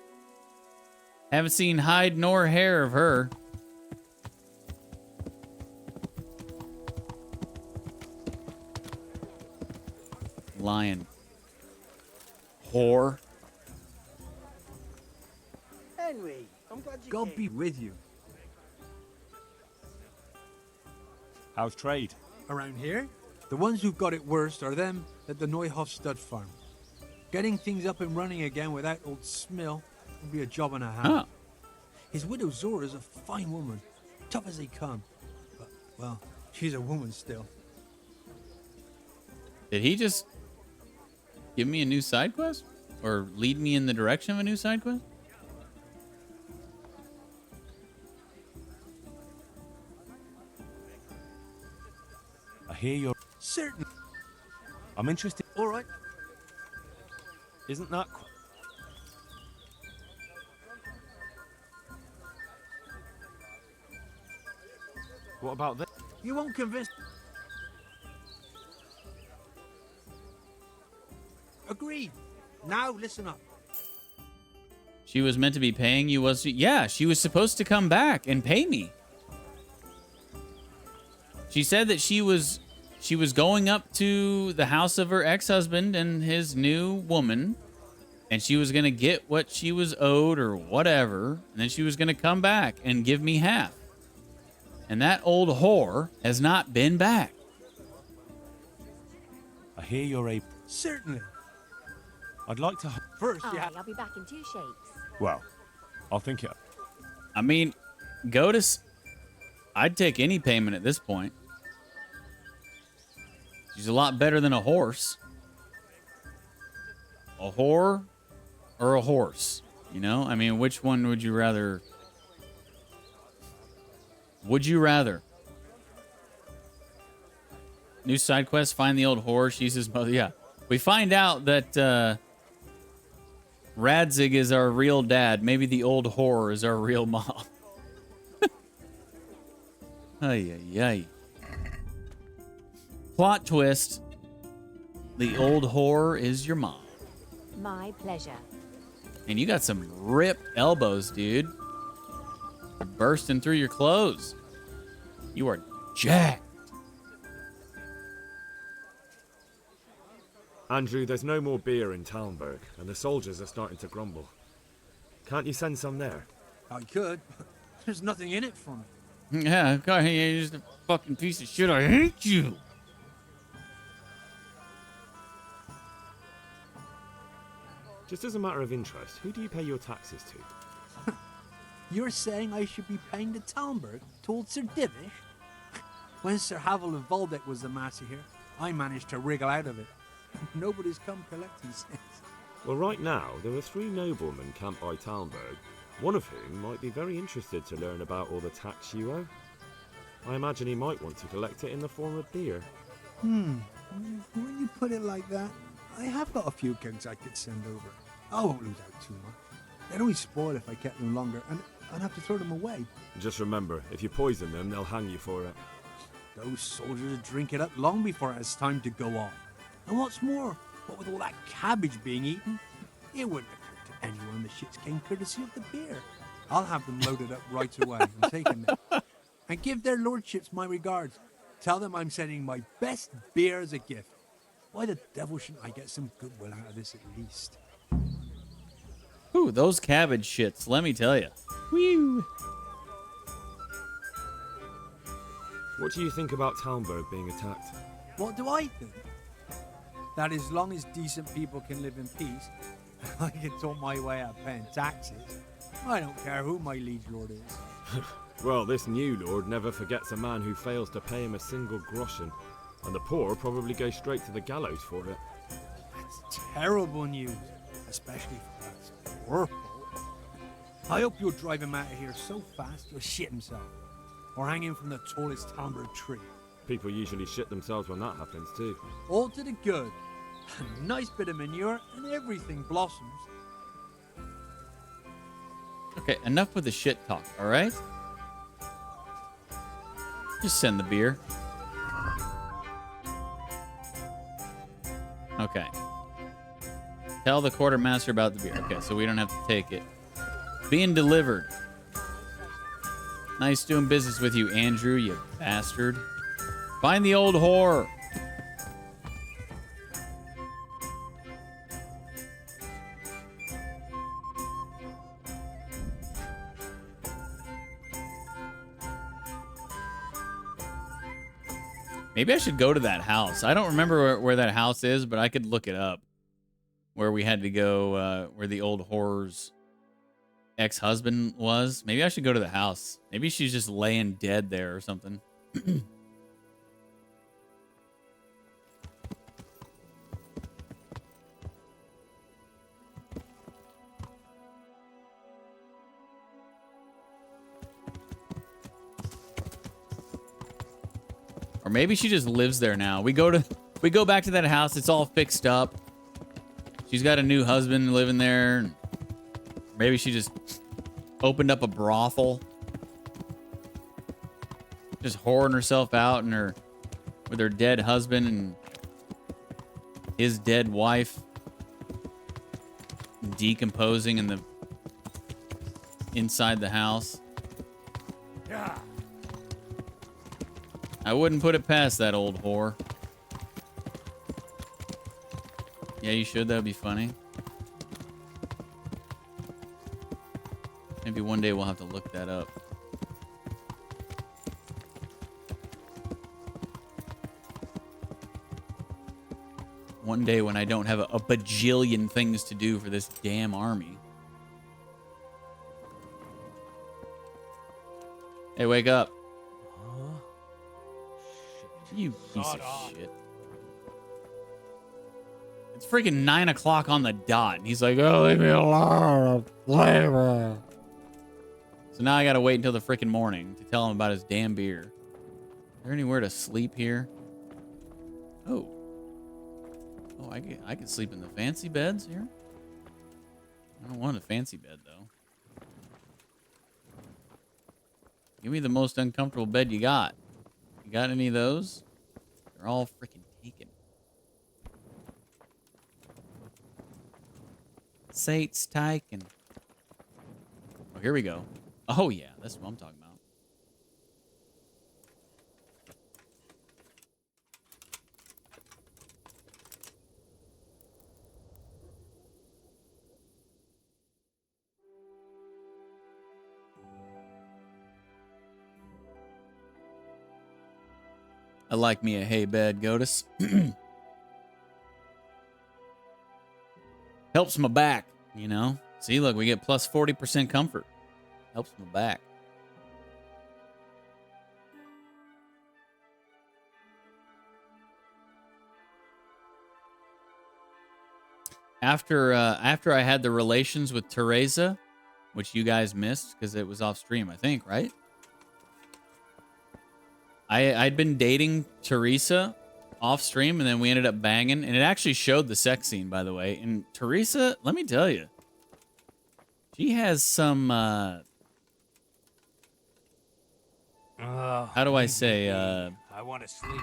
Haven't seen hide nor hair of her. Lion. Whore. Henry, I'm glad you God came. be with you. How's trade? Around here, the ones who've got it worst are them at the Neuhof stud farm. Getting things up and running again without old Smill would be a job and a half. Huh. His widow Zora's a fine woman, tough as they come. But, well, she's a woman still. Did he just give me a new side quest? Or lead me in the direction of a new side quest? I hear you're... Certain. I'm interested... All right. Isn't that... What about this? You won't convince... Agreed. Now listen up. She was meant to be paying you, was she? Yeah, she was supposed to come back and pay me. She said that she was going up to the house of her ex-husband and his new woman, and she was going to get what she was owed or whatever, and then she was going to come back and give me half. And that old whore has not been back. I hear you're a... Certainly. I'd like to... First, Aye, I'll be back in 2 shakes. Well, I'll think it... I mean, go to... I'd take any payment at this point. She's a lot better than a horse. A whore or a horse? You know? I mean, which one would you rather... Would you rather? New side quest, find the old whore. She's his mother. Yeah. We find out that Radzig is our real dad. Maybe the old whore is our real mom. Ay, ay, ay. Plot twist. The old whore is your mom. My pleasure. And you got some ripped elbows, dude. They're bursting through your clothes. You are jacked. Andrew, there's no more beer in Talmberg, and the soldiers are starting to grumble. Can't you send some there? I could. There's nothing in it for me. Yeah, God, you're just a fucking piece of shit. I hate you. Just as a matter of interest, who do you pay your taxes to? You're saying I should be paying the Talmberg to old Sir Divish? When Sir Havel of Voldeck was the master here, I managed to wriggle out of it. Nobody's come collecting since. Well, right now, there are 3 noblemen camped by Talmberg, one of whom might be very interested to learn about all the tax you owe. I imagine he might want to collect it in the form of beer. When you put it like that, I have got a few kegs I could send over. I won't lose out too much. They'd only spoil if I kept them longer, and I'd have to throw them away. Just remember, if you poison them, they'll hang you for it. Those soldiers would drink it up long before it has time to go off. And what's more, what with all that cabbage being eaten, it wouldn't occur to anyone the shits came courtesy of the beer. I'll have them loaded up right away and taken there. And give their lordships my regards. Tell them I'm sending my best beer as a gift. Why the devil shouldn't I get some goodwill out of this at least? Ooh, those cabbage shits, let me tell you. Whew. What do you think about Talmberg being attacked? What do I think? That as long as decent people can live in peace, I can talk my way out of paying taxes. I don't care who my liege lord is. Well, this new lord never forgets a man who fails to pay him a single groschen, and the poor probably go straight to the gallows for it. That's terrible news, especially for us poor folk. I hope you'll drive him out of here so fast he'll shit himself, or hang him from the tallest Talmberg tree. People usually shit themselves when that happens too. All to the good. A nice bit of manure and everything blossoms. Okay, enough with the shit talk, all right? Just send the beer. Okay. Tell the quartermaster about the beer. Okay, so we don't have to take it. Being delivered. Nice doing business with you, Andrew, you bastard. Find the old whore. Maybe I should go to that house. I don't remember where that house is, but I could look it up. Where we had to go, where the old whore's ex-husband was. Maybe I should go to the house. Maybe she's just laying dead there or something. Or maybe she just lives there now. We go back to that house. It's all fixed up. She's got a new husband living there. Maybe she just opened up a brothel. Just whoring herself out with her dead husband and his dead wife decomposing inside the house. Yeah. I wouldn't put it past that old whore. Yeah, you should. That would be funny. Maybe one day we'll have to look that up. One day when I don't have a bajillion things to do for this damn army. Hey, wake up. You piece of shit. It's freaking 9 o'clock on the dot. And he's like, oh, leave me alone. So now I gotta wait until the freaking morning to tell him about his damn beer. Is there anywhere to sleep here? Oh. Oh, I can sleep in the fancy beds here. I don't want a fancy bed, though. Give me the most uncomfortable bed you got. You got any of those? They're all freaking taken. Sate's taken. Oh, here we go. Oh, yeah. That's what I'm talking about. I like me a hay bed, Gotus. Helps my back, you know. See, look, we get plus 40% comfort. Helps my back. After I had the relations with Teresa, which you guys missed because it was off stream, I think, right? I'd been dating Teresa off stream, and then we ended up banging, and it actually showed the sex scene, by the way. And Teresa, let me tell you, she has some how do I say I want to sleep.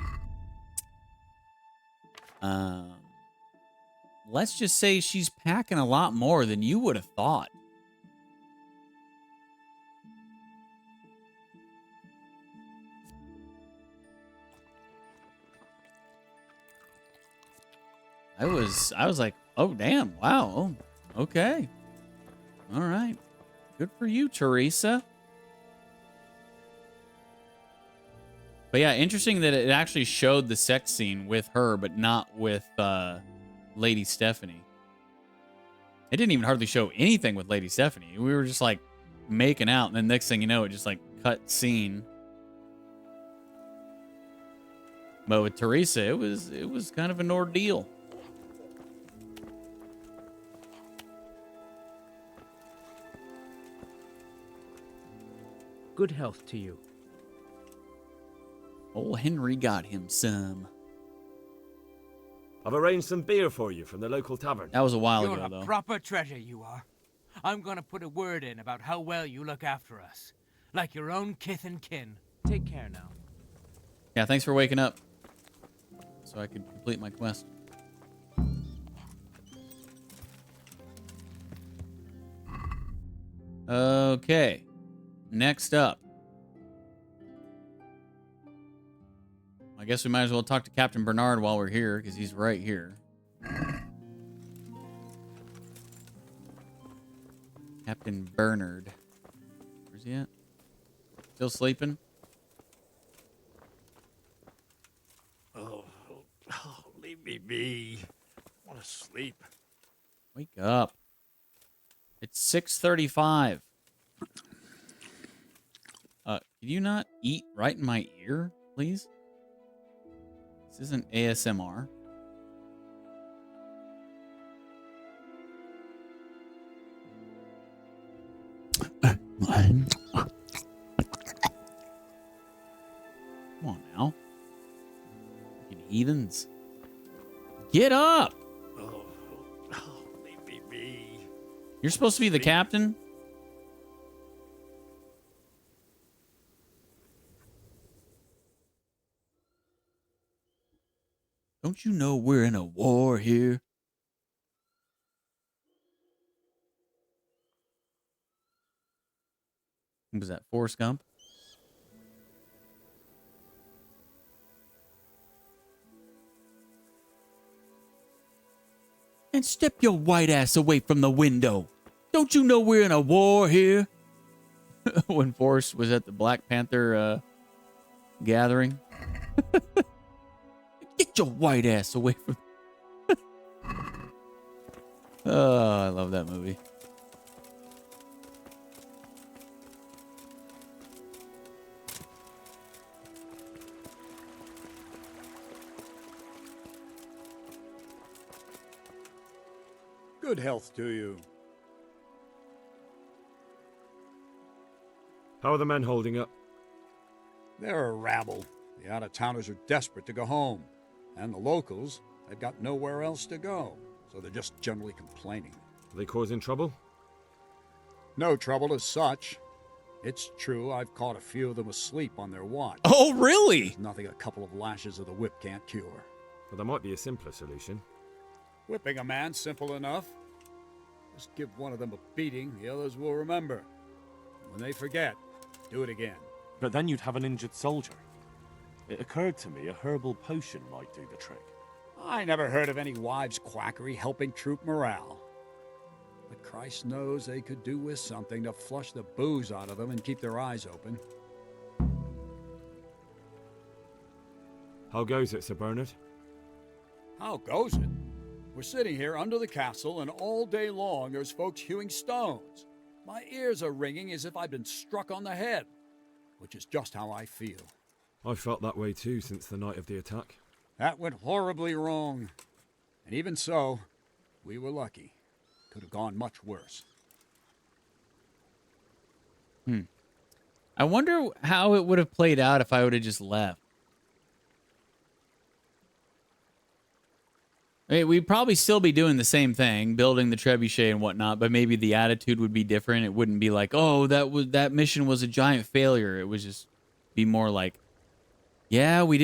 Let's just say she's packing a lot more than you would have thought. I was like, oh damn, wow, oh, okay, all right, good for you, Teresa. But yeah, interesting that it actually showed the sex scene with her, but not with Lady Stephanie. It didn't even hardly show anything with Lady Stephanie. We were just like making out, and then next thing you know, it just like cut scene. But with Teresa, it was kind of an ordeal. Good health to you. Old Henry got him some. I've arranged some beer for you from the local tavern. That was a while You're ago, a though. proper treasure, you are. I'm gonna put a word in about how well you look after us. Like your own kith and kin. Take care now. Yeah, thanks for waking up. So I could complete my quest. Okay. Next up. I guess we might as well talk to Captain Bernard while we're here, because he's right here. Captain Bernard. Where's he at? Still sleeping? Oh, leave me be. I want to sleep. Wake up. It's 6:35. Can you not eat right in my ear, please? This isn't ASMR. Come on now. Fucking heathens. Get up! Oh, leave me be. You're supposed to be the captain? Don't you know we're in a war here? Was that Forrest Gump? And step your white ass away from the window. Don't you know we're in a war here? When Forrest was at the Black Panther gathering. Get your white ass away from... Oh, I love that movie. Good health to you. How are the men holding up? They're a rabble. The out-of-towners are desperate to go home. And the locals, they've got nowhere else to go. So they're just generally complaining. Are they causing trouble? No trouble as such. It's true, I've caught a few of them asleep on their watch. Oh, really? There's nothing a couple of lashes of the whip can't cure. Well, there might be a simpler solution. Whipping a man, simple enough. Just give one of them a beating, the others will remember. When they forget, do it again. But then you'd have an injured soldier. It occurred to me a herbal potion might do the trick. I never heard of any wives' quackery helping troop morale. But Christ knows they could do with something to flush the booze out of them and keep their eyes open. How goes it, Sir Bernard? How goes it? We're sitting here under the castle, and all day long there's folks hewing stones. My ears are ringing as if I've been struck on the head, which is just how I feel. I felt that way too since the night of the attack. That went horribly wrong. And even so, we were lucky. Could have gone much worse. I wonder how it would have played out if I would have just left. I mean, we'd probably still be doing the same thing, building the trebuchet and whatnot, but maybe the attitude would be different. It wouldn't be like, oh, that mission was a giant failure. It would just be more like, yeah, we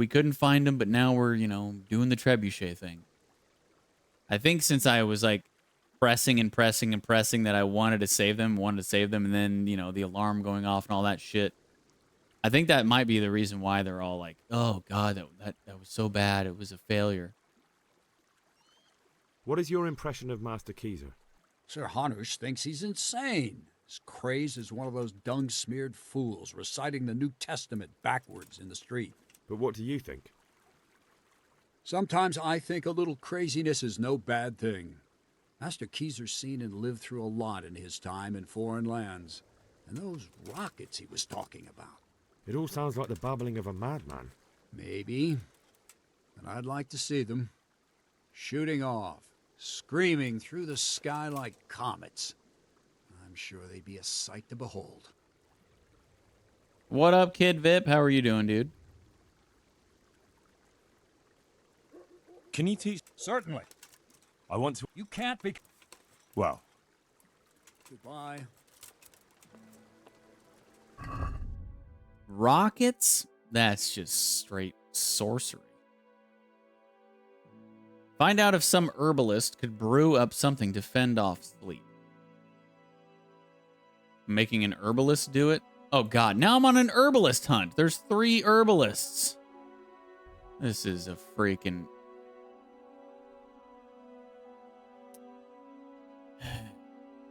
couldn't find them, but now we're, doing the trebuchet thing. I think since I was like pressing and pressing and pressing that I wanted to save them, and then, the alarm going off and all that shit. I think that might be the reason why they're all like, oh God, that was so bad. It was a failure. What is your impression of Master Keyser? Sir Hanush thinks he's insane. As crazed as one of those dung-smeared fools reciting the New Testament backwards in the street. But what do you think? Sometimes I think a little craziness is no bad thing. Master Keyser's seen and lived through a lot in his time in foreign lands. And those rockets he was talking about. It all sounds like the babbling of a madman. Maybe. But I'd like to see them. Shooting off. Screaming through the sky like comets. I'm sure they'd be a sight to behold. What up, Kid Vip? How are you doing, dude? Can you teach? Certainly. I want to. You can't be. Well. Goodbye. Rockets? That's just straight sorcery. Find out if some herbalist could brew up something to fend off sleep. Making an herbalist do it? Oh God, now I'm on an herbalist hunt. There's 3 herbalists. This is a freaking...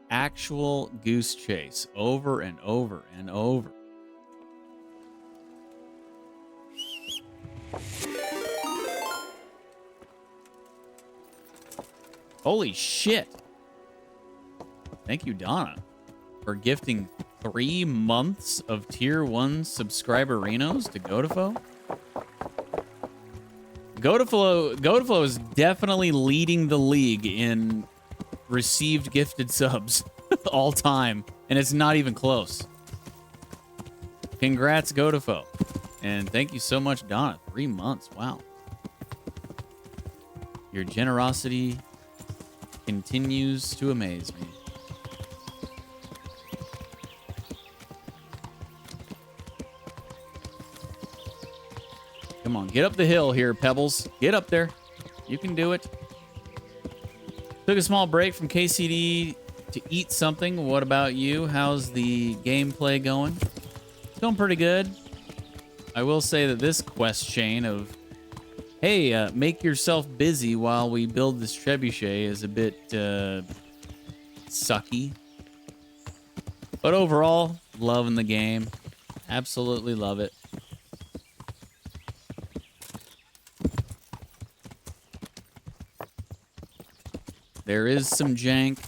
actual goose chase over and over and over. Holy shit. Thank you, Donna, for gifting 3 months of tier 1 subscriberinos to Godofo. Godofo is definitely leading the league in received gifted subs all time, and it's not even close. Congrats, Godofo. And thank you so much, Donna. 3 months. Wow. Your generosity continues to amaze me. Come on, get up the hill here, Pebbles. Get up there. You can do it. Took a small break from KCD to eat something. What about you? How's the gameplay going? It's going pretty good. I will say that this quest chain of, hey, make yourself busy while we build this trebuchet is a bit sucky. But overall, loving the game. Absolutely love it. There is some jank.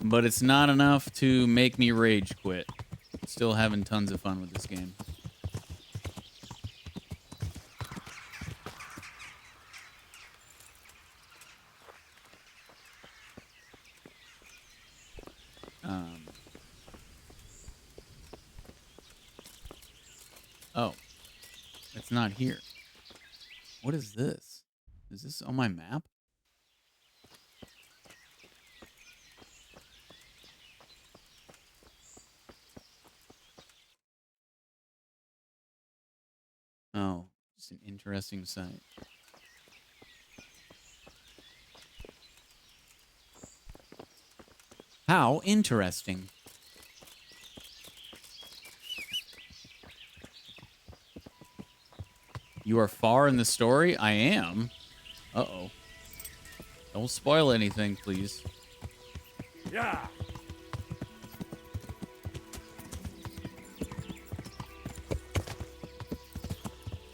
But it's not enough to make me rage quit. Still having tons of fun with this game. Oh. It's not here. What is this? Is this on my map? Oh, it's an interesting site. How interesting. You are far in the story? I am. Uh-oh. Don't spoil anything, please. Yeah.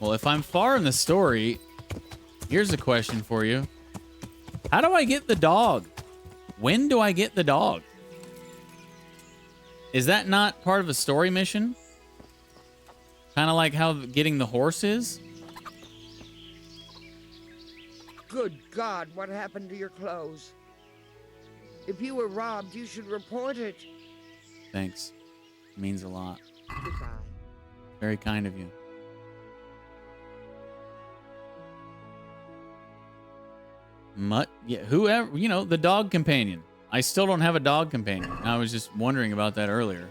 Well, if I'm far in the story, here's a question for you. How do I get the dog? When do I get the dog? Is that not part of a story mission? Kind of like how getting the horse is? Good God, what happened to your clothes? If you were robbed, you should report it. Thanks. Means a lot. Goodbye. Very kind of you. Yeah, whoever, you know, the dog companion. I still don't have a dog companion. I was just wondering about that earlier.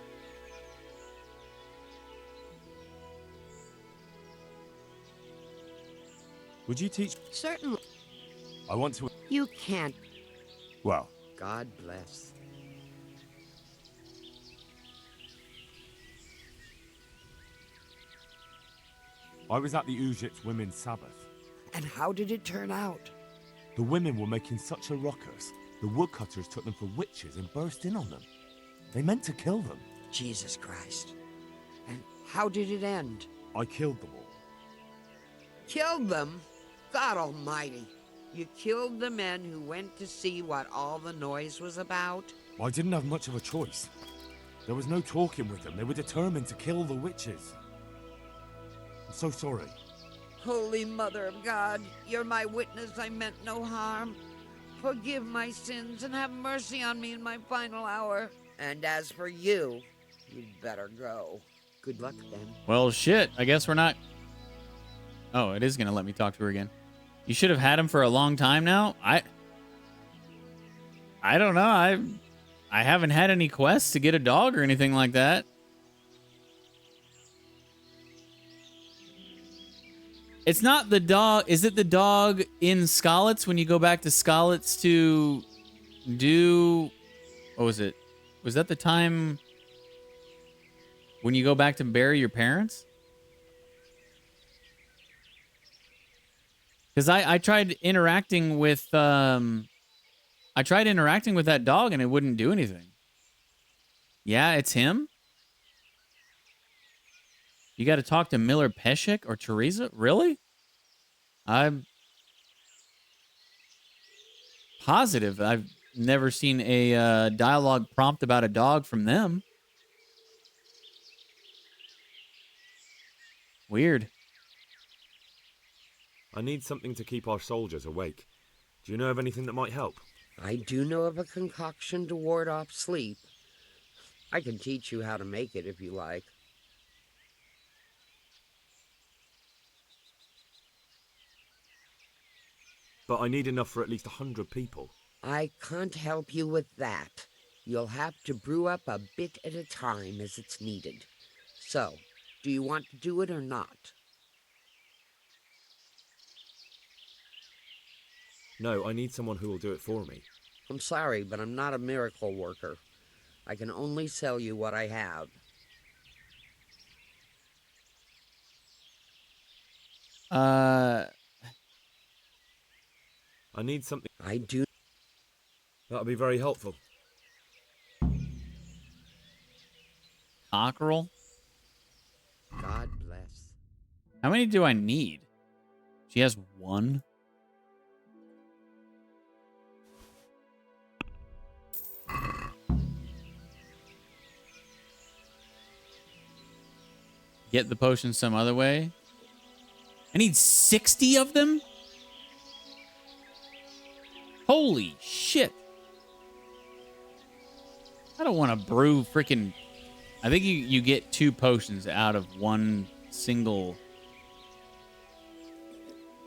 Would you teach? Certainly. I want to. You can't. Well, God bless. I was at the Ujit's Women's Sabbath. And how did it turn out? The women were making such a ruckus. The woodcutters took them for witches and burst in on them. They meant to kill them. Jesus Christ. And how did it end? I killed them all. Killed them? God Almighty. You killed the men who went to see what all the noise was about? I didn't have much of a choice. There was no talking with them. They were determined to kill the witches. I'm so sorry. Holy Mother of God, you're my witness I meant no harm. Forgive my sins and have mercy on me in my final hour. And as for you, you'd better go. Good luck then. Well, shit. I guess we're not... Oh, it is going to let me talk to her again. You should have had him for a long time now. I don't know. I haven't had any quests to get a dog or anything like that. It's not the dog. Is it the dog in Skalitz when you go back to Skalitz to do... What was it? Was that the time when you go back to bury your parents? Because I tried interacting with that dog and it wouldn't do anything. Yeah, it's him. You got to talk to Miller Peshek or Teresa? Really? I'm positive I've never seen a dialogue prompt about a dog from them. Weird. I need something to keep our soldiers awake. Do you know of anything that might help? I do know of a concoction to ward off sleep. I can teach you how to make it if you like. But I need enough for at least 100 people. I can't help you with that. You'll have to brew up a bit at a time as it's needed. So, do you want to do it or not? No, I need someone who will do it for me. I'm sorry, but I'm not a miracle worker. I can only sell you what I have. I need something. I do. That'll be very helpful. Cockerel? God bless. How many do I need? She has one. Get the potion some other way. I need 60 of them? Holy shit. I don't want to brew freaking... I think you get 2 potions out of one single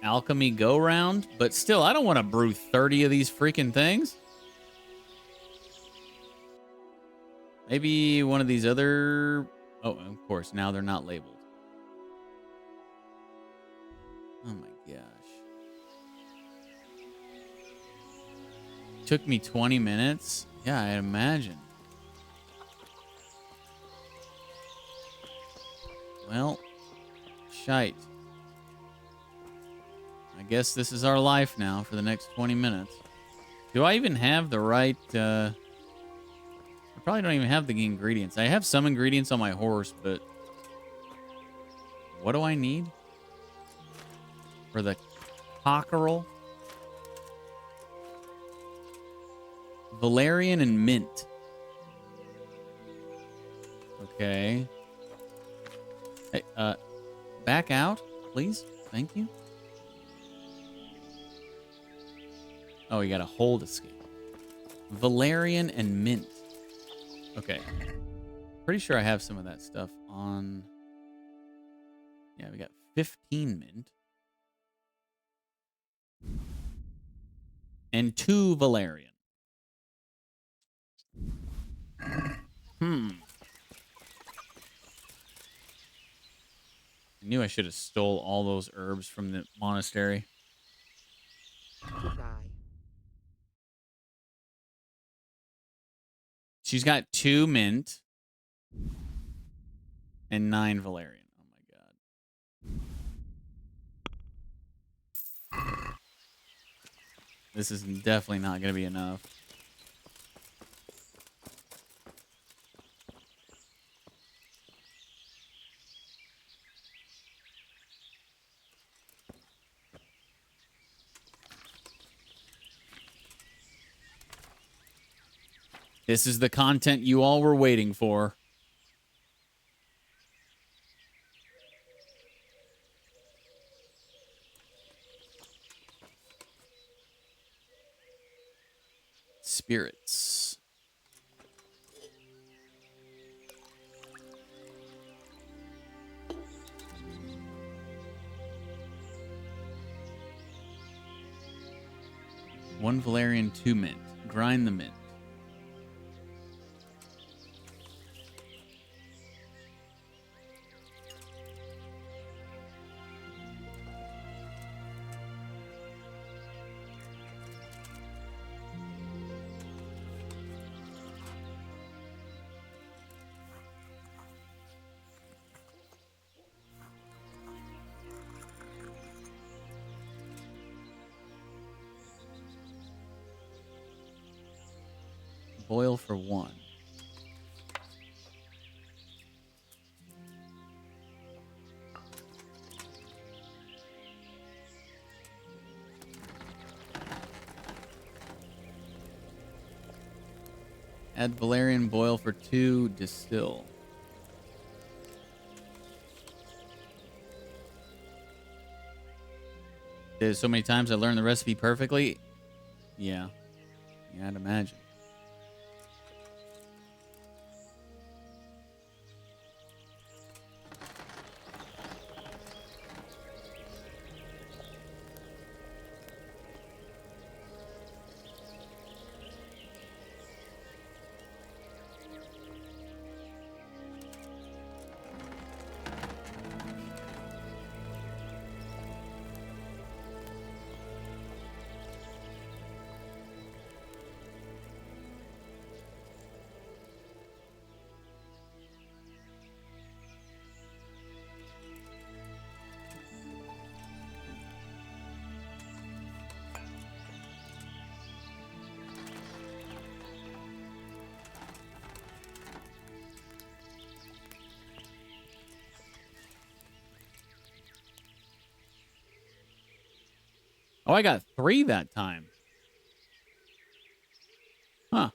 alchemy go-round. But still, I don't want to brew 30 of these freaking things. Maybe one of these other... Oh, of course, now they're not labeled. Oh my gosh. Took me 20 minutes? Yeah, I imagine. Well, shite. I guess this is our life now for the next 20 minutes. Do I even have the right... I probably don't even have the ingredients. I have some ingredients on my horse, but... What do I need? For the cockerel? Valerian and mint. Okay. Hey, back out, please. Thank you. Oh, you got a hold escape. Valerian and mint. Okay. Pretty sure I have some of that stuff on. Yeah, we got 15 mint. And 2 Valerian. I knew I should have stole all those herbs from the monastery. She's got 2 mint and 9 Valerian. Oh my god. This is definitely not going to be enough. This is the content you all were waiting for. Spirits. One Valerian, 2 mint. Grind the mint. Boil for 1. Add Valerian, boil for 2, distill. Did it so many times I learned the recipe perfectly? Yeah. Yeah, I'd imagine. Oh, I got 3 that time. Huh.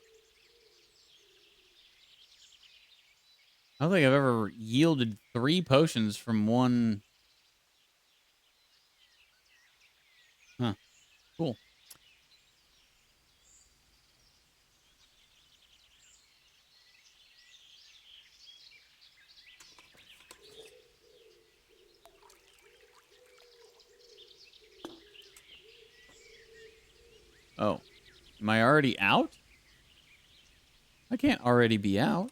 I don't think I've ever yielded 3 potions from one. Huh. Cool. Oh. Am I already out? I can't already be out.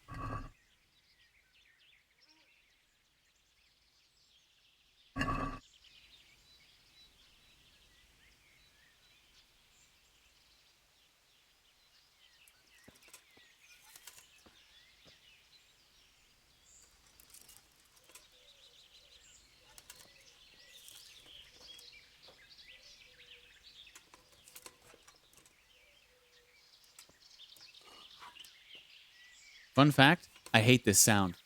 Fun fact, I hate this sound.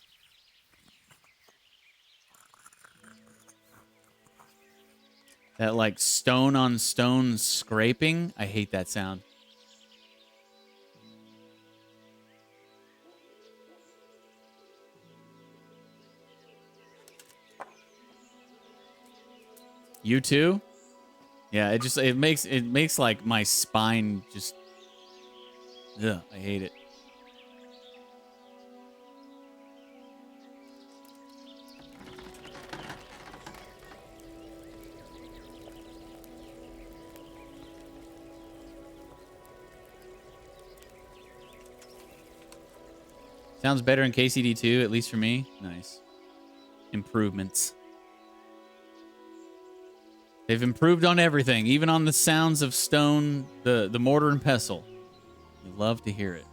That like stone on stone scraping, I hate that sound. You too? Yeah, it makes like my spine just ugh, I hate it. Sounds better in KCD2, at least for me. Nice. Improvements. They've improved on everything, even on the sounds of stone, the mortar and pestle. You love to hear it.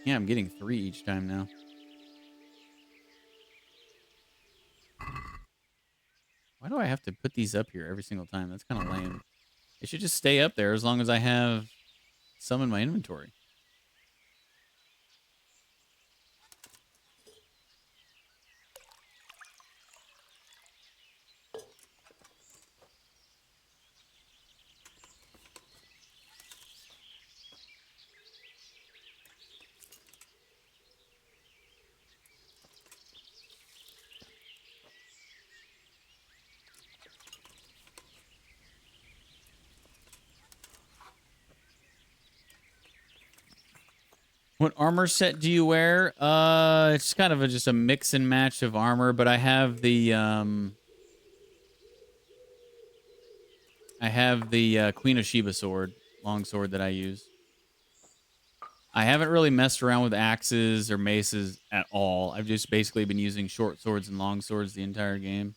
Yeah, I'm getting 3 each time now. Why do I have to put these up here every single time? That's kind of lame. It should just stay up there as long as I have some in my inventory. What armor set do you wear? It's kind of just a mix and match of armor, but I have the Queen of Sheba sword, long sword that I use. I haven't really messed around with axes or maces at all. I've just basically been using short swords and long swords the entire game.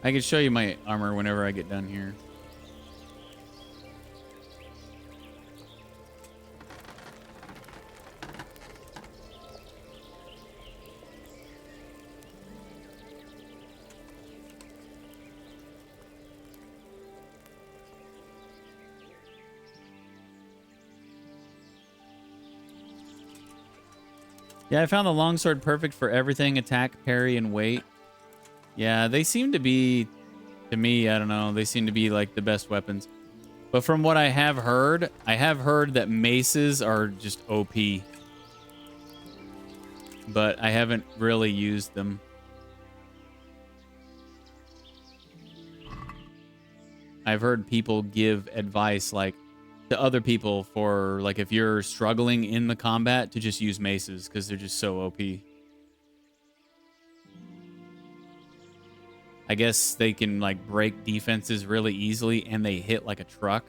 I can show you my armor whenever I get done here. Yeah, I found the longsword perfect for everything, attack, parry, and weight. Yeah, they seem to be, to me, I don't know, they seem to be like the best weapons. But from what I have heard that maces are just OP. But I haven't really used them. I've heard people give advice like to other people for like if you're struggling in the combat to just use maces because they're just so OP. I guess they can like break defenses really easily and they hit like a truck.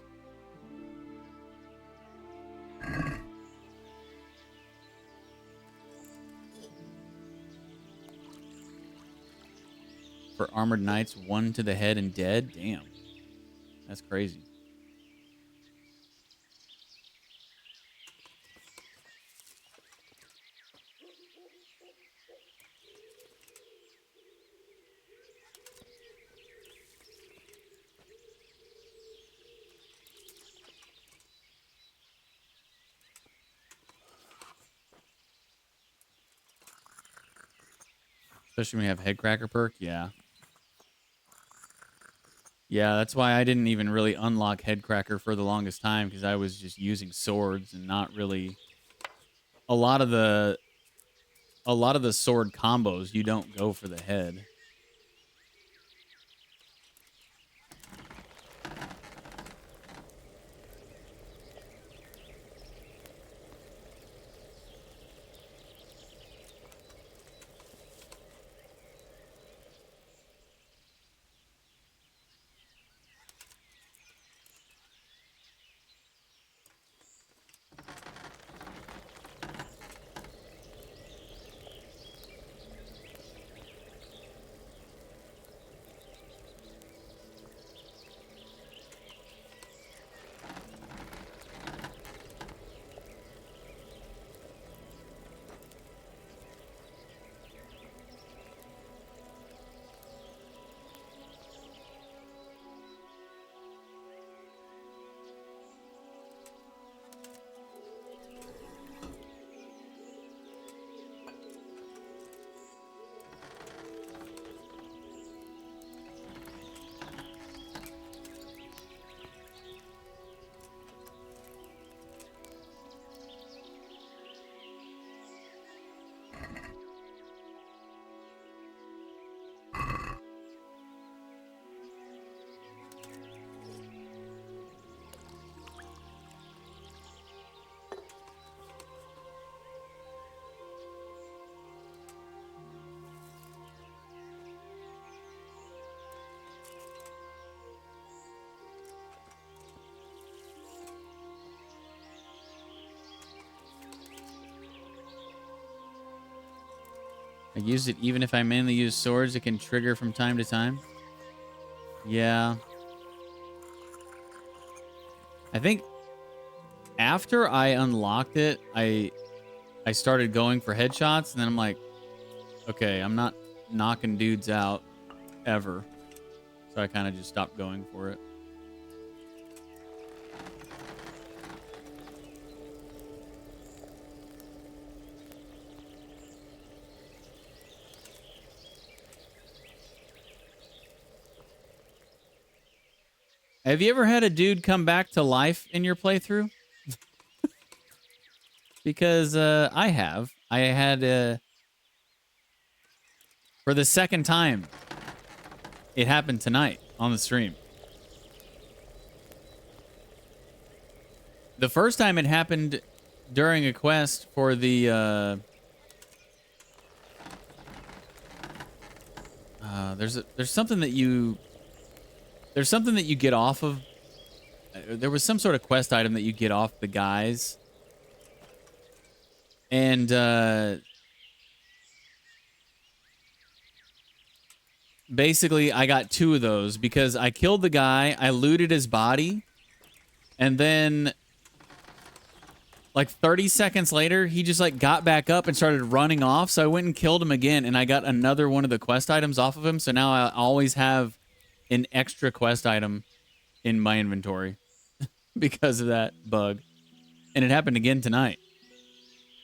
For armored knights, 1 to the head and dead? Damn. That's crazy. Especially when you have head cracker perk, yeah. Yeah, that's why I didn't even really unlock head cracker for the longest time because I was just using swords and not really a lot of the sword combos you don't go for the head. I used it even if I mainly use swords. It can trigger from time to time. Yeah. I think after I unlocked it, I started going for headshots, and then I'm like, okay, I'm not knocking dudes out ever. So I kind of just stopped going for it. Have you ever had a dude come back to life in your playthrough? Because I have. I had for the second time. It happened tonight on the stream. The first time it happened during a quest for the there's something that you get off of. There was some sort of quest item that you get off the guys. And basically I got 2 of those because I killed the guy, I looted his body, and then like 30 seconds later, he just like got back up and started running off. So I went and killed him again, and I got another one of the quest items off of him. So now I always have an extra quest item in my inventory because of that bug. And it happened again tonight,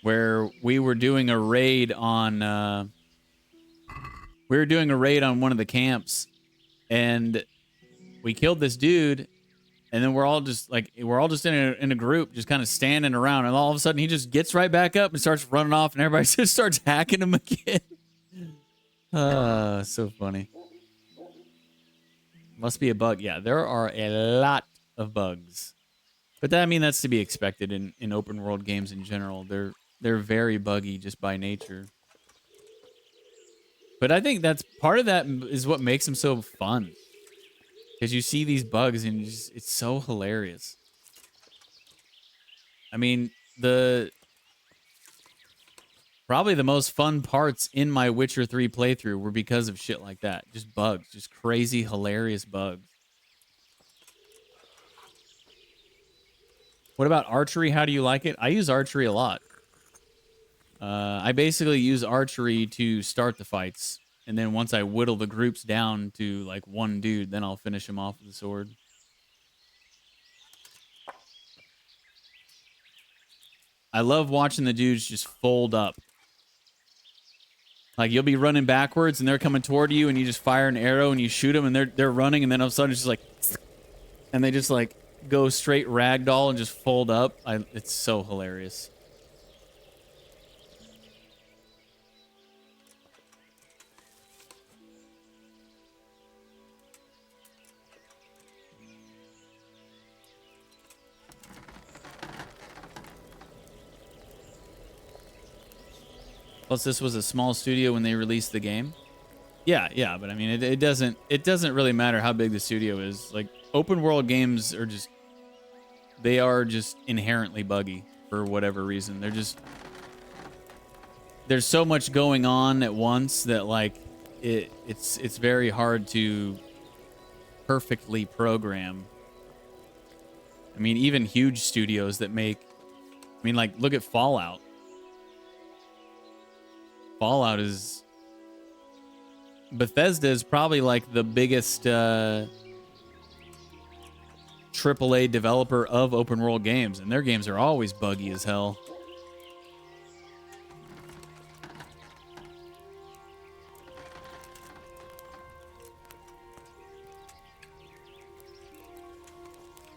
where we were doing a raid on one of the camps, and we killed this dude. And then we're all just in a group, just kind of standing around. And all of a sudden, he just gets right back up and starts running off. And everybody just starts hacking him again. So funny. Must be a bug. Yeah, there are a lot of bugs. But that, I mean, that's to be expected in open world games in general. They're very buggy just by nature. But I think that's part of that is what makes them so fun. Because you see these bugs and it's so hilarious. I mean, probably the most fun parts in my Witcher 3 playthrough were because of shit like that. Just bugs. Just crazy, hilarious bugs. What about archery? How do you like it? I use archery a lot. I basically use archery to start the fights. And then once I whittle the groups down to like one dude, then I'll finish him off with the sword. I love watching the dudes just fold up. Like you'll be running backwards and they're coming toward you and you just fire an arrow and you shoot them and they're running and then all of a sudden it's just like, and they just like go straight ragdoll and just fold up. It's so hilarious. Plus, this was a small studio when they released the game. Yeah, but I mean, it doesn't really matter how big the studio is. Like, open world games are just inherently buggy for whatever reason. There's so much going on at once that like it's very hard to perfectly program. I mean, even huge studios that make, I mean, like, look at Fallout. Fallout is... Bethesda is probably like the biggest AAA developer of open world games, and their games are always buggy as hell.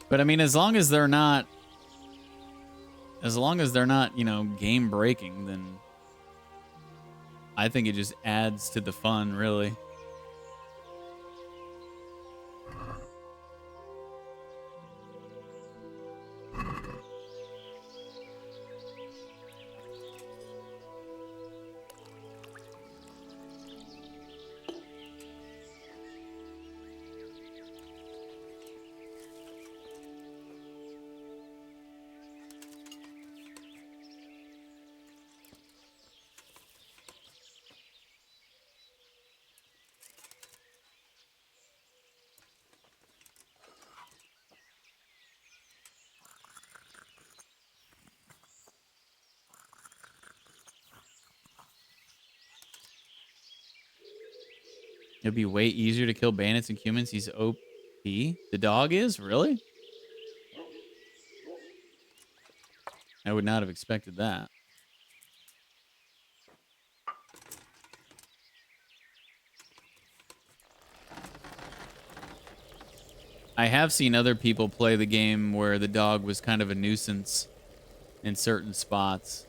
But I mean, as long as they're not, you know, game breaking, then I think it just adds to the fun, really. It'd be way easier to kill bandits and humans. He's OP. The dog is? Really? I would not have expected that. I have seen other people play the game where the dog was kind of a nuisance in certain spots.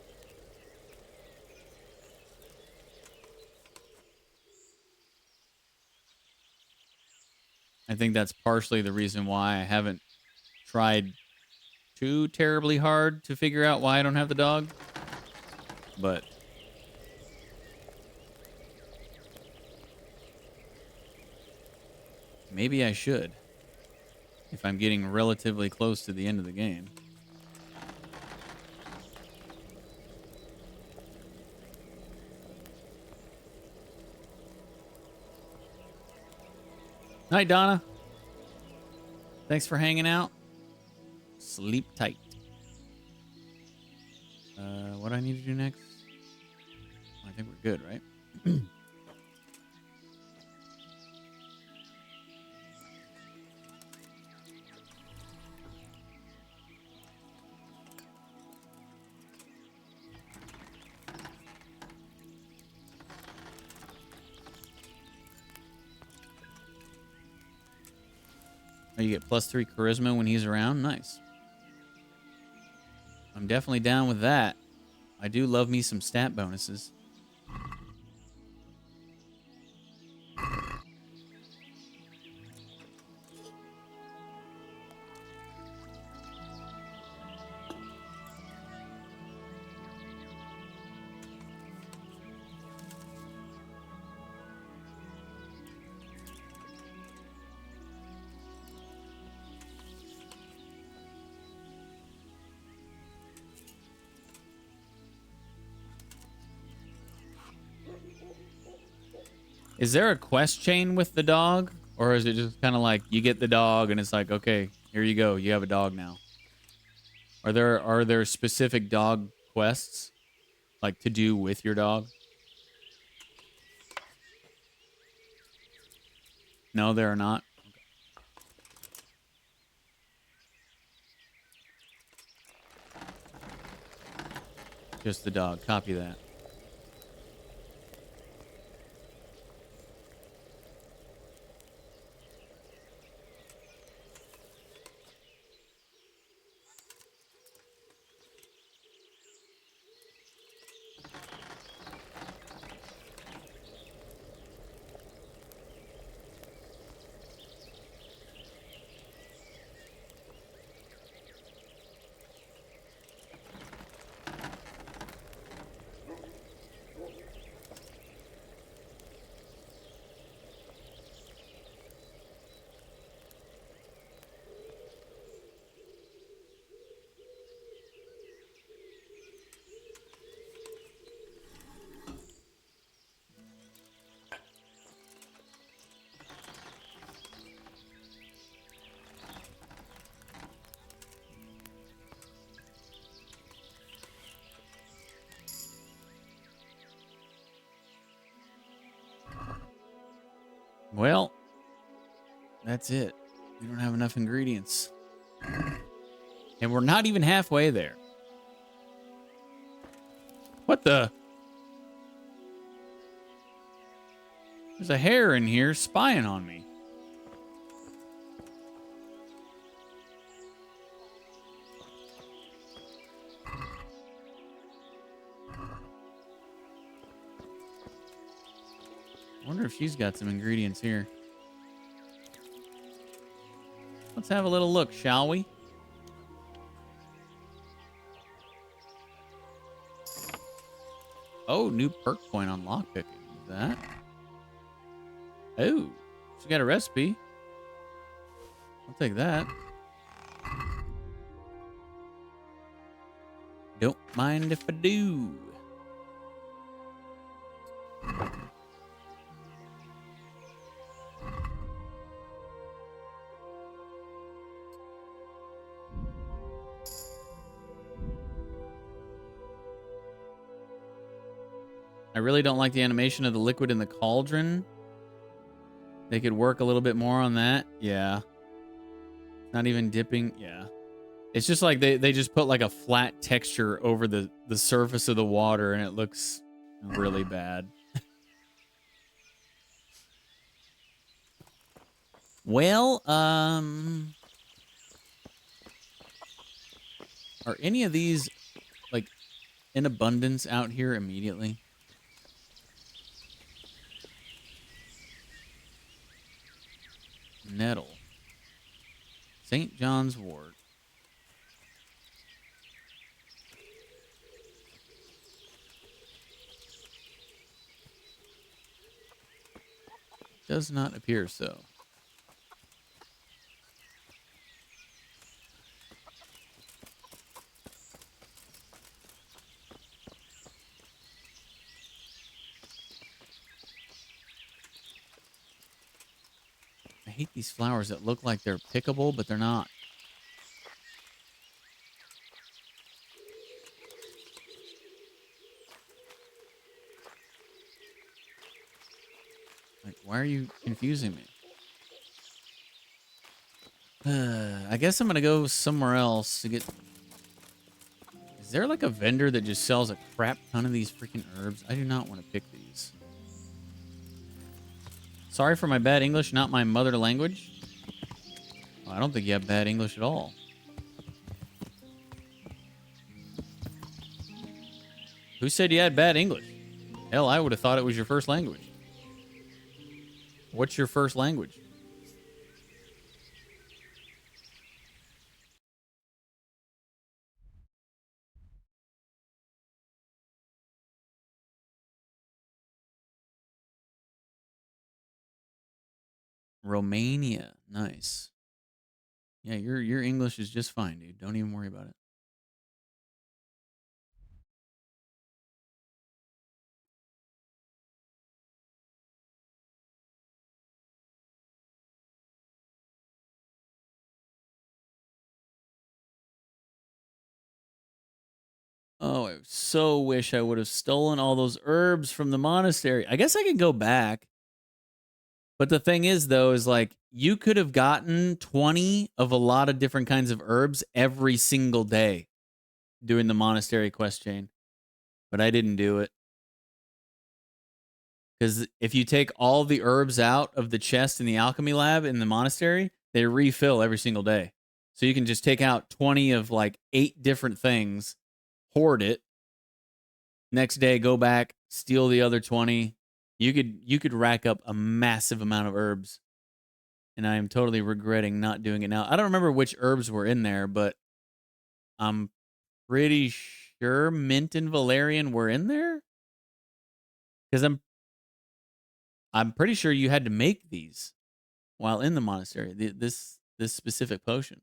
I think that's partially the reason why I haven't tried too terribly hard to figure out why I don't have the dog. But maybe I should if I'm getting relatively close to the end of the game. Night, Donna. Thanks for hanging out. Sleep tight. What do I need to do next? I think we're good, right? Oh, you get +3 charisma when he's around. Nice. I'm definitely down with that. I do love me some stat bonuses. Is there a quest chain with the dog? Or is it just kind of like you get the dog and it's like, okay, here you go. You have a dog now. Are there specific dog quests like to do with your dog? No, there are not. Just the dog. Copy that. Well, that's it. We don't have enough ingredients. And we're not even halfway there. What the? There's a hare in here spying on me. I wonder if she's got some ingredients here. Let's have a little look, shall we? Oh, new perk point on lockpicking. Is that? Oh, she got a recipe. I'll take that. Don't mind if I do. I really don't like the animation of the liquid in the cauldron. They could work a little bit more on that. Yeah. Not even dipping. Yeah. It's just like they just put like a flat texture over the surface of the water and it looks really bad. Well, are any of these like in abundance out here immediately? Nettle. St. John's Wort. Does not appear so. I hate these flowers that look like they're pickable, but they're not. Like, why are you confusing me? I guess I'm going to go somewhere else to get... Is there like a vendor that just sells a crap ton of these freaking herbs? I do not want to pick these. Sorry for my bad English, not my mother language. Well, I don't think you have bad English at all. Who said you had bad English? Hell, I would have thought it was your first language. What's your first language? Romania. Nice. Yeah, your English is just fine, dude. Don't even worry about it. Oh, I so wish I would have stolen all those herbs from the monastery. I guess I could go back. But the thing is, though, is like you could have gotten 20 of a lot of different kinds of herbs every single day doing the monastery quest chain. But I didn't do it. Because if you take all the herbs out of the chest in the alchemy lab in the monastery, they refill every single day. So you can just take out 20 of like 8 different things, hoard it. Next day, go back, steal the other 20. You could rack up a massive amount of herbs. And I am totally regretting not doing it now. I don't remember which herbs were in there, but I'm pretty sure mint and valerian were in there. Because I'm pretty sure you had to make these while in the monastery. This specific potion.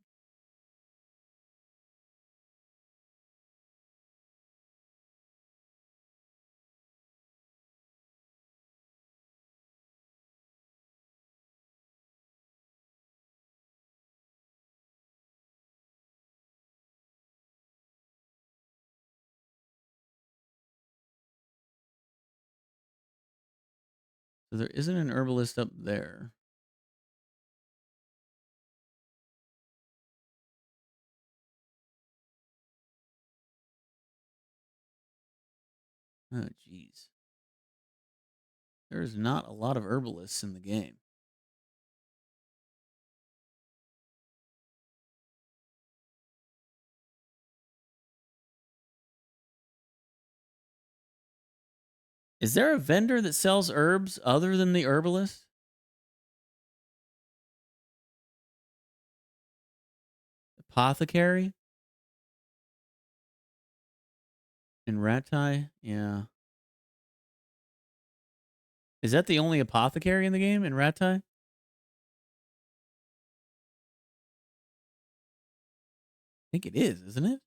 So there isn't an herbalist up there. Oh, jeez. There's not a lot of herbalists in the game. Is there a vendor that sells herbs other than the herbalist? Apothecary? In Ratai? Yeah. Is that the only apothecary in the game in Ratai? I think it is, isn't it?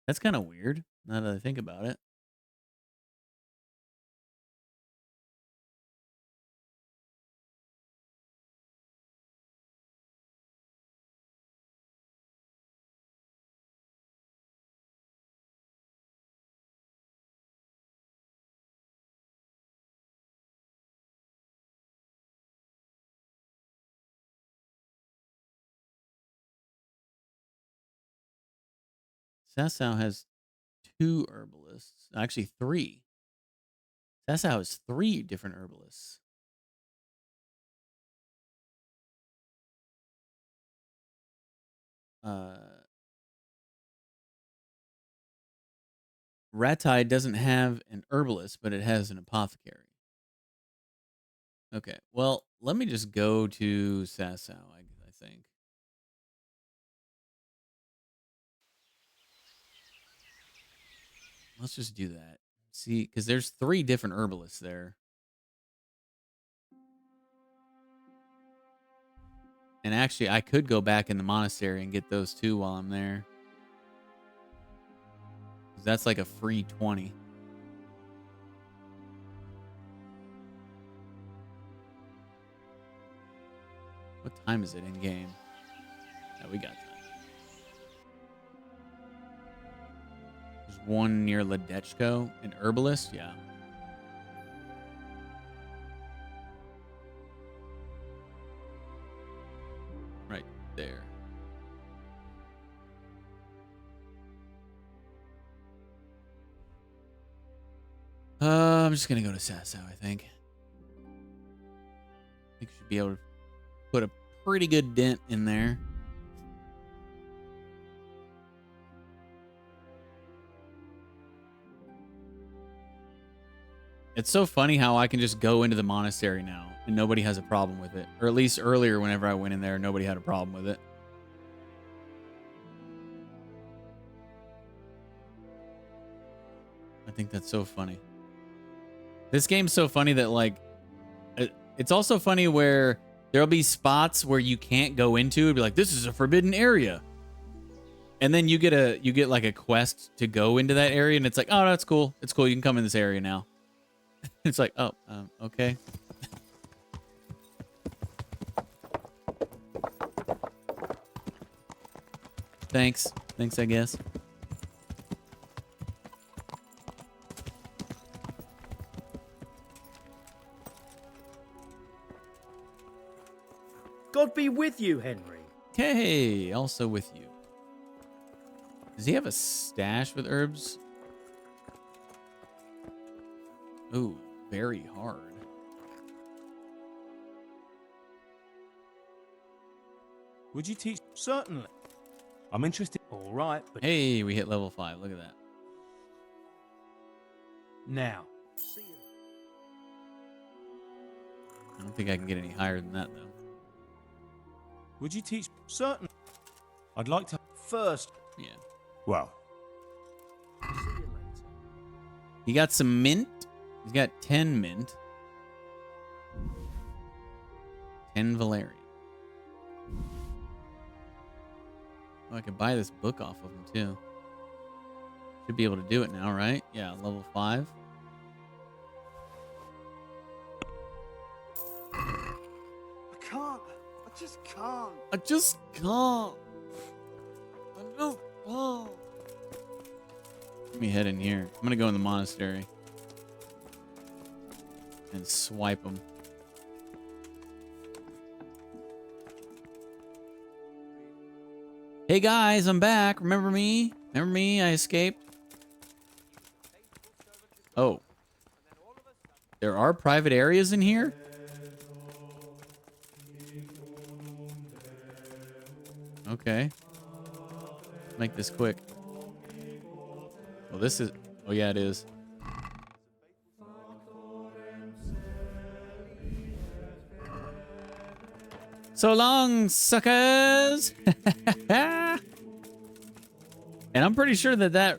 That's kind of weird, now that I think about it. Sasau has 2 herbalists. Actually, 3. Sasau has 3 different herbalists. Ratai doesn't have an herbalist, but it has an apothecary. Okay, well, let me just go to Sasau, I think. Let's just do that. See, because there's 3 different herbalists there. And actually, I could go back in the monastery and get those 2 while I'm there. 'Cause that's like a free 20. What time is it in game? Yeah, we got time. There's one near Ledechko, an herbalist. Yeah. Right there. I'm just gonna go to Sasau, I think. I think we should be able to put a pretty good dent in there. It's so funny how I can just go into the monastery now and nobody has a problem with it. Or at least earlier whenever I went in there, nobody had a problem with it. I think that's so funny. This game's so funny that, like, it's also funny where there'll be spots where you can't go into. It'd be like, this is a forbidden area. And then you get like a quest to go into that area, and it's like, oh, that's cool. It's cool. You can come in this area now. It's like, oh, okay. Thanks, I guess. God be with you, Henry. Okay, also with you. Does he have a stash with herbs? Ooh, very hard. Would you teach? Certainly. I'm interested. All right, but Hey, we hit level 5. Look at that. now. I don't think I can get any higher than that, though. Would you teach? Certainly. I'd like to. First. Yeah. Well. He got some mint. He's got 10 mint. 10 Valeri. Oh, I could buy this book off of him, too. Should be able to do it now, right? Yeah, level 5. I can't. I just can't. I just can't. Let me head in here. I'm going to go in the monastery. And swipe them. Hey guys, I'm back. Remember me? Remember me? I escaped. Oh. There are private areas in here? Okay. Let's make this quick. Well, this is... Oh, yeah, it is. So long, suckers! And I'm pretty sure that...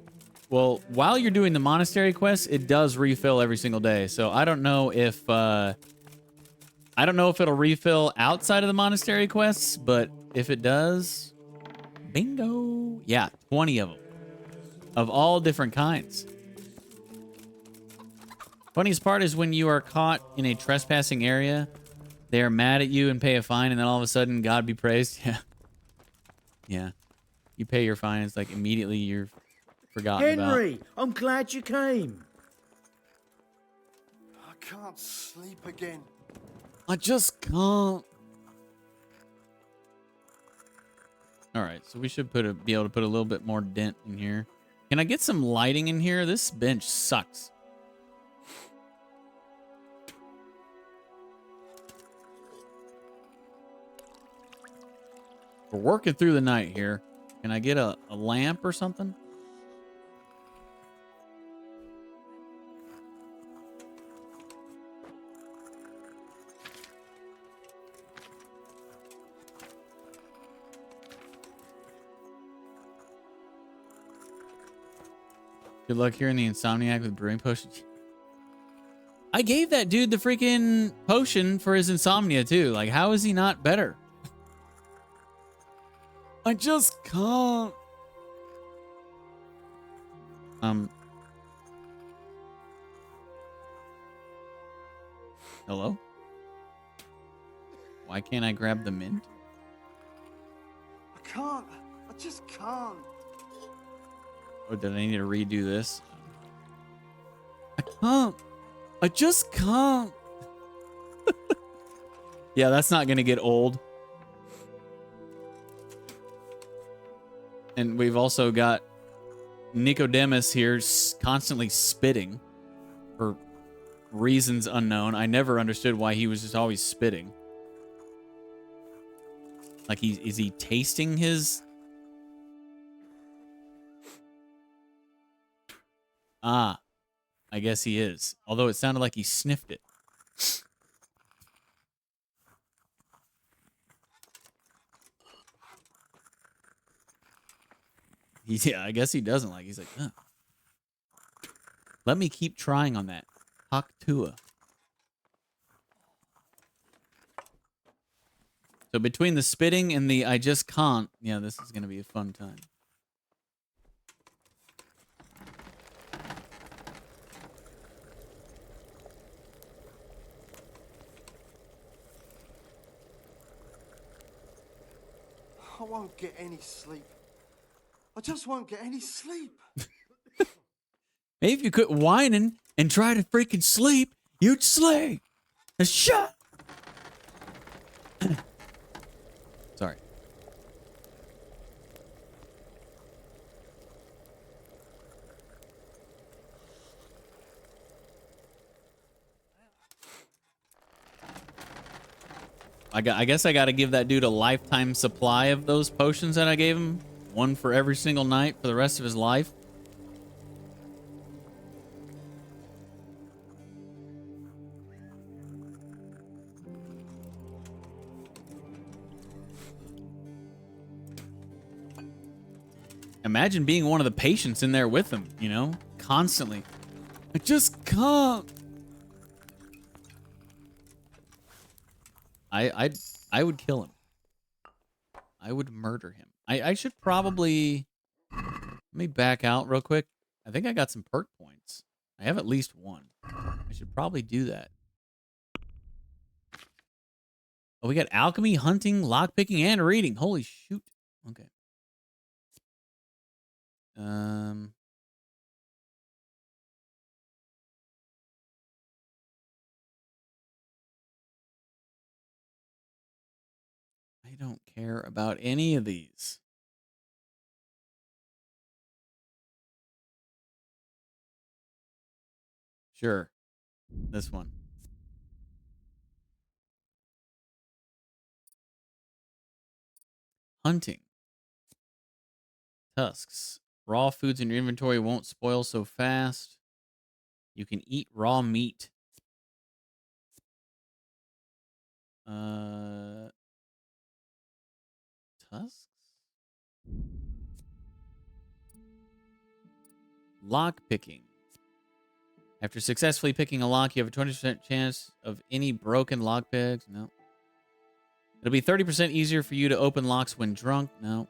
Well, while you're doing the monastery quest, it does refill every single day. So I don't know if... I don't know if it'll refill outside of the monastery quests, but if it does... Bingo! Yeah, 20 of them. Of all different kinds. Funniest part is when you are caught in a trespassing area, they are mad at you and pay a fine, and then all of a sudden, God be praised. Yeah. Yeah. You pay your fine, it's like immediately you're forgotten Henry, about. I'm glad you came. I can't sleep again. I just can't. All right, so we should be able to put a little bit more dent in here. Can I get some lighting in here? This bench sucks. We're working through the night here. Can I get a lamp or something? Good luck hearing the insomniac with brewing potions. I gave that dude the freaking potion for his insomnia too. Like, how is he not better? I just can't. Hello? Why can't I grab the mint? I can't. I just can't. Oh, did I need to redo this? I can't. I just can't. Yeah, that's not going to get old. And we've also got Nicodemus here constantly spitting for reasons unknown. I never understood why he was just always spitting. Like, is he tasting his... Ah, I guess he is. Although it sounded like he sniffed it. Yeah, I guess he doesn't like. He's like, huh. Let me keep trying on that. Haktua. So between the spitting and the I just can't, yeah, this is going to be a fun time. I won't get any sleep. I just won't get any sleep. Maybe if you quit whining and try to freaking sleep, you'd sleep. Shut. Sorry. I guess I got to give that dude a lifetime supply of those potions that I gave him. One for every single night for the rest of his life. Imagine being one of the patients in there with him, you know, constantly. I just can't. I would kill him. I would murder him. I should probably... Let me back out real quick. I think I got some perk points. I have at least one. I should probably do that. Oh, we got alchemy, hunting, lockpicking, and reading. Holy shoot. Okay. I don't care about any of these. Sure. This one. Hunting. Tusks. Raw foods in your inventory won't spoil so fast. You can eat raw meat. Tusks? Lock picking. After successfully picking a lock, you have a 20% chance of any broken lock picks. No. It'll be 30% easier for you to open locks when drunk. No.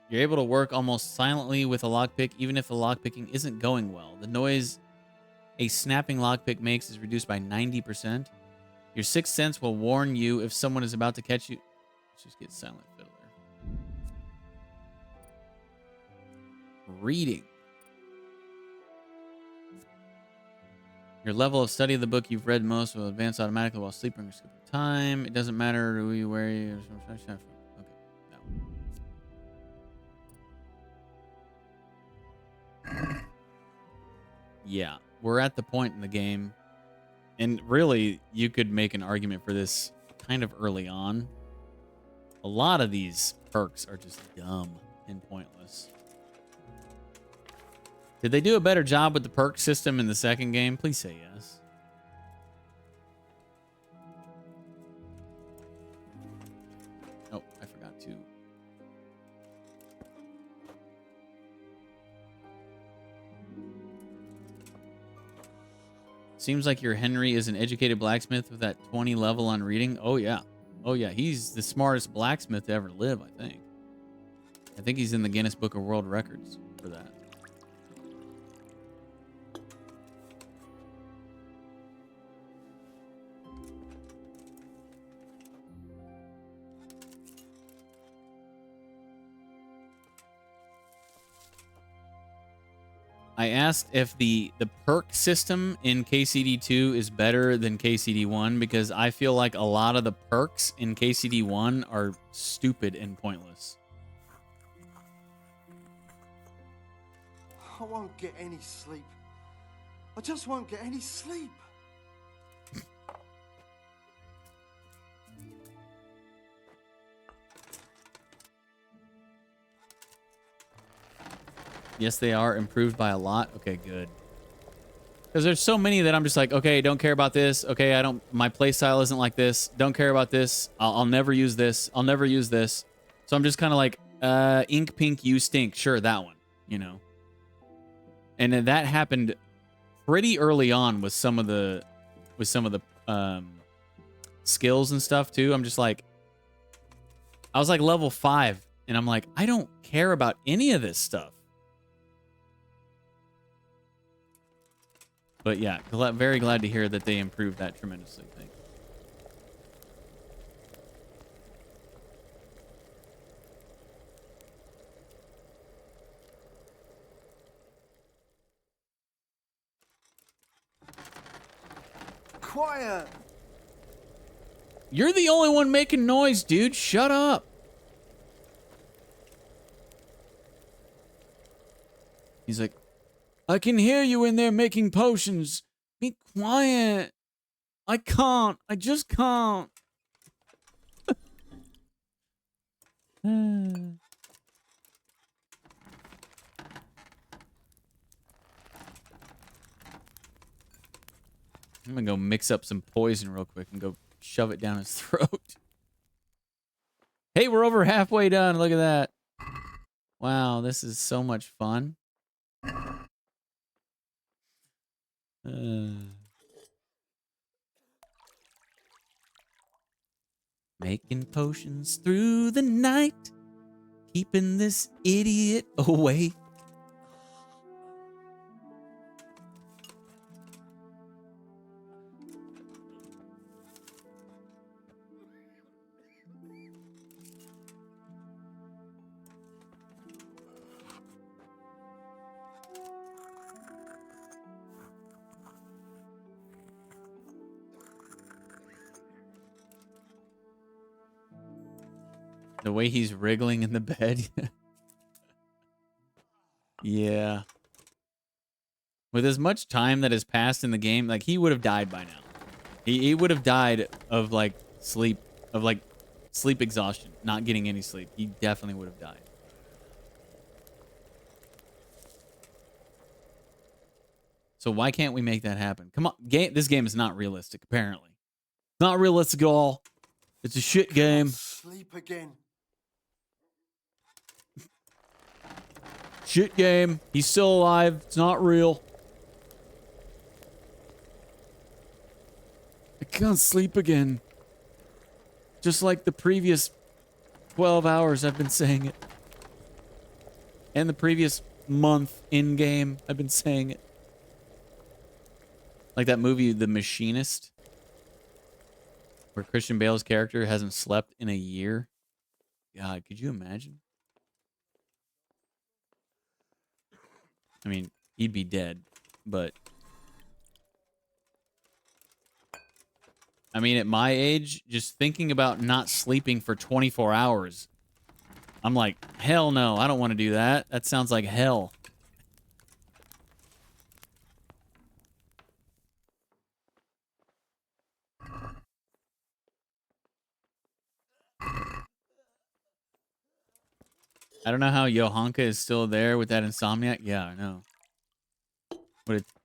You're able to work almost silently with a lockpick, even if the lockpicking isn't going well. The noise a snapping lockpick makes is reduced by 90%. Your sixth sense will warn you if someone is about to catch you. Let's just get silent fiddler. Reading. Your level of study of the book you've read most will advance automatically while sleeping or skipping time. It doesn't matter who you wear. Okay, no. yeah, we're at the point in the game, and really, you could make an argument for this kind of early on. A lot of these perks are just dumb and pointless. Did they do a better job with the perk system in the second game? Please say yes. Oh, I forgot to. Seems like your Henry is an educated blacksmith with that 20 level on reading. Oh, yeah. Oh, yeah. He's the smartest blacksmith to ever live, I think. I think he's in the Guinness Book of World Records for that. I asked if the perk system in KCD2 is better than KCD1 because I feel like a lot of the perks in KCD1 are stupid and pointless. I won't get any sleep. I just won't get any sleep. Yes, they are improved by a lot. Okay, good. Because there's so many that I'm just like, okay, don't care about this. Okay, my play style isn't like this. Don't care about this. I'll never use this. I'll never use this. So I'm just kind of like, ink pink, you stink. Sure, that one, you know. And then that happened pretty early on with some of the skills and stuff too. I'm just like, I was like level 5 and I'm like, I don't care about any of this stuff. But yeah, very glad to hear that they improved that tremendously. Thank you. Quiet. You're the only one making noise, dude. Shut up. He's like, I can hear you in there making potions. Be quiet. I can't. I just can't. I'm gonna go mix up some poison real quick and go shove it down his throat. Hey, we're over halfway done. Look at that. Wow, this is so much fun. Making potions through the night, keeping this idiot away. The way he's wriggling in the bed. Yeah. With as much time that has passed in the game, like, he would have died by now. He would have died of, like, sleep exhaustion, not getting any sleep. He definitely would have died. So why can't we make that happen? Come on. This game is not realistic, apparently. Not realistic at all. It's a shit game. Sleep again. Shit game. He's still alive. It's not real. I can't sleep again. Just like the previous 12 hours I've been saying it. And the previous month in-game I've been saying it. Like that movie, The Machinist, where Christian Bale's character hasn't slept in a year. God, could you imagine? I mean, he'd be dead, but... I mean, at my age, just thinking about not sleeping for 24 hours, I'm like, hell no, I don't want to do that. That sounds like hell. I don't know how Johanka is still there with that insomniac. Yeah, I know.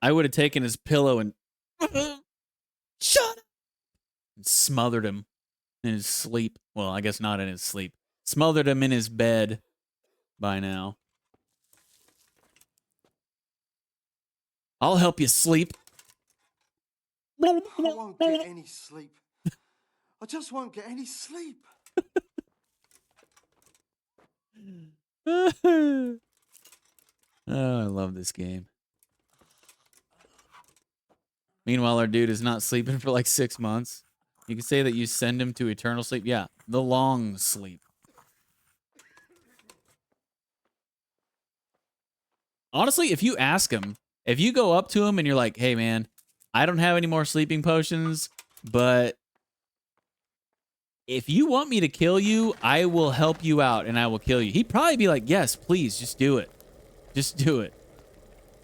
I would have taken his pillow and shut up and smothered him in his sleep. Well, I guess not in his sleep. Smothered him in his bed by now. I'll help you sleep. I won't get any sleep. I just won't get any sleep. Oh, I love this game. Meanwhile, our dude is not sleeping for like 6 months. You can say that you send him to eternal sleep. Yeah, the long sleep. Honestly, if you ask him, if you go up to him and you're like, hey, man, I don't have any more sleeping potions, but if you want me to kill you, I will help you out and I will kill you. He'd probably be like, yes, please, just do it. Just do it.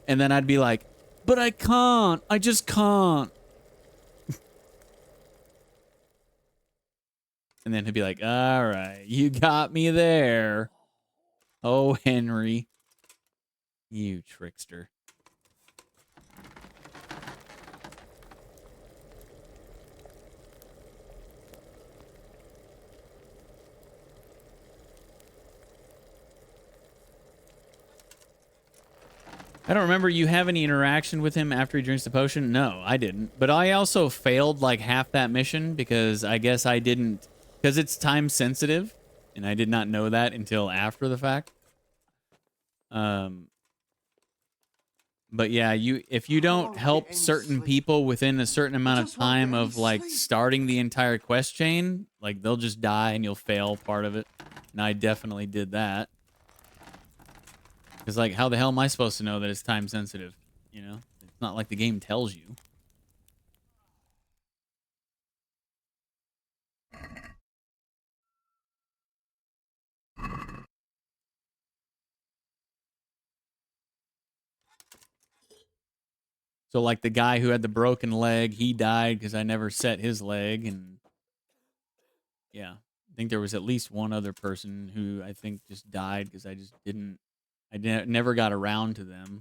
And then I'd be like, but I can't. I just can't. And then he'd be like, all right, you got me there. Oh, Henry. You trickster. I don't remember you have any interaction with him after he drinks the potion. No, I didn't. But I also failed like half that mission because I guess I didn't, because it's time sensitive, and I did not know that until after the fact. But yeah, if you don't help certain people within a certain amount of time of like starting the entire quest chain, like they'll just die and you'll fail part of it. And I definitely did that. Because, like, how the hell am I supposed to know that it's time sensitive? You know? It's not like the game tells you. So, like, the guy who had the broken leg, he died because I never set his leg. And, yeah. I think there was at least one other person who I think just died because I just didn't... never got around to them.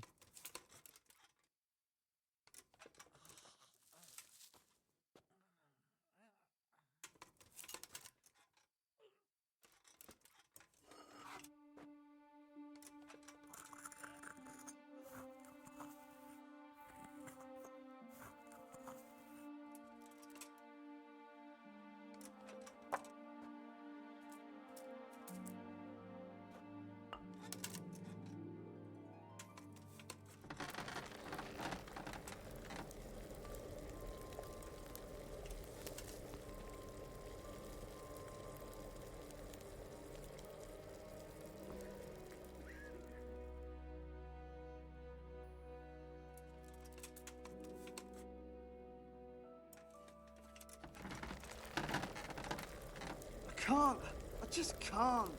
I can't. I just can't.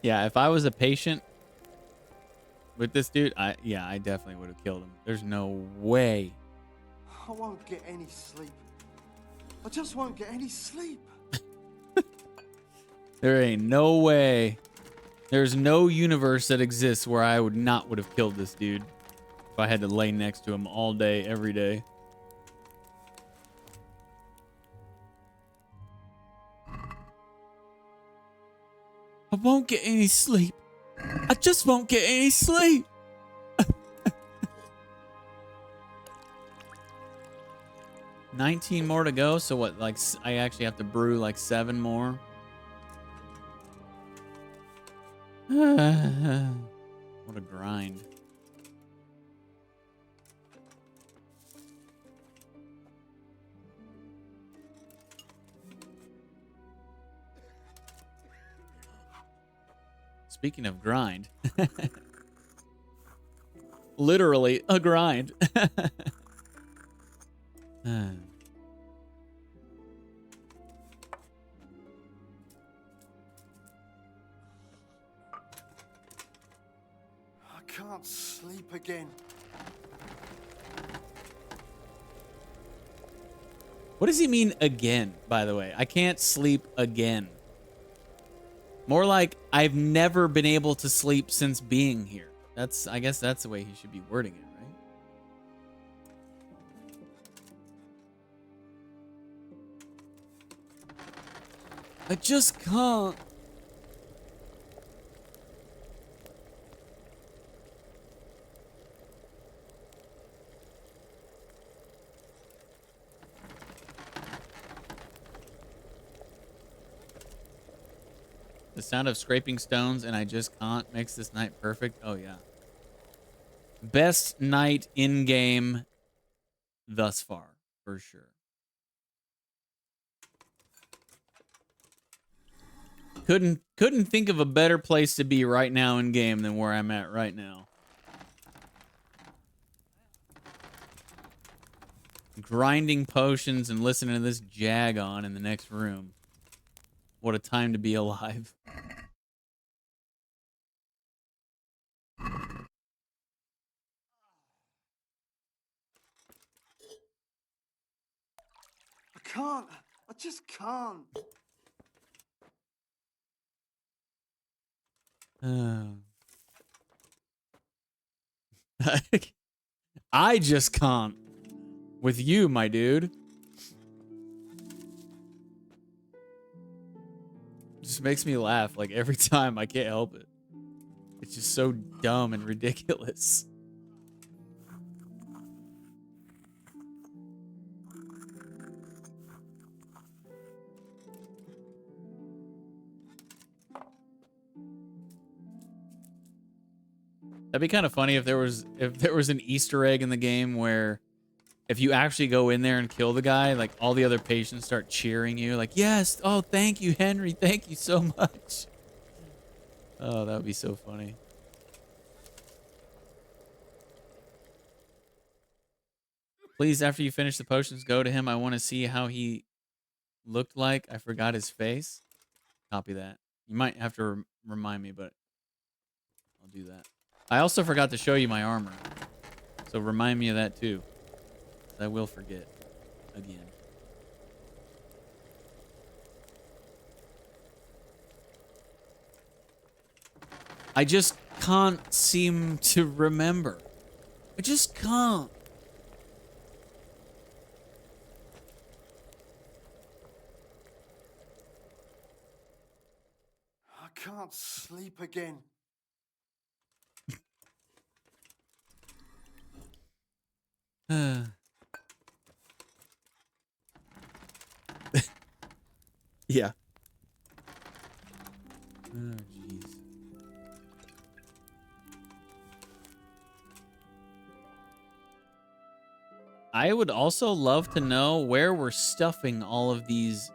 Yeah, if I was a patient with this dude, I definitely would have killed him. There's no way. I won't get any sleep. I just won't get any sleep. There ain't no way. There's no universe that exists where I would have killed this dude if I had to lay next to him all day, every day. I won't get any sleep. I just won't get any sleep. 19 more to go. So what, like, I actually have to brew like 7 more. What a grind. Speaking of grind. Literally a grind. can't sleep again. What does he mean again, by the way? I can't sleep again. More like I've never been able to sleep since being here. I guess that's the way he should be wording it, right? I just can't. The sound of scraping stones and I just can't makes this night perfect. Oh, yeah. Best night in game thus far, for sure. Couldn't think of a better place to be right now in game than where I'm at right now. Grinding potions and listening to this jag on in the next room. What a time to be alive. I can't. I just can't. I just can't. With you, my dude. Just makes me laugh like every time. I can't help it. It's just so dumb and ridiculous. That'd be kind of funny if there was an Easter egg in the game where if you actually go in there and kill the guy, like all the other patients start cheering you, like, yes, oh, thank you, Henry, thank you so much. Oh, that would be so funny. Please, after you finish the potions, go to him. I want to see how he looked like. I forgot his face. Copy that. You might have to remind me, but I'll do that. I also forgot to show you my armor. So remind me of that too. I will forget again. I just can't seem to remember. I just can't. I can't sleep again. Yeah. Oh, jeez. I would also love to know where we're stuffing all of these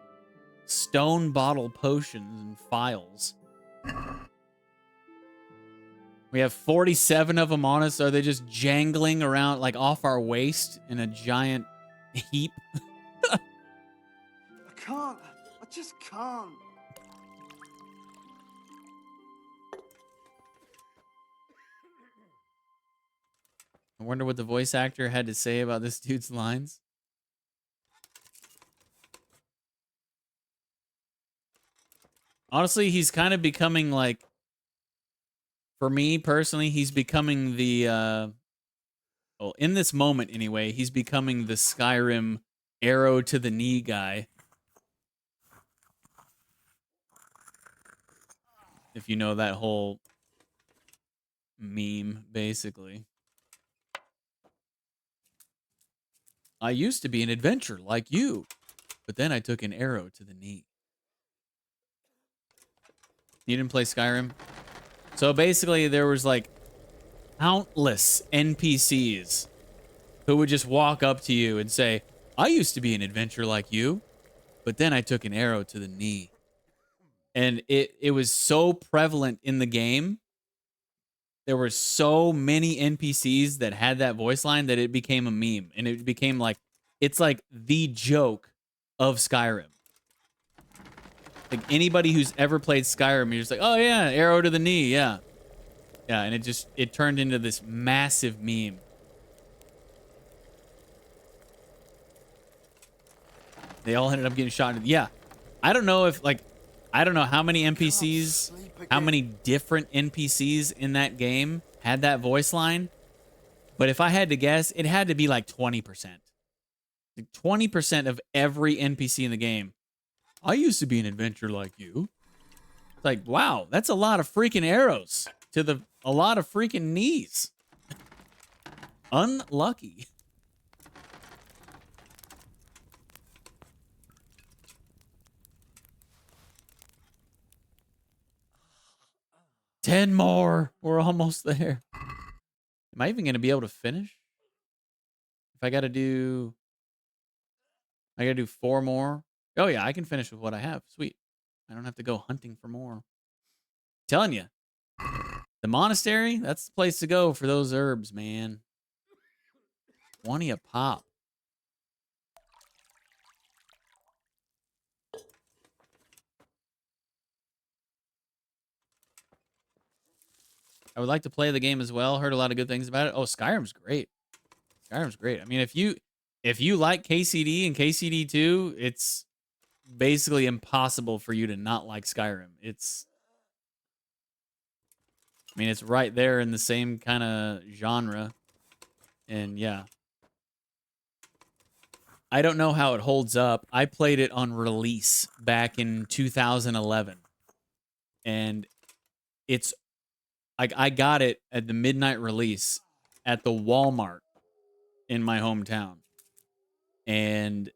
stone bottle potions and files. We have 47 of them on us. Are they just jangling around like off our waist in a giant heap? I can't. I just can't. I wonder what the voice actor had to say about this dude's lines. Honestly, he's kind of becoming like, for me personally, he's becoming the, well, in this moment anyway, he's becoming the Skyrim arrow to the knee guy. If you know that whole meme, basically. I used to be an adventurer like you, but then I took an arrow to the knee. You didn't play Skyrim? So basically there was like countless NPCs who would just walk up to you and say, I used to be an adventurer like you, but then I took an arrow to the knee. And it was so prevalent in the game. There were so many NPCs that had that voice line that it became a meme. And it became like, it's like the joke of Skyrim. Like anybody who's ever played Skyrim, you're just like, oh yeah, arrow to the knee, yeah. Yeah, and it turned into this massive meme. They all ended up getting shot. Yeah. I don't know if, like, I don't know how many NPCs, how many different NPCs in that game had that voice line. But if I had to guess, it had to be like 20%. Like 20% of every NPC in the game. I used to be an adventurer like you. It's like, wow, that's a lot of freaking arrows to a lot of freaking knees. Unlucky. Ten more. We're almost there. Am I even going to be able to finish? If I got to do 4 more. Oh yeah, I can finish with what I have. Sweet. I don't have to go hunting for more. Telling you. The monastery, that's the place to go for those herbs, man. 20 a pop. I would like to play the game as well. Heard a lot of good things about it. Oh, Skyrim's great. Skyrim's great. I mean, if you like KCD and KCD 2, it's basically impossible for you to not like Skyrim. It's right there in the same kind of genre. And yeah. I don't know how it holds up. I played it on release back in 2011. And it's I got it at the midnight release at the Walmart in my hometown. And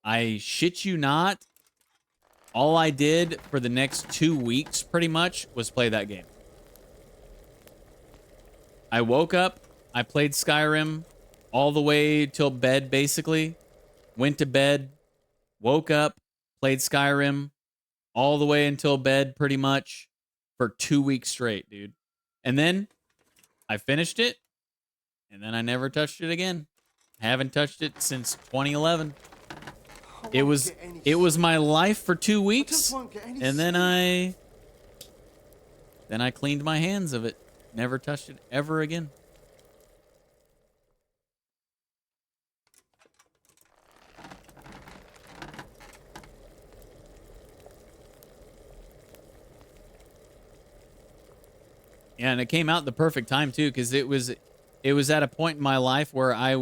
I shit you not, all I did for the next 2 weeks pretty much was play that game. I woke up, I played Skyrim all the way till bed basically. Went to bed, woke up, played Skyrim all the way until bed pretty much for 2 weeks straight, dude. And then I finished it, and then I never touched it again. Haven't touched it since 2011. It was my life for 2 weeks, and then I cleaned my hands of it. Never touched it ever again. Yeah, and it came out the perfect time too, because it was at a point in my life where I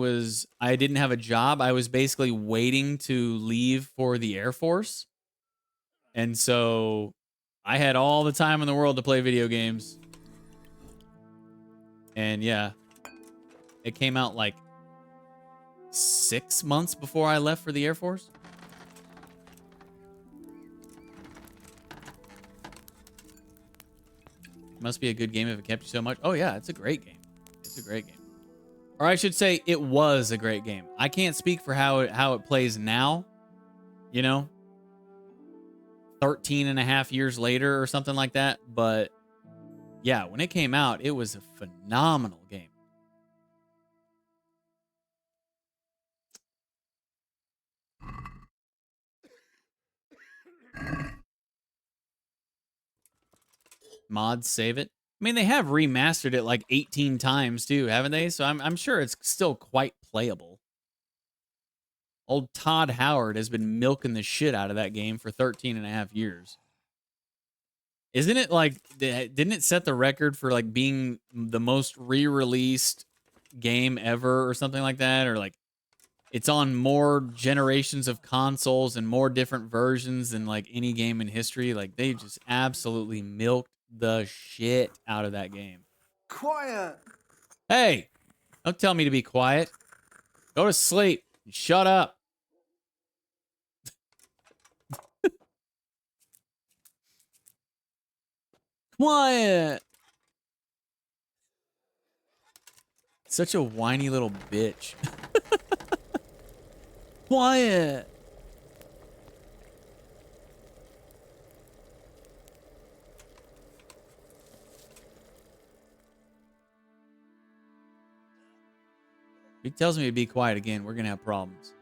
didn't have a job. I was basically waiting to leave for the Air Force. And so I had all the time in the world to play video games. And yeah, it came out like 6 months before I left for the Air Force. Must be a good game if it kept you so much. Oh yeah, it's a great game. It's a great game. Or I should say it was a great game. I can't speak for how it plays now, you know, 13 and a half years later or something like that. But yeah, when it came out, it was a phenomenal game. Mods save it. I mean, they have remastered it like 18 times too, haven't they? So I'm sure it's still quite playable. Old Todd Howard has been milking the shit out of that game for 13 and a half years. Isn't it like, didn't it set the record for like being the most re-released game ever or something like that? Or like it's on more generations of consoles and more different versions than like any game in history. Like they just absolutely milked the shit out of that game. Quiet. Hey, don't tell me to be quiet. Go to sleep. Shut up. Quiet. Such a whiny little bitch. Quiet. If he tells me to be quiet again, we're going to have problems.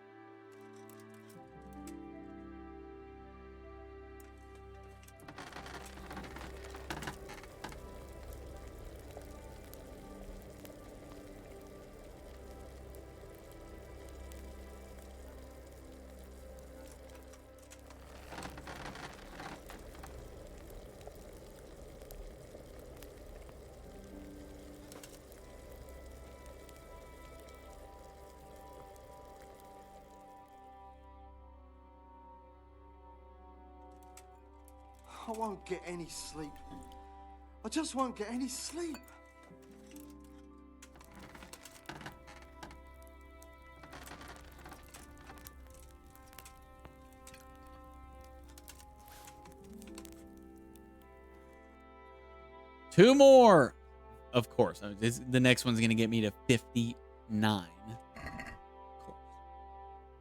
I won't get any sleep. I just won't get any sleep. Two more. Of course. The next one's going to get me to 59. Of course.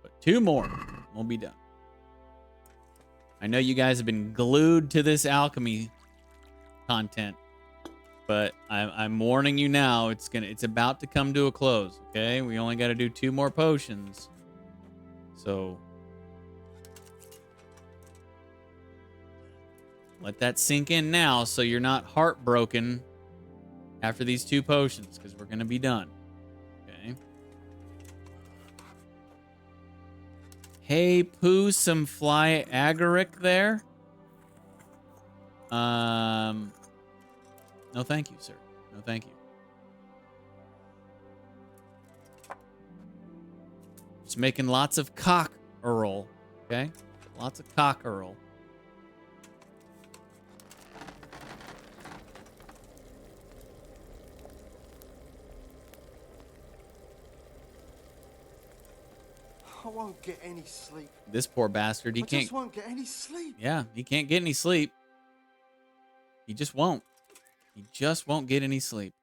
But two more. We'll be done. I know you guys have been glued to this alchemy content, but I'm warning you now. It's about to come to a close. Okay, we only got to do 2 more potions. So let that sink in now, so you're not heartbroken after these 2 potions, because we're gonna be done. Okay. Hey, poo, some fly agaric there. No, thank you, sir. No, thank you. Just making lots of cockerel. Okay, lots of cockerel. I won't get any sleep. This poor bastard, he I can't. just won't get any sleep. Yeah, he can't get any sleep. He just won't. He just won't get any sleep.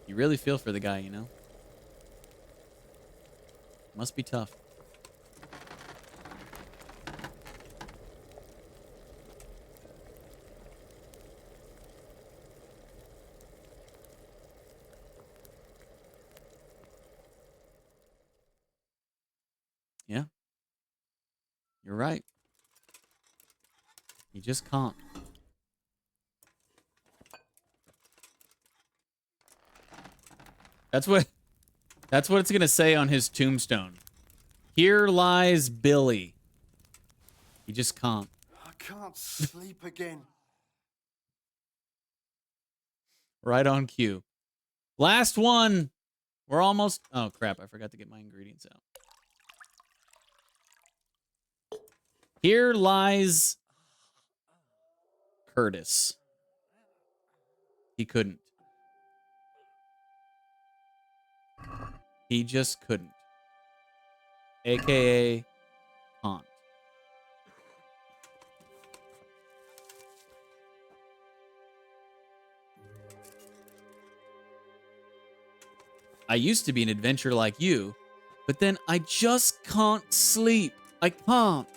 You really feel for the guy, you know? Must be tough. Yeah. You're right. You just can't. That's what it's going to say on his tombstone. Here lies Billy. You just can't. I can't sleep again. Right on cue. Last one. We're almost... Oh, crap. I forgot to get my ingredients out. Here lies Curtis. He couldn't. He just couldn't. AKA Haunt. I used to be an adventurer like you, but then I just can't sleep. I can't.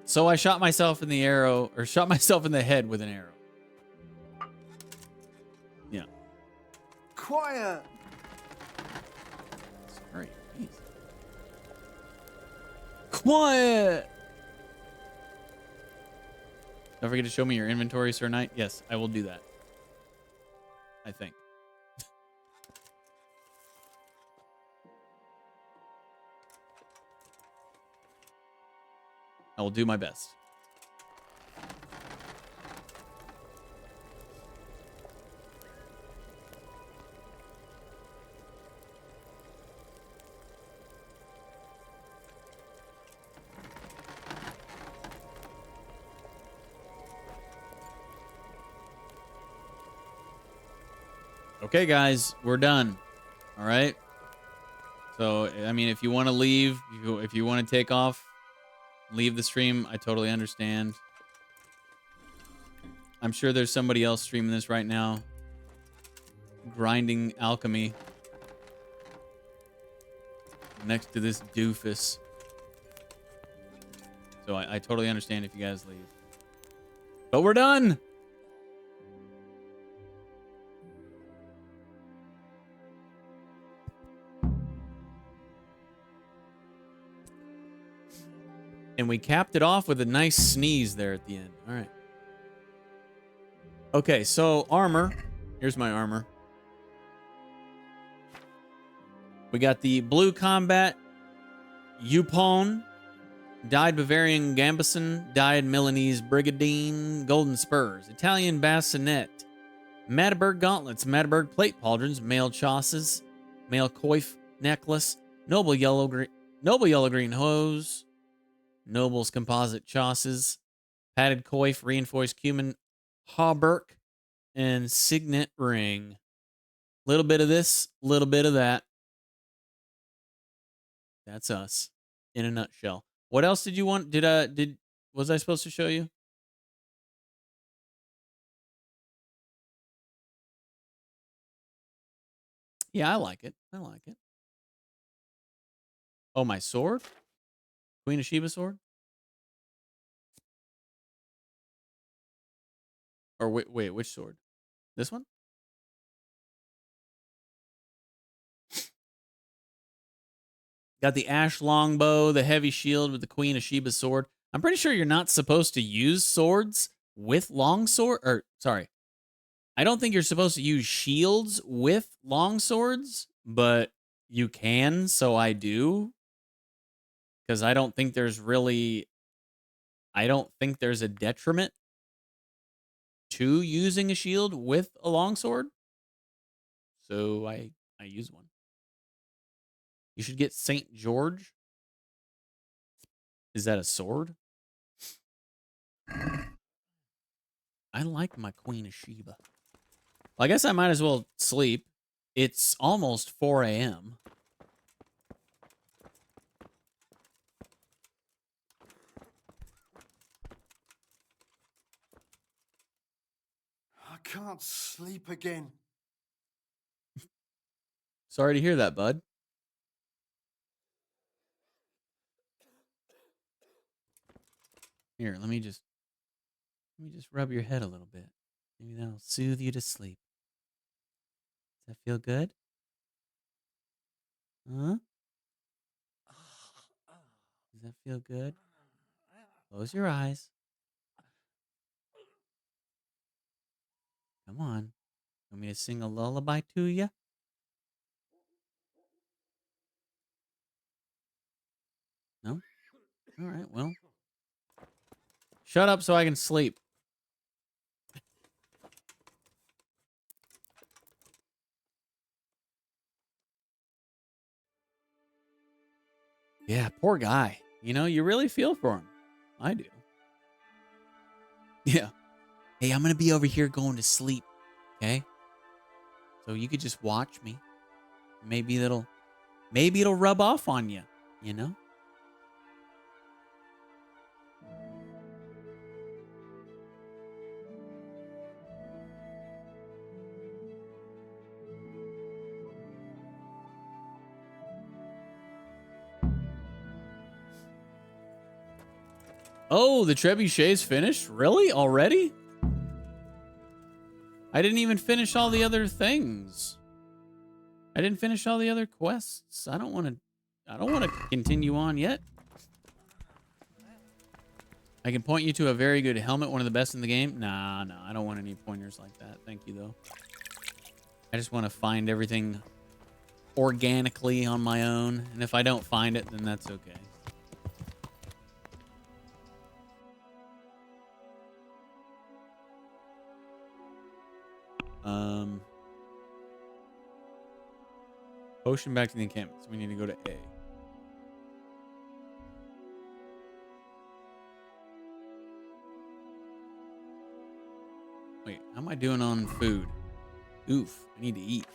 So I shot myself in the arrow, or shot myself in the head with an arrow. Yeah. Quiet. Sorry. Jeez. Quiet. Don't forget to show me your inventory, Sir Knight. Yes, I will do that. I think. I will do my best. Okay, guys, we're done. All right. So, I mean, if you want to leave, if you want to take off, leave the stream, I totally understand. I'm sure there's somebody else streaming this right now. Grinding alchemy. Next to this doofus. So I totally understand if you guys leave. But we're done! And we capped it off with a nice sneeze there at the end. All right. Okay, so armor. Here's my armor. We got the Blue Combat, Yupon, Dyed Bavarian Gambison, Dyed Milanese Brigadine, Golden Spurs, Italian Bassinet, Madderburg Gauntlets, Madderburg Plate Pauldrons, Male Chausses, Male Coif Necklace, Noble Yellow Green Hose, Noble's Composite Chausses, Padded Coif, Reinforced Cumin, Hauberk, and Signet Ring. Little bit of this, little bit of that. That's us in a nutshell. What else did you want? Was I supposed to show you? Yeah, I like it. I like it. Oh, my sword? Queen of Sheba sword? Or wait, which sword? This one? Got the ash longbow, the heavy shield with the Queen of Sheba sword. I'm pretty sure you're not supposed to use swords with long sword. Or sorry, I don't think you're supposed to use shields with long swords, but you can. So I do, because I don't think there's a detriment to using a shield with a longsword. So I use one. You should get St. George. Is that a sword? I like my Queen of Sheba. Well, I guess I might as well sleep. It's almost 4 a.m. I can't sleep again. Sorry to hear that, bud. Here, let me just rub your head a little bit. Maybe that'll soothe you to sleep. Does that feel good? Huh? Does that feel good? Close your eyes. Come on. Want me to sing a lullaby to you? No? All right, well. Shut up so I can sleep. Yeah, poor guy. You know, you really feel for him. I do. Yeah. Hey, I'm going to be over here going to sleep. Okay? So you could just watch me. Maybe it'll rub off on you, you know? Oh, the trebuchet's finished? Really? Already? I didn't even finish all the other things. I didn't finish all the other quests. I don't want to continue on yet. I can point you to a very good helmet, one of the best in the game. Nah, I don't want any pointers like that. Thank you, though. I just want to find everything organically on my own. And if I don't find it, then that's okay. Potion back to the encampment. So we need to go to A. Wait, how am I doing on food? Oof, I need to eat.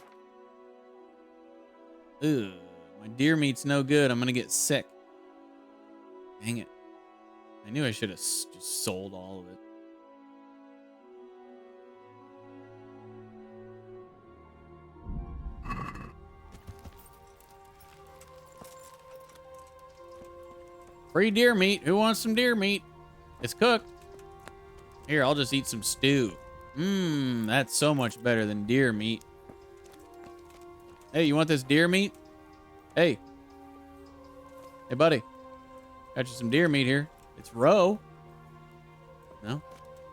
Ugh, my deer meat's no good. I'm gonna get sick. Dang it. I knew I should have just sold all of it. Free deer meat. Who wants some deer meat? It's cooked. Here, I'll just eat some stew. Mmm, that's so much better than deer meat. Hey, you want this deer meat? Hey. Hey, buddy. Got you some deer meat here. It's roe. No?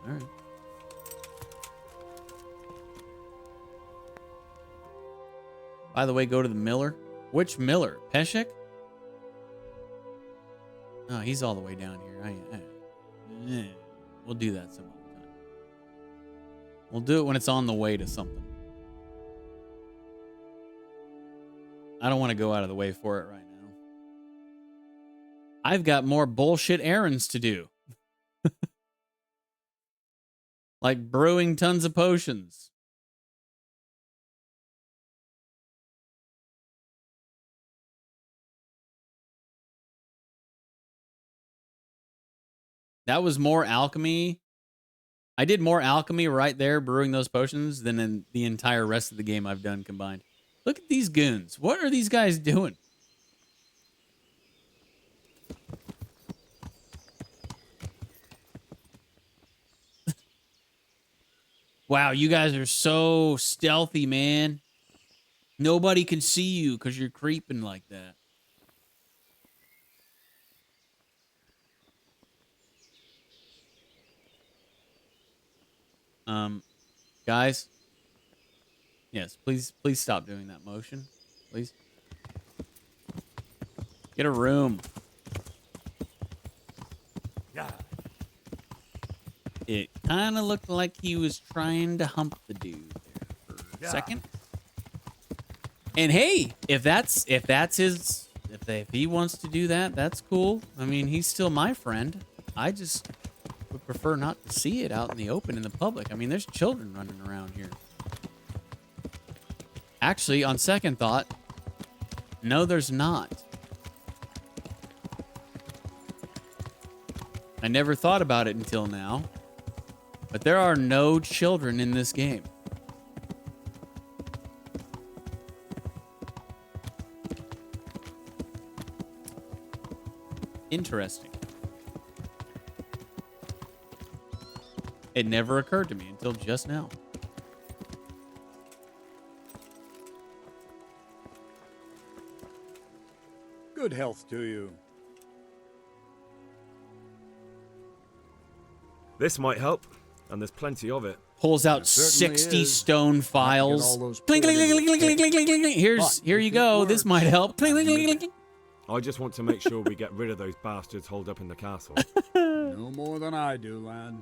All right. By the way, go to the miller. Which Miller? Peshek? Oh, he's all the way down here. We'll do that some other time. We'll do it when it's on the way to something. I don't want to go out of the way for it right now. I've got more bullshit errands to do. Like brewing tons of potions. That was more alchemy. I did more alchemy right there brewing those potions than in the entire rest of the game I've done combined. Look at these goons. What are these guys doing? Wow, you guys are so stealthy, man. Nobody can see you because you're creeping like that. Guys. Yes, please stop doing that motion. Please. Get a room. Yeah. It kind of looked like he was trying to hump the dude there for a second. And hey, if he wants to do that, that's cool. I mean, he's still my friend. I just would prefer not to see it out in the open in the public. I mean, there's children running around here. Actually, on second thought, no, there's not. I never thought about it until now, but there are no children in this game. Interesting. It never occurred to me until just now. Good health to you. This might help, and there's plenty of it. Pulls out 60 stone files. Clink, clink, clink, clink, clink, clink, clink, clink. Here you go. This might help. Clink, clink, clink, clink. I just want to make sure we get rid of those bastards holed up in the castle. No more than I do, lad.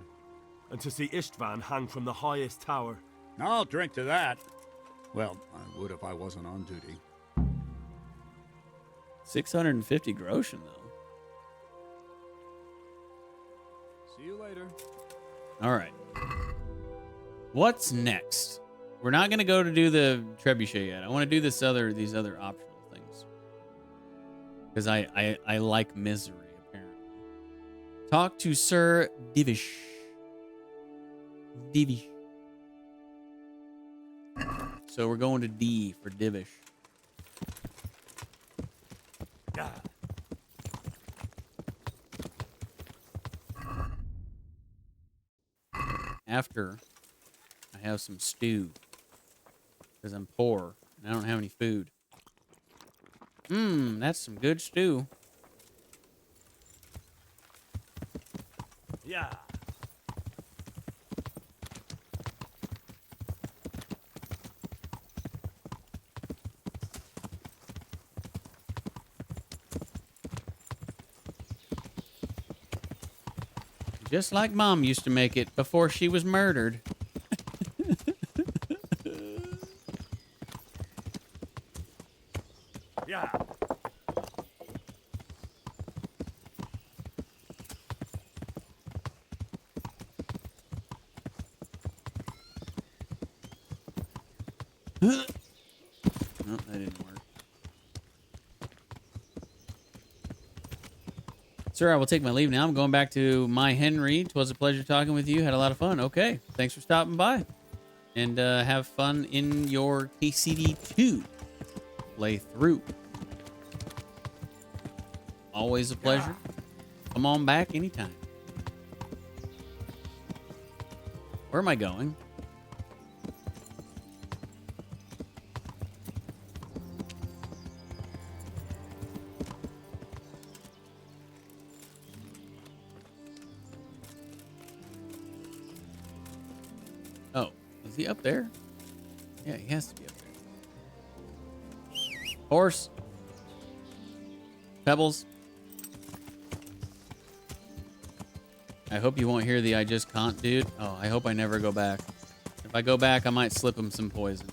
And to see Istvan hang from the highest tower. I'll drink to that. Well, I would if I wasn't on duty. 650 groschen, though. See you later. All right. What's next? We're not going to go to do the trebuchet yet. I want to do these other optional things. Because I like misery, apparently. Talk to Sir Divish. Divish. So we're going to D for Divish. After I have some stew, because I'm poor and I don't have any food. That's some good stew. Yeah. Just like Mom used to make it before she was murdered. Yeah. No, that didn't work. Sir, I will take my leave now. I'm going back to my Henry. 'Twas a pleasure talking with you. Had a lot of fun. Okay. Thanks for stopping by. And have fun in your KCD2 playthrough. Always a pleasure. Come on back anytime. Where am I going? Oh, is he up there? Yeah, he has to be up there. Horse. Pebbles. I hope you won't hear the I just can't, dude. Oh, I hope I never go back. If I go back, I might slip him some poison.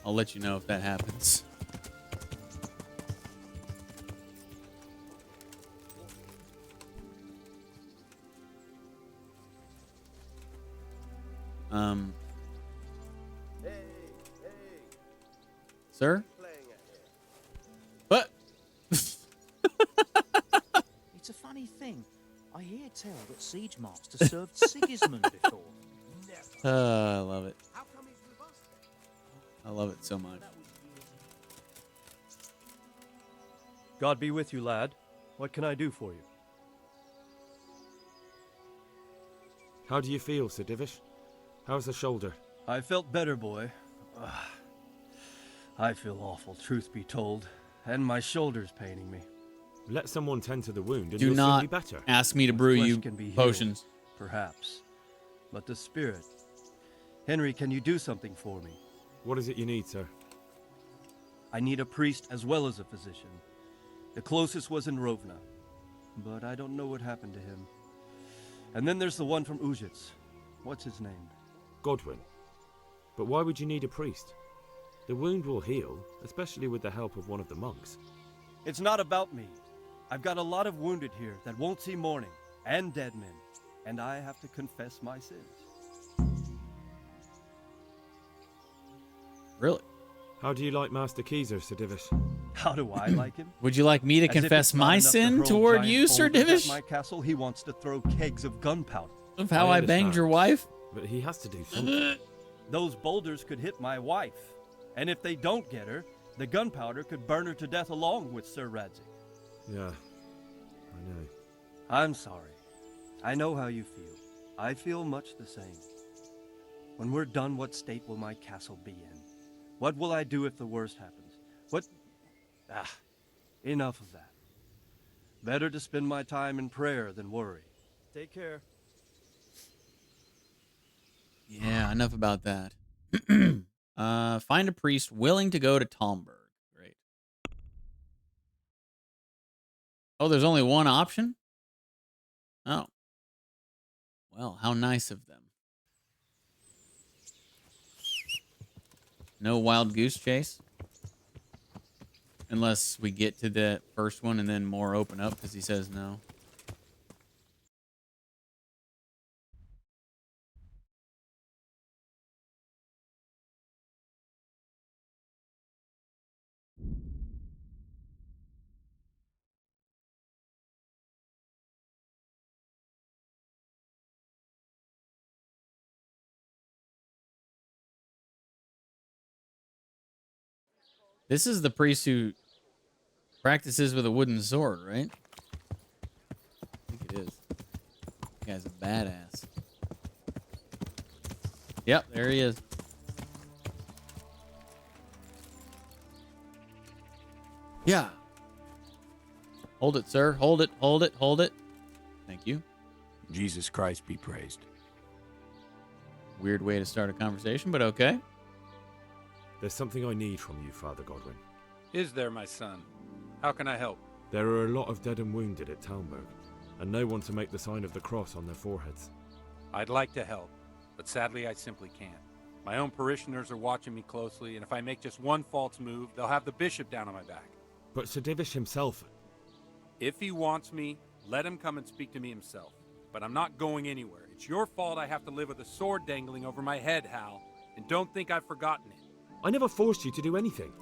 I'll let you know if that happens. Sir? What? It's a funny thing. I hear tell that Siege Master served Sigismund before. I love it. I love it so much. God be with you, lad. What can I do for you? How do you feel, Sir Divish? How's the shoulder? I felt better, boy. I feel awful, truth be told, and my shoulder's paining me. Let someone tend to the wound and Do you'll soon not be better. ask me to The brew flesh you can be healed, potions. perhaps, but the spirit. Henry, can you do something for me? What is it you need, sir? I need a priest as well as a physician. The closest was in Rovna, but I don't know what happened to him. And then there's the one from Ujits. What's his name? Godwin. But why would you need a priest? The wound will heal, especially with the help of one of the monks. It's not about me. I've got a lot of wounded here that won't see morning, and dead men, and I have to confess my sins. Really? How do you like Master Keyser, Sir Divish? How do I like him? Would you like me to As if confess it's not my enough to sin hurl toward giant you, Sir boulders at Divish? my castle, he wants to throw kegs of gunpowder. Of how I banged your wife? But he has to do something. Those boulders could hit my wife, and if they don't get her, the gunpowder could burn her to death along with Sir Radzik. Yeah, I know. I'm sorry. I know how you feel. I feel much the same. When we're done, what state will my castle be in? What will I do if the worst happens? Enough of that. Better to spend my time in prayer than worry. Take care. Yeah, enough about that. Find a priest willing to go to Talmberg. Great. Oh, there's only one option? Oh. Well, how nice of them. No wild goose chase? Unless we get to the first one and then more open up because he says no. This is the priest who practices with a wooden sword, right? I think it is. This guy's a badass. Yep, there he is. Yeah. Hold it, sir. Hold it, hold it, hold it. Thank you. Jesus Christ be praised. Weird way to start a conversation, but okay. There's something I need from you, Father Godwin. Is there, my son? How can I help? There are a lot of dead and wounded at Talmberg, and no one to make the sign of the cross on their foreheads. I'd like to help, but sadly I simply can't. My own parishioners are watching me closely, and if I make just one false move, they'll have the bishop down on my back. But Sir Divish himself... If he wants me, let him come and speak to me himself. But I'm not going anywhere. It's your fault I have to live with a sword dangling over my head, Hal, and don't think I've forgotten it. I never forced you to do anything.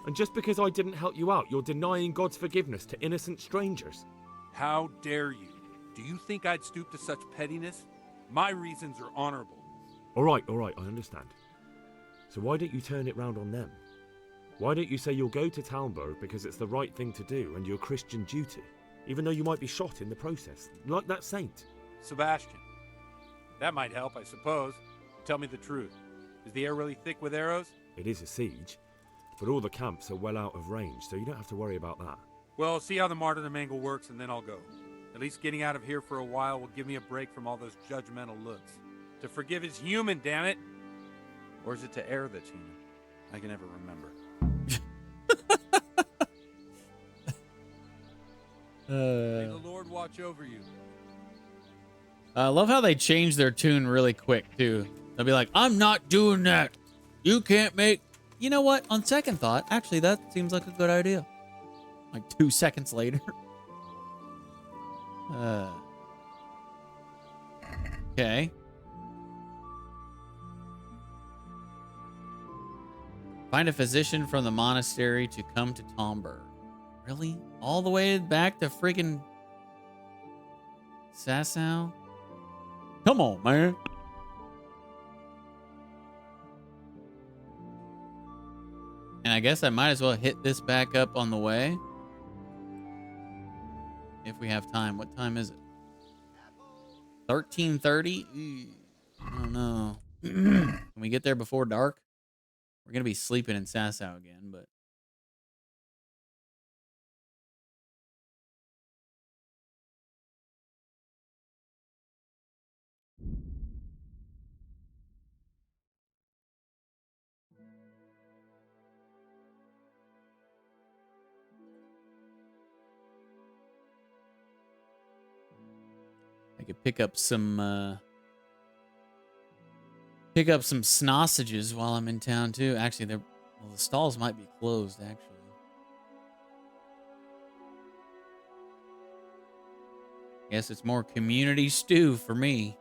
And just because I didn't help you out, you're denying God's forgiveness to innocent strangers. How dare you? Do you think I'd stoop to such pettiness? My reasons are honorable. All right, I understand. So why don't you turn it round on them? Why don't you say you'll go to Talmberg because it's the right thing to do and your Christian duty, even though you might be shot in the process, like that saint? Sebastian. That might help, I suppose. Tell me the truth. Is the air really thick with arrows? It is a siege, but all the camps are well out of range, so you don't have to worry about that. Well, see how the martyrdom angle works, and then I'll go. At least getting out of here for a while will give me a break from all those judgmental looks. To forgive is human, damn it! Or is it to err that's human? I can never remember. May the Lord watch over you. I love how they change their tune really quick, too. They'll be like, I'm not doing that. You can't make... You know what? On second thought, actually, that seems like a good idea. Like 2 seconds later. Okay. Find a physician from the monastery to come to Tomberg. Really? All the way back to friggin' Sasau? Come on, man. And I guess I might as well hit this back up on the way. If we have time. What time is it? 13:30? I don't know. Can we get there before dark? We're going to be sleeping in Sasau again, but... I could pick up some sausages while I'm in town too. Actually, the stalls might be closed. Actually, guess it's more community stew for me.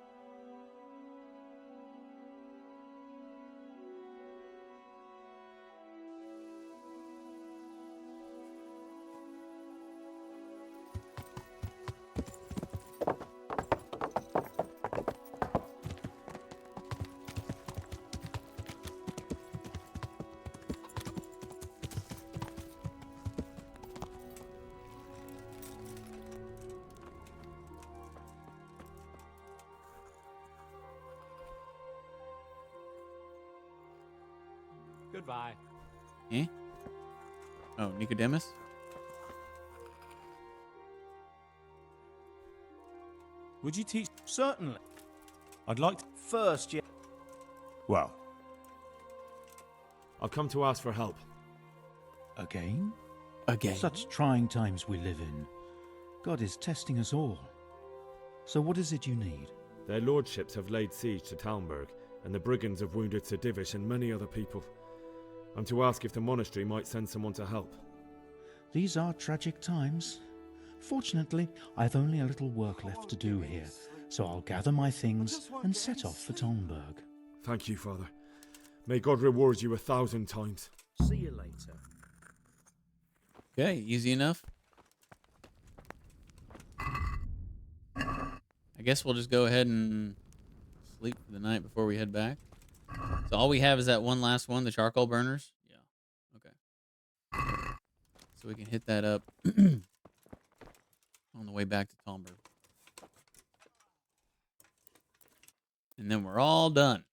Goodbye. Eh? Oh, Nicodemus? Would you teach? Certainly. I'd like to. First, yeah. Well, I've come to ask for help. Again? Again? Such trying times we live in. God is testing us all. So what is it you need? Their lordships have laid siege to Talmberg, and the brigands have wounded Sir Divish and many other people. I'm to ask if the monastery might send someone to help. These are tragic times. Fortunately, I've only a little work left to do here, so I'll gather my things and set off for Talmberg. Thank you, Father. May God reward you 1,000 times. See you later. Okay, easy enough. I guess we'll just go ahead and sleep for the night before we head back. So all we have is that one last one, the charcoal burners. Yeah. Okay. So we can hit that up on the way back to Talmberg. And then we're all done.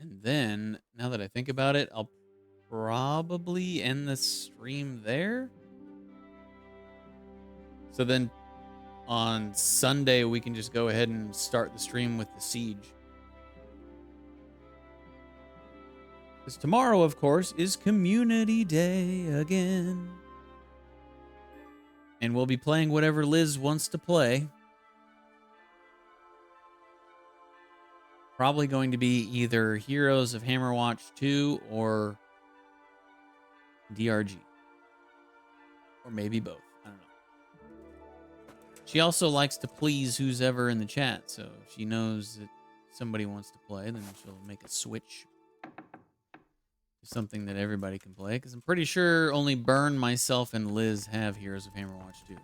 And then, now that I think about it, I'll probably end the stream there. So then on Sunday, we can just go ahead and start the stream with the siege. Because tomorrow, of course, is Community Day again. And we'll be playing whatever Liz wants to play. Probably going to be either Heroes of Hammerwatch 2 or DRG. Or maybe both. I don't know. She also likes to please who's ever in the chat, so if she knows that somebody wants to play, then she'll make a switch to something that everybody can play, because I'm pretty sure only Burn, myself, and Liz have Heroes of Hammerwatch 2. I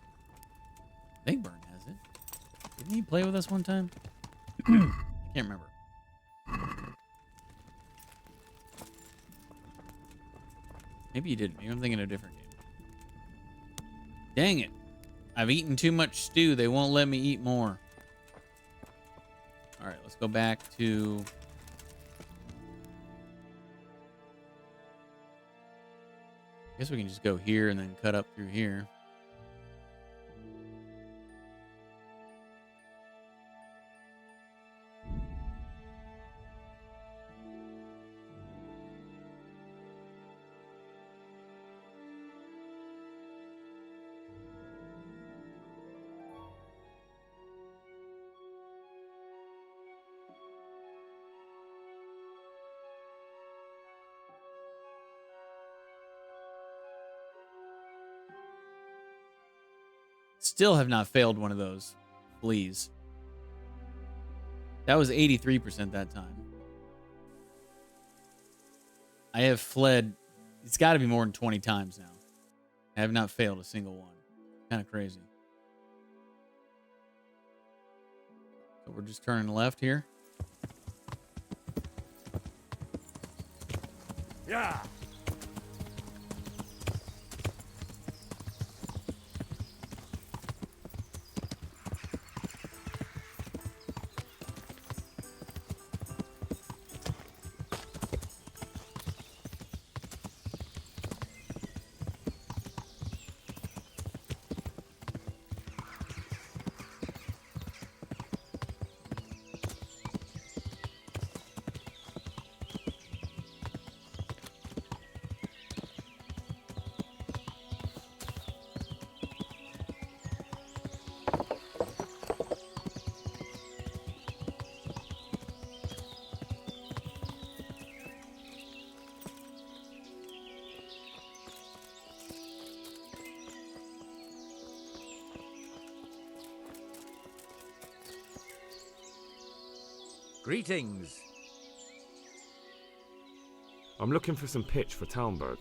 think Burn has it. Didn't he play with us one time? I can't remember. Maybe you didn't. Maybe I'm thinking of a different game. Dang it. I've eaten too much stew. They won't let me eat more. All right, let's go back to... I guess we can just go here and then cut up through here. still have not failed one of those. Please. That was 83% that time. I have fled. It's got to be more than 20 times now. I have not failed a single one. Kind of crazy. So we're just turning left here. Yeah. Greetings. I'm looking for some pitch for Talmberg.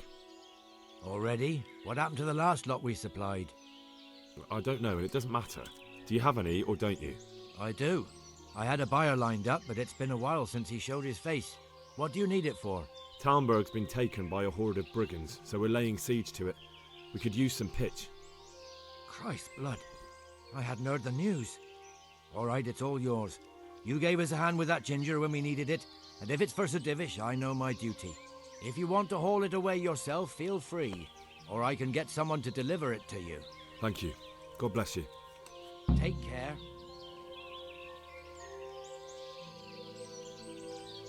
Already? What happened to the last lot we supplied? I don't know, and it doesn't matter. Do you have any, or don't you? I do. I had a buyer lined up, but it's been a while since he showed his face. What do you need it for? Talmberg's been taken by a horde of brigands, so we're laying siege to it. We could use some pitch. Christ's blood. I hadn't heard the news. All right, it's all yours. You gave us a hand with that ginger when we needed it, and if it's for Sir Divish, I know my duty. If you want to haul it away yourself, feel free, or I can get someone to deliver it to you. Thank you. God bless you. Take care.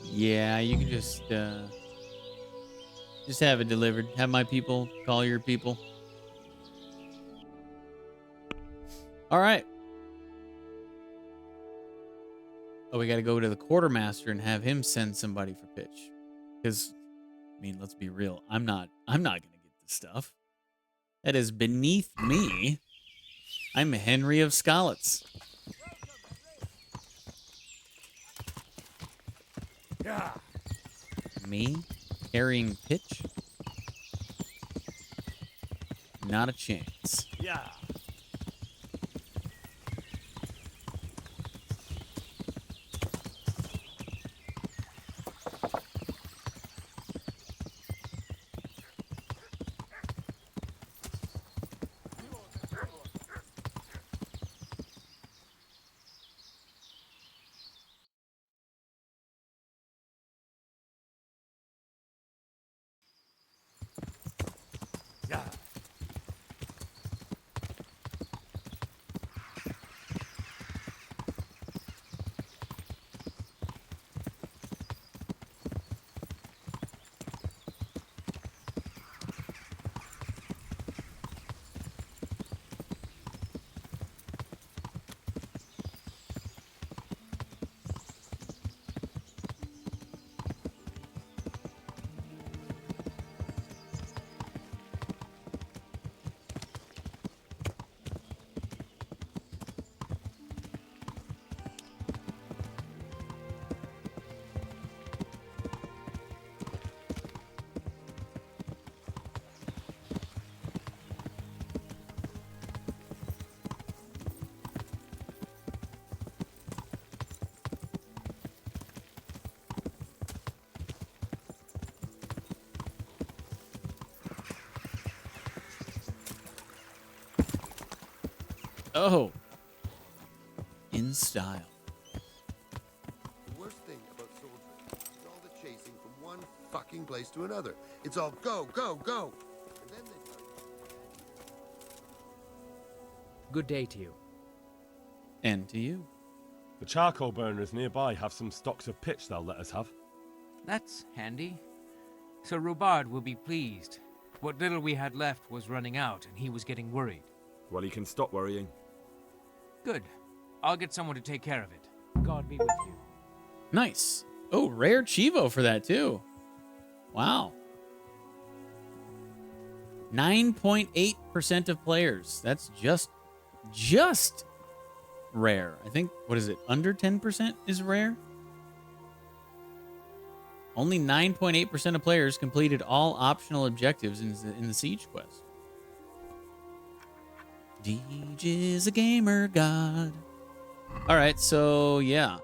Yeah, you can just have it delivered. Have my people call your people. All right. Oh, we got to go to the quartermaster and have him send somebody for pitch. Because, I mean, let's be real. I'm not going to get this stuff. That is beneath me. I'm Henry of Skalitz. Yeah. Me carrying pitch? Not a chance. Yeah. Oh. In style. The worst thing about soldiering is all the chasing from one fucking place to another. It's all go, go, go. And then they tell you. Good day to you. And to you. The charcoal burners nearby have some stocks of pitch they'll let us have. That's handy. Sir Rubard will be pleased. What little we had left was running out, and he was getting worried. Well, he can stop worrying. Good. I'll get someone to take care of it. God be with you. Nice. Oh, rare Chivo for that, too. Wow. 9.8% of players. That's just just rare. I think, what is it? Under 10% is rare? Only 9.8% of players completed all optional objectives in the Siege quest. Deej is a gamer god. All right, so yeah.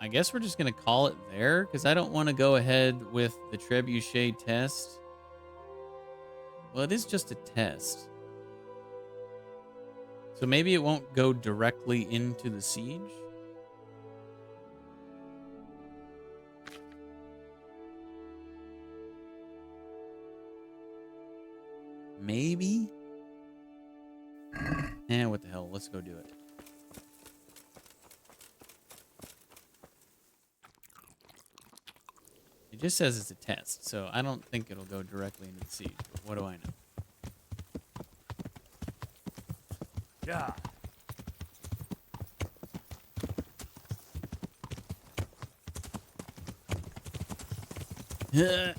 I guess we're just going to call it there because I don't want to go ahead with the trebuchet test. Well, it is just a test. So maybe it won't go directly into the siege. Maybe. Eh, what the hell? Let's go do it. It just says it's a test, so I don't think it'll go directly into the siege. But what do I know? Yeah.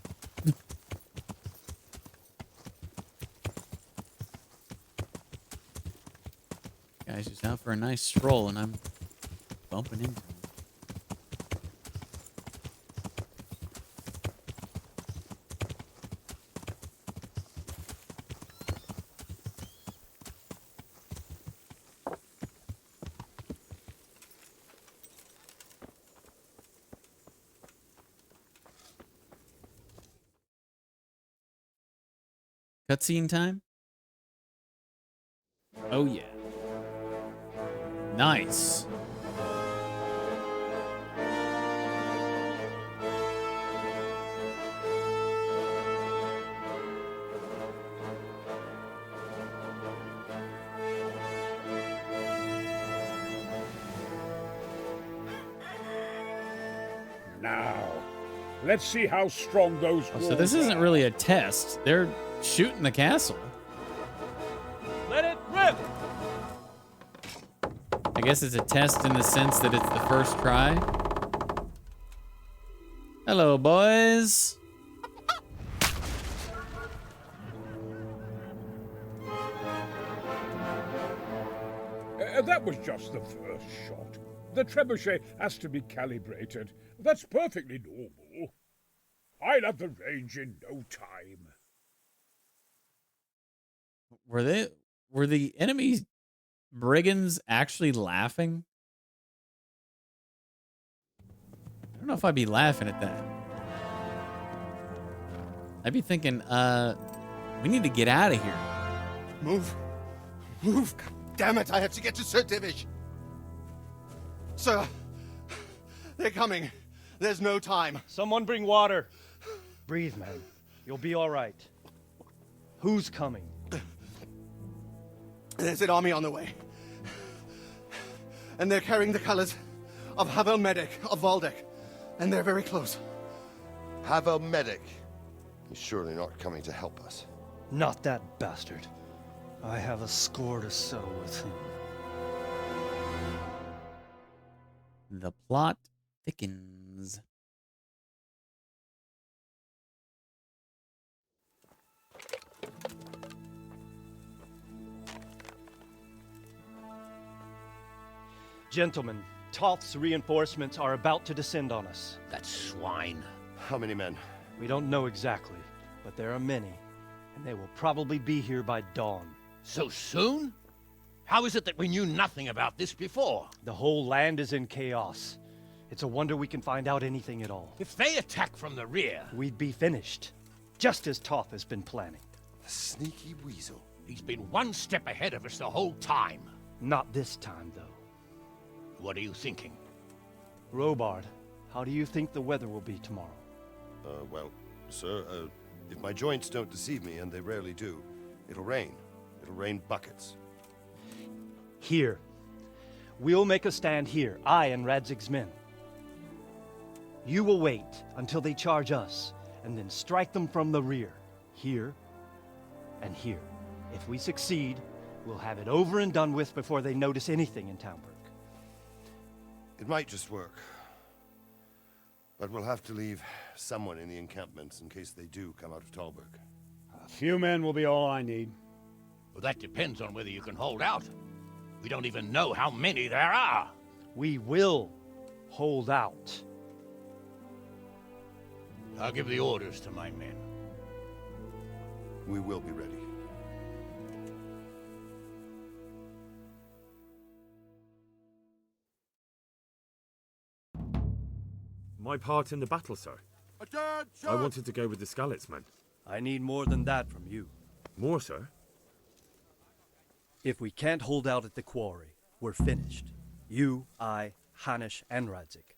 Guy's just out for a nice stroll, and I'm bumping into him. Cutscene time? Oh, yeah. Nice. Now, let's see how strong those Oh, so this walls isn't are. really a test. They're shooting the castle. Let it rip! I guess it's a test in the sense that it's the first try. Hello, boys. That was just the first shot. The trebuchet has to be calibrated. That's perfectly normal. I'll have the range in no time. Were the enemy brigands actually laughing? I don't know if I'd be laughing at that. I'd be thinking, we need to get out of here. Move. Move. God damn it, I have to get to Sir Divish. Sir, they're coming. There's no time. Someone bring water. Breathe, man. You'll be all right. Who's coming? There's an army on the way. And they're carrying the colors of Havel Medic of Valdek. And they're very close. Havel Medic. He's surely not coming to help us. Not that bastard. I have a score to settle with him. The plot thickens. Gentlemen, Toth's reinforcements are about to descend on us. That swine. How many men? We don't know exactly, but there are many, and they will probably be here by dawn. So soon? How is it that we knew nothing about this before? The whole land is in chaos. It's a wonder we can find out anything at all. If they attack from the rear... We'd be finished, just as Toth has been planning. The sneaky weasel. He's been one step ahead of us the whole time. Not this time, though. What are you thinking? Robard, how do you think the weather will be tomorrow? Well, sir, if my joints don't deceive me, and they rarely do, it'll rain. It'll rain buckets. Here. We'll make a stand here, I and Radzig's men. You will wait until they charge us, and then strike them from the rear. Here and here. If we succeed, we'll have it over and done with before they notice anything in Townburg. It might just work. But we'll have to leave someone in the encampments in case they do come out of Talberg. A few men will be all I need. Well, that depends on whether you can hold out. We don't even know how many there are. We will hold out. I'll give the orders to my men. We will be ready. My part in the battle, sir. I wanted to go with the Skalitz men. I need more than that from you. More, sir? If we can't hold out at the quarry, we're finished. You, I, Hanish, and Radzik.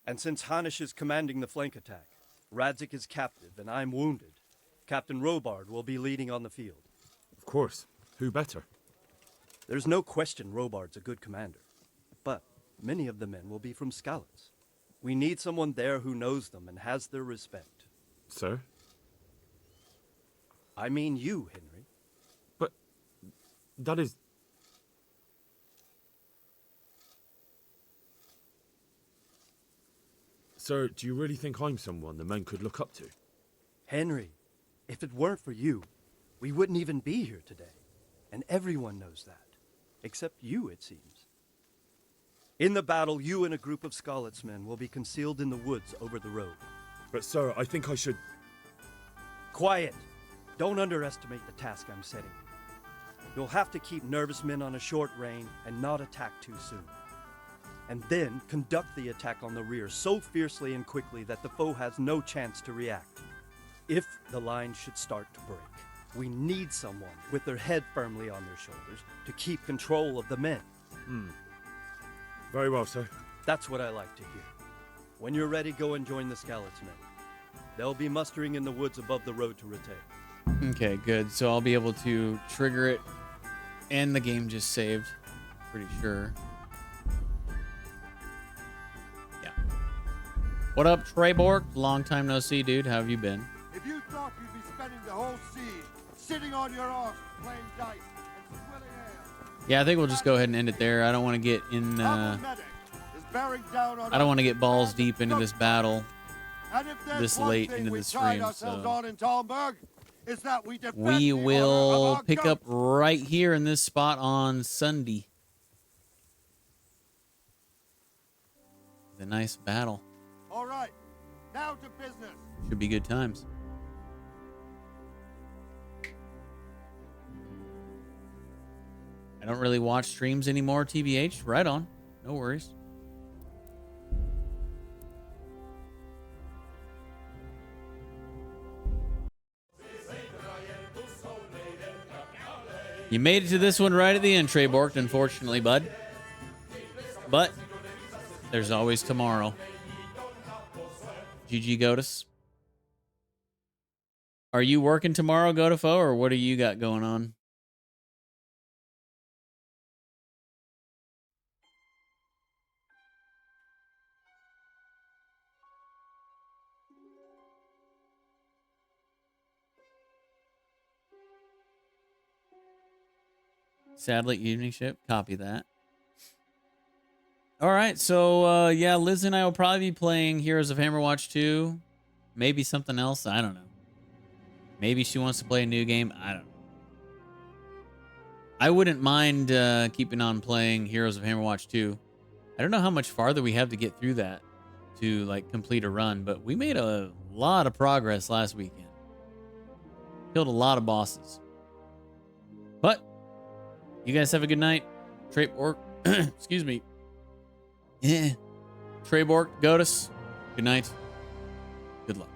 And since Hanish is commanding the flank attack, Radzik is captive and I'm wounded, Captain Robard will be leading on the field. Of course. Who better? There's no question Robard's a good commander. But many of the men will be from Skalitz. We need someone there who knows them and has their respect. Sir? I mean you, Henry. But that is... Sir, do you really think I'm someone the men could look up to? Henry, if it weren't for you, we wouldn't even be here today. And everyone knows that. Except you, it seems. In the battle, you and a group of Skalitz men will be concealed in the woods over the road. But sir, I think I should... Quiet! Don't underestimate the task I'm setting. You'll have to keep nervous men on a short rein and not attack too soon. And then conduct the attack on the rear so fiercely and quickly that the foe has no chance to react. If the line should start to break, we need someone with their head firmly on their shoulders to keep control of the men. Very well, sir. That's what I like to hear. When you're ready, go and join the Skalitz men. They'll be mustering in the woods above the road to Rete. Okay, good. So I'll be able to trigger it, and the game just saved. Pretty sure. Yeah. What up, Treyborg? Long time no see, dude. How have you been? If you thought you'd be spending the whole siege sitting on your arse playing dice and swilling ale, Yeah, I think we'll just go ahead and end it there. I don't want to get in. I don't want to get balls deep into this battle this late into the stream. So we will pick up right here in this spot on Sunday. The nice battle. All right, now to business. Should be good times. I don't really watch streams anymore, TBH. Right on. No worries. You made it to this one right at the end, Treyborg, unfortunately, bud. But there's always tomorrow. GG Gotus. Are you working tomorrow, Godefo, or what do you got going on? Sadly, evening ship. Copy that. All right, so yeah, Liz and I will probably be playing Heroes of Hammerwatch 2. Maybe something else. I don't know. Maybe she wants to play a new game. I don't know. I wouldn't mind keeping on playing Heroes of Hammerwatch 2. I don't know how much farther we have to get through that to like complete a run, but we made a lot of progress last weekend. Killed a lot of bosses. But you guys have a good night. Treyborg, excuse me. Yeah. Treyborg, Godus, good night. Good luck.